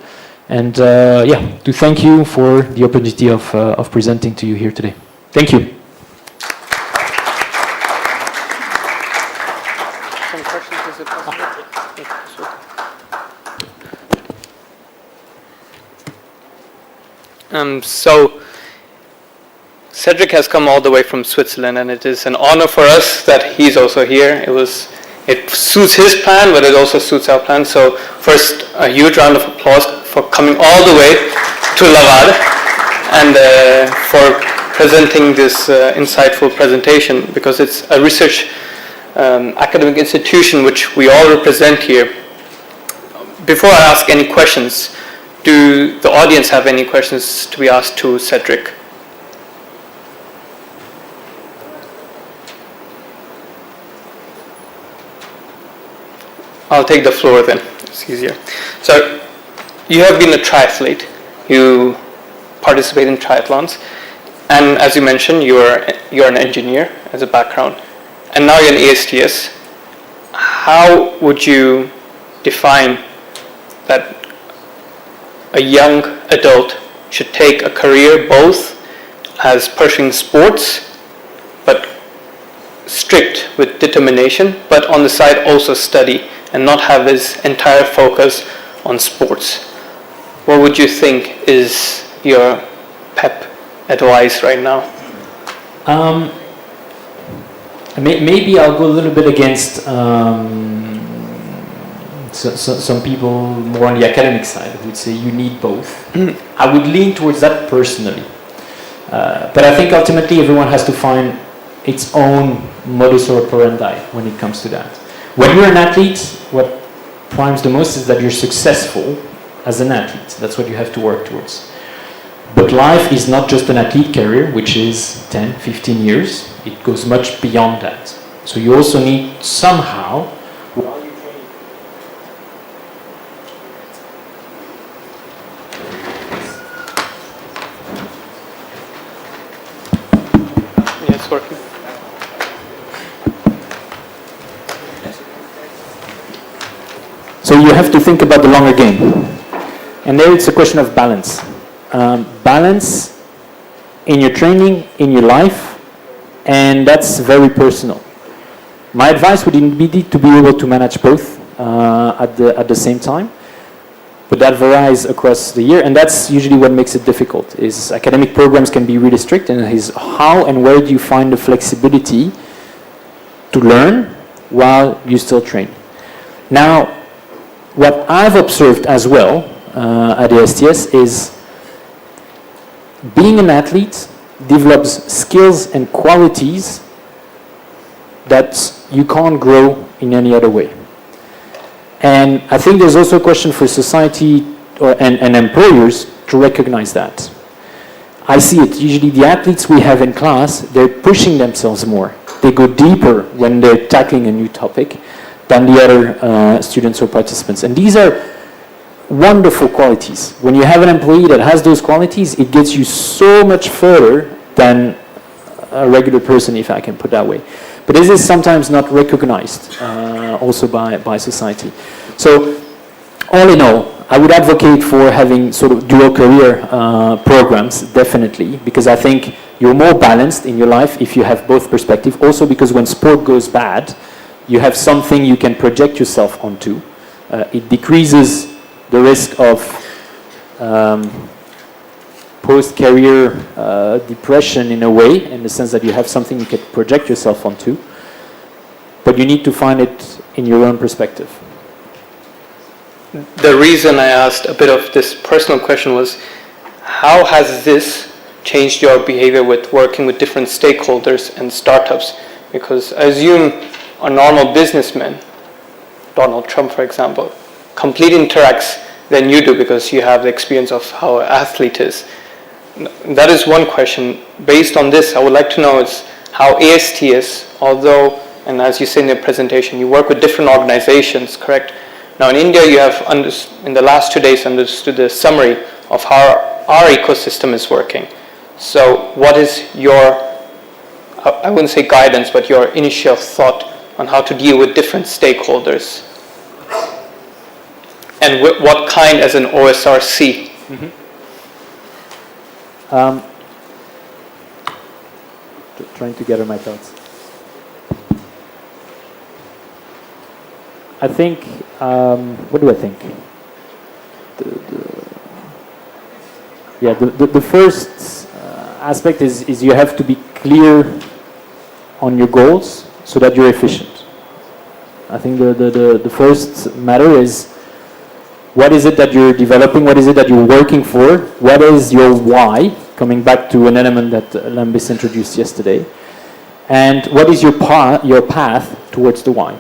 And to thank you for the opportunity of presenting to you here today. Thank you. Some questions, is it possible? So Cedric has come all the way from Switzerland, and it is an honor for us that he's also here. It suits his plan, but it also suits our plan. So first, a huge round of applause for coming all the way to Lavad and for presenting this insightful presentation, because it's a research academic institution which we all represent here. Before I ask any questions, do the audience have any questions to be asked to Cedric? I'll take the floor then, it's easier. So, you have been a triathlete, you participate in triathlons, and as you mentioned, you're an engineer as a background, and now you're in AISTS. How would you define that a young adult should take a career both as pursuing sports, but strict with determination, but on the side also study and not have his entire focus on sports? What would you think is your pep advice right now? Maybe I'll go a little bit against some people more on the academic side who would say you need both. I would lean towards that personally. But I think ultimately everyone has to find its own modus operandi when it comes to that. When you're an athlete, what primes the most is that you're successful as an athlete. That's what you have to work towards. But life is not just an athlete career, which is 10, 15 years. It goes much beyond that. So you also need somehow it's working. So you have to think about the longer game. And there it's a question of balance. Balance in your training, in your life, and that's very personal. My advice would be to be able to manage both at the same time, but that varies across the year, and that's usually what makes it difficult. Is academic programs can be really strict, and is how and where do you find the flexibility to learn while you still train. Now, what I've observed as well at the STS is being an athlete develops skills and qualities that you can't grow in any other way. And I think there's also a question for society and employers to recognize that. I see it. Usually the athletes we have in class, they're pushing themselves more. They go deeper when they're tackling a new topic than the other students or participants. And these are wonderful qualities. When you have an employee that has those qualities, it gets you so much further than a regular person, if I can put it that way. But this is sometimes not recognized also by society. So all in all, I would advocate for having sort of dual career programs, definitely, because I think you're more balanced in your life if you have both perspectives. Also because when sport goes bad, you have something you can project yourself onto. It decreases the risk of post-career depression in a way, in the sense that you have something you can project yourself onto, but you need to find it in your own perspective. The reason I asked a bit of this personal question was, how has this changed your behavior with working with different stakeholders and startups? Because I assume a normal businessman, Donald Trump for example, completely interacts than you do because you have the experience of how an athlete is. That is one question. Based on this, I would like to know is how ASTS, although, and as you say in your presentation, you work with different organizations, correct? Now in India, you have, in the last 2 days, understood the summary of how our ecosystem is working. So what is your, I wouldn't say guidance, but your initial thought on how to deal with different stakeholders? And what kind as an OSRC? Trying to gather my thoughts. I think, what do I think? The first aspect is you have to be clear on your goals so that you're efficient. I think the first matter is, what is it that you're developing? What is it that you're working for? What is your why? Coming back to an element that Lambis introduced yesterday. And what is your path towards the why?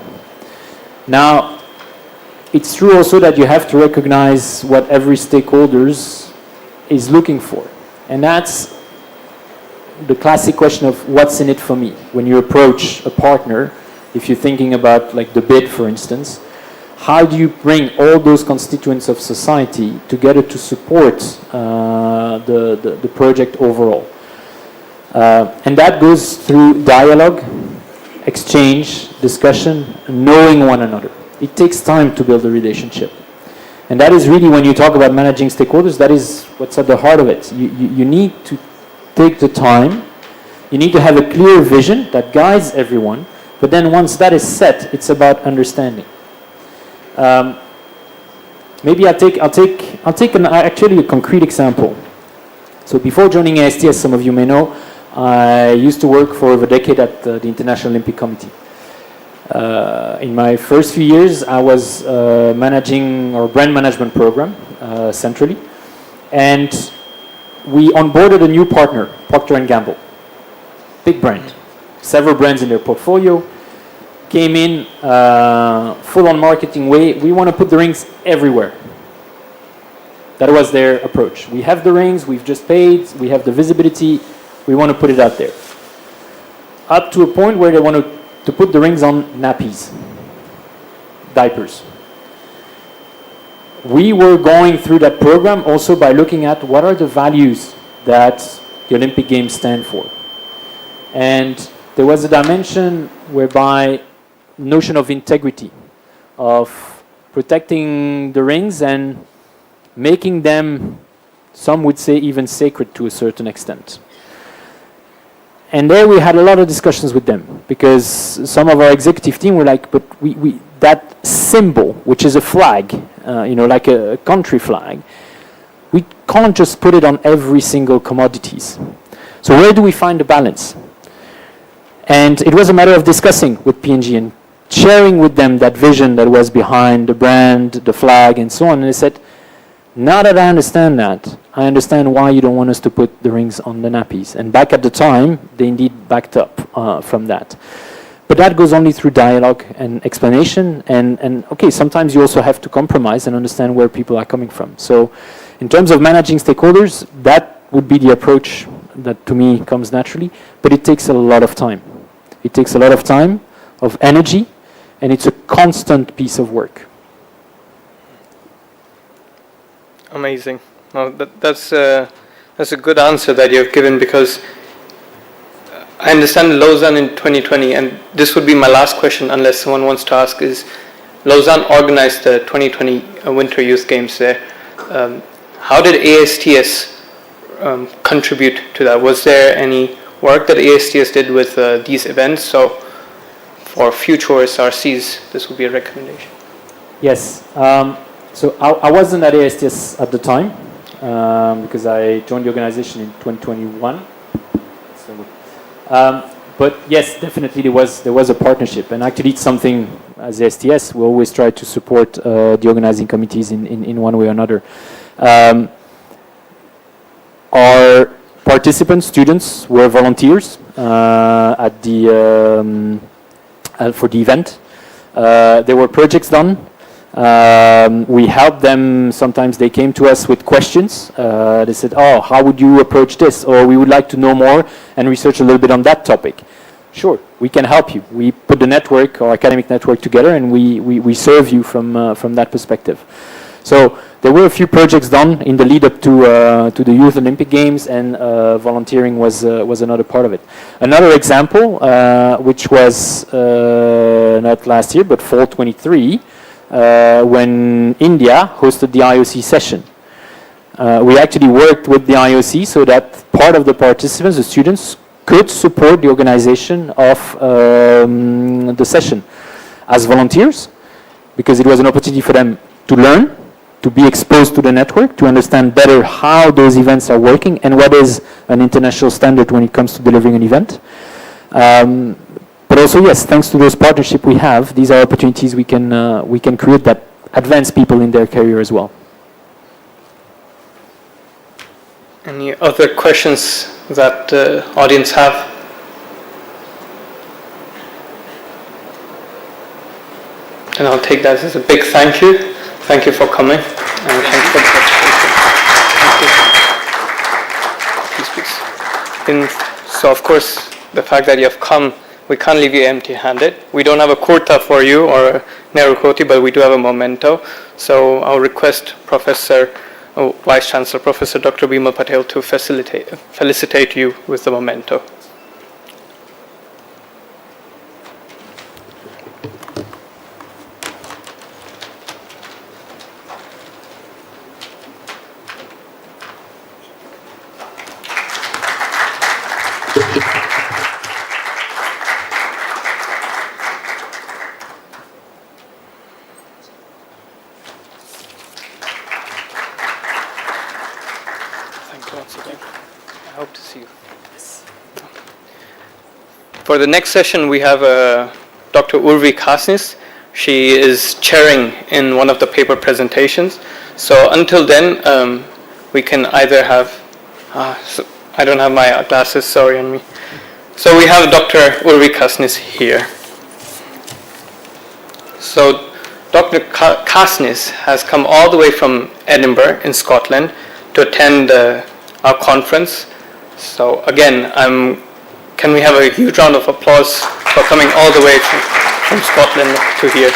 Now, it's true also that you have to recognize what every stakeholder is looking for. And that's the classic question of what's in it for me. When you approach a partner, if you're thinking about like the bid, for instance, how do you bring all those constituents of society together to support the project overall? And that goes through dialogue, exchange, discussion, knowing one another. It takes time to build a relationship. And that is really, when you talk about managing stakeholders, that is what's at the heart of it. You need to take the time. You need to have a clear vision that guides everyone. But then once that is set, it's about understanding. Maybe I'll take actually a concrete example. So before joining ASTS, some of you may know, I used to work for over a decade at the International Olympic Committee. In my first few years, I was managing our brand management program centrally, and we onboarded a new partner, Procter & Gamble, big brand, several brands in their portfolio. Came in full-on marketing way. We want to put the rings everywhere. That was their approach. We have the rings, we've just paid, we have the visibility, we want to put it out there. Up to a point where they want to put the rings on nappies, diapers. We were going through that program also by looking at what are the values that the Olympic Games stand for. And there was a dimension whereby notion of integrity, of protecting the rings and making them, some would say, even sacred to a certain extent. And there we had a lot of discussions with them, because some of our executive team were like, but we that symbol, which is a flag, like a country flag, we can't just put it on every single commodities. So where do we find the balance? And it was a matter of discussing with P&G and sharing with them that vision that was behind the brand, the flag, and so on. And they said, now that I understand that, I understand why you don't want us to put the rings on the nappies. And back at the time, they indeed backed up from that. But that goes only through dialogue and explanation. And okay, sometimes you also have to compromise and understand where people are coming from. So in terms of managing stakeholders, that would be the approach that to me comes naturally. But it takes a lot of time. It takes a lot of time, of energy, and it's a constant piece of work. Amazing. No, that's a good answer that you've given, because I understand Lausanne in 2020, and this would be my last question unless someone wants to ask, is Lausanne organized the 2020 Winter Youth Games there. How did ASTS contribute to that? Was there any work that ASTS did with these events? So for future SRCs, this would be a recommendation. Yes. So I wasn't at ASTS at the time, because I joined the organization in 2021. But yes, definitely there was a partnership, and actually it's something as ASTS we always try to support the organizing committees in one way or another. Our participants, students, were volunteers at the for the event. There were projects done. We helped them. Sometimes they came to us with questions. They said, oh, how would you approach this? Or we would like to know more and research a little bit on that topic. Sure, we can help you. We put the network, or academic network, together, and we serve you from that perspective. So there were a few projects done in the lead up to the Youth Olympic Games, and volunteering was another part of it. Another example, which was not last year, but fall 23, when India hosted the IOC session. We actually worked with the IOC so that part of the participants, the students, could support the organization of the session as volunteers, because it was an opportunity for them to learn, to be exposed to the network, to understand better how those events are working and what is an international standard when it comes to delivering an event. But also, yes, thanks to those partnerships we have, these are opportunities we can create that advance people in their career as well. Any other questions that the audience have? And I'll take that as a big thank you. Thank you for coming. And thank you for the presentation. Thank you. Please. So, of course, the fact that you have come, we can't leave you empty-handed. We don't have a kurta for you or a Nehru Koti, but we do have a memento. So I'll request Vice Chancellor Professor Dr. Bimal Patel to felicitate you with the memento. For the next session, we have Dr. Urvi Kasnis. She is chairing in one of the paper presentations. So until then, we can either have, I don't have my glasses, sorry on me. So we have Dr. Urvi Kasnis here. So Dr. Kasnis has come all the way from Edinburgh in Scotland to attend our conference. So again, can we have a huge round of applause for coming all the way from Scotland to here.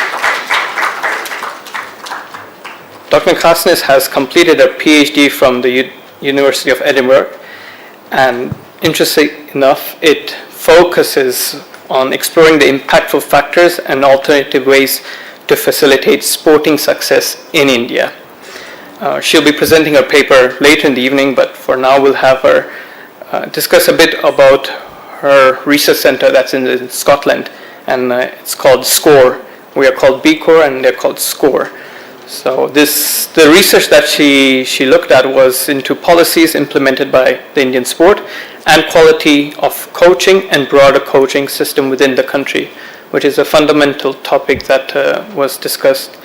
Dr. Kasnis has completed a PhD from the University of Edinburgh, and interesting enough, it focuses on exploring the impactful factors and alternative ways to facilitate sporting success in India. She'll be presenting her paper later in the evening, but for now we'll have her discuss a bit about her research center that's in Scotland, and it's called SCORE. We are called BCORE and they're called SCORE. So the research that she looked at was into policies implemented by the Indian sport and quality of coaching and broader coaching system within the country, which is a fundamental topic that was discussed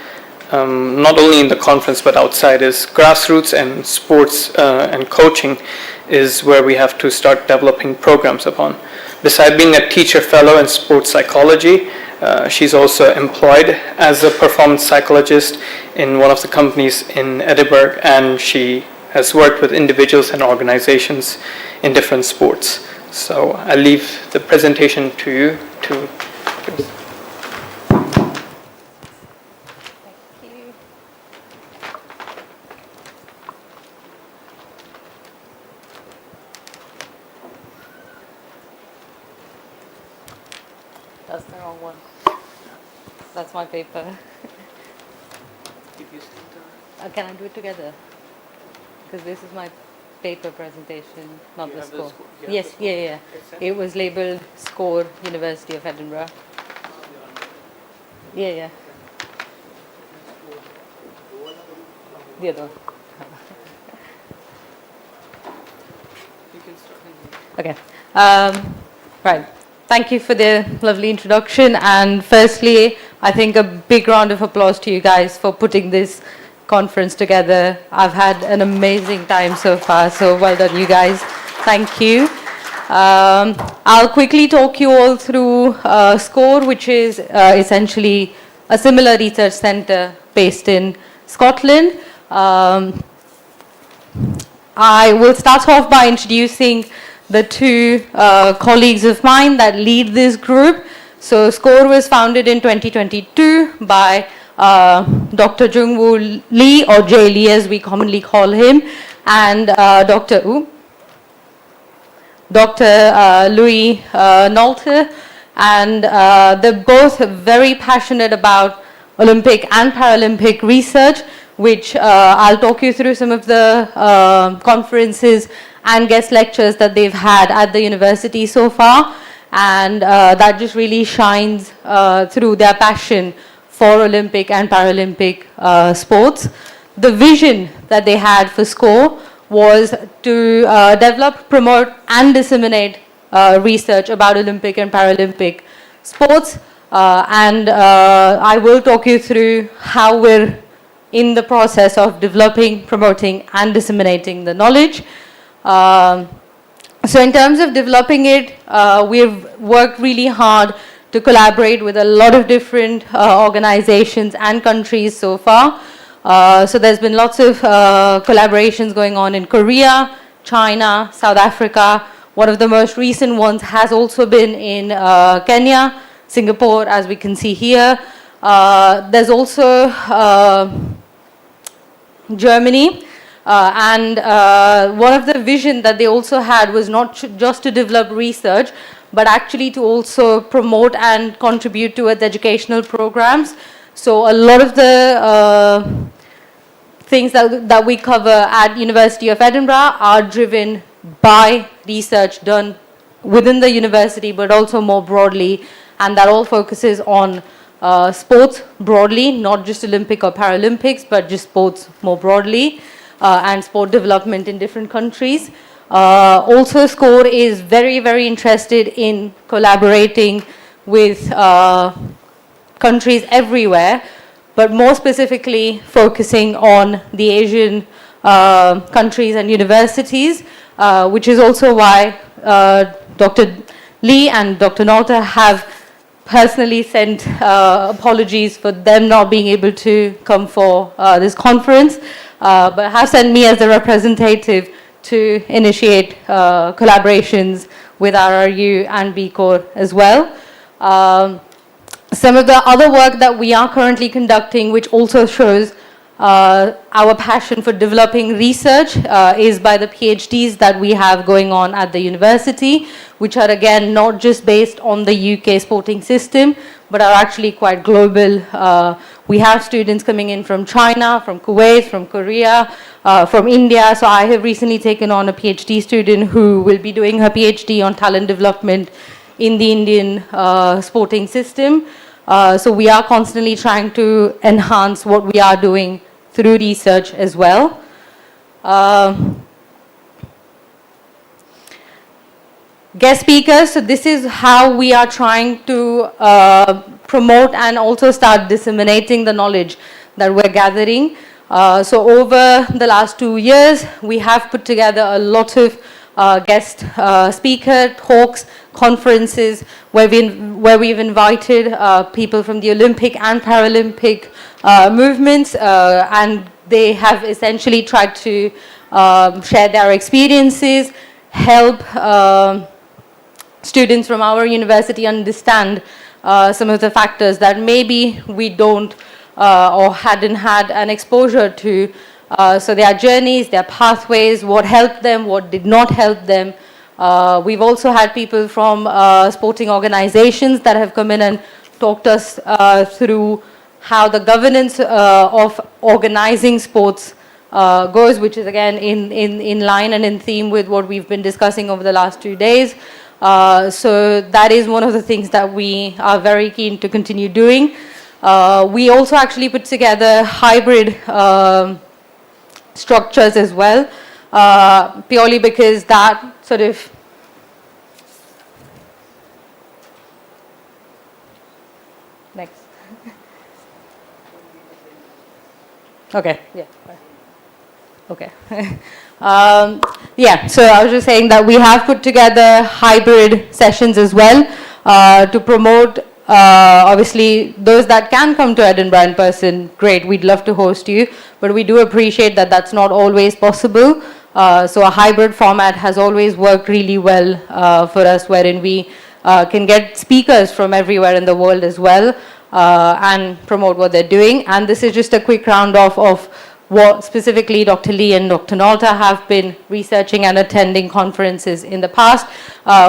not only in the conference but outside. Is grassroots and sports and coaching is where we have to start developing programs upon. Besides being a teacher fellow in sports psychology, she's also employed as a performance psychologist in one of the companies in Edinburgh, and she has worked with individuals and organizations in different sports. So I'll leave the presentation to you to give us. That's the wrong one. That's my paper. Can I do it together? Because this is my paper presentation, not the score. Yes, yeah. It was labeled SCORE, University of Edinburgh. Yeah. The other one. Okay. Right. Thank you for the lovely introduction. And firstly, I think a big round of applause to you guys for putting this conference together. I've had an amazing time so far, so well done you guys. Thank you. I'll quickly talk you all through SCORE, which is essentially a similar research center based in Scotland. I will start off by introducing the two colleagues of mine that lead this group. So SCORE was founded in 2022 by Dr. Jungwoo Lee, or Jay Lee as we commonly call him, and Dr. Louis Nolte, and they're both very passionate about Olympic and Paralympic research, which I'll talk you through some of the conferences and guest lectures that they've had at the university so far, and that just really shines through their passion for Olympic and Paralympic sports. The vision that they had for SCORE was to develop, promote and disseminate research about Olympic and Paralympic sports, and I will talk you through how we're in the process of developing, promoting and disseminating the knowledge. So in terms of developing it, we've worked really hard to collaborate with a lot of different organizations and countries so far. So there's been lots of collaborations going on in Korea, China, South Africa. One of the most recent ones has also been in Kenya, Singapore, as we can see here. There's also Germany. And one of the vision that they also had was not just to develop research, but actually to also promote and contribute towards educational programs. So a lot of the things that we cover at University of Edinburgh are driven by research done within the university, but also more broadly, and that all focuses on sports broadly, not just Olympic or Paralympics, but just sports more broadly. And sport development in different countries. Also, SCORE is very, very interested in collaborating with countries everywhere, but more specifically focusing on the Asian countries and universities, which is also why Dr. Lee and Dr. Nolte have personally sent apologies for them not being able to come for this conference. But have sent me as the representative to initiate collaborations with RRU and BCORE as well. Some of the other work that we are currently conducting, which also shows Our passion for developing research is by the PhDs that we have going on at the university, which are again not just based on the UK sporting system, but are actually quite global. We have students coming in from China, from Kuwait, from Korea, from India. So I have recently taken on a PhD student who will be doing her PhD on talent development in the Indian sporting system. So we are constantly trying to enhance what we are doing through research as well. Guest speakers, so this is how we are trying to promote and also start disseminating the knowledge that we're gathering. So over the last 2 years, we have put together a lot of guest speaker talks, conferences, where we've invited people from the Olympic and Paralympic movements, and they have essentially tried to share their experiences, help students from our university understand some of the factors that maybe we don't or hadn't had an exposure to. So their journeys, their pathways, what helped them, what did not help them. We've also had people from sporting organizations that have come in and talked us through how the governance of organizing sports goes, which is again in line and in theme with what we've been discussing over the last 2 days. So that is one of the things that we are very keen to continue doing. We also actually put together hybrid structures as well, purely because that sort of next. Okay, yeah. Okay. Yeah, so I was just saying that we have put together hybrid sessions as well to promote, obviously, those that can come to Edinburgh in person, great, we'd love to host you, but we do appreciate that that's not always possible. So a hybrid format has always worked really well for us, wherein we can get speakers from everywhere in the world as well and promote what they're doing. And this is just a quick round-off of what specifically Dr. Lee and Dr. Nalta have been researching and attending conferences in the past,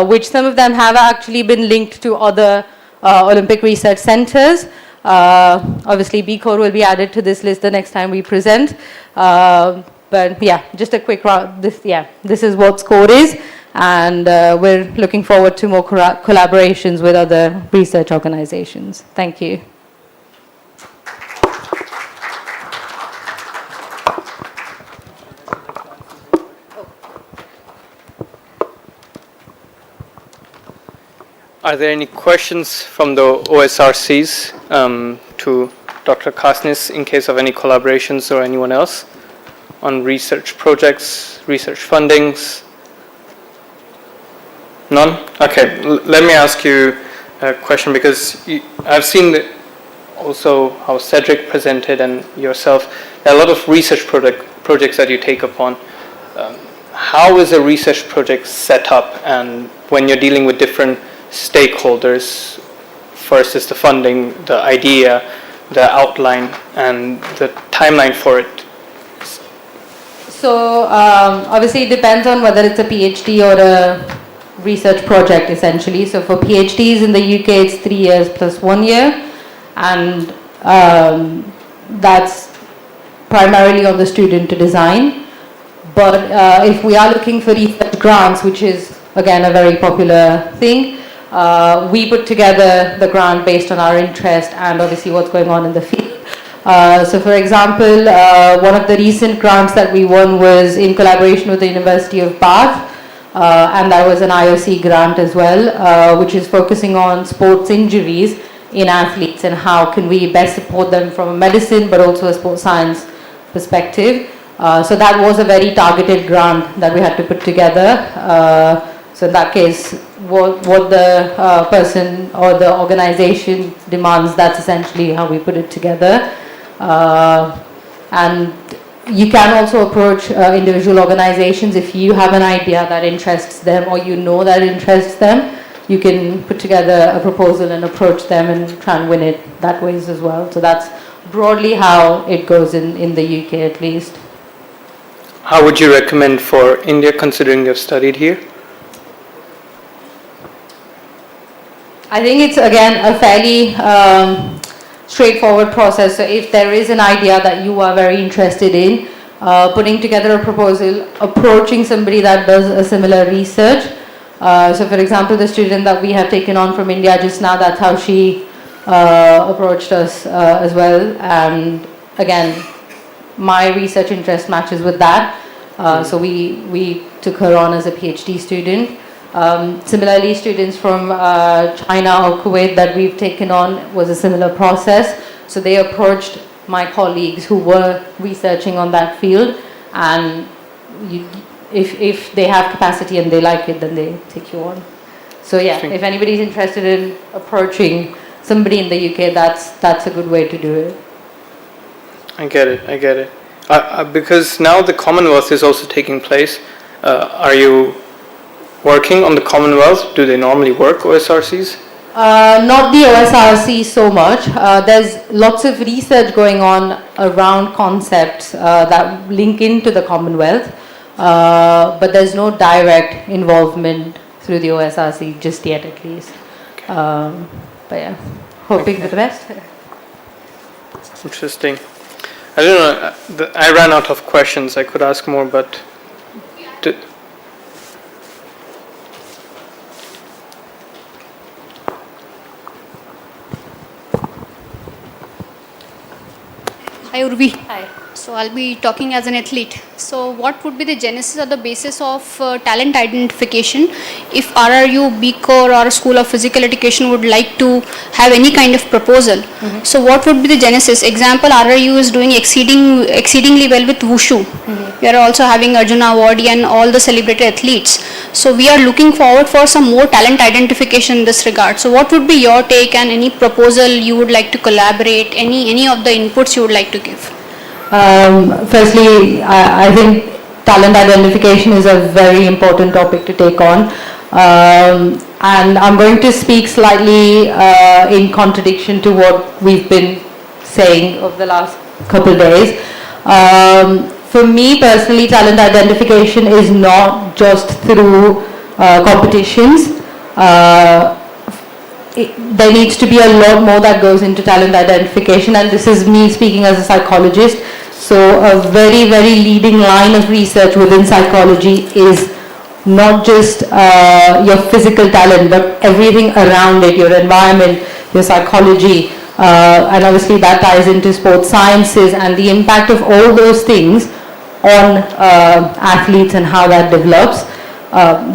which some of them have actually been linked to other Olympic research centers. Obviously, BCORE will be added to this list the next time we present. But yeah, just a quick round. This is what SCORE is, and we're looking forward to more collaborations with other research organizations. Thank you. Are there any questions from the OSRCs to Dr. Kasnis in case of any collaborations or anyone else on research projects, research fundings? None? Okay, let me ask you a question, because I've seen also how Cedric presented and yourself, there are a lot of research projects that you take upon. How is a research project set up, and when you're dealing with different stakeholders, first is the funding, the idea, the outline, and the timeline for it? So obviously it depends on whether it's a PhD or a research project essentially. So for PhDs in the UK it's 3 years plus 1 year, and that's primarily on the student to design. But if we are looking for research grants, which is again a very popular thing, we put together the grant based on our interest and obviously what's going on in the field. So for example, one of the recent grants that we won was in collaboration with the University of Bath, and that was an IOC grant as well, which is focusing on sports injuries in athletes and how can we best support them from a medicine but also a sports science perspective. So that was a very targeted grant that we had to put together. So in that case, what the person or the organization demands, that's essentially how we put it together. And you can also approach individual organizations if you have an idea that interests them or you know that interests them. You can put together a proposal and approach them and try and win it that ways as well. So that's broadly how it goes in the UK at least. How would you recommend for India, considering you've studied here? I think it's again a fairly straightforward process. So if there is an idea that you are very interested in, putting together a proposal, approaching somebody that does a similar research. So for example, the student that we have taken on from India just now, that's how she approached us as well. And again, my research interest matches with that. So we took her on as a PhD student. Similarly, students from China or Kuwait that we've taken on was a similar process. So they approached my colleagues who were researching on that field, and if they have capacity and they like it, then they take you on. So yeah, if anybody's interested in approaching somebody in the UK, that's a good way to do it. I get it. Because now the Commonwealth is also taking place. Are you working on the Commonwealth? Do they normally work, OSRCs? Not the OSRC so much. There's lots of research going on around concepts that link into the Commonwealth, but there's no direct involvement through the OSRC just yet, at least. But yeah, hoping for the best. Interesting. I don't know, I ran out of questions. I could ask more, but... Hi Urvi. Hi. So I'll be talking as an athlete. So what would be the genesis or the basis of talent identification if RRU, BCORE or School of Physical Education would like to have any kind of proposal? So what would be the genesis? Example, RRU is doing exceedingly well with Wushu. We are also having Arjuna Award and all the celebrated athletes. So we are looking forward for some more talent identification in this regard. So what would be your take and any proposal you would like to collaborate, any of the inputs you would like to give? Firstly, I think talent identification is a very important topic to take on, and I'm going to speak slightly in contradiction to what we've been saying over the last couple of days. For me personally, talent identification is not just through competitions. There needs to be a lot more that goes into talent identification, and this is me speaking as a psychologist. So a very, very leading line of research within psychology is not just your physical talent, but everything around it, your environment, your psychology, and obviously that ties into sports sciences and the impact of all those things on athletes and how that develops.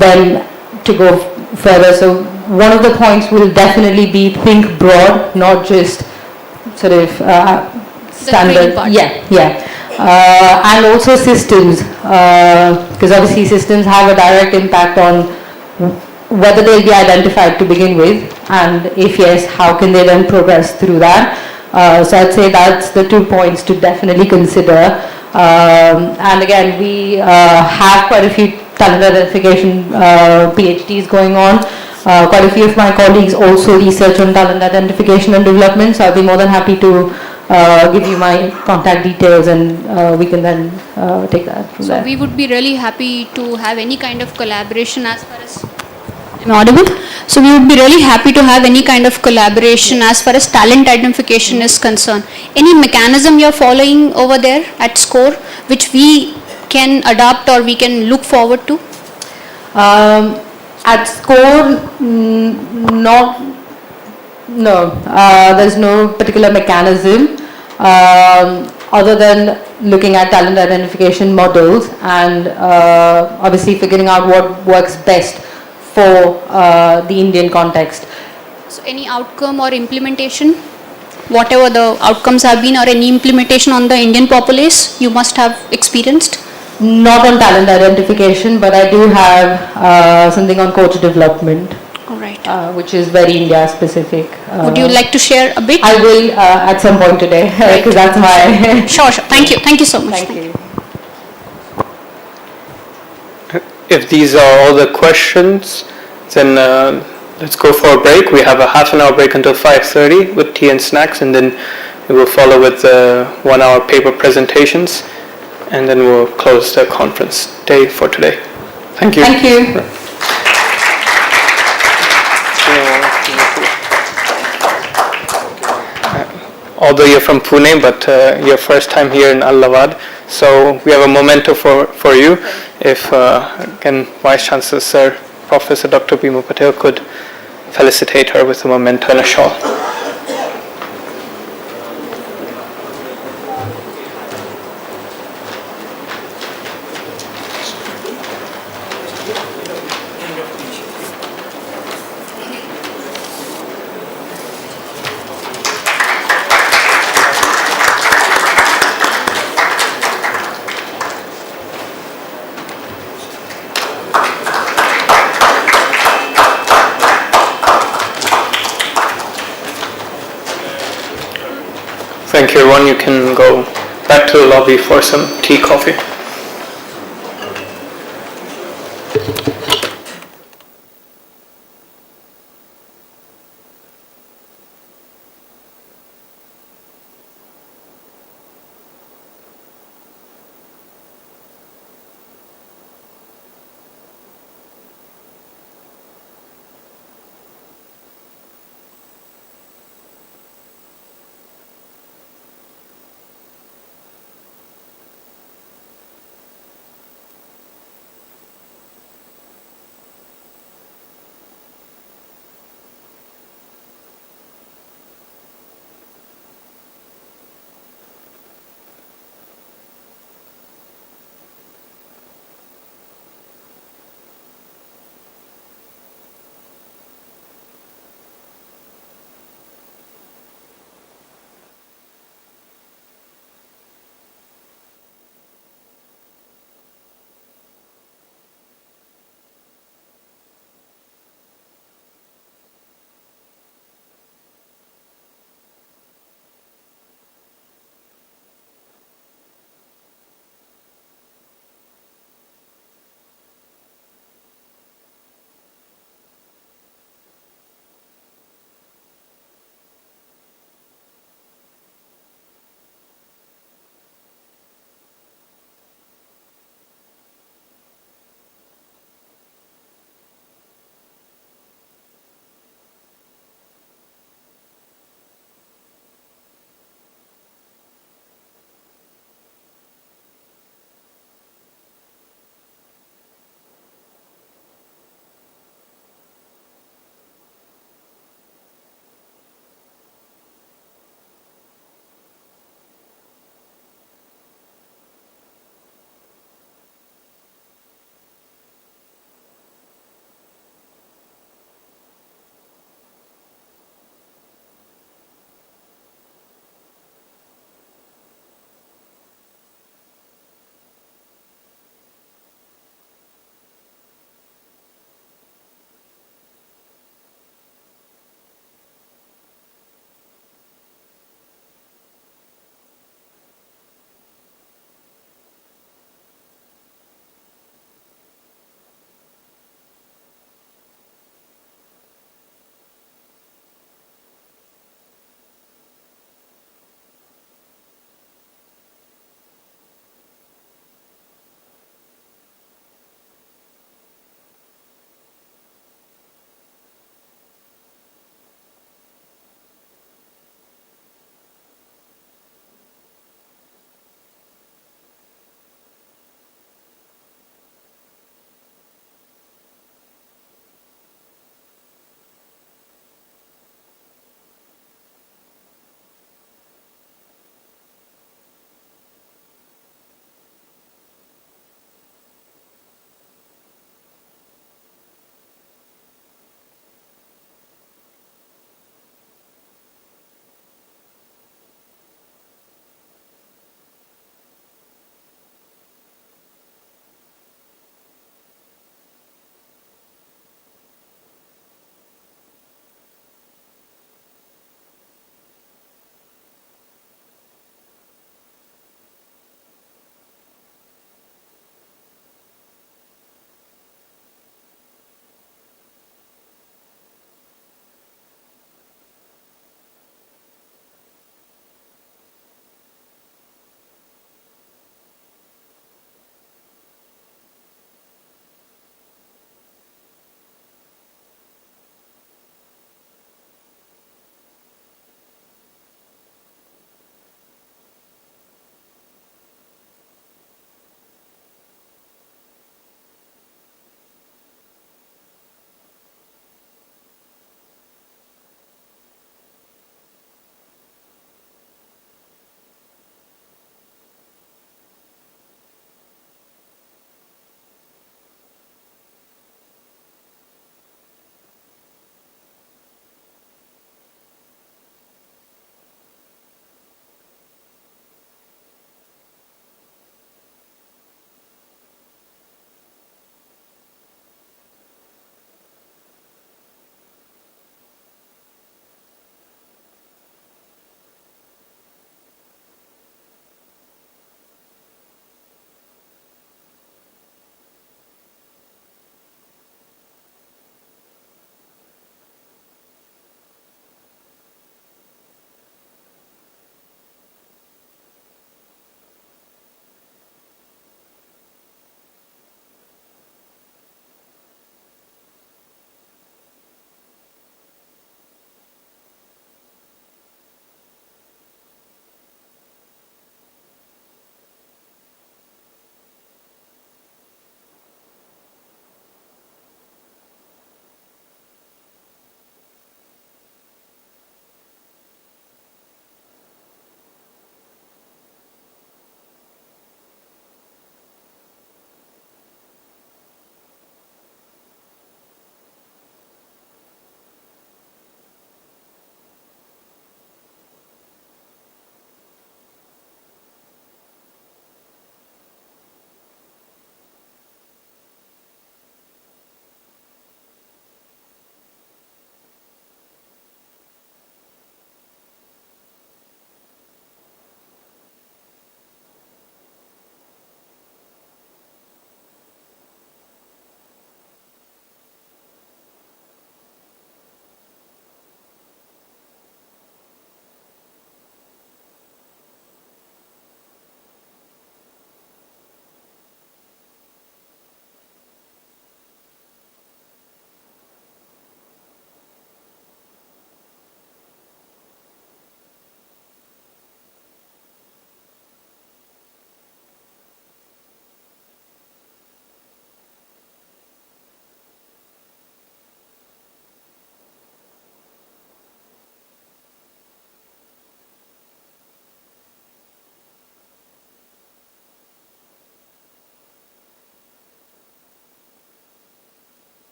Then to go further, so one of the points will definitely be think broad, not just sort of standard. And also systems, because obviously systems have a direct impact on whether they'll be identified to begin with, and if yes, how can they then progress through that. So I'd say that's the 2 points to definitely consider. And again, we have quite a few talent identification PhDs going on. Quite a few of my colleagues also research on talent identification and development, so I'll be more than happy to give you my contact details, and we can then take that from there. So we would be really happy to have any kind of collaboration as far as... Am I audible? So we would be really happy to have any kind of collaboration as far as talent identification is concerned. Any mechanism you're following over there at SCORE which we can adopt or we can look forward to? At SCORE, there's no particular mechanism other than looking at talent identification models and obviously figuring out what works best for the Indian context. So any outcome or implementation, whatever the outcomes have been, or any implementation on the Indian populace you must have experienced? Not on talent identification, but I do have something on coach development. Alright. Which is very India specific. Would you like to share a bit? I will at some point today, because that's my... Sure. Thank you so much. Thank you. If these are all the questions, then let's go for a break. We have a half an hour break until 5:30 with tea and snacks, and then We will follow with the 1-hour paper presentations, and then we'll close the conference day for today. Thank you. Thank you. Although you're from Pune, but your first time here in Allahabad, so we have a memento for you. If again, Vice Chancellor Sir, Professor Dr. Bhima Patel could felicitate her with a memento and a shawl. Thank you, everyone. You can go back to the lobby for some tea, coffee.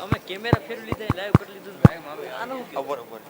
અમે camera ફેરવી લીધા live કરી લીધું આનું બરોબર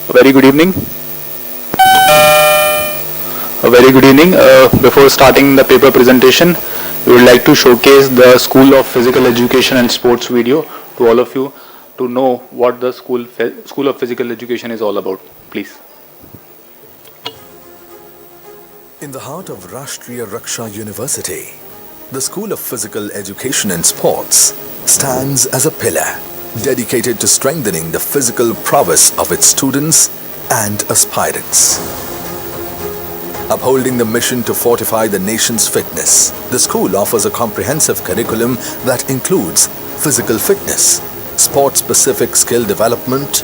Very good evening. A very good evening. Before starting the paper presentation, we would like to showcase the School of Physical Education and Sports video to all of you to know what the School of Physical Education is all about. Please. In the heart of Rashtriya Raksha University, the School of Physical Education and Sports stands as a pillar dedicated to strengthening the physical prowess of its students and aspirants. Upholding the mission to fortify the nation's fitness, the school offers a comprehensive curriculum that includes physical fitness, sport-specific skill development,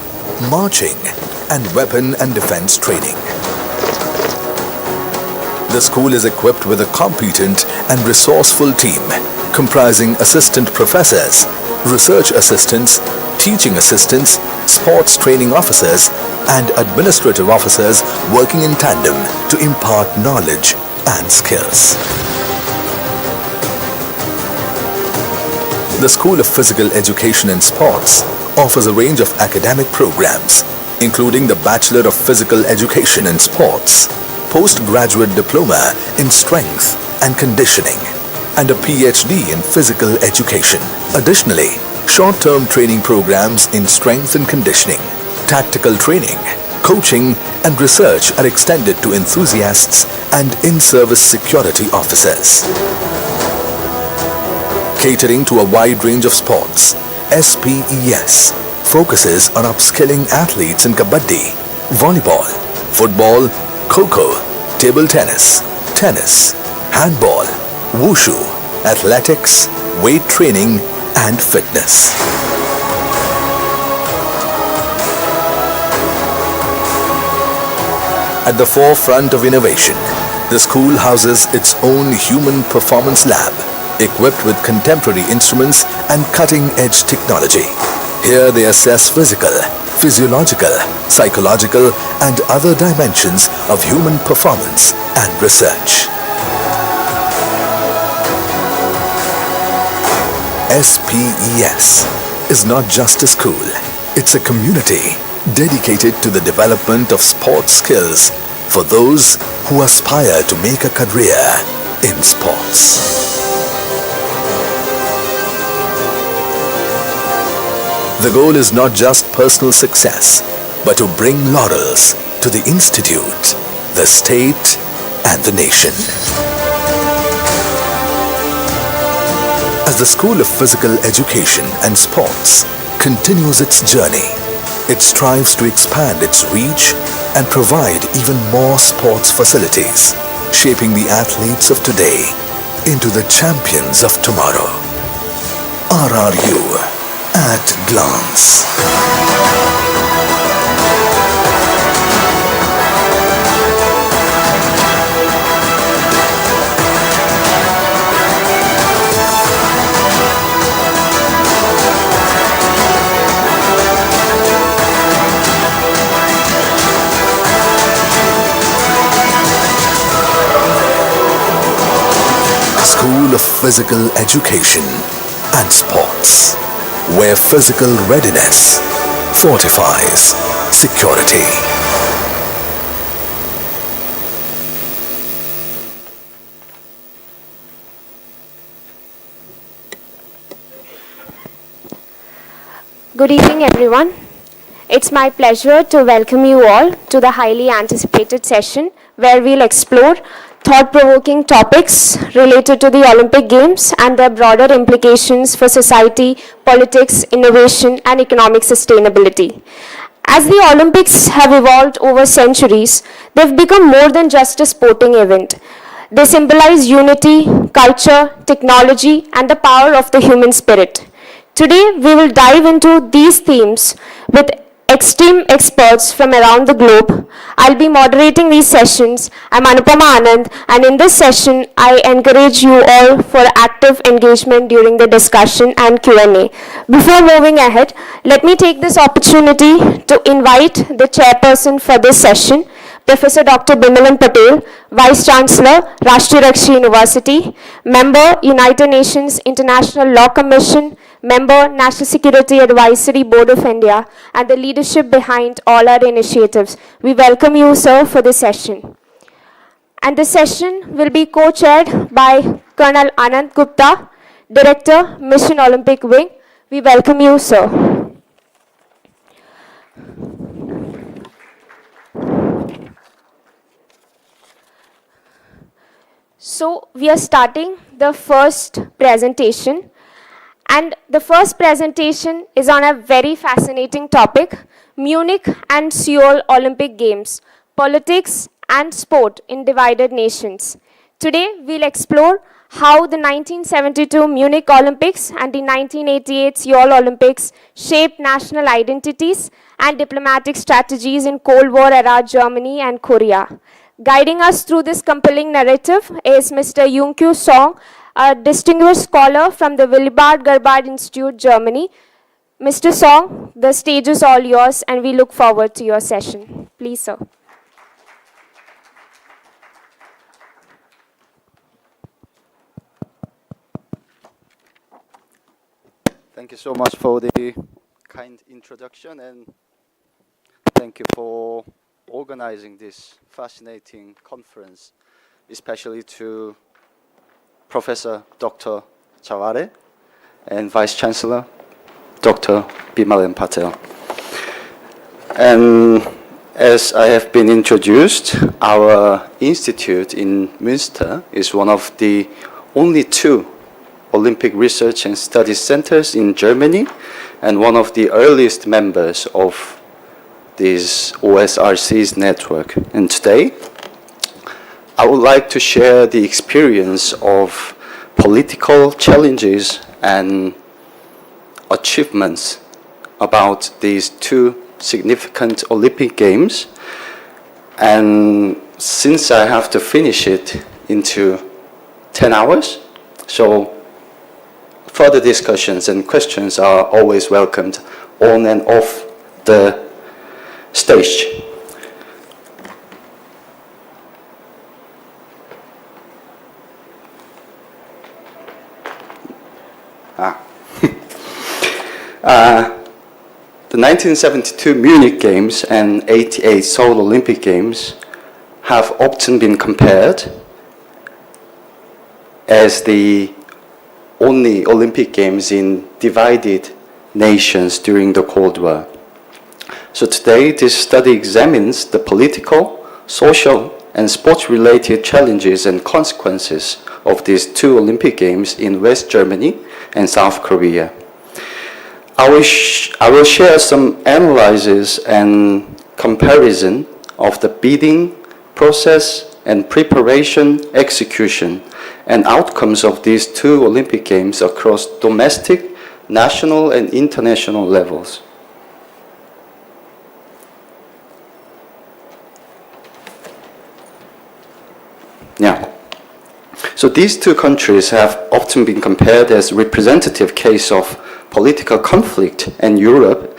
marching, and weapon and defense training. The school is equipped with a competent and resourceful team comprising assistant professors, research assistants, teaching assistants, sports training officers, and administrative officers working in tandem to impart knowledge and skills. The School of Physical Education and Sports offers a range of academic programs, including the Bachelor of Physical Education and Sports, postgraduate diploma in strength and conditioning, and a PhD in physical education. Additionally, short-term training programs in strength and conditioning, tactical training, coaching, and research are extended to enthusiasts and in-service security officers. Catering to a wide range of sports, SPES focuses on upskilling athletes in kabaddi, volleyball, football, Kho-Kho, table tennis, tennis, handball, wushu, athletics, weight training, and fitness. At the forefront of innovation, the school houses its own human performance lab, equipped with contemporary instruments and cutting-edge technology. Here they assess physical, physiological, psychological, and other dimensions of human performance and research. SPES is not just a school, it's a community dedicated to the development of sports skills for those who aspire to make a career in sports. The goal is not just personal success, but to bring laurels to the institute, the state, and the nation. As the School of Physical Education and Sports continues its journey, it strives to expand its reach and provide even more sports facilities, shaping the athletes of today into the champions of tomorrow. RRU at glance. School of Physical Education and Sports, where physical readiness fortifies security. Good evening, everyone. It's my pleasure to welcome you all to the highly anticipated session where we'll explore thought-provoking topics related to the Olympic Games and their broader implications for society, politics, innovation, and economic sustainability. As the Olympics have evolved over centuries, they've become more than just a sporting event. They symbolize unity, culture, technology, and the power of the human spirit. Today, we will dive into these themes with esteemed experts from around the globe. I'll be moderating these sessions. I'm Anupama Anand, and in this session, I encourage you all for active engagement during the discussion and Q&A. Before moving ahead, let me take this opportunity to invite the chairperson for this session, Professor Dr. Bimalan Patel, Vice Chancellor, Rashtriya University, Member, United Nations International Law Commission, member, National Security Advisory Board of India, and the leadership behind all our initiatives. We welcome you, sir, for this session. And the session will be co-chaired by Colonel Anand Gupta, Director, Mission Olympic Wing. We welcome you, sir. So we are starting the first presentation, and the first presentation is on a very fascinating topic, Munich and Seoul Olympic Games, politics and sport in divided nations. Today we'll explore how the 1972 Munich Olympics and the 1988 Seoul Olympics shaped national identities and diplomatic strategies in Cold War era Germany and Korea. Guiding us through this compelling narrative is Mr. Yoon-kyu Song, a distinguished scholar from the Willibald Gerbard Institute, Germany. Mr. Song, the stage is all yours, and we look forward to your session. Please, sir. Thank you so much for the kind introduction, and thank you for organizing this fascinating conference, especially to Professor Dr. Chaware and Vice Chancellor Dr. Bimal Patel. And as I have been introduced, our institute in Münster is one of the only 2 Olympic research and studies centers in Germany, and one of the earliest members of this OSRC's network. And today, I would like to share the experience of political challenges and achievements about these 2 significant Olympic Games. And since I have to finish it into 10 hours, so further discussions and questions are always welcomed on and off the stage. The 1972 Munich Games and 88 Seoul Olympic Games have often been compared as the only Olympic Games in divided nations during the Cold War. So today, this study examines the political, social, and sports-related challenges and consequences of these 2 Olympic Games in West Germany and South Korea. I will share some analysis and comparison of the bidding process and preparation, execution, and outcomes of these 2 Olympic Games across domestic, national, and international levels. Yeah. So these 2 countries have often been compared as representative case of political conflict in Europe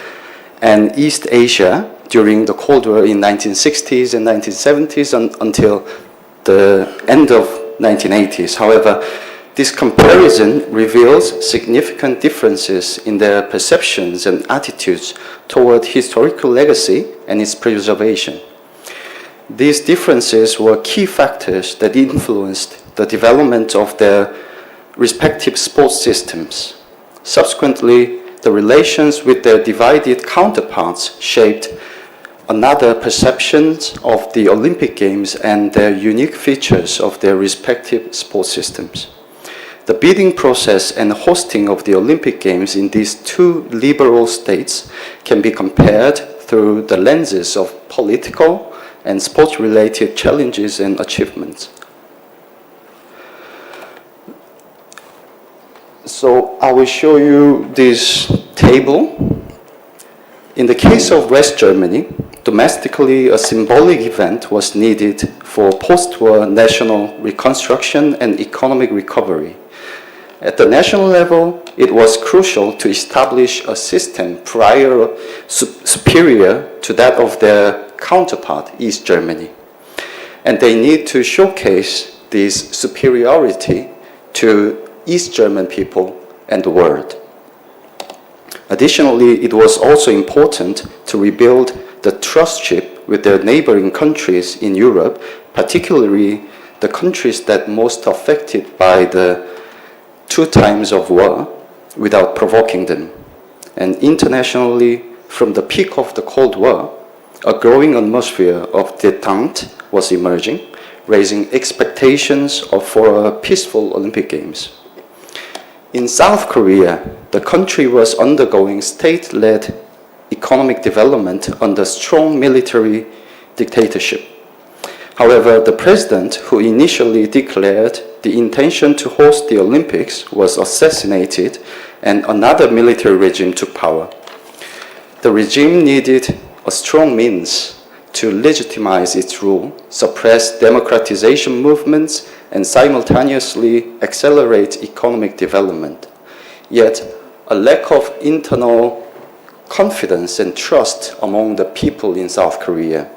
and East Asia during the Cold War in 1960s and 1970s until the end of 1980s. However, this comparison reveals significant differences in their perceptions and attitudes toward historical legacy and its preservation. These differences were key factors that influenced the development of their respective sports systems. Subsequently, the relations with their divided counterparts shaped another perceptions of the Olympic Games and their unique features of their respective sports systems. The bidding process and hosting of the Olympic Games in these 2 liberal states can be compared through the lenses of political and sports-related challenges and achievements. So I will show you this table. In the case of West Germany, domestically a symbolic event was needed for post-war national reconstruction and economic recovery. At the national level, it was crucial to establish a system superior to that of their counterpart, East Germany. And they need to showcase this superiority to East German people and the world. Additionally, it was also important to rebuild the trustship with the neighboring countries in Europe, particularly the countries that most affected by the 2 times of war, without provoking them. And internationally, from the peak of the Cold War, a growing atmosphere of détente was emerging, raising expectations for a peaceful Olympic Games. In South Korea, the country was undergoing state-led economic development under strong military dictatorship. However, the president who initially declared the intention to host the Olympics was assassinated and another military regime took power. The regime needed a strong means to legitimize its rule, suppress democratization movements, and simultaneously accelerate economic development. Yet, a lack of internal confidence and trust among the people in South Korea,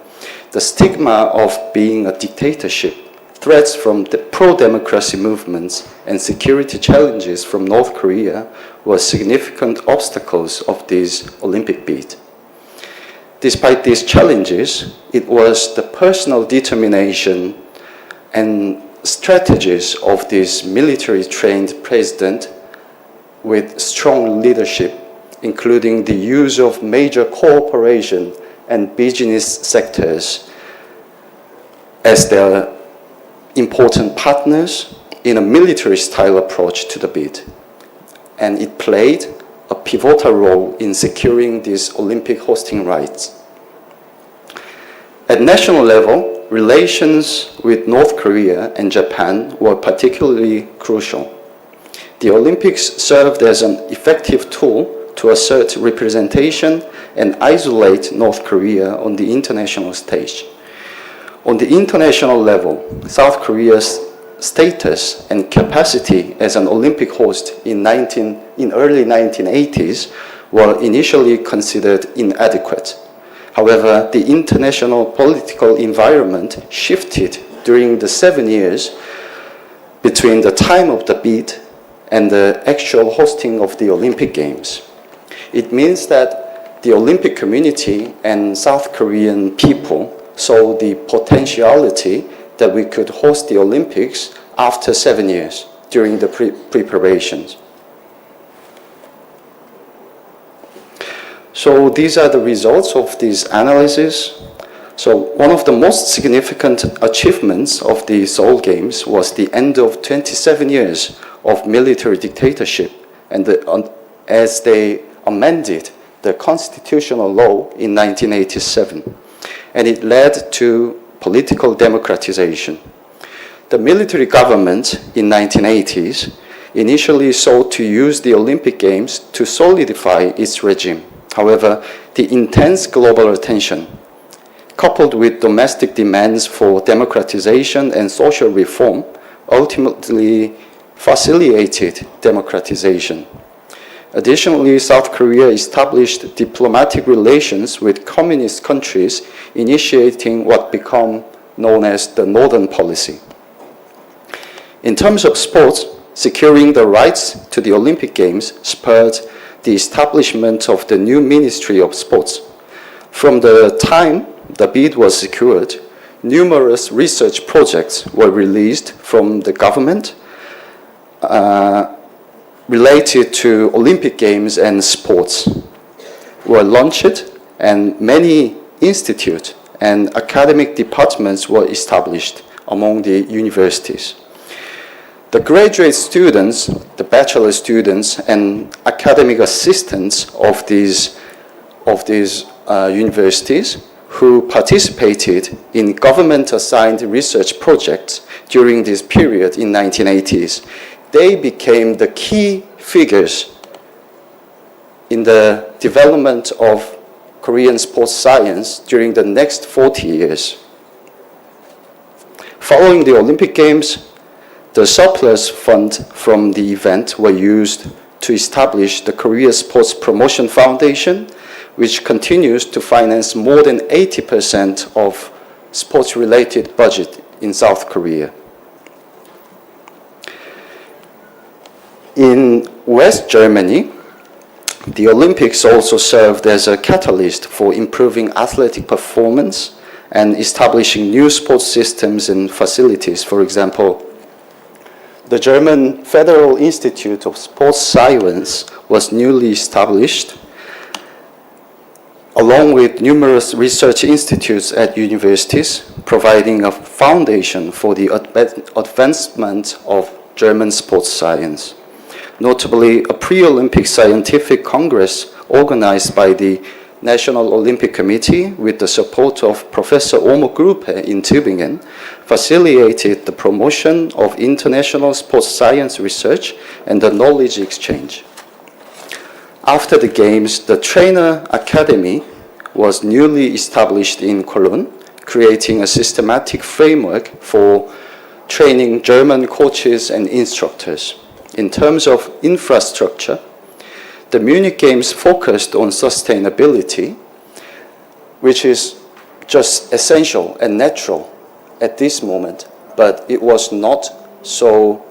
the stigma of being a dictatorship, threats from the pro-democracy movements, and security challenges from North Korea were significant obstacles of this Olympic bid. Despite these challenges, it was the personal determination and strategies of this military-trained president with strong leadership, including the use of major cooperation and business sectors as their important partners in a military-style approach to the bid. And it played a pivotal role in securing these Olympic hosting rights. At national level, relations with North Korea and Japan were particularly crucial. The Olympics served as an effective tool to assert representation and isolate North Korea on the international stage. On the international level, South Korea's status and capacity as an Olympic host in early 1980s were initially considered inadequate. However, the international political environment shifted during the 7 years between the time of the bid and the actual hosting of the Olympic Games. It means that the Olympic community and South Korean people saw the potentiality that we could host the Olympics after 7 years during the preparations. So these are the results of this analysis. So one of the most significant achievements of the Seoul Games was the end of 27 years of military dictatorship, and as they amended the constitutional law in 1987, and it led to political democratization. The military government in 1980s initially sought to use the Olympic Games to solidify its regime. However, the intense global attention, coupled with domestic demands for democratization and social reform, ultimately facilitated democratization. Additionally, South Korea established diplomatic relations with communist countries, initiating what became known as the Northern Policy. In terms of sports, securing the rights to the Olympic Games spurred the establishment of the new Ministry of Sports. From the time the bid was secured, numerous research projects were released from the government related to Olympic Games and sports were launched, and many institutes and academic departments were established among the universities. The graduate students, the bachelor students, and academic assistants of these universities who participated in government-assigned research projects during this period in 1980s, they became the key figures in the development of Korean sports science during the next 40 years. Following the Olympic Games, the surplus fund from the event were used to establish the Korea Sports Promotion Foundation, which continues to finance more than 80% of sports-related budget in South Korea. In West Germany, the Olympics also served as a catalyst for improving athletic performance and establishing new sports systems and facilities. For example, the German Federal Institute of Sports Science was newly established, along with numerous research institutes at universities, providing a foundation for the advancement of German sports science. Notably, a pre-Olympic scientific congress organized by the National Olympic Committee with the support of Professor Omo Gruppe in Tübingen facilitated the promotion of international sports science research and the knowledge exchange. After the Games, the Trainer Academy was newly established in Cologne, creating a systematic framework for training German coaches and instructors. In terms of infrastructure, the Munich Games focused on sustainability, which is just essential and natural at this moment, but it was not so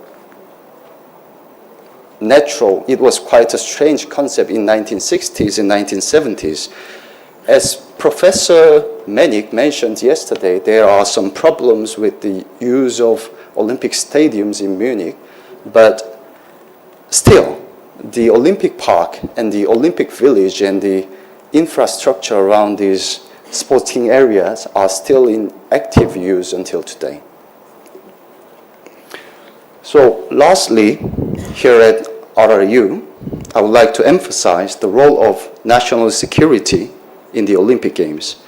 natural. It was quite a strange concept in 1960s and 1970s. As Professor Menig mentioned yesterday, there are some problems with the use of Olympic stadiums in Munich, but still, the Olympic Park and the Olympic Village and the infrastructure around these sporting areas are still in active use until today. So lastly, here at RRU, I would like to emphasize the role of national security in the Olympic Games.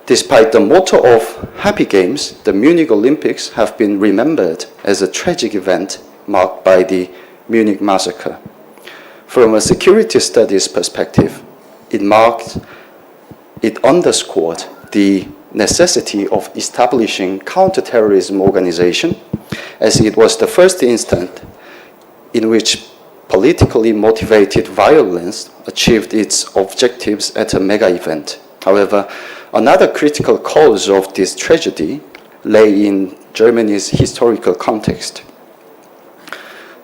Despite the motto of Happy Games, the Munich Olympics have been remembered as a tragic event marked by the Munich massacre. From a security studies perspective, it underscored the necessity of establishing counterterrorism organization, as it was the first instance in which politically motivated violence achieved its objectives at a mega event. However, another critical cause of this tragedy lay in Germany's historical context.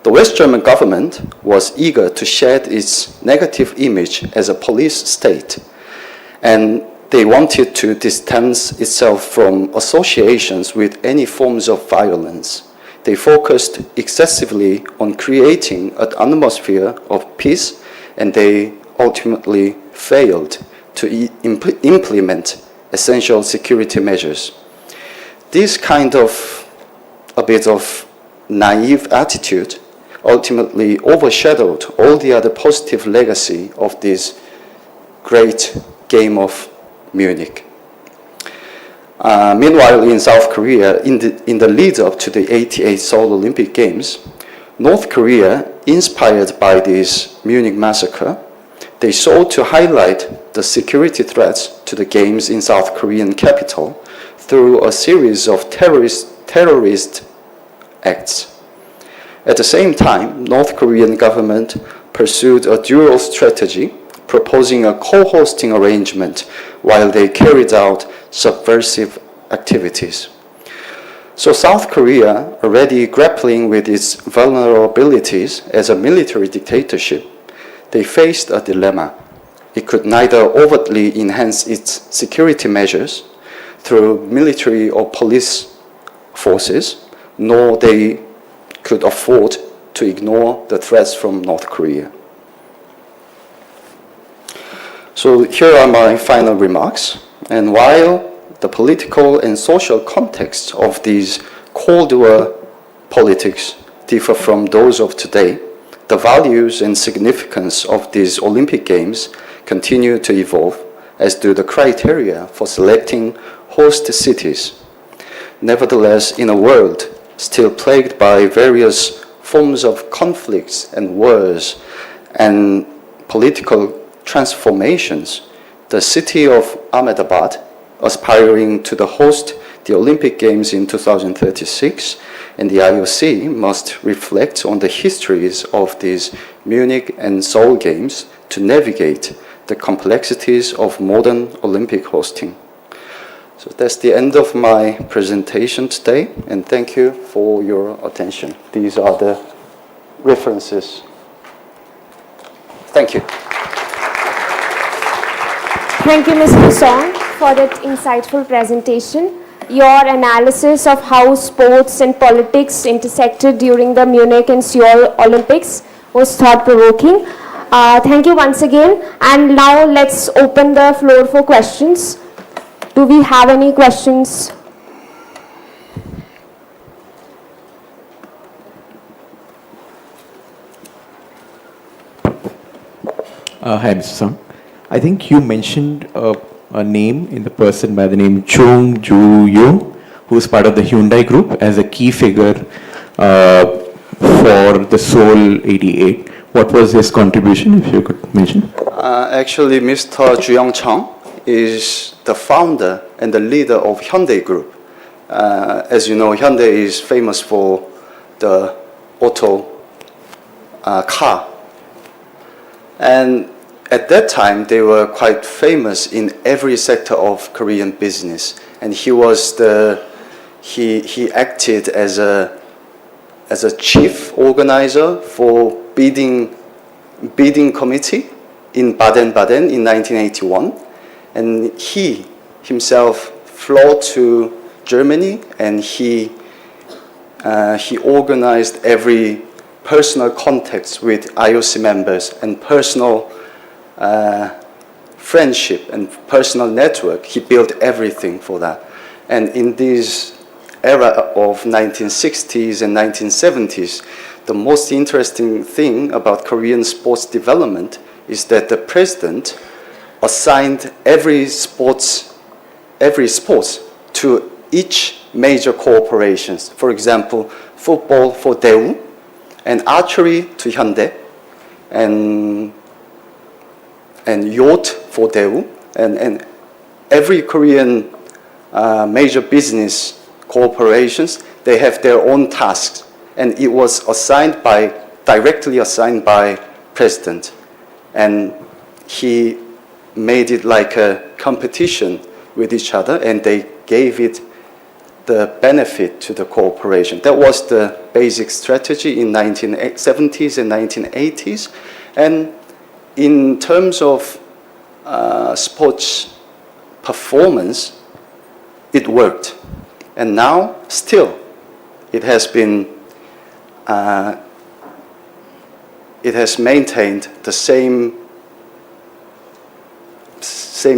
The West German government was eager to shed its negative image as a police state, and they wanted to distance itself from associations with any forms of violence. They focused excessively on creating an atmosphere of peace, and they ultimately failed to implement essential security measures. This kind of a bit of naive attitude ultimately overshadowed all the other positive legacy of this great game of Munich. Meanwhile, in South Korea, in the lead-up to the 88 Seoul Olympic Games, North Korea, inspired by this Munich massacre, they sought to highlight the security threats to the games in South Korean capital through a series of terrorist acts. At the same time, North Korean government pursued a dual strategy, proposing a co-hosting arrangement while they carried out subversive activities. So South Korea, already grappling with its vulnerabilities as a military dictatorship, they faced a dilemma. It could neither overtly enhance its security measures through military or police forces, nor they could afford to ignore the threats from North Korea. So here are my final remarks. And while the political and social context of these Cold War politics differ from those of today, the values and significance of these Olympic Games continue to evolve, as do the criteria for selecting host cities. Nevertheless, in a world still plagued by various forms of conflicts and wars and political transformations, the city of Ahmedabad, aspiring to host the Olympic Games in 2036, and the IOC must reflect on the histories of these Munich and Seoul Games to navigate the complexities of modern Olympic hosting. So that's the end of my presentation today, and thank you for your attention. These are the references. Thank you. Thank you, Mr. Song, for that insightful presentation. Your analysis of how sports and politics intersected during the Munich and Seoul Olympics was thought-provoking. Thank you once again. And now let's open the floor for questions. Do we have any questions? Hi, Mr. Song. I think you mentioned a name in the person by the name Chung Ju-yo, who is part of the Hyundai Group as a key figure for the Seoul 88. What was his contribution, if you could mention? Actually, Mr. Ju Young-chang is the founder and the leader of Hyundai Group. As you know, Hyundai is famous for the auto car. And at that time, they were quite famous in every sector of Korean business. And he was he acted as a chief organizer for bidding committee in Baden-Baden in 1981. And he himself flew to Germany, and he organized every personal contacts with IOC members and personal friendship and personal network. He built everything for that. And in this era of 1960s and 1970s, the most interesting thing about Korean sports development is that the president assigned every sports to each major corporations. For example, football for Daewoo, and archery to Hyundai, and yacht for Daewoo, and every Korean major business corporations, they have their own tasks, and it was directly assigned by president, and he made it like a competition with each other, and they gave it the benefit to the corporation. That was the basic strategy in 1970s and 1980s. And in terms of sports performance, it worked. And now, still, it has been, it has maintained the same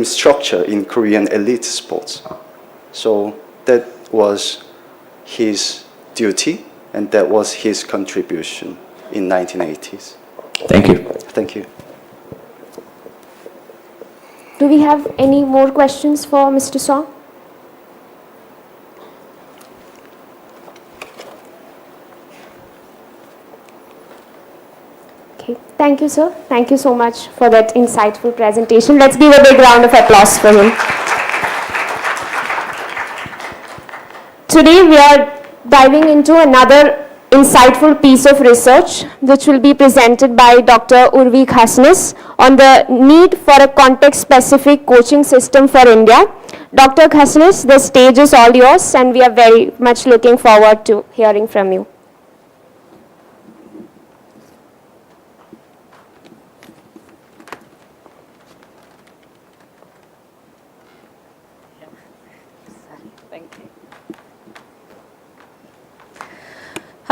structure in Korean elite sports. So that was his duty, and that was his contribution in 1980s. Thank you. Thank you. Do we have any more questions for Mr. Song? Okay, thank you, sir. Thank you so much for that insightful presentation. Let's give a big round of applause for him. Today we are diving into another insightful piece of research which will be presented by Dr. Urvi Khasnes on the need for a context-specific coaching system for India. Dr. Khasnes, the stage is all yours, and we are very much looking forward to hearing from you.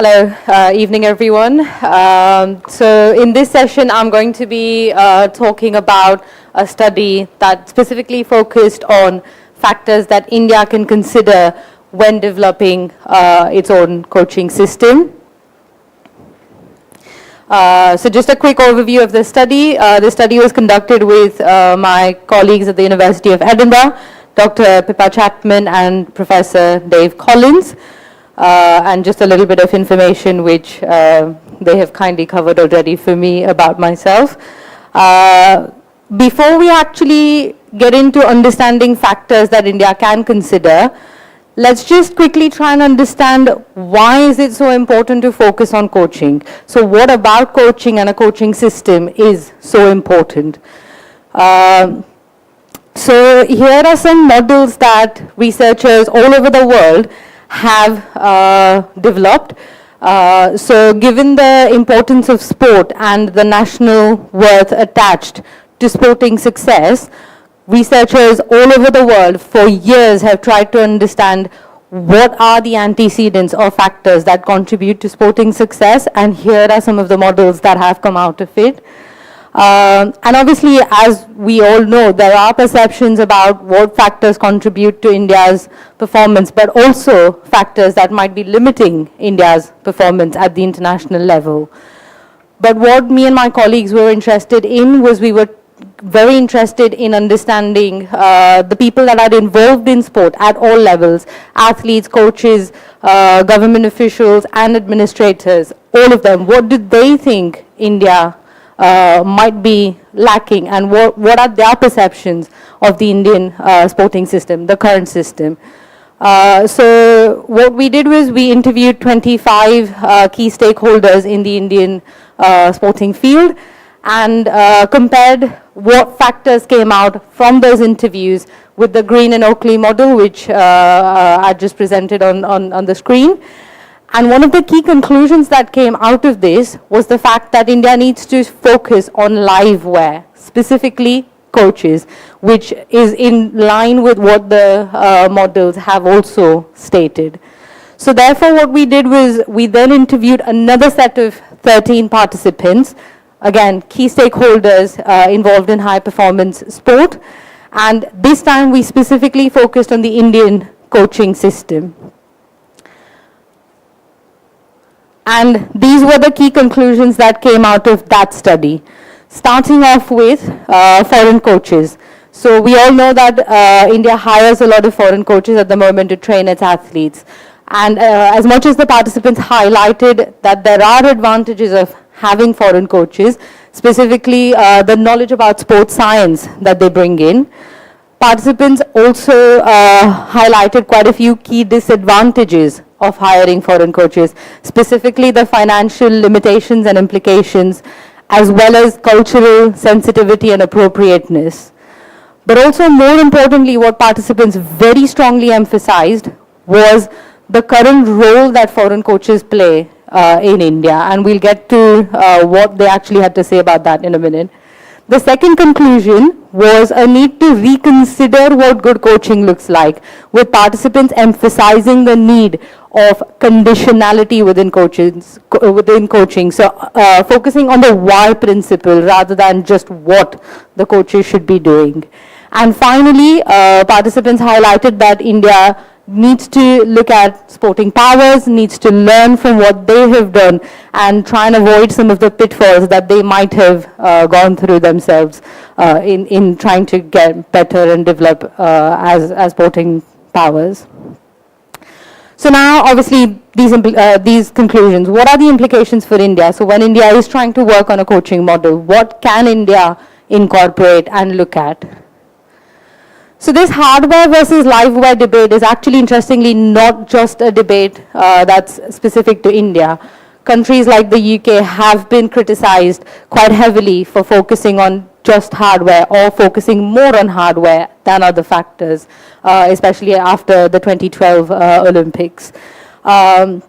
Hello, evening everyone. So in this session I'm going to be talking about a study that specifically focused on factors that India can consider when developing its own coaching system. So just a quick overview of the study. The study was conducted with my colleagues at the University of Edinburgh, Dr. Pippa Chapman and Professor Dave Collins. And just a little bit of information which they have kindly covered already for me about myself. Before we actually get into understanding factors that India can consider, let's just quickly try and understand why is it so important to focus on coaching. So what about coaching and a coaching system is so important? So here are some models that researchers all over the world have developed. So given the importance of sport and the national worth attached to sporting success, researchers all over the world for years have tried to understand what are the antecedents or factors that contribute to sporting success, and here are some of the models that have come out of it. And obviously, as we all know, there are perceptions about what factors contribute to India's performance, but also factors that might be limiting India's performance at the international level. But what me and my colleagues were interested in was we were very interested in understanding the people that are involved in sport at all levels, athletes, coaches, government officials and administrators, all of them. What do they think India might be lacking, and what are their perceptions of the Indian sporting system, the current system? So what we did was we interviewed 25 key stakeholders in the Indian sporting field and compared what factors came out from those interviews with the Green and Oakley model, which I just presented on the screen. And one of the key conclusions that came out of this was the fact that India needs to focus on liveware, specifically coaches, which is in line with what the models have also stated. So therefore what we did was we then interviewed another set of 13 participants, again key stakeholders involved in high performance sport, and this time we specifically focused on the Indian coaching system. And these were the key conclusions that came out of that study. Starting off with foreign coaches. So we all know that India hires a lot of foreign coaches at the moment to train its athletes. And as much as the participants highlighted that there are advantages of having foreign coaches, specifically the knowledge about sports science that they bring in, participants also highlighted quite a few key disadvantages of hiring foreign coaches, specifically the financial limitations and implications, as well as cultural sensitivity and appropriateness. But also more importantly, what participants very strongly emphasized was the current role that foreign coaches play in India, and we'll get to what they actually had to say about that in a minute. The second conclusion was a need to reconsider what good coaching looks like, with participants emphasizing the need of conditionality within coaching. So focusing on the why principle rather than just what the coaches should be doing. And finally, participants highlighted that India needs to look at sporting powers, needs to learn from what they have done and try and avoid some of the pitfalls that they might have gone through themselves in trying to get better and develop as sporting powers. So now, obviously, these conclusions, what are the implications for India? So when India is trying to work on a coaching model, what can India incorporate and look at? So this hardware versus liveware debate is actually, interestingly, not just a debate that's specific to India. Countries like the UK have been criticized quite heavily for focusing on just hardware or focusing more on hardware than other factors, especially after the 2012 Olympics. Now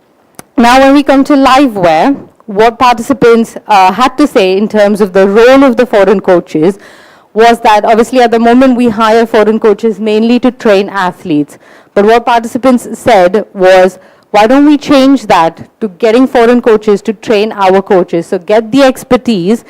when we come to liveware, what participants had to say in terms of the role of the foreign coaches was that obviously at the moment we hire foreign coaches mainly to train athletes. But what participants said was, why don't we change that to getting foreign coaches to train our coaches? So get the expertise,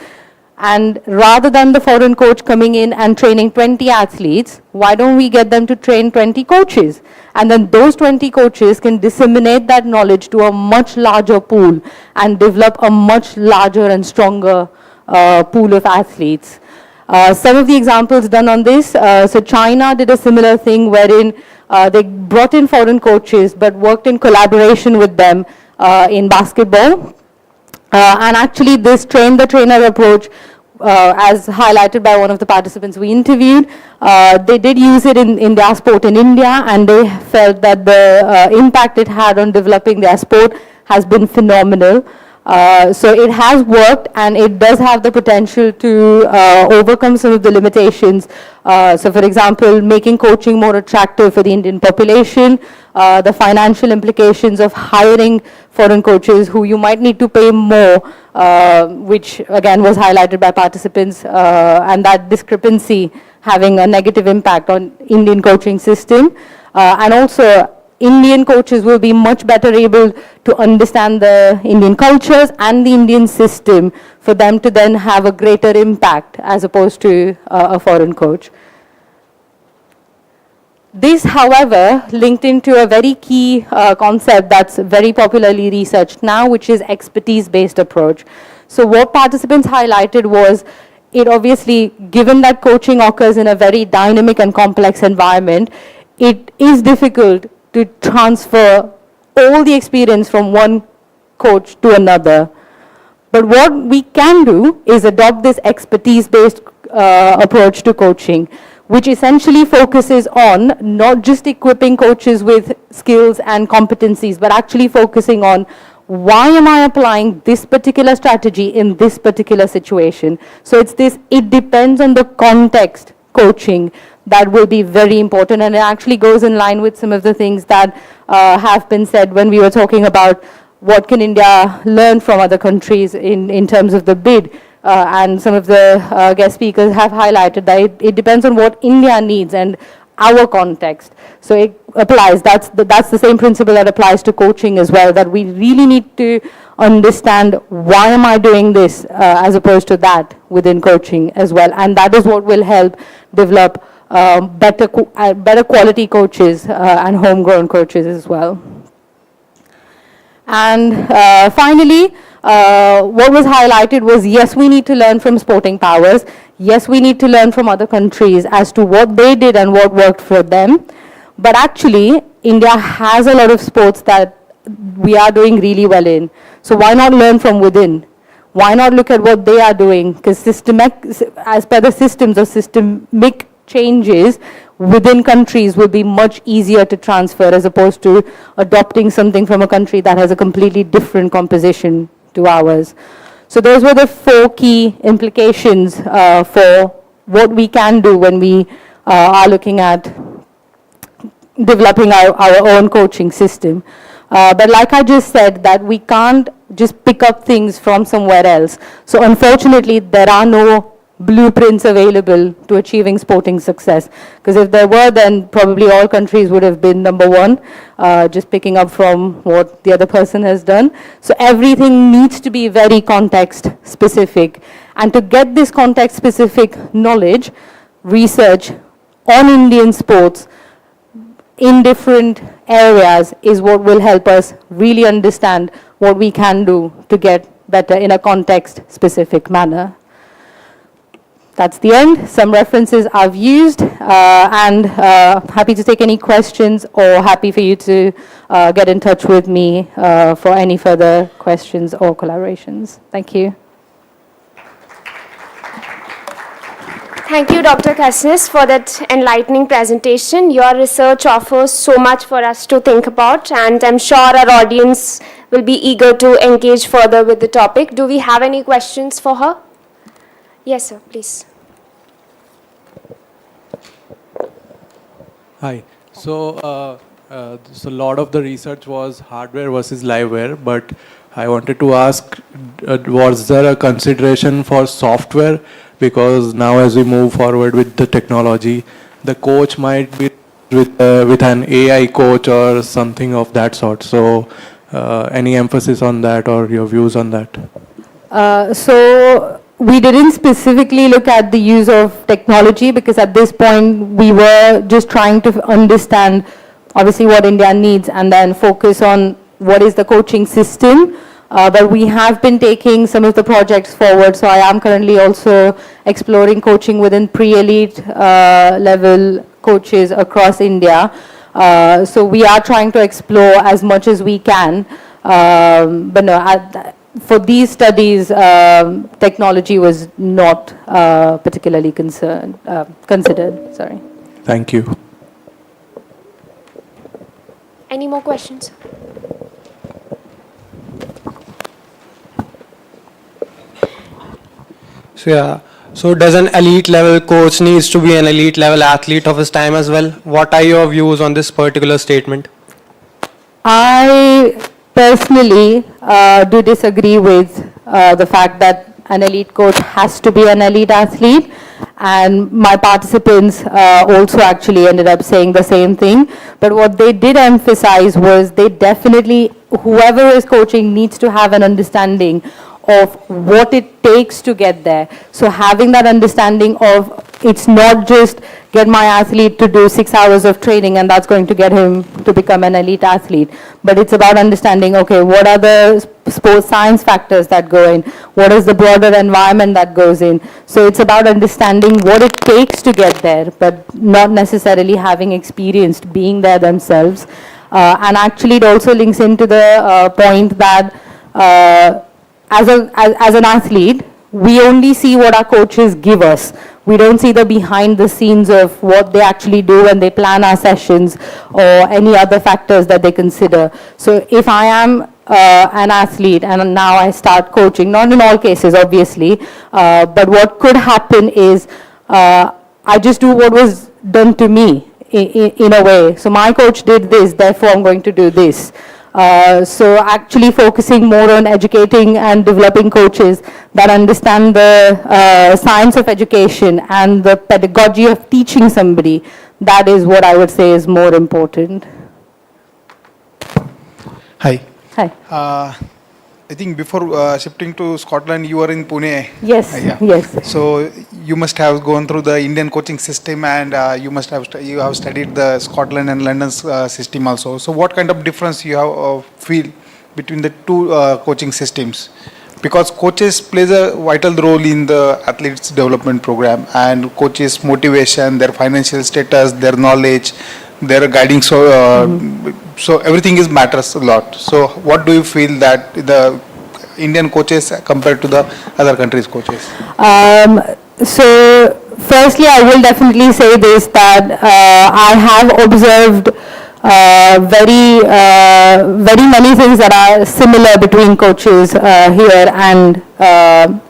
and rather than the foreign coach coming in and training 20 athletes, why don't we get them to train 20 coaches? And then those 20 coaches can disseminate that knowledge to a much larger pool and develop a much larger and stronger pool of athletes. Some of the examples done on this, so China did a similar thing wherein they brought in foreign coaches but worked in collaboration with them in basketball. And actually this train-the-trainer approach, as highlighted by one of the participants we interviewed, they did use it in their sport in India, and they felt that the impact it had on developing their sport has been phenomenal. So it has worked, and it does have the potential to overcome some of the limitations. So for example, making coaching more attractive for the Indian population, the financial implications of hiring foreign coaches who you might need to pay more, which again was highlighted by participants, and that discrepancy having a negative impact on Indian coaching system. And also, Indian coaches will be much better able to understand the Indian cultures and the Indian system for them to then have a greater impact as opposed to a foreign coach. This, however, linked into a very key concept that's very popularly researched now, which is expertise-based approach. So what participants highlighted was, it obviously, given that coaching occurs in a very dynamic and complex environment, it is difficult to transfer all the experience from one coach to another. But what we can do is adopt this expertise-based approach to coaching, which essentially focuses on not just equipping coaches with skills and competencies, but actually focusing on why am I applying this particular strategy in this particular situation. So it's this, it depends on the context coaching that will be very important, and it actually goes in line with some of the things that have been said when we were talking about what can India learn from other countries in terms of the bid. And some of the guest speakers have highlighted that it depends on what India needs and our context. So it applies, that's the same principle that applies to coaching as well, that we really need to understand why am I doing this as opposed to that within coaching as well. And that is what will help develop better quality coaches and homegrown coaches as well. And finally, what was highlighted was, yes, we need to learn from sporting powers. Yes, we need to learn from other countries as to what they did and what worked for them. But actually, India has a lot of sports that we are doing really well in. So why not learn from within? Why not look at what they are doing? Because as per the systems or systemic changes within countries will be much easier to transfer as opposed to adopting something from a country that has a completely different composition to ours. So those were the 4 key implications for what we can do when we are looking at developing our own coaching system. But like I just said, that we can't just pick up things from somewhere else. So unfortunately, there are no blueprints available to achieving sporting success. Because if there were, then probably all countries would have been number one, just picking up from what the other person has done. So everything needs to be very context specific. And to get this context specific knowledge, research on Indian sports in different areas is what will help us really understand what we can do to get better in a context specific manner. That's the end. Some references I've used, and happy to take any questions, or happy for you to get in touch with me for any further questions or collaborations. Thank you. Thank you, Dr. Kasnis, for that enlightening presentation. Your research offers so much for us to think about, and I'm sure our audience will be eager to engage further with the topic. Do we have any questions for her? Yes, sir, please. Hi. So a lot of the research was hardware versus liveware, but I wanted to ask, was there a consideration for software? Because now as we move forward with the technology, the coach might be with an AI coach or something of that sort. So any emphasis on that or your views on that? So we didn't specifically look at the use of technology, because at this point we were just trying to understand obviously what India needs and then focus on what is the coaching system. But we have been taking some of the projects forward. So I am currently also exploring coaching within pre-elite level coaches across India. So we are trying to explore as much as we can. But no, for these studies, technology was not particularly considered. Sorry. Thank you. Any more questions? So does an elite level coach needs to be an elite level athlete of his time as well? What are your views on this particular statement? I personally do disagree with the fact that an elite coach has to be an elite athlete. And my participants also actually ended up saying the same thing. But what they did emphasize was they definitely, whoever is coaching needs to have an understanding of what it takes to get there. So having that understanding of it's not just get my athlete to do 6 hours of training and that's going to get him to become an elite athlete. But it's about understanding, okay, what are the sports science factors that go in? What is the broader environment that goes in? So it's about understanding what it takes to get there, but not necessarily having experienced being there themselves. And actually it also links into the point that as an athlete, we only see what our coaches give us. We don't see the behind the scenes of what they actually do when they plan our sessions or any other factors that they consider. So if I am an athlete and now I start coaching, not in all cases obviously, but what could happen is I just do what was done to me in a way. So my coach did this, therefore I'm going to do this. So actually focusing more on educating and developing coaches that understand the science of education and the pedagogy of teaching somebody, that is what I would say is more important. Hi. Hi. I think before shifting to Scotland, you were in Pune. Yes, yes. So you must have gone through the Indian coaching system, and you have studied the Scotland and London's system also. So what kind of difference you have feel between the two coaching systems? Because coaches plays a vital role in the athletes development program, and coaches' motivation, their financial status, their knowledge, their guiding, so everything is matters a lot. So what do you feel that the Indian coaches compared to the other countries' coaches? So firstly, I will definitely say this, that I have observed very many things that are similar between coaches here and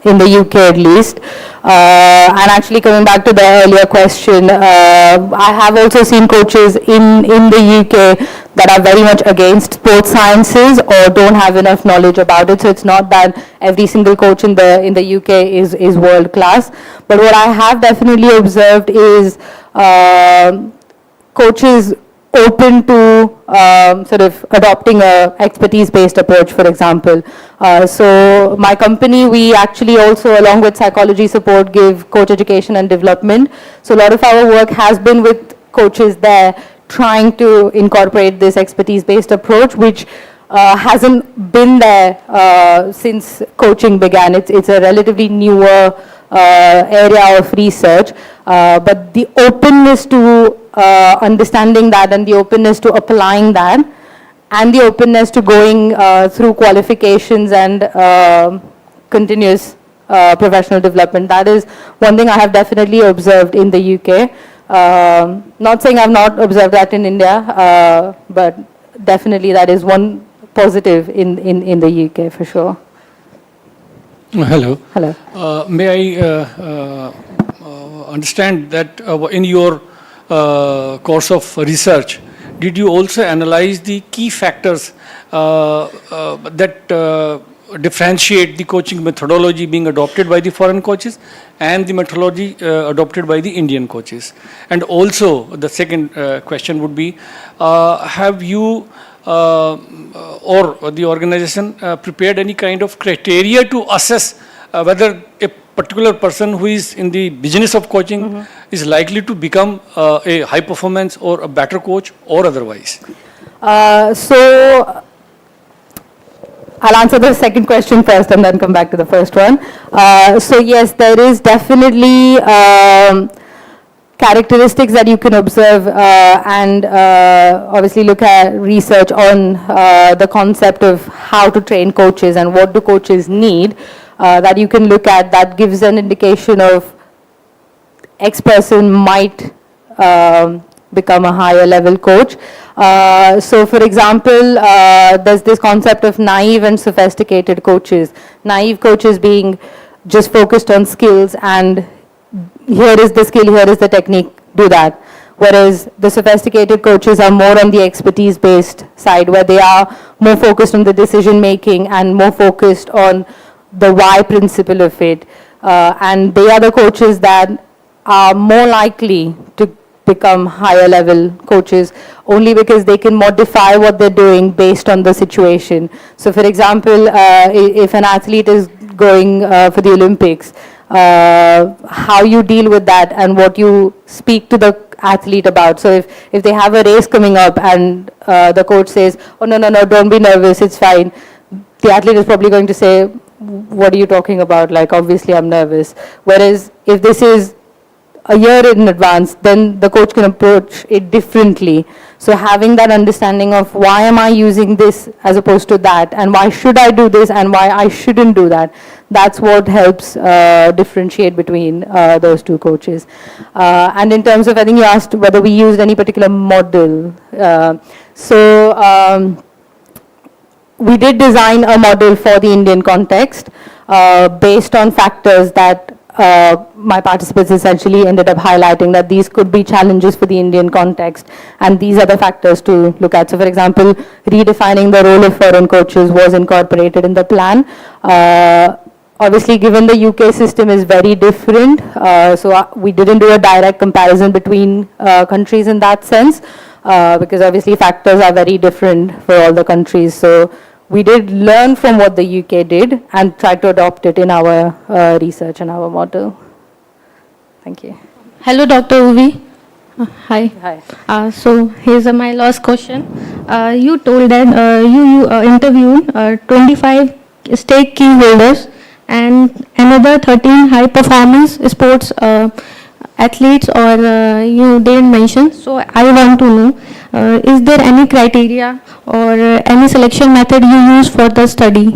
in the UK at least. And actually coming back to the earlier question, I have also seen coaches in the UK that are very much against sports sciences or don't have enough knowledge about it. So it's not that every single coach in the UK is world class. But what I have definitely observed is coaches open to sort of adopting a expertise-based approach, for example. So my company, we actually also, along with psychology support, give coach education and development. So a lot of our work has been with coaches there, trying to incorporate this expertise-based approach, which hasn't been there since coaching began. It's a relatively newer area of research, but the openness to understanding that and the openness to applying that and the openness to going through qualifications and continuous professional development, that is one thing I have definitely observed in the UK. Not saying I've not observed that in India, but definitely that is one positive in the UK for sure. Hello. Hello. May I understand that in your course of research, did you also analyze the key factors that differentiate the coaching methodology being adopted by the foreign coaches and the methodology adopted by the Indian coaches? And also, the second question would be, have you or the organization prepared any kind of criteria to assess whether a particular person who is in the business of coaching is likely to become a high performance or a better coach or otherwise? So I'll answer the second question first and then come back to the first one. So yes, there is definitely characteristics that you can observe and obviously look at research on the concept of how to train coaches and what do coaches need that you can look at, that gives an indication of X person might become a higher level coach. So for example, there's this concept of naive and sophisticated coaches. Naive coaches being just focused on skills and here is the skill, here is the technique, do that. Whereas the sophisticated coaches are more on the expertise-based side, where they are more focused on the decision making and more focused on the why principle of it. And they are the coaches that are more likely to become higher level coaches only because they can modify what they're doing based on the situation. So for example, if an athlete is going for the Olympics, how you deal with that and what you speak to the athlete about. So if they have a race coming up and the coach says, oh no, don't be nervous, it's fine. The athlete is probably going to say, what are you talking about? Like, obviously I'm nervous. Whereas if this is a year in advance, then the coach can approach it differently. So having that understanding of why am I using this as opposed to that, and why should I do this and why I shouldn't do that, that's what helps differentiate between those two coaches. And in terms of, I think you asked whether we used any particular model. We did design a model for the Indian context based on factors that my participants essentially ended up highlighting, that these could be challenges for the Indian context, and these are the factors to look at. So for example, redefining the role of foreign coaches was incorporated in the plan. Obviously, given the UK system is very different, so we didn't do a direct comparison between countries in that sense, because obviously factors are very different for all the countries. So we did learn from what the UK did and try to adopt it in our research and our model. Thank you. Hello, Dr. Uvi. Hi. Hi. So here's my last question. You told that you interviewed 25 stake key holders and another 13 high performance sports athletes, or you didn't mention. So I want to know, is there any criteria or any selection method you use for the study?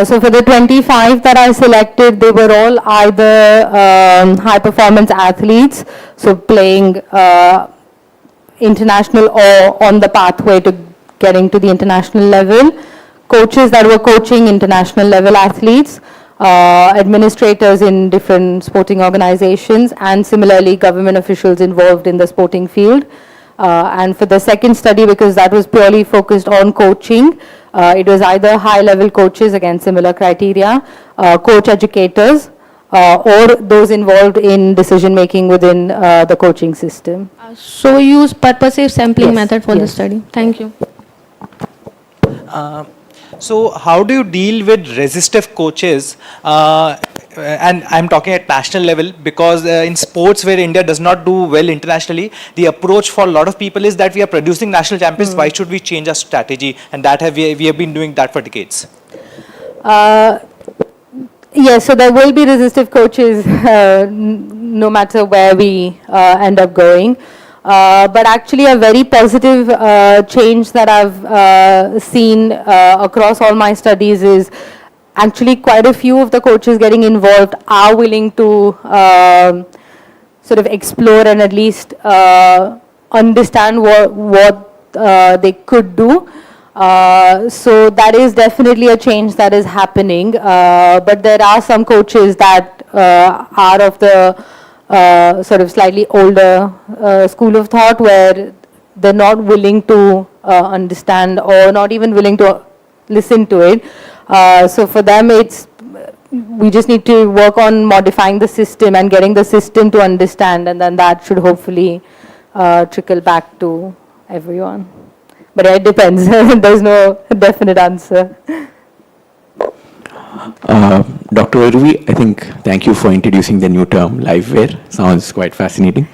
So for the 25 that I selected, they were all either high performance athletes, so playing international or on the pathway to getting to the international level, coaches that were coaching international level athletes, administrators in different sporting organizations, and similarly government officials involved in the sporting field. And for the second study, because that was purely focused on coaching, it was either high-level coaches, again similar criteria, coach educators, or those involved in decision-making within the coaching system. So you use purposive sampling method for the study. Thank you. So how do you deal with resistive coaches? And I'm talking at national level, because in sports where India does not do well internationally, the approach for a lot of people is that we are producing national champions, why should we change our strategy? And that we have been doing that for decades. Yes, so there will be resistive coaches no matter where we end up going. But actually a very positive change that I've seen across all my studies is actually quite a few of the coaches getting involved are willing to sort of explore and at least understand what they could do. So that is definitely a change that is happening. But there are some coaches that are of the sort of slightly older school of thought, where they're not willing to understand or not even willing to listen to it. So for them, we just need to work on modifying the system and getting the system to understand, and then that should hopefully trickle back to everyone. But it depends. There's no definite answer. Dr. Urvi, I think, thank you for introducing the new term, liveware. Sounds quite fascinating.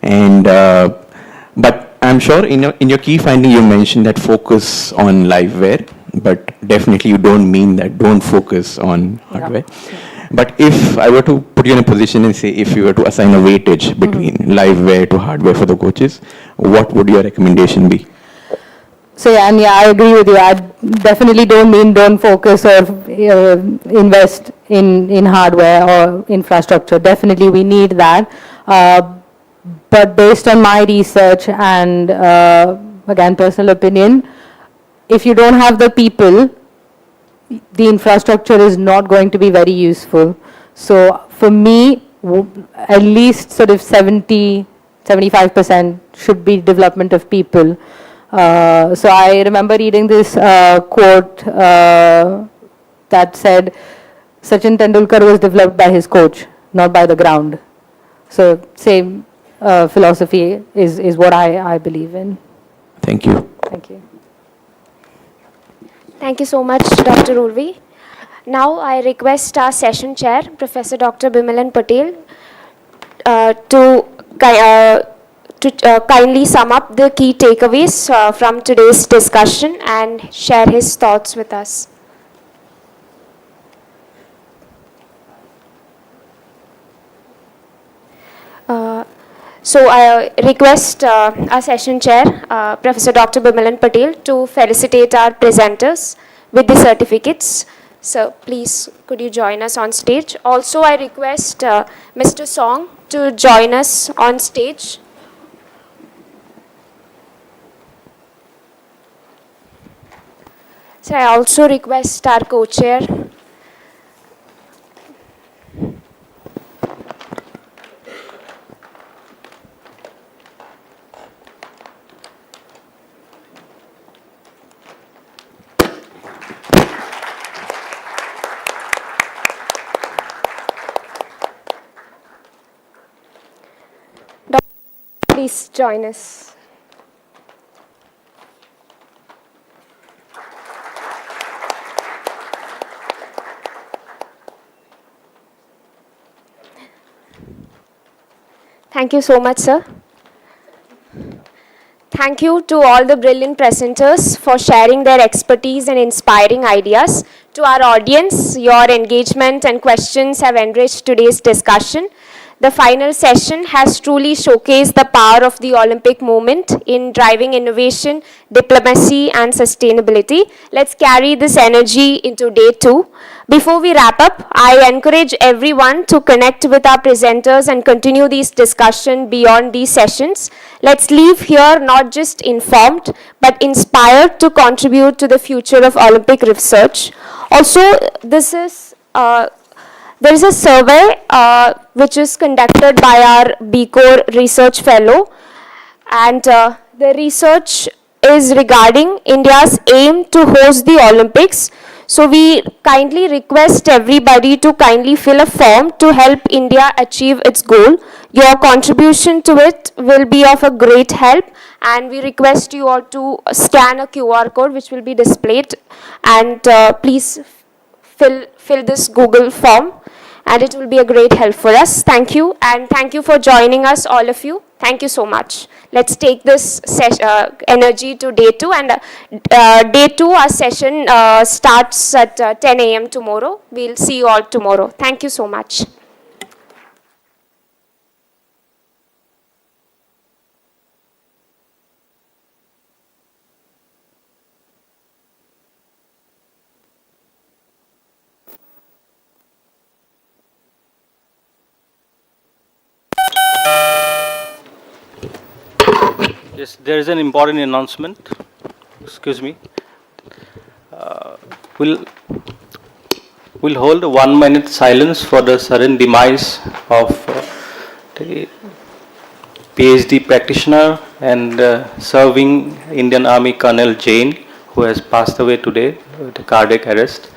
And but I'm sure in your key finding you mentioned that focus on liveware, but definitely you don't mean that don't focus on hardware. Yeah. But if I were to put you in a position and say, if you were to assign a weightage between liveware to hardware for the coaches, what would your recommendation be? So yeah, and I agree with you. I definitely don't mean don't focus or invest in hardware or infrastructure. Definitely we need that. But based on my research and again personal opinion, if you don't have the people, the infrastructure is not going to be very useful. So for me, at least sort of 70-75% should be development of people. So I remember reading this quote that said, Sachin Tendulkar was developed by his coach, not by the ground. So same philosophy is what I believe in. Thank you. Thank you. Thank you so much, Dr. Urvi. Now I request our session chair, Professor Dr. Bimalan Patel, to kindly sum up the key takeaways from today's discussion and share his thoughts with us. So I request our session chair, Professor Dr. Bimalan Patel, to felicitate our presenters with the certificates. So please, could you join us on stage? Also, I request Mr. Song to join us on stage. So I also request our co-chair, please join us. Thank you so much, sir. Thank you to all the brilliant presenters for sharing their expertise and inspiring ideas. To our audience, your engagement and questions have enriched today's discussion. The final session has truly showcased the power of the Olympic movement in driving innovation, diplomacy, and sustainability. Let's carry this energy into day 2. Before we wrap up, I encourage everyone to connect with our presenters and continue this discussion beyond these sessions. Let's leave here not just informed, but inspired to contribute to the future of Olympic research. Also, there is a survey which is conducted by our BCORE research fellow, and the research is regarding India's aim to host the Olympics. So we kindly request everybody to kindly fill a form to help India achieve its goal. Your contribution to it will be of a great help, and we request you all to scan a QR code which will be displayed, and please fill this Google form, and it will be a great help for us. Thank you, and thank you for joining us, all of you. Thank you so much. Let's take this energy to day 2, and day 2, our session starts at 10 a.m. tomorrow. We'll see you all tomorrow. Thank you so much. Yes, there is an important announcement. Excuse me. We'll hold a 1 minute silence for the sudden demise of the PhD practitioner and serving Indian Army Colonel Jain, who has passed away today with a cardiac arrest.